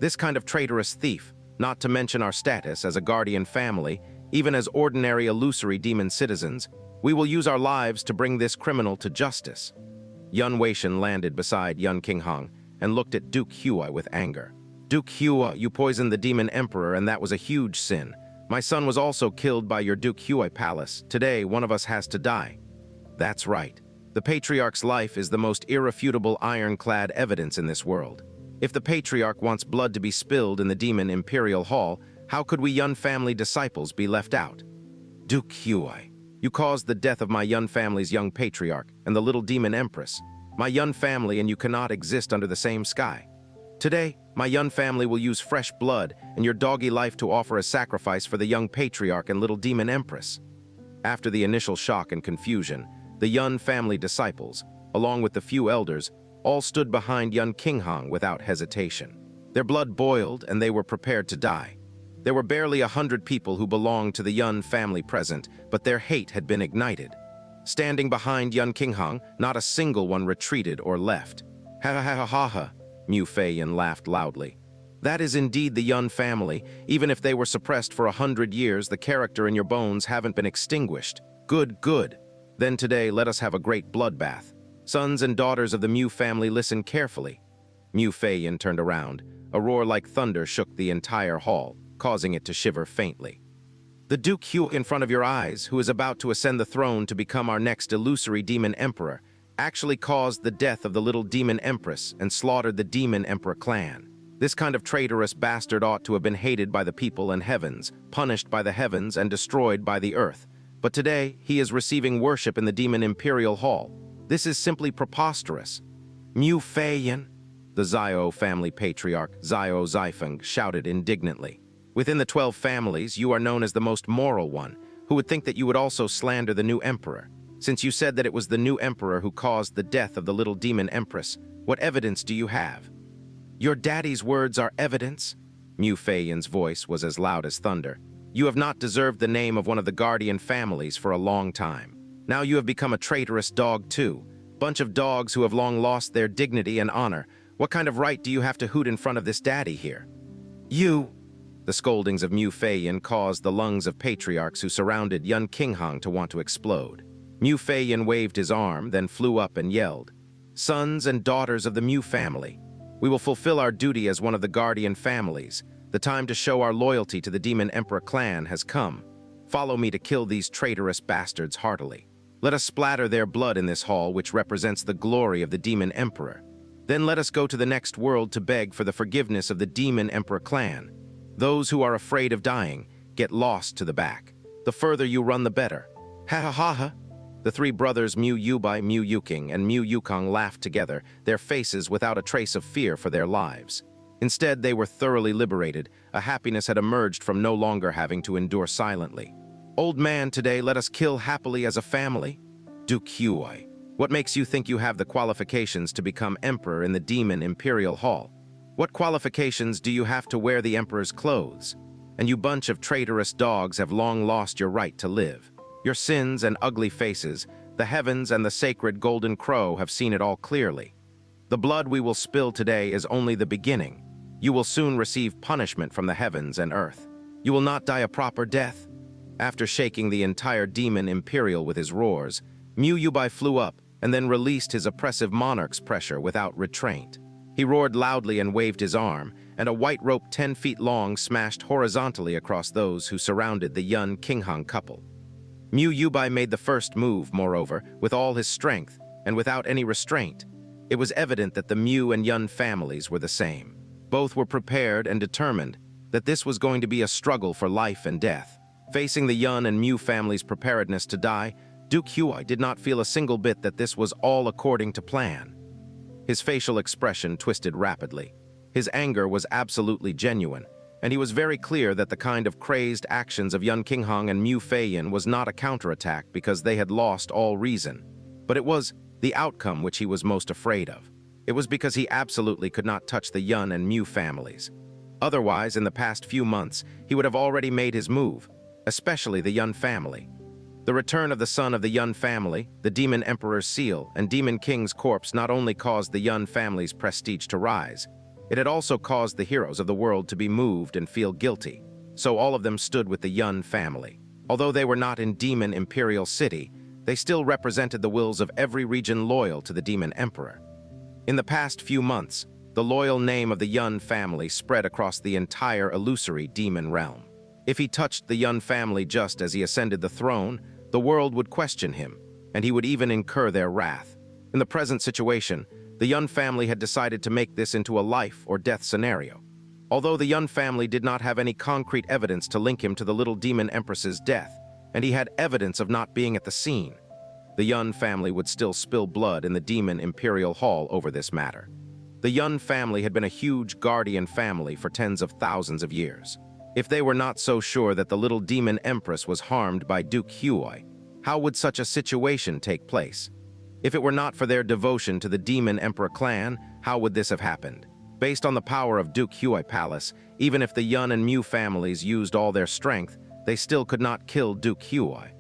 This kind of traitorous thief, not to mention our status as a guardian family, even as ordinary illusory demon citizens, we will use our lives to bring this criminal to justice. Yun Weishan landed beside Yun Qinghong and looked at Duke Huai with anger. Duke Huai, you poisoned the Demon Emperor, and that was a huge sin. My son was also killed by your Duke Huai Palace. Today, one of us has to die. That's right. The patriarch's life is the most irrefutable ironclad evidence in this world. If the patriarch wants blood to be spilled in the Demon Imperial Hall, how could we Yun family disciples be left out? Duke Huai, you caused the death of my Yun family's young patriarch and the Little Demon Empress. My Yun family and you cannot exist under the same sky. Today, my Yun family will use fresh blood and your doggy life to offer a sacrifice for the young patriarch and Little Demon Empress. After the initial shock and confusion, the Yun family disciples, along with the few elders, all stood behind Yun Qinghong without hesitation. Their blood boiled and they were prepared to die. There were barely 100 people who belonged to the Yun family present, but their hate had been ignited. Standing behind Yun Qinghong, not a single one retreated or left. Ha ha ha ha ha. Mu Feiyan laughed loudly. That is indeed the Yun family. Even if they were suppressed for 100 years, the character in your bones haven't been extinguished. Good, good. Then today, let us have a great bloodbath. Sons and daughters of the Mu family, listen carefully. Mu Feiyan turned around. A roar like thunder shook the entire hall, causing it to shiver faintly. The Duke Hu in front of your eyes, who is about to ascend the throne to become our next illusory demon emperor, actually caused the death of the Little Demon Empress and slaughtered the Demon Emperor clan. This kind of traitorous bastard ought to have been hated by the people and heavens, punished by the heavens, and destroyed by the earth. But today, he is receiving worship in the Demon Imperial Hall. This is simply preposterous. Mu Feiyan, the Xiao family patriarch Xiao Zaifeng shouted indignantly. Within the 12 families, you are known as the most moral one. Who would think that you would also slander the new emperor? Since you said that it was the new emperor who caused the death of the Little Demon Empress, what evidence do you have? Your daddy's words are evidence? Mu Feiyan's voice was as loud as thunder. You have not deserved the name of one of the guardian families for a long time. Now you have become a traitorous dog too. Bunch of dogs who have long lost their dignity and honor. What kind of right do you have to hoot in front of this daddy here? You! The scoldings of Mu Feiyan caused the lungs of patriarchs who surrounded Yun Qinghang to want to explode. Mu Feiyan waved his arm, then flew up and yelled, Sons and daughters of the Mu family, we will fulfill our duty as one of the guardian families. The time to show our loyalty to the Demon Emperor clan has come. Follow me to kill these traitorous bastards heartily. Let us splatter their blood in this hall, which represents the glory of the Demon Emperor. Then let us go to the next world to beg for the forgiveness of the Demon Emperor clan. Those who are afraid of dying, get lost to the back. The further you run, the better. Ha ha ha ha! The three brothers Mu Yubai, Mu Yuking, and Mu Yukong laughed together, their faces without a trace of fear for their lives. Instead, they were thoroughly liberated. A happiness had emerged from no longer having to endure silently. Old man, today let us kill happily as a family? Duke Huai, what makes you think you have the qualifications to become emperor in the Demon Imperial Hall? What qualifications do you have to wear the emperor's clothes? And you bunch of traitorous dogs have long lost your right to live. Your sins and ugly faces, the heavens and the sacred golden crow have seen it all clearly. The blood we will spill today is only the beginning. You will soon receive punishment from the heavens and earth. You will not die a proper death. After shaking the entire Demon Imperial with his roars, Mu Yubai flew up and then released his oppressive monarch's pressure without restraint. He roared loudly and waved his arm, and a white rope 10 feet long smashed horizontally across those who surrounded the Yun Qinghang couple. Mu Yubai made the first move, moreover, with all his strength and without any restraint. It was evident that the Mu and Yun families were the same. Both were prepared and determined that this was going to be a struggle for life and death. Facing the Yun and Mu families' preparedness to die, Duke Huai did not feel a single bit that this was all according to plan. His facial expression twisted rapidly. His anger was absolutely genuine, and he was very clear that the kind of crazed actions of Yun Qinghang and Mu Feiyan was not a counterattack because they had lost all reason. But it was the outcome which he was most afraid of. It was because he absolutely could not touch the Yun and Mu families. Otherwise, in the past few months, he would have already made his move, especially the Yun family. The return of the son of the Yun family, the Demon Emperor's seal, and Demon King's corpse not only caused the Yun family's prestige to rise, it had also caused the heroes of the world to be moved and feel guilty, so all of them stood with the Yun family. Although they were not in Demon Imperial City, they still represented the wills of every region loyal to the Demon Emperor. In the past few months, the loyal name of the Yun family spread across the entire illusory demon realm. If he touched the Yun family just as he ascended the throne, the world would question him, and he would even incur their wrath. In the present situation, the Yun family had decided to make this into a life or death scenario. Although the Yun family did not have any concrete evidence to link him to the Little Demon Empress's death, and he had evidence of not being at the scene, the Yun family would still spill blood in the Demon Imperial Hall over this matter. The Yun family had been a huge guardian family for tens of thousands of years. If they were not so sure that the Little Demon Empress was harmed by Duke Huai, how would such a situation take place? If it were not for their devotion to the Demon Emperor clan, how would this have happened? Based on the power of Duke Huai Palace, even if the Yun and Mu families used all their strength, they still could not kill Duke Huai.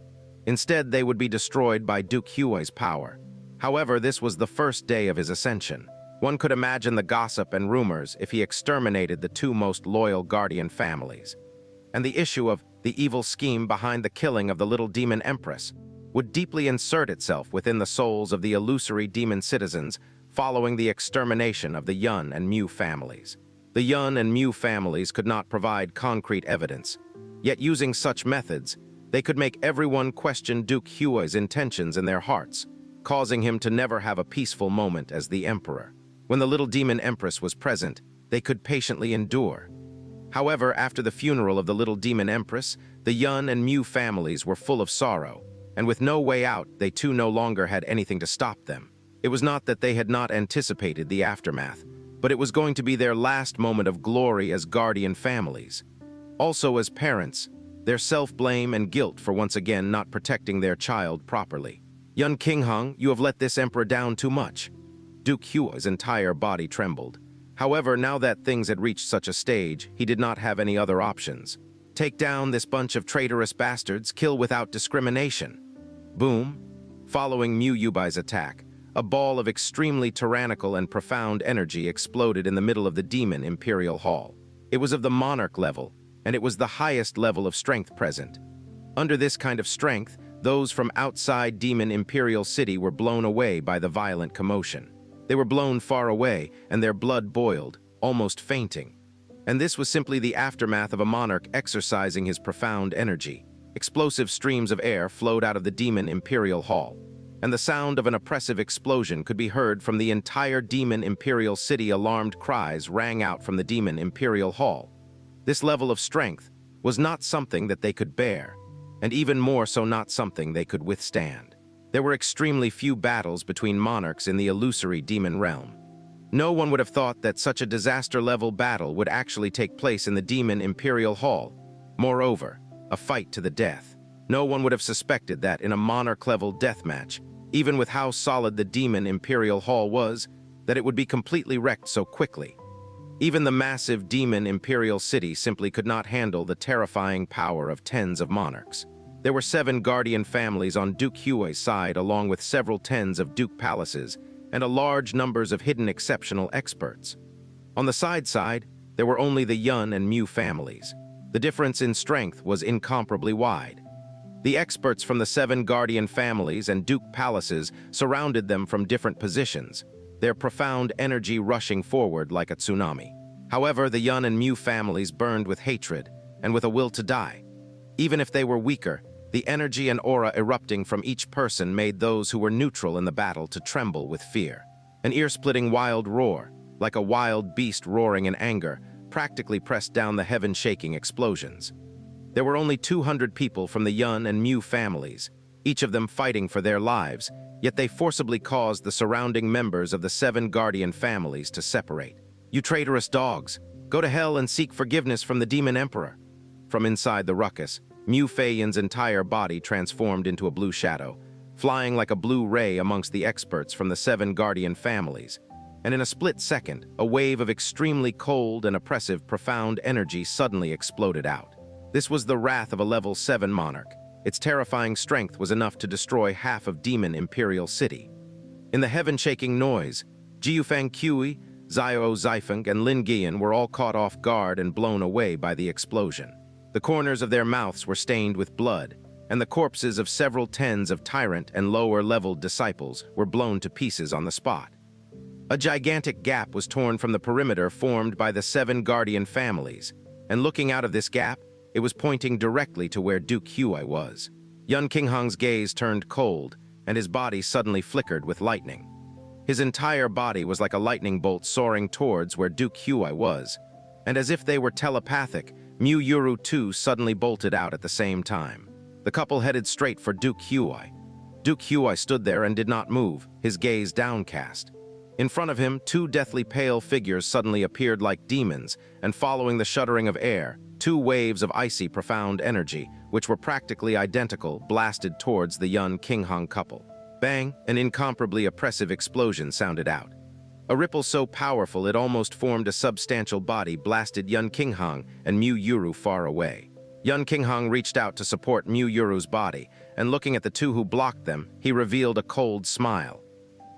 Instead, they would be destroyed by Duke Huai's power. However, this was the first day of his ascension. One could imagine the gossip and rumors if he exterminated the two most loyal guardian families. And the issue of the evil scheme behind the killing of the Little Demon Empress would deeply insert itself within the souls of the illusory demon citizens following the extermination of the Yun and Mu families. The Yun and Mu families could not provide concrete evidence, yet using such methods, they could make everyone question Duke Huai's intentions in their hearts, causing him to never have a peaceful moment as the emperor. When the Little Demon Empress was present, they could patiently endure. However, after the funeral of the Little Demon Empress, the Yun and Mu families were full of sorrow, and with no way out, they too no longer had anything to stop them. It was not that they had not anticipated the aftermath, but it was going to be their last moment of glory as guardian families. Also as parents, their self-blame and guilt for once again not protecting their child properly. Yun Qinghang, you have let this emperor down too much. Duke Huai's entire body trembled. However, now that things had reached such a stage, he did not have any other options. Take down this bunch of traitorous bastards, kill without discrimination. Boom. Following Mu Yubai's attack, a ball of extremely tyrannical and profound energy exploded in the middle of the Demon Imperial Hall. It was of the monarch level, and it was the highest level of strength present. Under this kind of strength, those from outside Demon Imperial City were blown away by the violent commotion. They were blown far away, and their blood boiled, almost fainting. And this was simply the aftermath of a monarch exercising his profound energy. Explosive streams of air flowed out of the Demon Imperial Hall, and the sound of an oppressive explosion could be heard from the entire Demon Imperial City. Alarmed cries rang out from the Demon Imperial Hall. This level of strength was not something that they could bear, and even more so not something they could withstand. There were extremely few battles between monarchs in the illusory demon realm. No one would have thought that such a disaster-level battle would actually take place in the Demon Imperial Hall. Moreover, a fight to the death. No one would have suspected that in a monarch-level deathmatch, even with how solid the Demon Imperial Hall was, that it would be completely wrecked so quickly. Even the massive Demon Imperial City simply could not handle the terrifying power of tens of monarchs. There were 7 guardian families on Duke Huai's side, along with several tens of duke palaces, and a large numbers of hidden exceptional experts. On the side, there were only the Yun and Mu families. The difference in strength was incomparably wide. The experts from the 7 guardian families and duke palaces surrounded them from different positions, their profound energy rushing forward like a tsunami. However, the Yun and Mu families burned with hatred and with a will to die. Even if they were weaker, the energy and aura erupting from each person made those who were neutral in the battle to tremble with fear. An ear-splitting wild roar, like a wild beast roaring in anger, practically pressed down the heaven-shaking explosions. There were only 200 people from the Yun and Mu families, each of them fighting for their lives, yet they forcibly caused the surrounding members of the 7 guardian families to separate. You traitorous dogs, go to hell and seek forgiveness from the Demon Emperor. From inside the ruckus, Mu Feiyan's entire body transformed into a blue shadow, flying like a blue ray amongst the experts from the 7 guardian families. And in a split second, a wave of extremely cold and oppressive profound energy suddenly exploded out. This was the wrath of a level 7 monarch. Its terrifying strength was enough to destroy half of Demon Imperial City. In the heaven-shaking noise, Jiufang Qi, Xiao Zifeng, and Lin Guiyan were all caught off guard and blown away by the explosion. The corners of their mouths were stained with blood, and the corpses of several tens of tyrant and lower-level disciples were blown to pieces on the spot. A gigantic gap was torn from the perimeter formed by the 7 guardian families, and looking out of this gap, it was pointing directly to where Duke Huai was. Yun Qinghang's gaze turned cold, and his body suddenly flickered with lightning. His entire body was like a lightning bolt soaring towards where Duke Huai was, and as if they were telepathic, Mu Yuru too suddenly bolted out at the same time. The couple headed straight for Duke Huai. Duke Huai stood there and did not move, his gaze downcast. In front of him, 2 deathly pale figures suddenly appeared like demons, and following the shuddering of air, 2 waves of icy profound energy, which were practically identical, blasted towards the Yun Qinghang couple. Bang, an incomparably oppressive explosion sounded out. A ripple so powerful it almost formed a substantial body blasted Yun Qinghang and Mu Yuru far away. Yun Qinghang reached out to support Mu Yuru's body, and looking at the 2 who blocked them, he revealed a cold smile.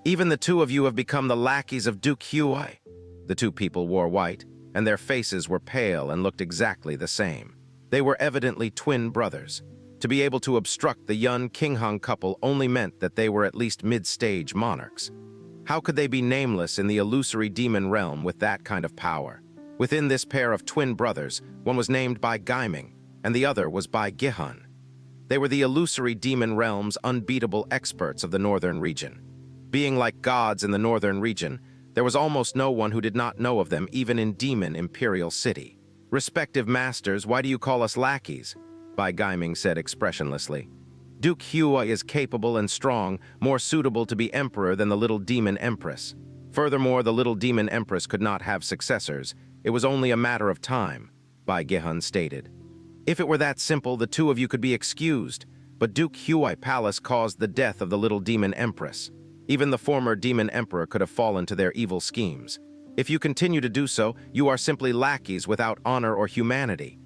Even the two of you have become the lackeys of Duke Huai. The two people wore white, and their faces were pale and looked exactly the same. They were evidently twin brothers. To be able to obstruct the Yun Qinghang couple only meant that they were at least mid-stage monarchs. How could they be nameless in the illusory demon realm with that kind of power? Within this pair of twin brothers, one was named by Gaiming, and the other was by Gihun. They were the illusory demon realm's unbeatable experts of the northern region. Being like gods in the northern region, there was almost no one who did not know of them even in Demon Imperial City. "Respective masters, why do you call us lackeys?" Bai Gaiming said expressionlessly. "Duke Huai is capable and strong, more suitable to be emperor than the Little Demon Empress. Furthermore, the Little Demon Empress could not have successors. It was only a matter of time," Bai Gihun stated. "If it were that simple, the two of you could be excused, but Duke Huai Palace caused the death of the Little Demon Empress. Even the former Demon Emperor could have fallen to their evil schemes. If you continue to do so, you are simply lackeys without honor or humanity,"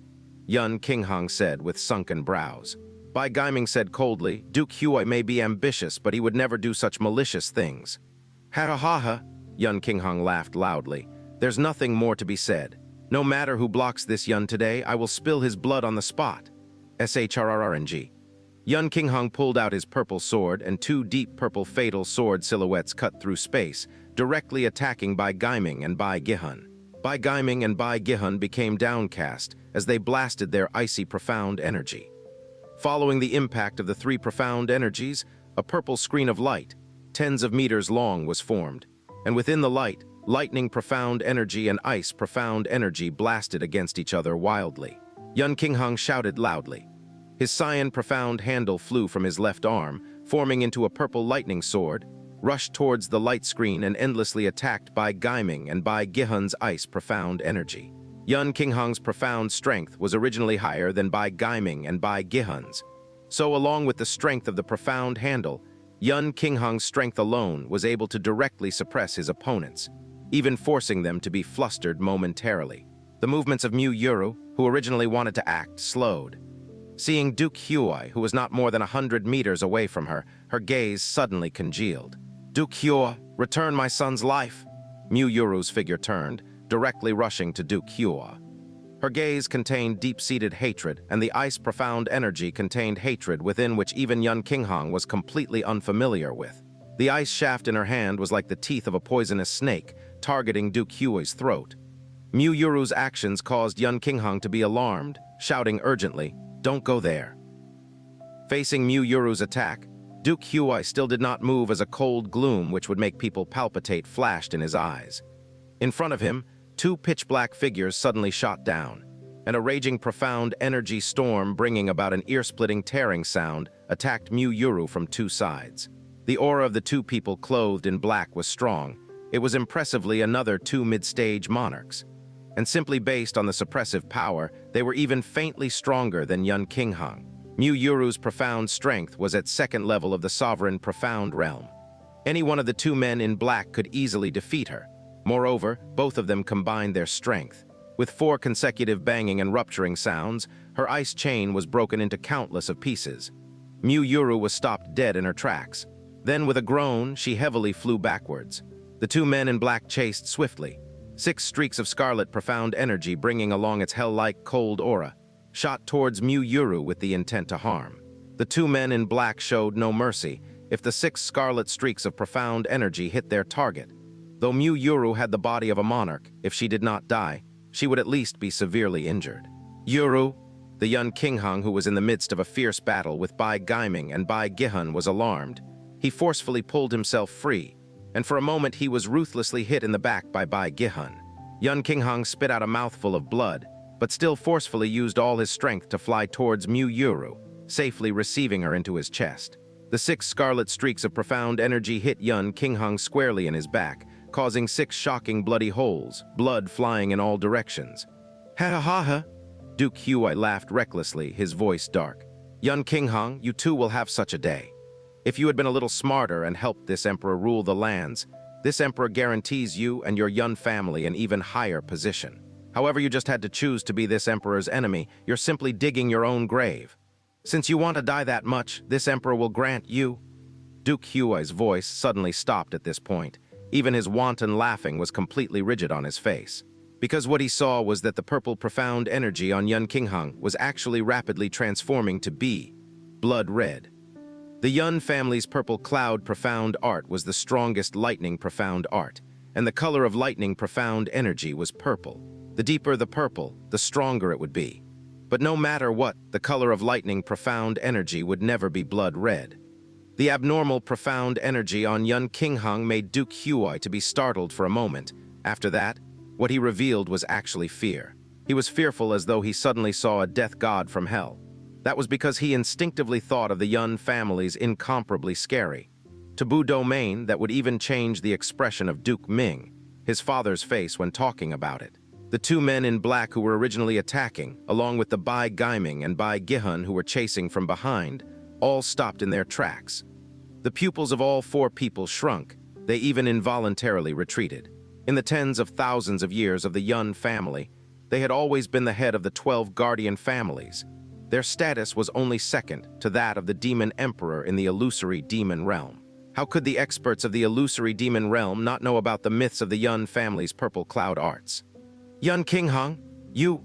Yun Qinghang said with sunken brows. Bai Gaiming said coldly, "Duke Huai may be ambitious, but he would never do such malicious things." "Ha ha ha ha," Yun Qinghang laughed loudly. "There's nothing more to be said. No matter who blocks this Yun today, I will spill his blood on the spot. SHRRNG. Yun Qinghang pulled out his purple sword, and two deep purple fatal sword silhouettes cut through space, directly attacking Bai Gaiming and Bai Gihun. Bai Gaiming and Bai Gihun became downcast as they blasted their icy profound energy. Following the impact of the three profound energies, a purple screen of light, tens of meters long, was formed, and within the light, lightning profound energy and ice profound energy blasted against each other wildly. Yun Qinghang shouted loudly. His cyan profound handle flew from his left arm, forming into a purple lightning sword, rushed towards the light screen and endlessly attacked Bai Gaiming and Bai Gihun's ice profound energy. Yun Qinghang's profound strength was originally higher than Bai Gaiming and Bai Gihun's. So along with the strength of the profound handle, Yun Qinghang's strength alone was able to directly suppress his opponents, even forcing them to be flustered momentarily. The movements of Mu Yuru, who originally wanted to act, slowed. Seeing Duke Huai, who was not more than 100 meters away from her, her gaze suddenly congealed. "Duke Huai, return my son's life." Mu Yuru's figure turned, directly rushing to Duke Huai. Her gaze contained deep-seated hatred, and the ice profound energy contained hatred within which even Yun Qinghang was completely unfamiliar with. The ice shaft in her hand was like the teeth of a poisonous snake, targeting Duke Huai's throat. Mu Yuru's actions caused Yun Qinghang to be alarmed, shouting urgently, "Don't go there." Facing Mu Yuru's attack, Duke Huai still did not move as a cold gloom which would make people palpitate flashed in his eyes. In front of him, two pitch-black figures suddenly shot down, and a raging profound energy storm bringing about an ear-splitting tearing sound attacked Mu Yuru from two sides. The aura of the two people clothed in black was strong. It was impressively another two mid-stage monarchs. And simply based on the suppressive power, they were even faintly stronger than Yun Qinghang. Mu Yuru's profound strength was at second level of the sovereign profound realm. Any one of the two men in black could easily defeat her. Moreover, both of them combined their strength. With 4 consecutive banging and rupturing sounds, her ice chain was broken into countless of pieces. Mu Yuru was stopped dead in her tracks. Then, with a groan, she heavily flew backwards. The two men in black chased swiftly. 6 streaks of scarlet profound energy bringing along its hell-like cold aura, shot towards Mu Yuru with the intent to harm. The two men in black showed no mercy if the 6 scarlet streaks of profound energy hit their target. Though Mu Yuru had the body of a monarch, if she did not die, she would at least be severely injured. "Yuru!" The Yun Qinghang, who was in the midst of a fierce battle with Bai Gaiming and Bai Gihun, was alarmed. He forcefully pulled himself free, and for a moment he was ruthlessly hit in the back by Bai Gihun. Yun Qinghang spit out a mouthful of blood, but still forcefully used all his strength to fly towards Mu Yuru, safely receiving her into his chest. The 6 scarlet streaks of profound energy hit Yun Qinghang squarely in his back, causing 6 shocking bloody holes, blood flying in all directions. "Ha ha ha ha!" Duke Huai laughed recklessly, his voice dark. "Yun Qinghang, you too will have such a day. If you had been a little smarter and helped this emperor rule the lands, this emperor guarantees you and your Yun family an even higher position. However, you just had to choose to be this emperor's enemy. You're simply digging your own grave. Since you want to die that much, this emperor will grant you..." Duke Huai's voice suddenly stopped at this point. Even his wanton laughing was completely rigid on his face. Because what he saw was that the purple profound energy on Yun Qinghang was actually rapidly transforming to be blood red. The Yun family's purple cloud profound art was the strongest lightning profound art, and the color of lightning profound energy was purple. The deeper the purple, the stronger it would be. But no matter what, the color of lightning profound energy would never be blood red. The abnormal profound energy on Yun Qinghang made Duke Huai to be startled for a moment. After that, what he revealed was actually fear. He was fearful as though he suddenly saw a death god from hell. That was because he instinctively thought of the Yun family's incomparably scary taboo domain that would even change the expression of Duke Ming, his father's face when talking about it. The two men in black who were originally attacking, along with the Bai Gaiming and Bai Gihun who were chasing from behind, all stopped in their tracks. The pupils of all four people shrunk. They even involuntarily retreated. In the tens of thousands of years of the Yun family, they had always been the head of the 12 guardian families. Their status was only second to that of the demon emperor in the illusory demon realm. How could the experts of the illusory demon realm not know about the myths of the Yun family's purple cloud arts? Yun Qinghang, you...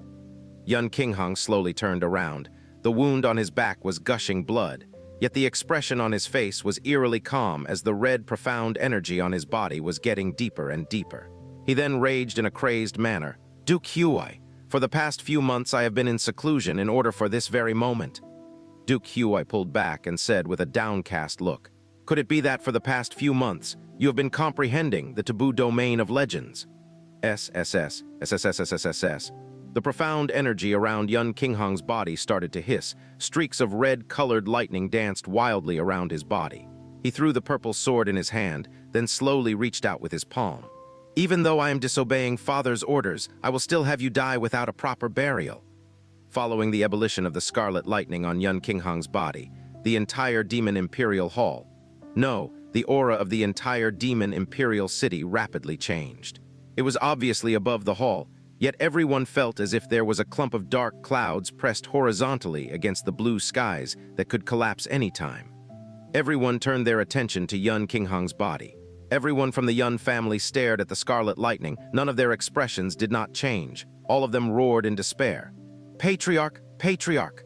Yun Qinghang slowly turned around. The wound on his back was gushing blood, yet the expression on his face was eerily calm as the red profound energy on his body was getting deeper and deeper. He then raged in a crazed manner. Duke Huai, for the past few months I have been in seclusion in order for this very moment. Duke Huai pulled back and said with a downcast look, could it be that for the past few months you have been comprehending the taboo domain of legends? SSS. The profound energy around Yun Qinghang's body started to hiss. Streaks of red-colored lightning danced wildly around his body. He threw the purple sword in his hand, then slowly reached out with his palm. Even though I am disobeying Father's orders, I will still have you die without a proper burial. Following the ebullition of the scarlet lightning on Yun Qinghang's body, the entire Demon Imperial Hall, no, the aura of the entire Demon Imperial City rapidly changed. It was obviously above the hall, yet everyone felt as if there was a clump of dark clouds pressed horizontally against the blue skies that could collapse any time. Everyone turned their attention to Yun Qinghang's body. Everyone from the Yun family stared at the scarlet lightning. None of their expressions did not change. All of them roared in despair. Patriarch! Patriarch!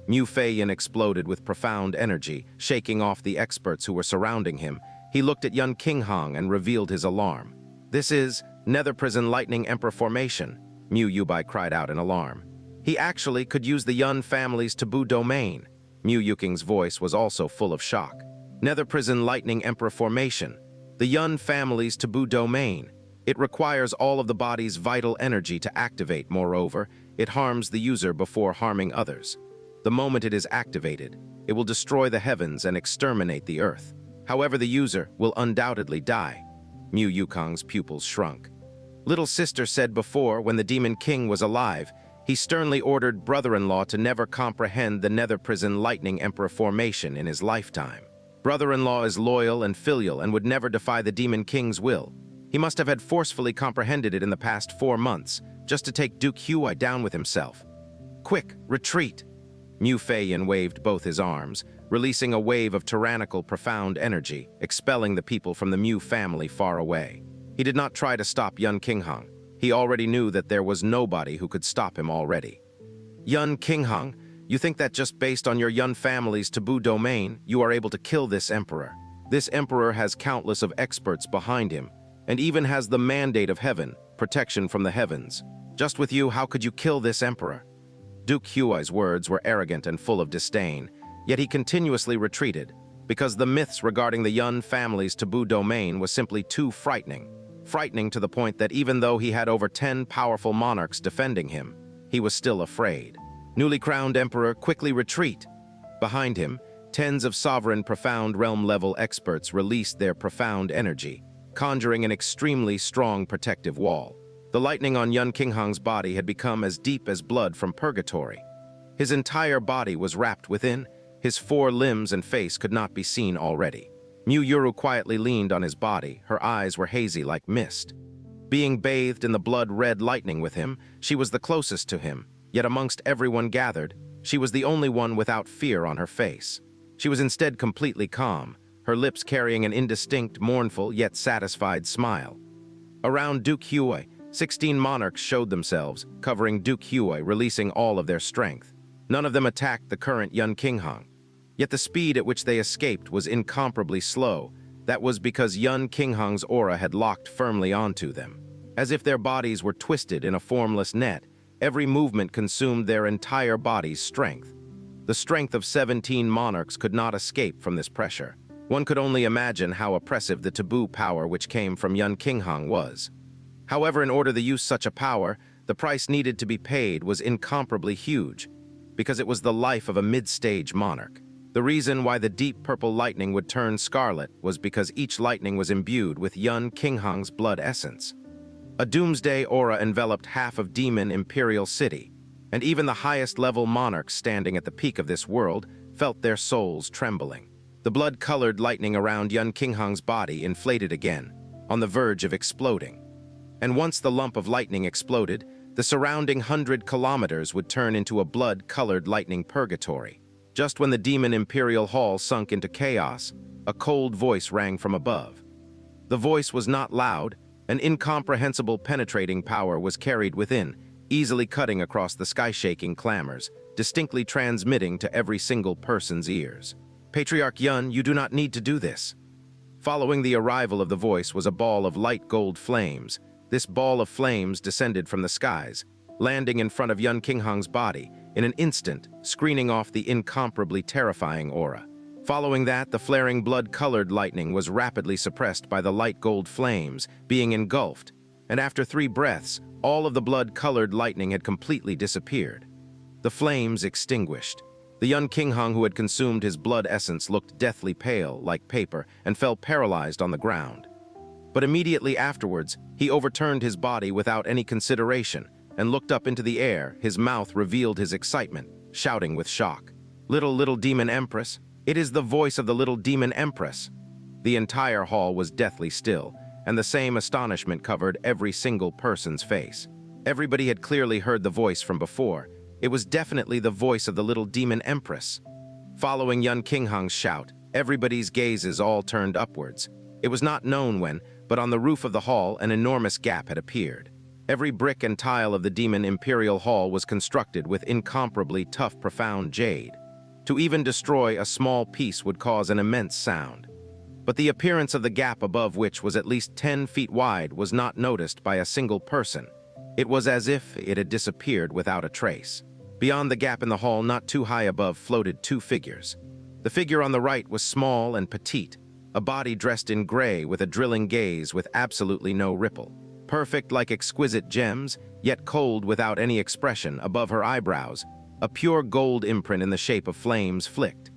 Mu Feiyin exploded with profound energy, shaking off the experts who were surrounding him. He looked at Yun Qinghang and revealed his alarm. This is Nether Prison Lightning Emperor Formation, Mu Yubai cried out in alarm. He actually could use the Yun family's taboo domain. Mu Yuking's voice was also full of shock. Nether Prison Lightning Emperor Formation, the Yun family's taboo domain. It requires all of the body's vital energy to activate. Moreover, it harms the user before harming others. The moment it is activated, it will destroy the heavens and exterminate the earth. However, the user will undoubtedly die. Mu Yukong's pupils shrunk. Little sister said before, when the Demon King was alive, he sternly ordered brother-in-law to never comprehend the Nether Prison Lightning Emperor Formation in his lifetime. Brother-in-law is loyal and filial and would never defy the Demon King's will. He must have had forcefully comprehended it in the past 4 months, just to take Duke Huai down with himself. Quick, retreat! Mu Feiyin waved both his arms, releasing a wave of tyrannical profound energy, expelling the people from the Mu family far away. He did not try to stop Yun Qinghang. He already knew that there was nobody who could stop him already. Yun Qinghang, you think that just based on your Yun family's taboo domain, you are able to kill this emperor? This emperor has countless of experts behind him, and even has the mandate of heaven, protection from the heavens. Just with you, how could you kill this emperor? Duke Huai's words were arrogant and full of disdain, yet he continuously retreated, because the myths regarding the Yun family's taboo domain was simply too frightening. Frightening to the point that even though he had over 10 powerful monarchs defending him, he was still afraid. Newly crowned emperor, quickly retreat! Behind him, tens of sovereign profound realm-level experts released their profound energy, conjuring an extremely strong protective wall. The lightning on Yun Qinghang's body had become as deep as blood from purgatory. His entire body was wrapped within. His 4 limbs and face could not be seen already. Mu Yuru quietly leaned on his body. Her eyes were hazy like mist. Being bathed in the blood-red lightning with him, she was the closest to him, yet amongst everyone gathered, she was the only one without fear on her face. She was instead completely calm, her lips carrying an indistinct, mournful, yet satisfied smile. Around Duke Huai, 16 monarchs showed themselves, covering Duke Huai, releasing all of their strength. None of them attacked the current Yun Qinghang. Yet the speed at which they escaped was incomparably slow. That was because Yun Qinghang's aura had locked firmly onto them. As if their bodies were twisted in a formless net, every movement consumed their entire body's strength. The strength of 17 monarchs could not escape from this pressure. One could only imagine how oppressive the taboo power which came from Yun Qinghang was. However, in order to use such a power, the price needed to be paid was incomparably huge, because it was the life of a mid-stage monarch. The reason why the deep purple lightning would turn scarlet was because each lightning was imbued with Yun Qinghang's blood essence. A doomsday aura enveloped half of Demon Imperial City, and even the highest-level monarchs standing at the peak of this world felt their souls trembling. The blood-colored lightning around Yun Qinghang's body inflated again, on the verge of exploding. And once the lump of lightning exploded, the surrounding 100 kilometers would turn into a blood-colored lightning purgatory. Just when the Demon Imperial Hall sunk into chaos, a cold voice rang from above. The voice was not loud. An incomprehensible penetrating power was carried within, easily cutting across the sky-shaking clamors, distinctly transmitting to every single person's ears. Patriarch Yun, you do not need to do this. Following the arrival of the voice was a ball of light gold flames. This ball of flames descended from the skies, landing in front of Yun Qinghang's body in an instant, screening off the incomparably terrifying aura. Following that, the flaring blood-colored lightning was rapidly suppressed by the light gold flames, being engulfed, and after 3 breaths, all of the blood-colored lightning had completely disappeared. The flames extinguished. The Yun Qinghang who had consumed his blood essence looked deathly pale, like paper, and fell paralyzed on the ground. But immediately afterwards, he overturned his body without any consideration and looked up into the air. His mouth revealed his excitement, shouting with shock. Little Demon Empress, it is the voice of the Little Demon Empress." The entire hall was deathly still, and the same astonishment covered every single person's face. Everybody had clearly heard the voice from before. It was definitely the voice of the Little Demon Empress. Following Yun Qinghang's shout, everybody's gazes all turned upwards. It was not known when, but on the roof of the hall an enormous gap had appeared. Every brick and tile of the Demon Imperial Hall was constructed with incomparably tough, profound jade. To even destroy a small piece would cause an immense sound. But the appearance of the gap above, which was at least 10 feet wide, was not noticed by a single person. It was as if it had disappeared without a trace. Beyond the gap in the hall, not too high above, floated 2 figures. The figure on the right was small and petite, a body dressed in gray with a drilling gaze with absolutely no ripple. Perfect like exquisite gems, yet cold without any expression. Above her eyebrows, a pure gold imprint in the shape of flames flicked.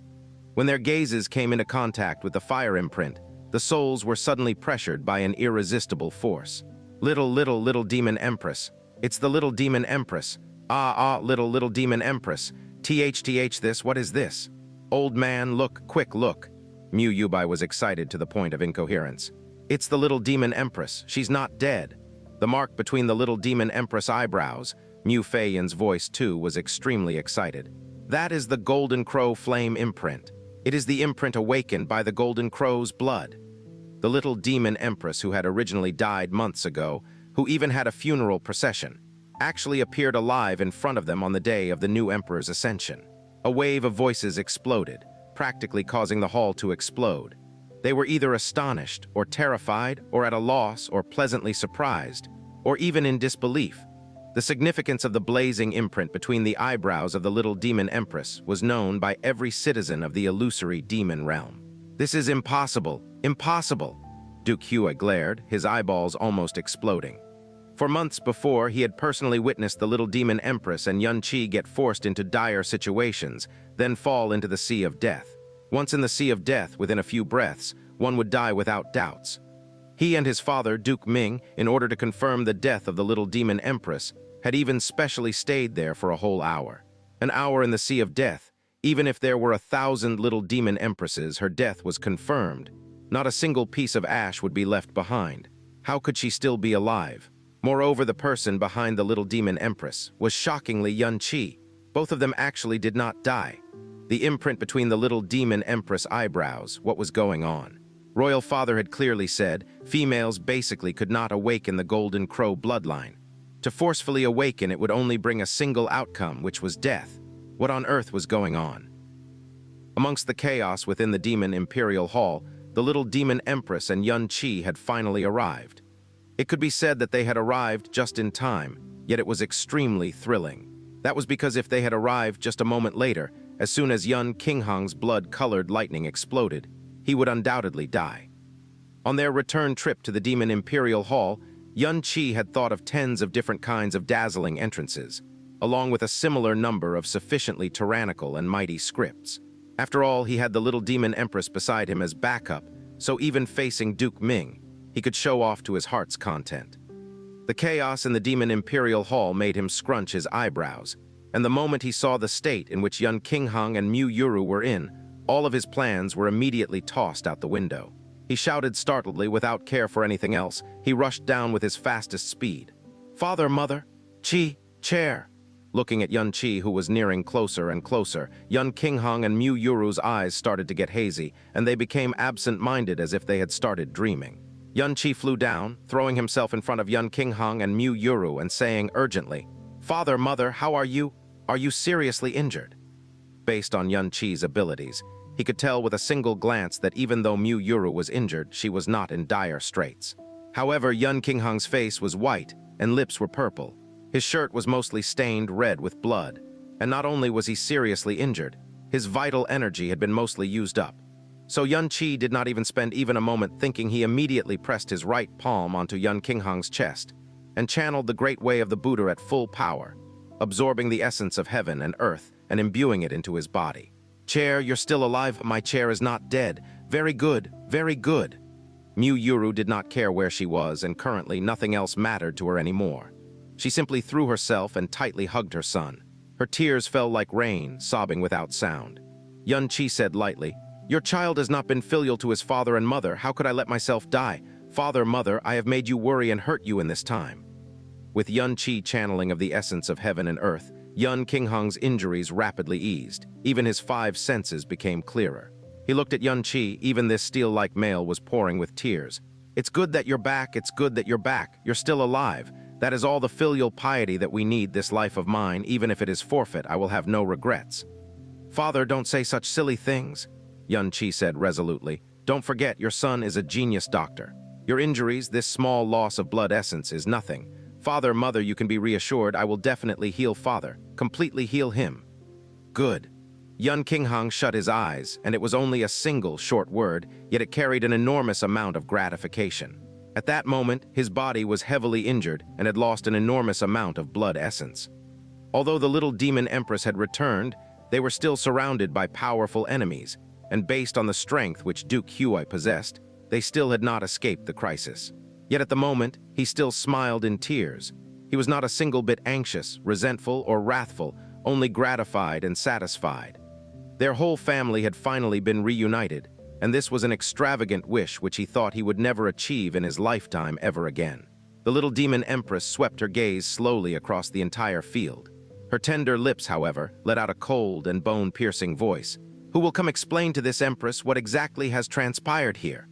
When their gazes came into contact with the fire imprint, the souls were suddenly pressured by an irresistible force. Little Demon Empress. It's the Little Demon Empress. Little Demon Empress. TH this, what is this? Old man, look, quick, look. Mu Yubai was excited to the point of incoherence. It's the Little Demon Empress. She's not dead. The mark between the Little Demon Empress eyebrows, Mu Feiyan's voice too was extremely excited. That is the Golden Crow flame imprint. It is the imprint awakened by the Golden Crow's blood. The Little Demon Empress, who had originally died months ago, who even had a funeral procession, actually appeared alive in front of them on the day of the new emperor's ascension. A wave of voices exploded, practically causing the hall to explode. They were either astonished or terrified or at a loss or pleasantly surprised, or even in disbelief. The significance of the blazing imprint between the eyebrows of the Little Demon Empress was known by every citizen of the illusory demon realm. This is impossible, impossible! Duke Huai glared, his eyeballs almost exploding. For months before, he had personally witnessed the Little Demon Empress and Yun Qi get forced into dire situations, then fall into the Sea of Death. Once in the Sea of Death, within a few breaths, one would die without doubts. He and his father, Duke Ming, in order to confirm the death of the Little Demon Empress, had even specially stayed there for a whole hour. An hour in the Sea of Death. Even if there were 1,000 Little Demon Empresses, her death was confirmed. Not a single piece of ash would be left behind. How could she still be alive? Moreover, the person behind the Little Demon Empress was shockingly Yun Qi. Both of them actually did not die. The imprint between the Little Demon Empress eyebrows, what was going on? Royal Father had clearly said females basically could not awaken the Golden Crow bloodline. To forcefully awaken it would only bring a single outcome, which was death. What on earth was going on? Amongst the chaos within the Demon Imperial Hall, the Little Demon Empress and Xianxia had finally arrived. It could be said that they had arrived just in time, yet it was extremely thrilling. That was because if they had arrived just a moment later, as soon as Yun Qinghang's blood-colored lightning exploded, he would undoubtedly die. On their return trip to the Demon Imperial Hall, Xianxia had thought of tens of different kinds of dazzling entrances, along with a similar number of sufficiently tyrannical and mighty scripts. After all, he had the Little Demon Empress beside him as backup, so even facing Duke Ming, he could show off to his heart's content. The chaos in the Demon Imperial Hall made him scrunch his eyebrows, and the moment he saw the state in which Yun Qinghang and Mu Yuru were in, all of his plans were immediately tossed out the window. He shouted startledly without care for anything else. He rushed down with his fastest speed. "Father, Mother, Qi, chair!" Looking at Xianxia, who was nearing closer and closer, Yun Qinghang and Mu Yuru's eyes started to get hazy, and they became absent-minded as if they had started dreaming. Xianxia flew down, throwing himself in front of Yun Qinghang and Mu Yuru and saying urgently, "Father, Mother, how are you? Are you seriously injured?" Based on Xianxia's abilities, he could tell with a single glance that even though Mu Yuru was injured, she was not in dire straits. However, Yun Qinghang's face was white and lips were purple. His shirt was mostly stained red with blood, and not only was he seriously injured, his vital energy had been mostly used up. So Xianxia did not even spend even a moment thinking. He immediately pressed his right palm onto Yun Qinghang's chest and channeled the great way of the Buddha at full power, absorbing the essence of heaven and earth and imbuing it into his body. "Chair, you're still alive. My chair is not dead. Very good, very good." Mu Yuru did not care where she was, and currently nothing else mattered to her anymore. She simply threw herself and tightly hugged her son. Her tears fell like rain, sobbing without sound. Xianxia said lightly, "Your child has not been filial to his father and mother. How could I let myself die? Father, Mother, I have made you worry and hurt you in this time." With Xianxia channeling of the essence of heaven and earth, Yun Qinghang's injuries rapidly eased. Even his 5 senses became clearer. He looked at Xianxia. Even this steel-like male was pouring with tears. "It's good that you're back. It's good that you're back. You're still alive. That is all the filial piety that we need this life of mine. Even if it is forfeit, I will have no regrets." "Father, don't say such silly things," Xianxia said resolutely. "Don't forget, your son is a genius doctor. Your injuries, this small loss of blood essence, is nothing. Father, Mother, you can be reassured. I will definitely heal Father, completely heal him." "Good." Yun Qinghang shut his eyes, and it was only a single short word, yet it carried an enormous amount of gratification. At that moment, his body was heavily injured and had lost an enormous amount of blood essence. Although the Little Demon Empress had returned, they were still surrounded by powerful enemies, and based on the strength which Duke Huai possessed, they still had not escaped the crisis. Yet at the moment, he still smiled in tears. He was not a single bit anxious, resentful, or wrathful, only gratified and satisfied. Their whole family had finally been reunited, and this was an extravagant wish which he thought he would never achieve in his lifetime ever again. The Little Demon Empress swept her gaze slowly across the entire field. Her tender lips, however, let out a cold and bone-piercing voice. "Who will come explain to this Empress what exactly has transpired here?"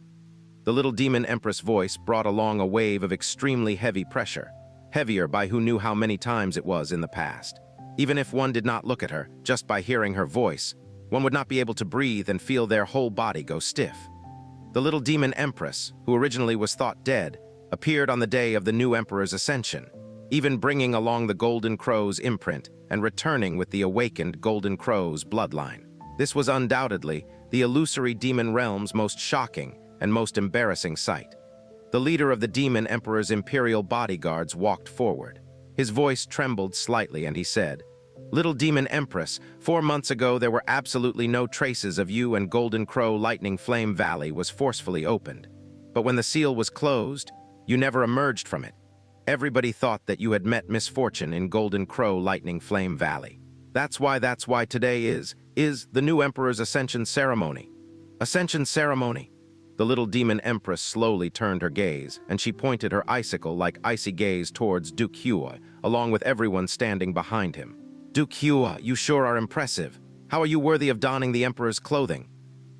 The Little Demon Empress' voice brought along a wave of extremely heavy pressure, heavier by who knew how many times it was in the past. Even if one did not look at her, just by hearing her voice, one would not be able to breathe and feel their whole body go stiff. The Little Demon Empress, who originally was thought dead, appeared on the day of the new Emperor's ascension, even bringing along the Golden Crow's imprint and returning with the awakened Golden Crow's bloodline. This was undoubtedly the illusory demon realm's most shocking and most embarrassing sight. The leader of the Demon Emperor's imperial bodyguards walked forward. His voice trembled slightly and he said, "Little Demon Empress, 4 months ago there were absolutely no traces of you, and Golden Crow Lightning Flame Valley was forcefully opened. But when the seal was closed, you never emerged from it. Everybody thought that you had met misfortune in Golden Crow Lightning Flame Valley. That's why today is the new Emperor's Ascension Ceremony." Ascension Ceremony? The Little Demon Empress slowly turned her gaze, and she pointed her icicle-like icy gaze towards Duke Huai, along with everyone standing behind him. "Duke Huai, you sure are impressive. How are you worthy of donning the Emperor's clothing?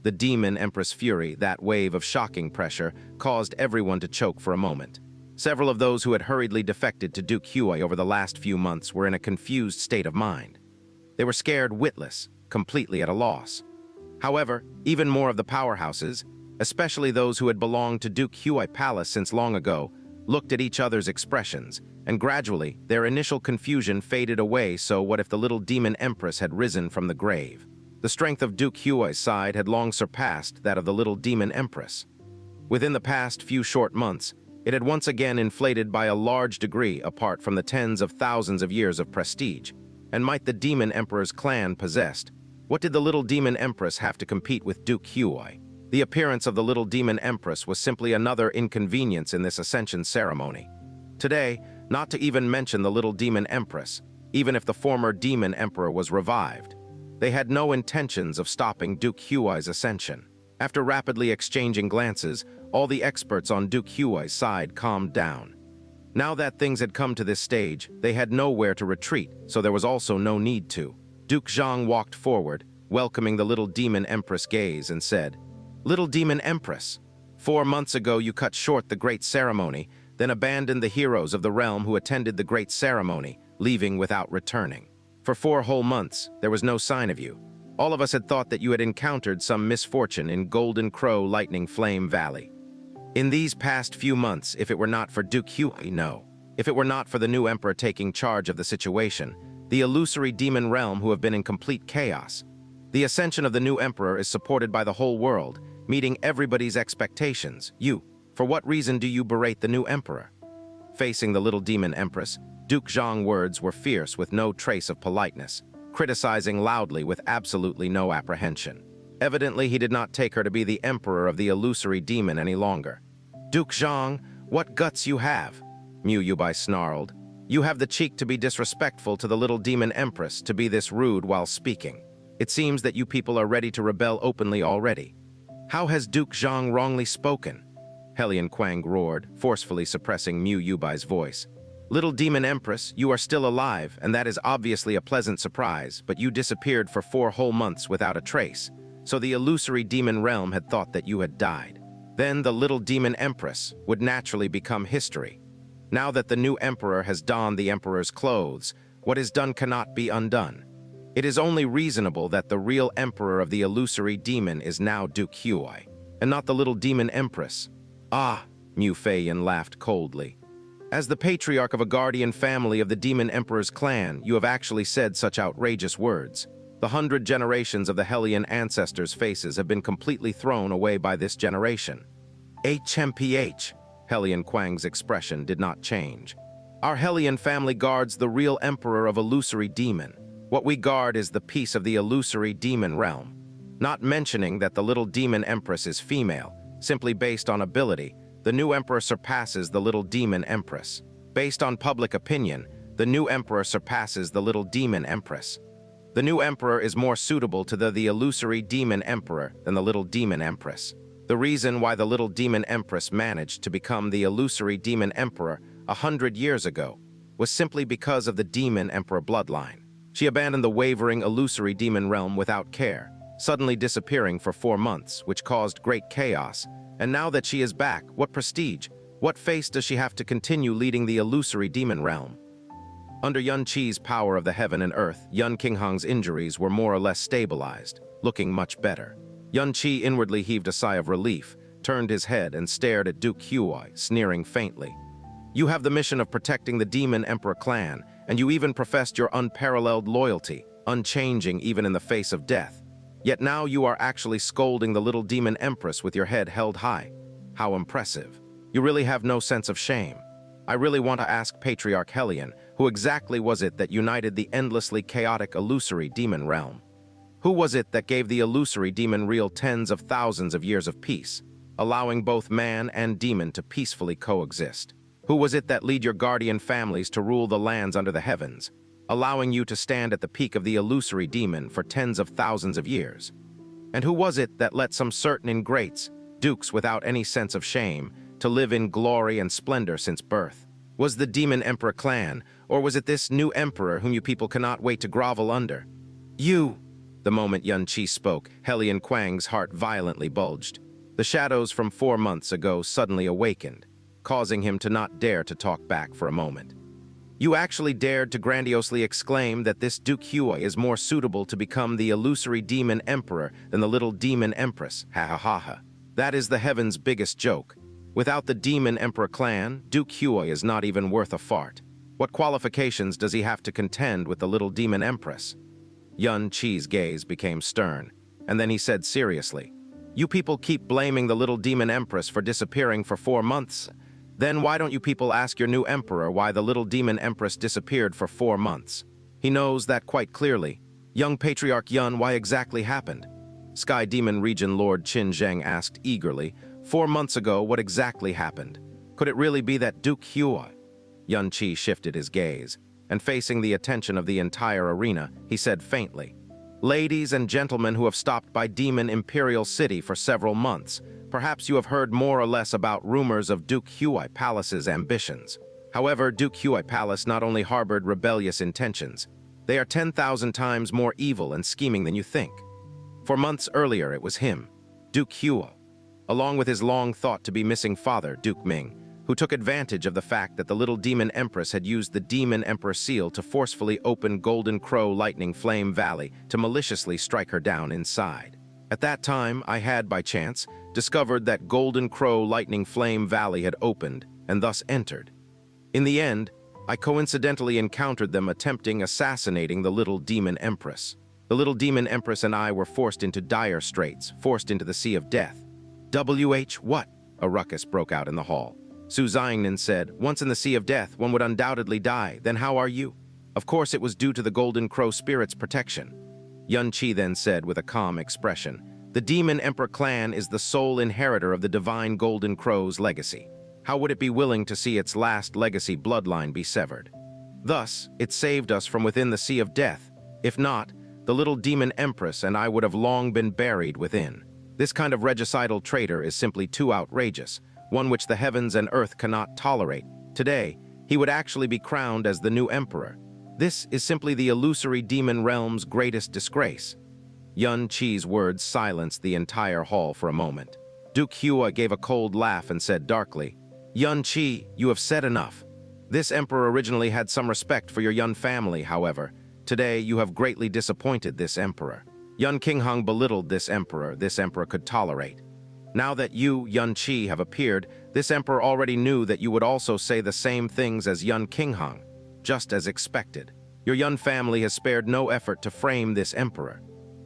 The Demon Empress fury, that wave of shocking pressure, caused everyone to choke for a moment. Several of those who had hurriedly defected to Duke Huai over the last few months were in a confused state of mind. They were scared witless, completely at a loss. However, even more of the powerhouses, especially those who had belonged to Duke Huai Palace since long ago, looked at each other's expressions, and gradually their initial confusion faded away. So what if the Little Demon Empress had risen from the grave? The strength of Duke Huai's side had long surpassed that of the Little Demon Empress. Within the past few short months, it had once again inflated by a large degree apart from the tens of thousands of years of prestige. And might the Demon Emperor's clan possessed? What did the Little Demon Empress have to compete with Duke Huai? The appearance of the Little Demon Empress was simply another inconvenience in this ascension ceremony. Today, not to even mention the Little Demon Empress, even if the former Demon Emperor was revived, they had no intentions of stopping Duke Huai's ascension. After rapidly exchanging glances, all the experts on Duke Huai's side calmed down. Now that things had come to this stage, they had nowhere to retreat, so there was also no need to. Duke Zhang walked forward, welcoming the Little Demon Empress gaze, and said, "Little Demon Empress, 4 months ago you cut short the great ceremony, then abandoned the heroes of the realm who attended the great ceremony, leaving without returning. For 4 whole months, there was no sign of you. All of us had thought that you had encountered some misfortune in Golden Crow Lightning Flame Valley. In these past few months, if it were not for Duke Huai, no. If it were not for the new emperor taking charge of the situation, the illusory demon realm who have been in complete chaos. The ascension of the new emperor is supported by the whole world, meeting everybody's expectations. For what reason do you berate the new emperor?" Facing the Little Demon Empress, Duke Zhang's words were fierce with no trace of politeness, criticizing loudly with absolutely no apprehension. Evidently, he did not take her to be the emperor of the illusory demon any longer. "Duke Zhang, what guts you have!" Mu Yubai snarled. "You have the cheek to be disrespectful to the Little Demon Empress, to be this rude while speaking. It seems that you people are ready to rebel openly already. How has Duke Zhang wrongly spoken?" Hellion Quang roared, forcefully suppressing Mu Yubai's voice. "Little Demon Empress, you are still alive, and that is obviously a pleasant surprise, but you disappeared for 4 whole months without a trace, so the illusory demon realm had thought that you had died. Then the Little Demon Empress would naturally become history. Now that the new emperor has donned the emperor's clothes, what is done cannot be undone. It is only reasonable that the real emperor of the illusory demon is now Duke Huai, and not the Little Demon Empress." "Ah," Mu Feiyan laughed coldly. "As the patriarch of a guardian family of the Demon Emperor's clan, you have actually said such outrageous words. The 100 generations of the Hellion ancestors' faces have been completely thrown away by this generation." "HMPH," Hellion Quang's expression did not change. "Our Hellion family guards the real emperor of illusory demon. What we guard is the peace of the illusory demon realm. Not mentioning that the Little Demon Empress is female, simply based on ability, the new emperor surpasses the Little Demon Empress. Based on public opinion, the new emperor surpasses the Little Demon Empress. The new emperor is more suitable to the illusory demon emperor than the Little Demon Empress. The reason why the Little Demon Empress managed to become the illusory demon emperor 100 years ago was simply because of the demon emperor bloodline. She abandoned the wavering illusory demon realm without care, suddenly disappearing for 4 months, which caused great chaos. And now that she is back, what prestige, what face does she have to continue leading the illusory demon realm?" Under Yun Qi's power of the heaven and earth, Yun Qinghang's injuries were more or less stabilized, looking much better. Yun Qi inwardly heaved a sigh of relief, turned his head and stared at Duke Huai, sneering faintly. "You have the mission of protecting the Demon Emperor clan, and you even professed your unparalleled loyalty, unchanging even in the face of death. Yet now you are actually scolding the Little Demon Empress with your head held high. How impressive. You really have no sense of shame. I really want to ask Patriarch Hellion, who exactly was it that united the endlessly chaotic illusory demon realm? Who was it that gave the illusory demon real tens of thousands of years of peace, allowing both man and demon to peacefully coexist? Who was it that led your guardian families to rule the lands under the heavens, allowing you to stand at the peak of the illusory demon for tens of thousands of years? And who was it that let some certain ingrates, dukes without any sense of shame, to live in glory and splendor since birth? Was the Demon Emperor clan, or was it this new emperor whom you people cannot wait to grovel under? You! The moment Yun Qi spoke, Helian Kuang's heart violently bulged. The shadows from 4 months ago suddenly awakened, causing him to not dare to talk back for a moment. You actually dared to grandiosely exclaim that this Duke Huai is more suitable to become the illusory demon emperor than the little demon empress, ha ha ha ha. That is the heaven's biggest joke. Without the demon emperor clan, Duke Huai is not even worth a fart. What qualifications does he have to contend with the little demon empress? Yun Qi's gaze became stern, and then he said seriously, "You people keep blaming the little demon empress for disappearing for 4 months. Then why don't you people ask your new emperor why the little demon empress disappeared for 4 months? He knows that quite clearly. Young Patriarch Yun, why exactly happened?" Sky Demon Region Lord Qin Zheng asked eagerly, 4 months ago, what exactly happened? Could it really be that Duke Huai? Yun Qi shifted his gaze, and facing the attention of the entire arena, he said faintly, "Ladies and gentlemen who have stopped by Demon Imperial City for several months, perhaps you have heard more or less about rumors of Duke Huai Palace's ambitions. However, Duke Huai Palace not only harbored rebellious intentions, they are 10,000 times more evil and scheming than you think. For months earlier, it was him, Duke Huai, along with his long-thought-to-be missing father, Duke Ming, who took advantage of the fact that the little demon empress had used the demon emperor seal to forcefully open Golden Crow Lightning Flame Valley to maliciously strike her down inside. At that time, I had, by chance, discovered that Golden Crow Lightning Flame Valley had opened and thus entered. In the end, I coincidentally encountered them attempting assassinating the little demon empress. The little demon empress and I were forced into dire straits, forced into the sea of death. WH what? A ruckus broke out in the hall. Su Xiangnan said, "Once in the sea of death, one would undoubtedly die. Then how are you?" Of course it was due to the Golden Crow Spirit's protection. Yun Qi then said with a calm expression, "The Demon Emperor clan is the sole inheritor of the divine Golden Crow's legacy. How would it be willing to see its last legacy bloodline be severed? Thus, it saved us from within the sea of death. If not, the little Demon Empress and I would have long been buried within. This kind of regicidal traitor is simply too outrageous, one which the heavens and earth cannot tolerate. Today, he would actually be crowned as the new emperor. This is simply the illusory demon realm's greatest disgrace." Yun Qi's words silenced the entire hall for a moment. Duke Huai gave a cold laugh and said darkly, "Yun Qi, you have said enough. This emperor originally had some respect for your Yun family, however. Today, you have greatly disappointed this emperor. Yun Qinghang belittled this emperor could tolerate. Now that you, Yun Qi, have appeared, this emperor already knew that you would also say the same things as Yun Qinghang, just as expected. Your Yun family has spared no effort to frame this emperor."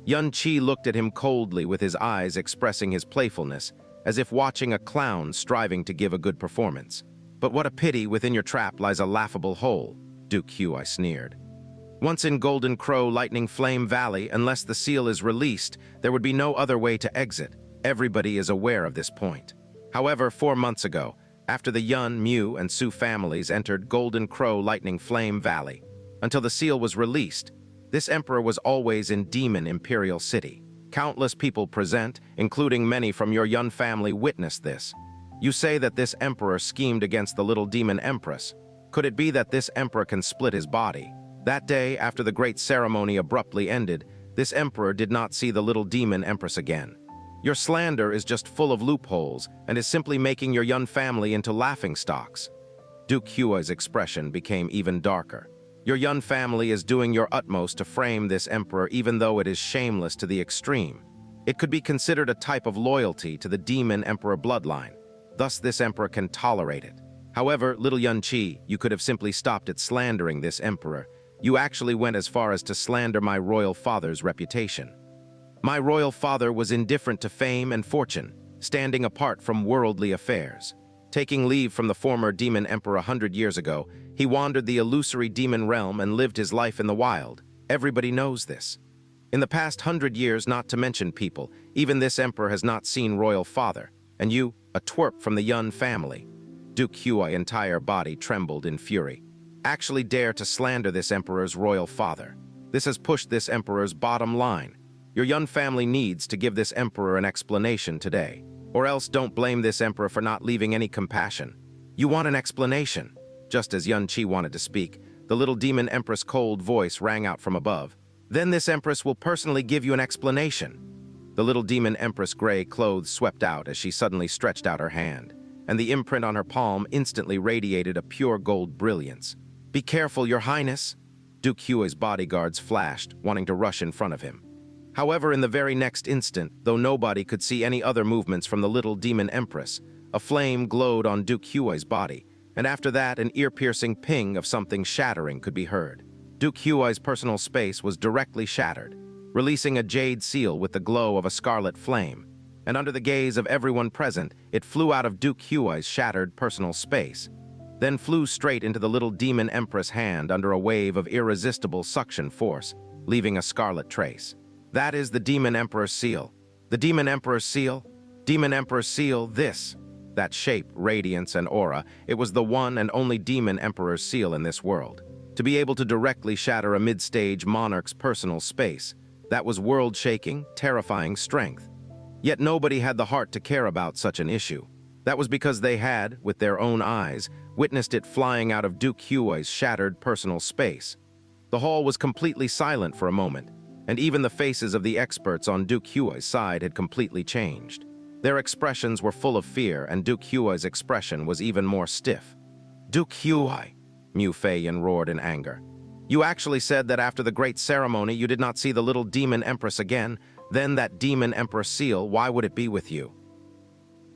Yun Qi looked at him coldly with his eyes expressing his playfulness, as if watching a clown striving to give a good performance. "But what a pity within your trap lies a laughable hole," Duke Huai sneered. "Once in Golden Crow Lightning Flame Valley, unless the seal is released, there would be no other way to exit. Everybody is aware of this point. However, 4 months ago, after the Yun, Mu, and Su families entered Golden Crow Lightning Flame Valley, until the seal was released, this emperor was always in Demon Imperial City. Countless people present, including many from your Yun family, witnessed this. You say that this emperor schemed against the little demon empress. Could it be that this emperor can split his body? That day, after the great ceremony abruptly ended, this emperor did not see the little demon empress again. Your slander is just full of loopholes and is simply making your Yun family into laughingstocks." Duke Huai's expression became even darker. Your Yun family is doing your utmost to frame this emperor even though it is shameless to the extreme. It could be considered a type of loyalty to the demon emperor bloodline. Thus this emperor can tolerate it. However, little Yun Qi, you could have simply stopped at slandering this emperor. You actually went as far as to slander my royal father's reputation. My royal father was indifferent to fame and fortune, standing apart from worldly affairs. Taking leave from the former demon emperor 100 years ago, he wandered the illusory demon realm and lived his life in the wild. Everybody knows this. In the past 100 years, not to mention people, even this emperor has not seen royal father. And you, a twerp from the Yun family. Duke Huai's entire body trembled in fury. Actually dare to slander this emperor's royal father. This has pushed this emperor's bottom line. Your Yun family needs to give this emperor an explanation today, or else don't blame this emperor for not leaving any compassion. You want an explanation. Just as Yun Qi wanted to speak, the little demon empress' cold voice rang out from above. Then this Empress will personally give you an explanation." The Little Demon Empress' gray clothes swept out as she suddenly stretched out her hand, and the imprint on her palm instantly radiated a pure gold brilliance. "Be careful, Your Highness!" Duke Huai's bodyguards flashed, wanting to rush in front of him. However, in the very next instant, though nobody could see any other movements from the Little Demon Empress, a flame glowed on Duke Huai's body, and after that an ear-piercing ping of something shattering could be heard. Duke Huai's personal space was directly shattered, releasing a jade seal with the glow of a scarlet flame, and under the gaze of everyone present, it flew out of Duke Huai's shattered personal space, then flew straight into the Little Demon Empress' hand under a wave of irresistible suction force, leaving a scarlet trace. "That is the Demon Emperor's seal. The Demon Emperor's seal? Demon Emperor's seal, this." That shape, radiance, and aura, it was the one and only Demon Emperor's seal in this world. To be able to directly shatter a mid-stage monarch's personal space, that was world-shaking, terrifying strength. Yet nobody had the heart to care about such an issue. That was because they had, with their own eyes, witnessed it flying out of Duke Huai's shattered personal space. The hall was completely silent for a moment, and even the faces of the experts on Duke Huai's side had completely changed. Their expressions were full of fear, and Duke Huai's expression was even more stiff. "Duke Huai," Mu Feiyan roared in anger. "You actually said that after the great ceremony you did not see the Little Demon Empress again. Then that Demon Emperor seal, why would it be with you?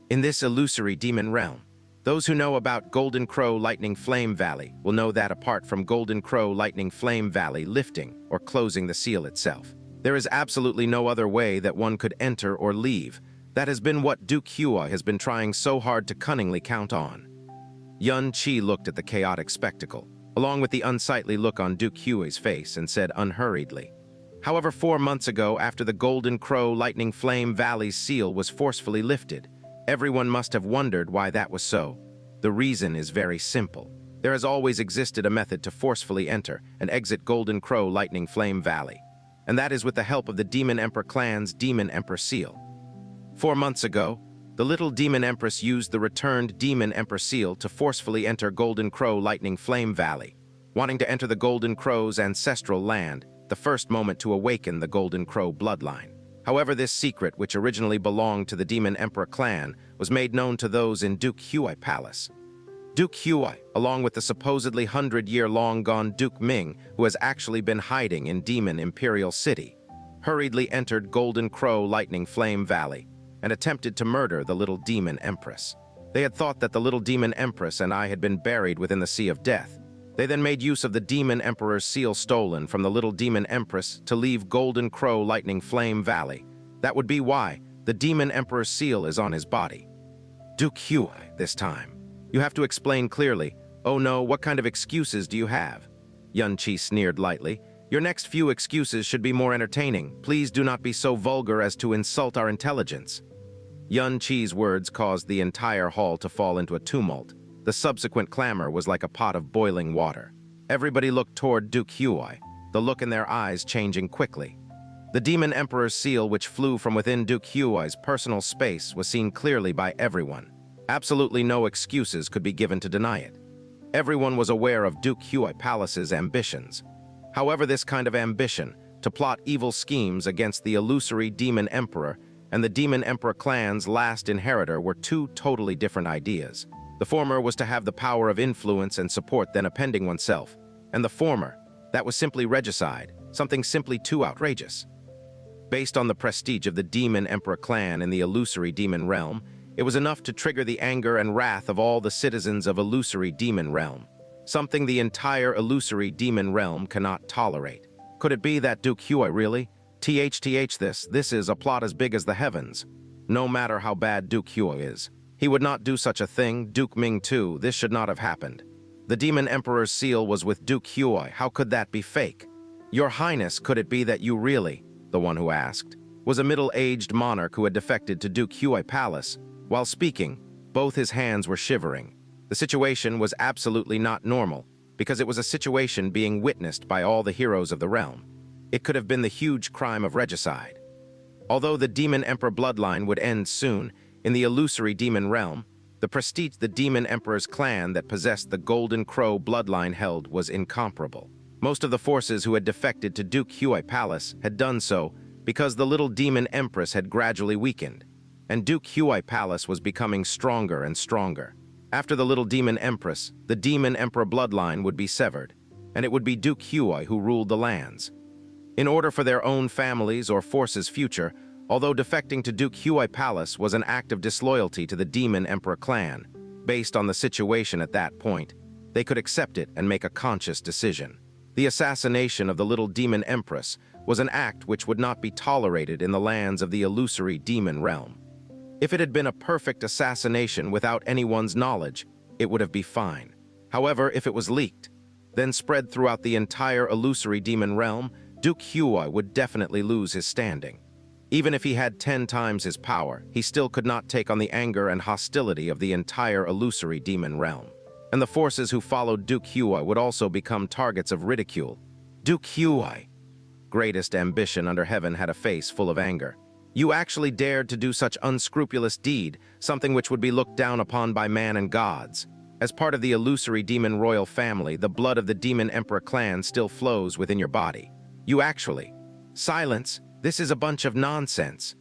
In this illusory demon realm, those who know about Golden Crow Lightning Flame Valley will know that apart from Golden Crow Lightning Flame Valley lifting or closing the seal itself, there is absolutely no other way that one could enter or leave. That has been what Duke Huai has been trying so hard to cunningly count on." Yun Qi looked at the chaotic spectacle, along with the unsightly look on Duke Huai's face, and said unhurriedly, "However, 4 months ago, after the Golden Crow Lightning Flame Valley's seal was forcefully lifted, everyone must have wondered why that was so. The reason is very simple. There has always existed a method to forcefully enter and exit Golden Crow Lightning Flame Valley, and that is with the help of the Demon Emperor clan's Demon Emperor seal. 4 months ago, the Little Demon Empress used the returned Demon Emperor seal to forcefully enter Golden Crow Lightning Flame Valley, wanting to enter the Golden Crow's ancestral land, the first moment to awaken the Golden Crow bloodline. However, this secret, which originally belonged to the Demon Emperor clan, was made known to those in Duke Huai Palace. Duke Huai, along with the supposedly 100-year long-gone Duke Ming, who has actually been hiding in Demon Imperial City, hurriedly entered Golden Crow Lightning Flame Valley and attempted to murder the Little Demon Empress. They had thought that the Little Demon Empress and I had been buried within the Sea of Death. They then made use of the Demon Emperor's seal stolen from the Little Demon Empress to leave Golden Crow Lightning Flame Valley. That would be why the Demon Emperor's seal is on his body. Duke Huai, this time. You have to explain clearly. Oh no, what kind of excuses do you have? Yun Qi sneered lightly. Your next few excuses should be more entertaining. Please do not be so vulgar as to insult our intelligence. Yun Qi's words caused the entire hall to fall into a tumult. The subsequent clamor was like a pot of boiling water. Everybody looked toward Duke Huai, the look in their eyes changing quickly. The Demon Emperor's seal, which flew from within Duke Huai's personal space, was seen clearly by everyone. Absolutely no excuses could be given to deny it. Everyone was aware of Duke Huai Palace's ambitions. However, this kind of ambition, to plot evil schemes against the illusory Demon Emperor and the Demon Emperor clan's last inheritor, were two totally different ideas. The former was to have the power of influence and support then appending oneself, and the former, that was simply regicide, something simply too outrageous. Based on the prestige of the Demon Emperor clan in the illusory demon realm, it was enough to trigger the anger and wrath of all the citizens of illusory demon realm, something the entire illusory demon realm cannot tolerate. Could it be that Duke Huai really? This is a plot as big as the heavens. No matter how bad Duke Huai is, he would not do such a thing. Duke Ming too, this should not have happened. The Demon Emperor's seal was with Duke Huai. How could that be fake? Your Highness, could it be that you really, the one who asked, was a middle-aged monarch who had defected to Duke Huai Palace? While speaking, both his hands were shivering. The situation was absolutely not normal, because it was a situation being witnessed by all the heroes of the realm. It could have been the huge crime of regicide. Although the Demon Emperor bloodline would end soon, in the illusory demon realm, the prestige the Demon Emperor's clan that possessed the Golden Crow bloodline held was incomparable. Most of the forces who had defected to Duke Huai Palace had done so because the Little Demon Empress had gradually weakened, and Duke Huai Palace was becoming stronger and stronger. After the Little Demon Empress, the Demon Emperor bloodline would be severed, and it would be Duke Huai who ruled the lands. In order for their own families or forces' future, although defecting to Duke Huai Palace was an act of disloyalty to the Demon Emperor clan, based on the situation at that point, they could accept it and make a conscious decision. The assassination of the Little Demon Empress was an act which would not be tolerated in the lands of the illusory demon realm. If it had been a perfect assassination without anyone's knowledge, it would have been fine. However, if it was leaked, then spread throughout the entire illusory demon realm, Duke Huai would definitely lose his standing. Even if he had 10 times his power, he still could not take on the anger and hostility of the entire illusory demon realm. And the forces who followed Duke Huai would also become targets of ridicule. Duke Huai, greatest ambition under heaven, had a face full of anger. You actually dared to do such unscrupulous deed, something which would be looked down upon by man and gods. As part of the illusory demon royal family, the blood of the Demon Emperor clan still flows within your body. You actually... Silence! This is a bunch of nonsense.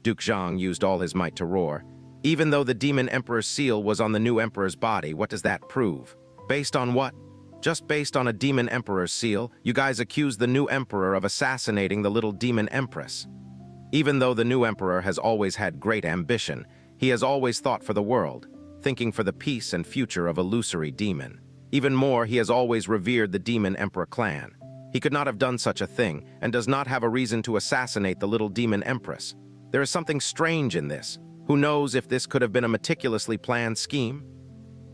Duke Zhang used all his might to roar. Even though the Demon Emperor's seal was on the new emperor's body, what does that prove? Based on what? Just based on a Demon Emperor's seal, you guys accuse the new emperor of assassinating the Little Demon Empress. Even though the new emperor has always had great ambition, he has always thought for the world, thinking for the peace and future of illusory demon. Even more, he has always revered the Demon Emperor clan. He could not have done such a thing, and does not have a reason to assassinate the Little Demon Empress. There is something strange in this. Who knows if this could have been a meticulously planned scheme?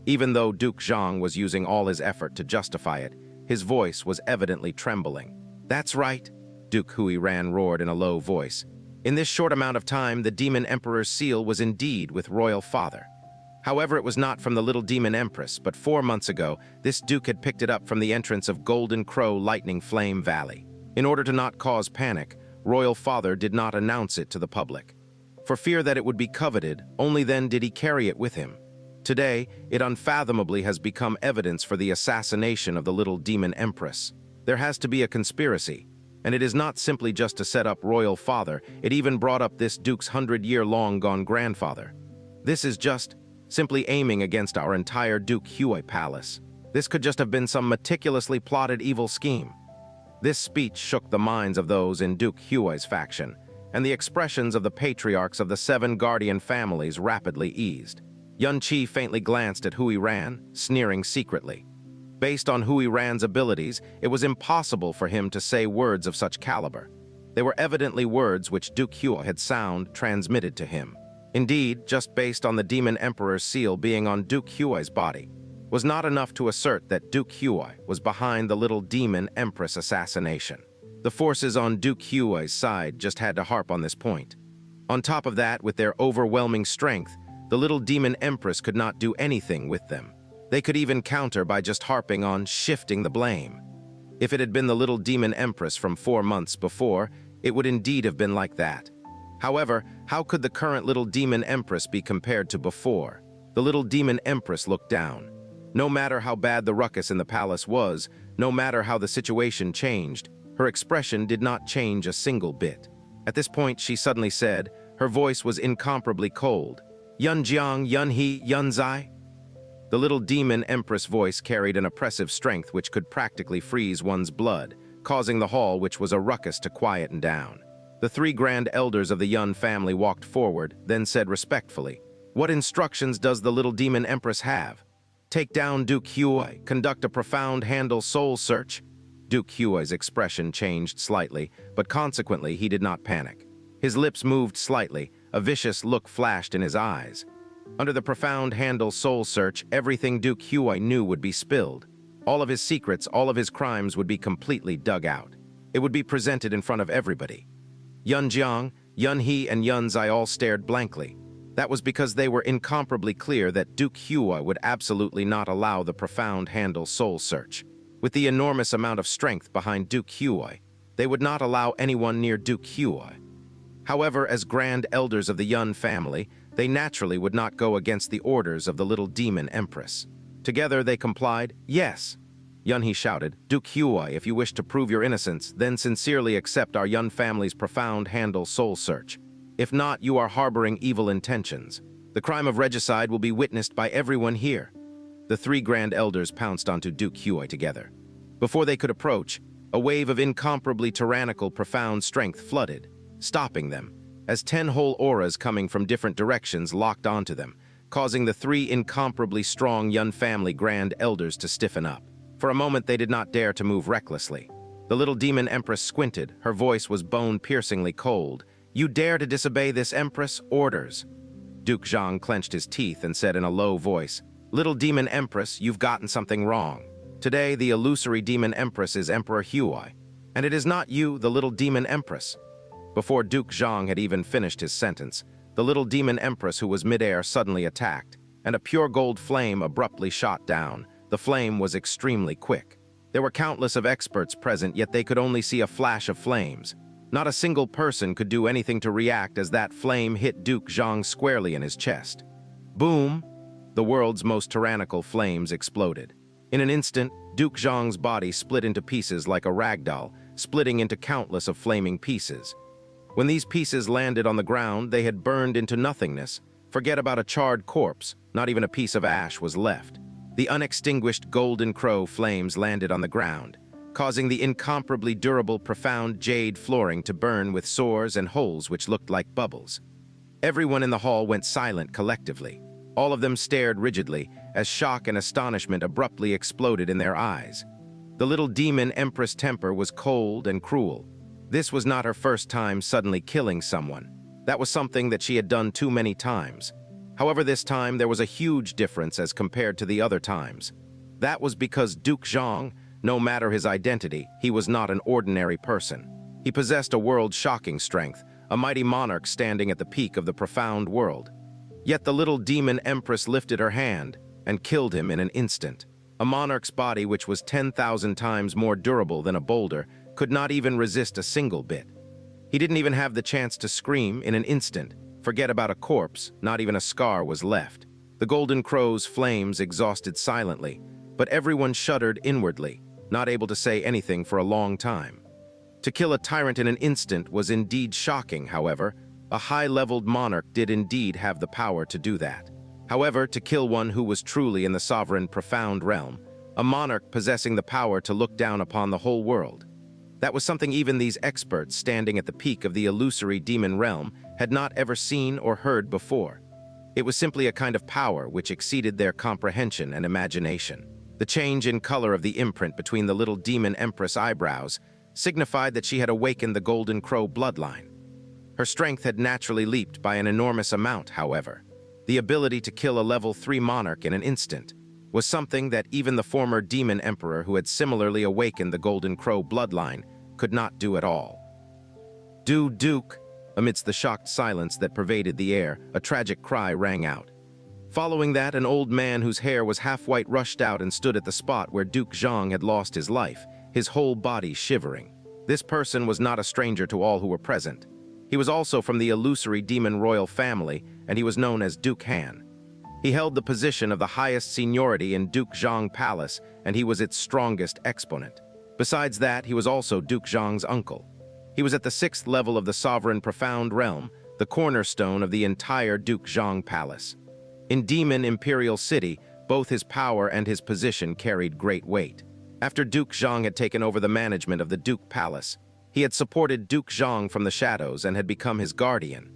Even though Duke Zhang was using all his effort to justify it, his voice was evidently trembling. That's right, Duke Hui Ran roared in a low voice. In this short amount of time, the Demon Emperor's seal was indeed with Royal Father. However, it was not from the Little Demon Empress, but 4 months ago, this Duke had picked it up from the entrance of Golden Crow Lightning Flame Valley. In order to not cause panic, Royal Father did not announce it to the public. For fear that it would be coveted, only then did he carry it with him. Today, it unfathomably has become evidence for the assassination of the Little Demon Empress. There has to be a conspiracy, and it is not simply just to set up Royal Father, it even brought up this Duke's 100-year-long-gone grandfather. This is just simply aiming against our entire Duke Huai Palace. This could just have been some meticulously plotted evil scheme. This speech shook the minds of those in Duke Huai's faction, and the expressions of the patriarchs of the 7 guardian families rapidly eased. Yun Qi faintly glanced at Hui Ran, sneering secretly. Based on Hui Ran's abilities, it was impossible for him to say words of such caliber. They were evidently words which Duke Huai had sound transmitted to him. Indeed, just based on the Demon Emperor's seal being on Duke Huai's body, was not enough to assert that Duke Huai was behind the Little Demon Empress assassination. The forces on Duke Huai's side just had to harp on this point. On top of that, with their overwhelming strength, the Little Demon Empress could not do anything with them. They could even counter by just harping on shifting the blame. If it had been the Little Demon Empress from 4 months before, it would indeed have been like that. However, how could the current Little Demon Empress be compared to before? The Little Demon Empress looked down. No matter how bad the ruckus in the palace was, no matter how the situation changed, her expression did not change a single bit. At this point, she suddenly said, her voice was incomparably cold, "Yun Jiang, Yun He, Yun Zai?" The Little Demon Empress voice carried an oppressive strength which could practically freeze one's blood, causing the hall, which was a ruckus, to quieten down. The 3 grand elders of the Yun family walked forward, then said respectfully, "What instructions does the Little Demon Empress have? Take down Duke Huai, conduct a profound handle soul search." Duke Huai's expression changed slightly, but consequently he did not panic. His lips moved slightly, a vicious look flashed in his eyes. Under the profound handle soul search, everything Duke Huai knew would be spilled. All of his secrets, all of his crimes would be completely dug out. It would be presented in front of everybody. Yun Jiang, Yun He, and Yun Zai all stared blankly. That was because they were incomparably clear that Duke Huai would absolutely not allow the profound handle soul search. With the enormous amount of strength behind Duke Huai, they would not allow anyone near Duke Huai. However, as grand elders of the Yun family, they naturally would not go against the orders of the Little Demon Empress. Together they complied, "Yes." Yunhe shouted. "Duke Huai, if you wish to prove your innocence, then sincerely accept our Yun family's profound handle soul search. If not, you are harboring evil intentions. The crime of regicide will be witnessed by everyone here." The three Grand Elders pounced onto Duke Huai together. Before they could approach, a wave of incomparably tyrannical, profound strength flooded, stopping them, as 10 whole auras coming from different directions locked onto them, causing the three incomparably strong Yun family Grand Elders to stiffen up. For a moment, they did not dare to move recklessly. The Little Demon Empress squinted. Her voice was bone-piercingly cold. "You dare to disobey this Empress? Orders." Duke Zhang clenched his teeth and said in a low voice, "Little Demon Empress, you've gotten something wrong. Today, the illusory Demon Empress is Emperor Huai, and it is not you, the Little Demon Empress." Before Duke Zhang had even finished his sentence, the Little Demon Empress, who was midair, suddenly attacked, and a pure gold flame abruptly shot down. The flame was extremely quick. There were countless of experts present, yet they could only see a flash of flames. Not a single person could do anything to react as that flame hit Duke Zhang squarely in his chest. Boom! The world's most tyrannical flames exploded. In an instant, Duke Zhang's body split into pieces like a ragdoll, splitting into countless of flaming pieces. When these pieces landed on the ground, they had burned into nothingness. Forget about a charred corpse, not even a piece of ash was left. The unextinguished golden crow flames landed on the ground, causing the incomparably durable, profound jade flooring to burn with sores and holes which looked like bubbles. Everyone in the hall went silent collectively. All of them stared rigidly as shock and astonishment abruptly exploded in their eyes. The Little Demon Empress' temper was cold and cruel. This was not her first time suddenly killing someone. That was something that she had done too many times. However, this time there was a huge difference as compared to the other times. That was because Duke Zhang, no matter his identity, he was not an ordinary person. He possessed a world-shocking strength, a mighty monarch standing at the peak of the profound world. Yet the Little Demon Empress lifted her hand and killed him in an instant. A monarch's body, which was 10,000 times more durable than a boulder, could not even resist a single bit. He didn't even have the chance to scream. In an instant. Forget about a corpse, not even a scar was left. The golden crow's flames exhausted silently, but everyone shuddered inwardly, not able to say anything for a long time. To kill a tyrant in an instant was indeed shocking, however. A high-leveled monarch did indeed have the power to do that. However, to kill one who was truly in the sovereign profound realm, a monarch possessing the power to look down upon the whole world. That was something even these experts standing at the peak of the illusory demon realm had not ever seen or heard before. It was simply a kind of power which exceeded their comprehension and imagination. The change in color of the imprint between the Little Demon Empress eyebrows signified that she had awakened the Golden Crow bloodline. Her strength had naturally leaped by an enormous amount, however. The ability to kill a level 3 monarch in an instant was something that even the former demon emperor who had similarly awakened the Golden Crow bloodline could not do at all. Duke! Amidst the shocked silence that pervaded the air, a tragic cry rang out. Following that, an old man whose hair was half-white rushed out and stood at the spot where Duke Zhang had lost his life, his whole body shivering. This person was not a stranger to all who were present. He was also from the illusory demon royal family, and he was known as Duke Han. He held the position of the highest seniority in Duke Zhang Palace, and he was its strongest exponent. Besides that, he was also Duke Zhang's uncle. He was at the 6th level of the sovereign profound realm, the cornerstone of the entire Duke Zhang Palace. In Demon Imperial City, both his power and his position carried great weight. After Duke Zhang had taken over the management of the Duke Palace, he had supported Duke Zhang from the shadows and had become his guardian.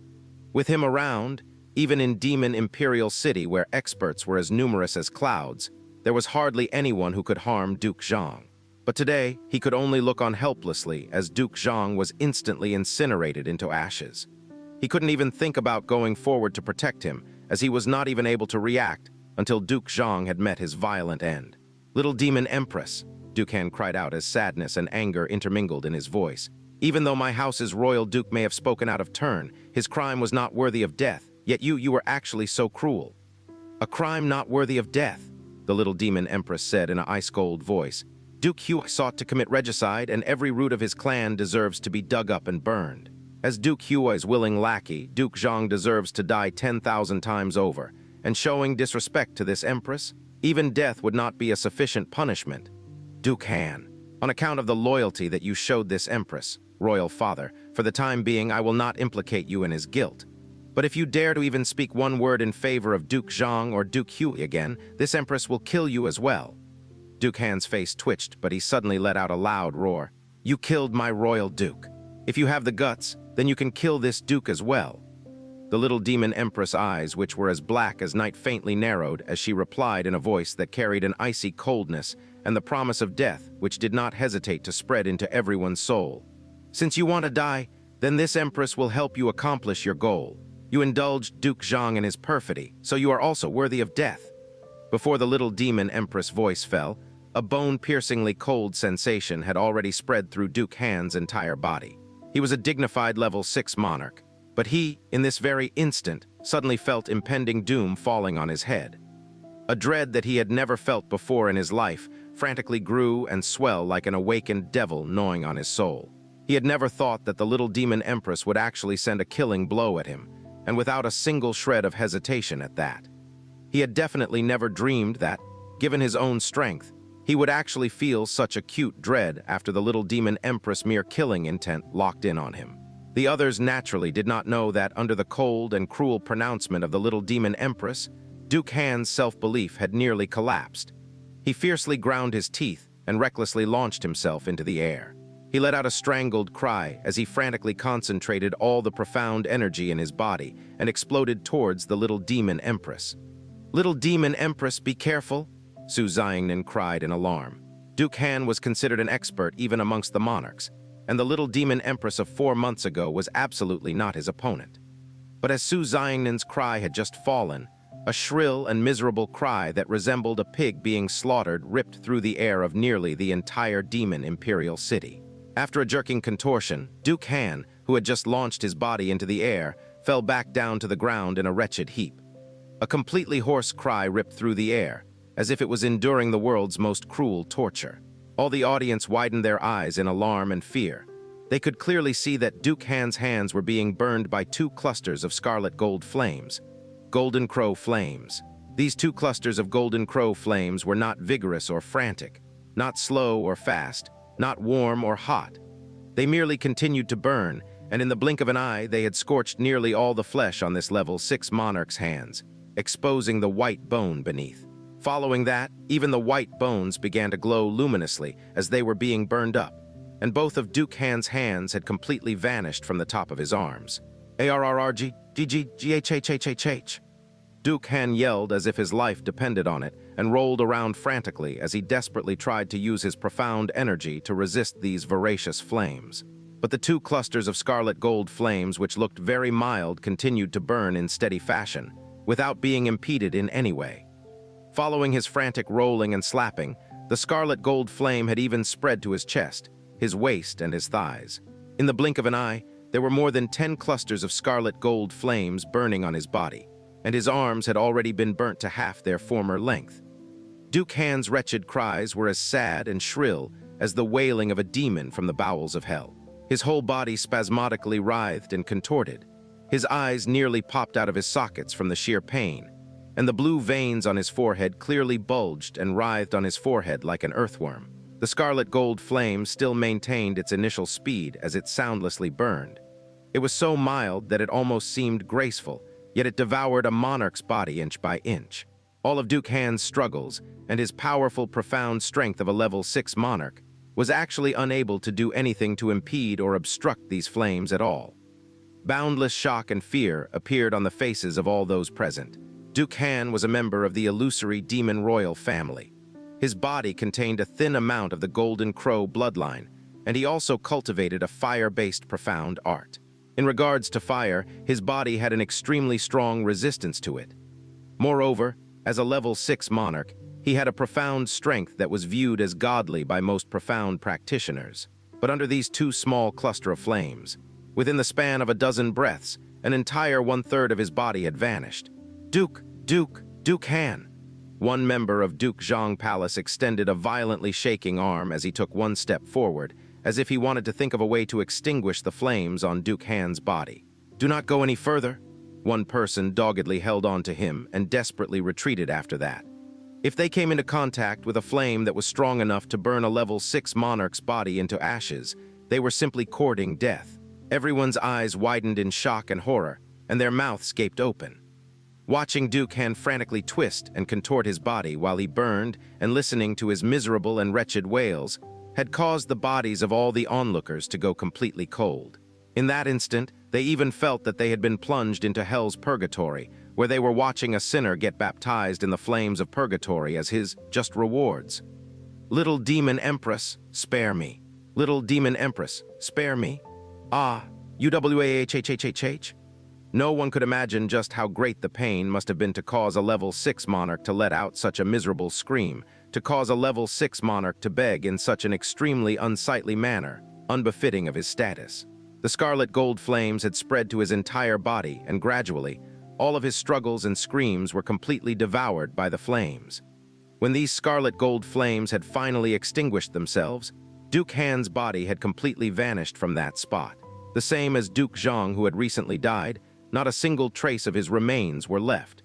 With him around, even in Demon Imperial City, where experts were as numerous as clouds, there was hardly anyone who could harm Duke Zhang. But today, he could only look on helplessly as Duke Zhang was instantly incinerated into ashes. He couldn't even think about going forward to protect him, as he was not even able to react until Duke Zhang had met his violent end. "Little Demon Empress," Duke Han cried out as sadness and anger intermingled in his voice. "Even though my house's royal duke may have spoken out of turn, his crime was not worthy of death, yet you were actually so cruel." "A crime not worthy of death," the Little Demon Empress said in an ice-cold voice. "Duke Huai sought to commit regicide, and every root of his clan deserves to be dug up and burned. As Duke Huai's willing lackey, Duke Zhang deserves to die 10,000 times over, and showing disrespect to this empress, even death would not be a sufficient punishment." Duke Han, on account of the loyalty that you showed this empress, royal father, for the time being I will not implicate you in his guilt. But if you dare to even speak one word in favor of Duke Zhang or Duke Hui again, this empress will kill you as well." Duke Han's face twitched, but he suddenly let out a loud roar. "You killed my royal duke. If you have the guts, then you can kill this duke as well." The little demon empress eyes, which were as black as night, faintly narrowed as she replied in a voice that carried an icy coldness and the promise of death, which did not hesitate to spread into everyone's soul. "Since you want to die, then this empress will help you accomplish your goal. You indulged Duke Zhang in his perfidy, so you are also worthy of death." Before the little demon empress voice fell, a bone-piercingly cold sensation had already spread through Duke Han's entire body. He was a dignified level 6 monarch, but he, in this very instant, suddenly felt impending doom falling on his head. A dread that he had never felt before in his life frantically grew and swelled like an awakened devil gnawing on his soul. He had never thought that the little demon empress would actually send a killing blow at him, and without a single shred of hesitation at that. He had definitely never dreamed that, given his own strength, he would actually feel such acute dread after the little demon empress' mere killing intent locked in on him. The others naturally did not know that under the cold and cruel pronouncement of the little demon empress, Duke Han's self-belief had nearly collapsed. He fiercely ground his teeth and recklessly launched himself into the air. He let out a strangled cry as he frantically concentrated all the profound energy in his body and exploded towards the little demon empress. "Little demon empress, be careful," Su Xianxia cried in alarm. Duke Han was considered an expert even amongst the monarchs, and the little demon empress of 4 months ago was absolutely not his opponent. But as Su Xianxia's cry had just fallen, a shrill and miserable cry that resembled a pig being slaughtered ripped through the air of nearly the entire demon imperial city. After a jerking contortion, Duke Han, who had just launched his body into the air, fell back down to the ground in a wretched heap. A completely hoarse cry ripped through the air, as if it was enduring the world's most cruel torture. All the audience widened their eyes in alarm and fear. They could clearly see that Duke Han's hands were being burned by 2 clusters of scarlet gold flames. Golden crow flames. These 2 clusters of golden crow flames were not vigorous or frantic, not slow or fast, not warm or hot. They merely continued to burn, and in the blink of an eye they had scorched nearly all the flesh on this level 6 monarch's hands, exposing the white bone beneath. Following that, even the white bones began to glow luminously as they were being burned up, and both of Duke Han's hands had completely vanished from the top of his arms. "ARRRGGGHHHH." Duke Han yelled as if his life depended on it and rolled around frantically as he desperately tried to use his profound energy to resist these voracious flames. But the 2 clusters of scarlet gold flames, which looked very mild, continued to burn in steady fashion, without being impeded in any way. Following his frantic rolling and slapping, the scarlet gold flame had even spread to his chest, his waist, and his thighs. In the blink of an eye, there were more than 10 clusters of scarlet gold flames burning on his body, and his arms had already been burnt to half their former length. Duke Han's wretched cries were as sad and shrill as the wailing of a demon from the bowels of hell. His whole body spasmodically writhed and contorted. His eyes nearly popped out of his sockets from the sheer pain, and the blue veins on his forehead clearly bulged and writhed on his forehead like an earthworm. The scarlet gold flame still maintained its initial speed as it soundlessly burned. It was so mild that it almost seemed graceful, yet it devoured a monarch's body inch by inch. All of Duke Han's struggles and his powerful, profound strength of a level 6 monarch was actually unable to do anything to impede or obstruct these flames at all. Boundless shock and fear appeared on the faces of all those present. Duke Han was a member of the illusory demon royal family. His body contained a thin amount of the Golden Crow bloodline, and he also cultivated a fire-based profound art. In regards to fire, his body had an extremely strong resistance to it. Moreover, as a level 6 monarch, he had a profound strength that was viewed as godly by most profound practitioners. But under these 2 small cluster of flames, within the span of a dozen breaths, an entire 1/3 of his body had vanished. Duke Han. One member of Duke Zhang Palace extended a violently shaking arm as he took 1 step forward, as if he wanted to think of a way to extinguish the flames on Duke Han's body. "Do not go any further." One person doggedly held on to him and desperately retreated after that. If they came into contact with a flame that was strong enough to burn a level 6 monarch's body into ashes, they were simply courting death. Everyone's eyes widened in shock and horror, and their mouths gaped open. Watching Duke Han frantically twist and contort his body while he burned and listening to his miserable and wretched wails had caused the bodies of all the onlookers to go completely cold. In that instant, they even felt that they had been plunged into hell's purgatory, where they were watching a sinner get baptized in the flames of purgatory as his just rewards. Little Demon Empress, spare me. Little Demon Empress, spare me. Ah, UWAHHHH. No one could imagine just how great the pain must have been to cause a level 6 monarch to let out such a miserable scream, to cause a level 6 monarch to beg in such an extremely unsightly manner, unbefitting of his status. The scarlet gold flames had spread to his entire body, and gradually, all of his struggles and screams were completely devoured by the flames. When these scarlet gold flames had finally extinguished themselves, Duke Han's body had completely vanished from that spot. The same as Duke Zhang, who had recently died, not a single trace of his remains were left.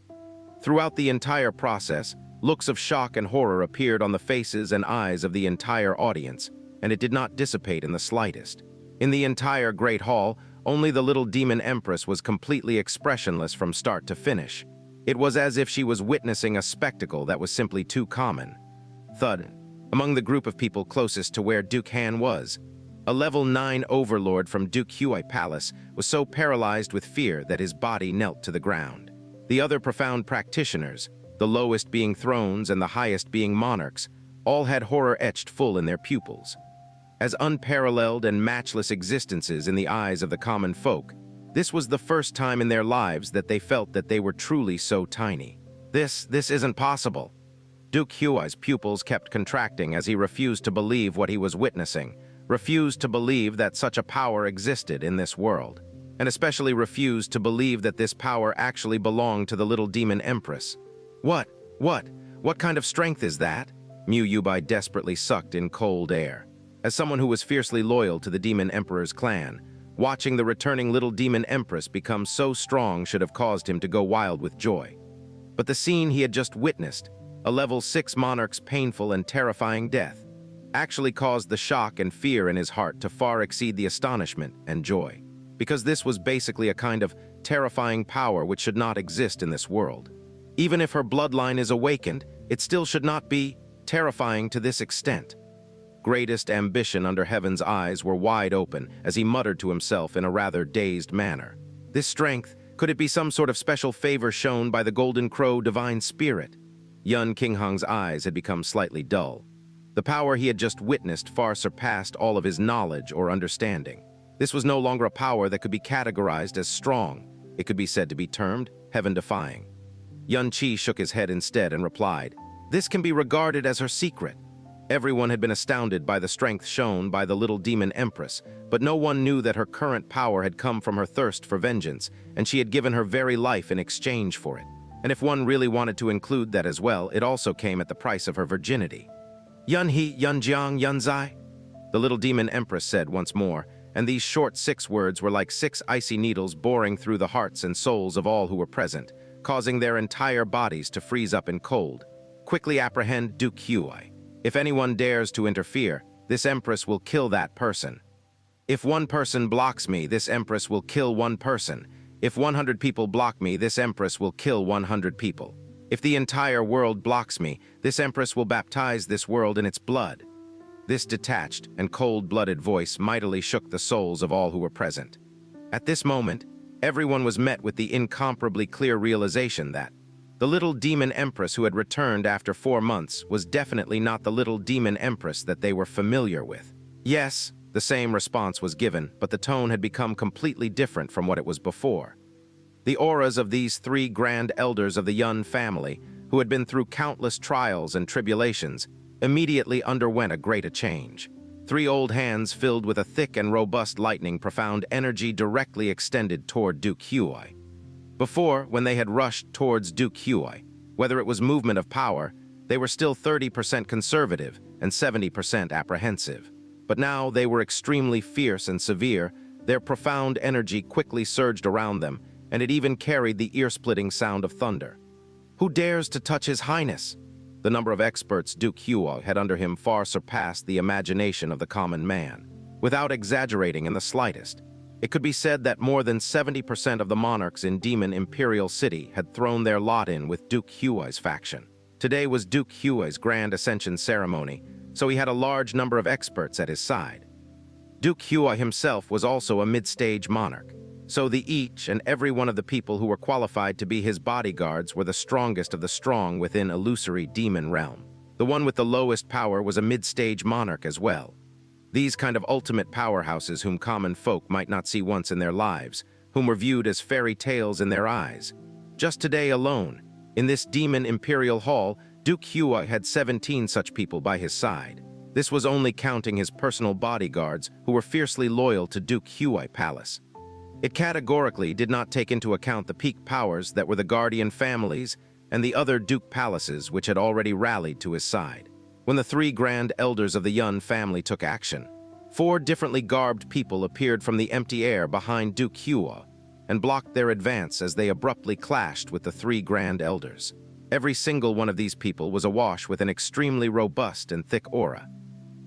Throughout the entire process, looks of shock and horror appeared on the faces and eyes of the entire audience, and it did not dissipate in the slightest. In the entire Great Hall, only the Little Demon Empress was completely expressionless from start to finish. It was as if she was witnessing a spectacle that was simply too common. Thud. Among the group of people closest to where Duke Han was, a level 9 overlord from Duke Huai Palace was so paralyzed with fear that his body knelt to the ground. The other profound practitioners, the lowest being thrones and the highest being monarchs, all had horror etched full in their pupils. As unparalleled and matchless existences in the eyes of the common folk, this was the first time in their lives that they felt that they were truly so tiny. This isn't possible. Duke Huai's pupils kept contracting as he refused to believe what he was witnessing, refused to believe that such a power existed in this world, and especially refused to believe that this power actually belonged to the Little Demon Empress. What kind of strength is that? Mu Yubai desperately sucked in cold air. As someone who was fiercely loyal to the Demon Emperor's clan, watching the returning Little Demon Empress become so strong should have caused him to go wild with joy. But the scene he had just witnessed, a level 6 monarch's painful and terrifying death, actually caused the shock and fear in his heart to far exceed the astonishment and joy, because this was basically a kind of terrifying power which should not exist in this world. Even if her bloodline is awakened, it still should not be terrifying to this extent. Greatest ambition under Heaven's eyes were wide open as he muttered to himself in a rather dazed manner. This strength, could it be some sort of special favor shown by the Golden Crow divine spirit? Yun Qinghang's eyes had become slightly dull. The power he had just witnessed far surpassed all of his knowledge or understanding. This was no longer a power that could be categorized as strong. It could be said to be termed heaven-defying. Yun Qi shook his head instead and replied, "This can be regarded as her secret." Everyone had been astounded by the strength shown by the Little Demon Empress, but no one knew that her current power had come from her thirst for vengeance, and she had given her very life in exchange for it. And if one really wanted to include that as well, it also came at the price of her virginity. "Yun He, Yun Jiang, Yun Zai," the Little Demon Empress said once more, and these short 6 words were like 6 icy needles boring through the hearts and souls of all who were present, causing their entire bodies to freeze up in cold. "Quickly apprehend Duke Huai. If anyone dares to interfere, this Empress will kill that person. If one person blocks me, this Empress will kill one person. If 100 people block me, this Empress will kill 100 people. If the entire world blocks me, this Empress will baptize this world in its blood." This detached and cold-blooded voice mightily shook the souls of all who were present. At this moment, everyone was met with the incomparably clear realization that the Little Demon Empress who had returned after 4 months was definitely not the Little Demon Empress that they were familiar with. Yes, the same response was given, but the tone had become completely different from what it was before. The auras of these 3 grand elders of the Yun family, who had been through countless trials and tribulations, immediately underwent a great change. 3 old hands filled with a thick and robust lightning profound energy directly extended toward Duke Huai. Before, when they had rushed towards Duke Huai, whether it was movement of power, they were still 30% conservative and 70% apprehensive. But now they were extremely fierce and severe. Their profound energy quickly surged around them, and it even carried the ear-splitting sound of thunder. "Who dares to touch His Highness?" The number of experts Duke Huai had under him far surpassed the imagination of the common man. Without exaggerating in the slightest, it could be said that more than 70% of the monarchs in Demon Imperial City had thrown their lot in with Duke Huai's faction. Today was Duke Huai's grand ascension ceremony, so he had a large number of experts at his side. Duke Huai himself was also a mid-stage monarch, so each and every one of the people who were qualified to be his bodyguards were the strongest of the strong within illusory demon realm. The one with the lowest power was a mid-stage monarch as well. These kind of ultimate powerhouses whom common folk might not see once in their lives, whom were viewed as fairy tales in their eyes. Just today alone, in this Demon Imperial Hall, Duke Huai had 17 such people by his side. This was only counting his personal bodyguards who were fiercely loyal to Duke Huai Palace. It categorically did not take into account the peak powers that were the guardian families and the other Duke palaces which had already rallied to his side. When the three grand elders of the Yun family took action, 4 differently garbed people appeared from the empty air behind Duke Huai and blocked their advance as they abruptly clashed with the 3 grand elders. Every single one of these people was awash with an extremely robust and thick aura.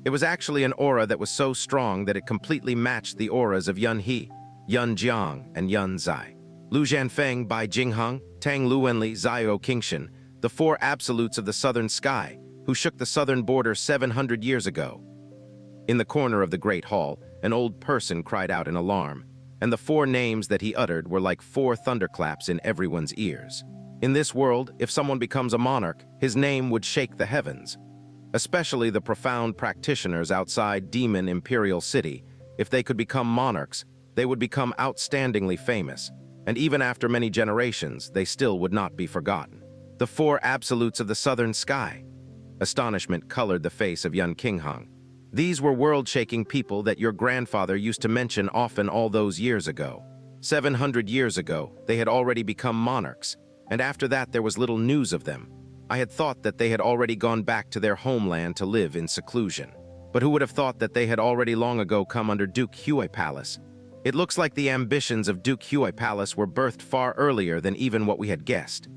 It was actually an aura that was so strong that it completely matched the auras of Yun He, Yun Jiang, and Yun Zai. Lu Zhanfeng, Bai Jingheng, Tang Luwenli, Zio Qingshan, the 4 absolutes of the southern sky, who shook the southern border 700 years ago. In the corner of the great hall, an old person cried out in alarm, and the 4 names that he uttered were like 4 thunderclaps in everyone's ears. In this world, if someone becomes a monarch, his name would shake the heavens. Especially the profound practitioners outside Demon Imperial City, if they could become monarchs, they would become outstandingly famous, and even after many generations, they still would not be forgotten. The 4 absolutes of the southern sky. Astonishment colored the face of Yun Qingheng. These were world-shaking people that your grandfather used to mention often all those years ago. 700 years ago, they had already become monarchs, and after that there was little news of them. I had thought that they had already gone back to their homeland to live in seclusion. But who would have thought that they had already long ago come under Duke Huai Palace? It looks like the ambitions of Duke Huai Palace were birthed far earlier than even what we had guessed.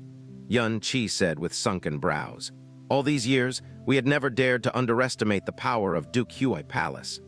Yun Qi said with sunken brows. All these years, we had never dared to underestimate the power of Duke Huai Palace.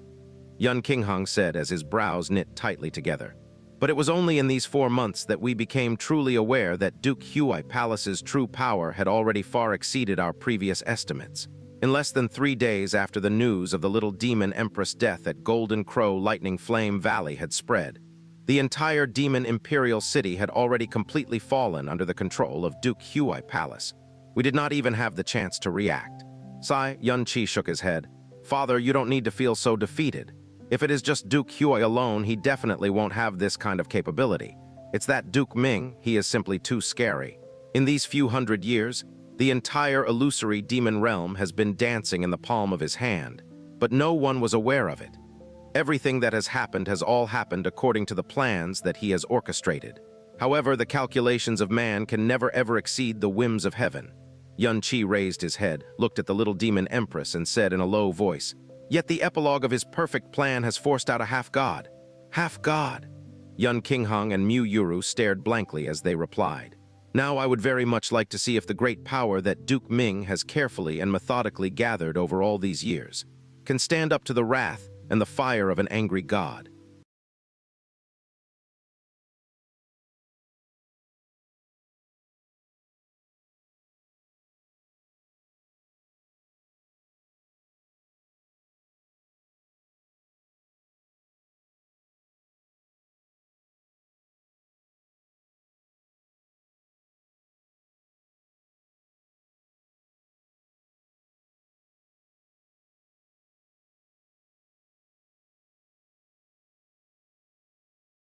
Yun Qingheng said as his brows knit tightly together. But it was only in these 4 months that we became truly aware that Duke Huai Palace's true power had already far exceeded our previous estimates. In less than 3 days after the news of the Little Demon Empress' death at Golden Crow Lightning Flame Valley had spread, the entire Demon Imperial City had already completely fallen under the control of Duke Huai Palace. We did not even have the chance to react. Sigh, Yun Qi shook his head. Father, you don't need to feel so defeated. If it is just Duke Huai alone, he definitely won't have this kind of capability. It's that Duke Ming, he is simply too scary. In these few hundred years, the entire illusory demon realm has been dancing in the palm of his hand, but no one was aware of it. Everything that has all happened according to the plans that he has orchestrated. However, the calculations of man can never ever exceed the whims of heaven. Yun Qi raised his head, looked at the Little Demon Empress, and said in a low voice, "Yet the epilogue of his perfect plan has forced out a half-god." Half-god? Yun Qingheng and Mu Yuru stared blankly as they replied. Now I would very much like to see if the great power that Duke Ming has carefully and methodically gathered over all these years can stand up to the wrath and the fire of an angry god.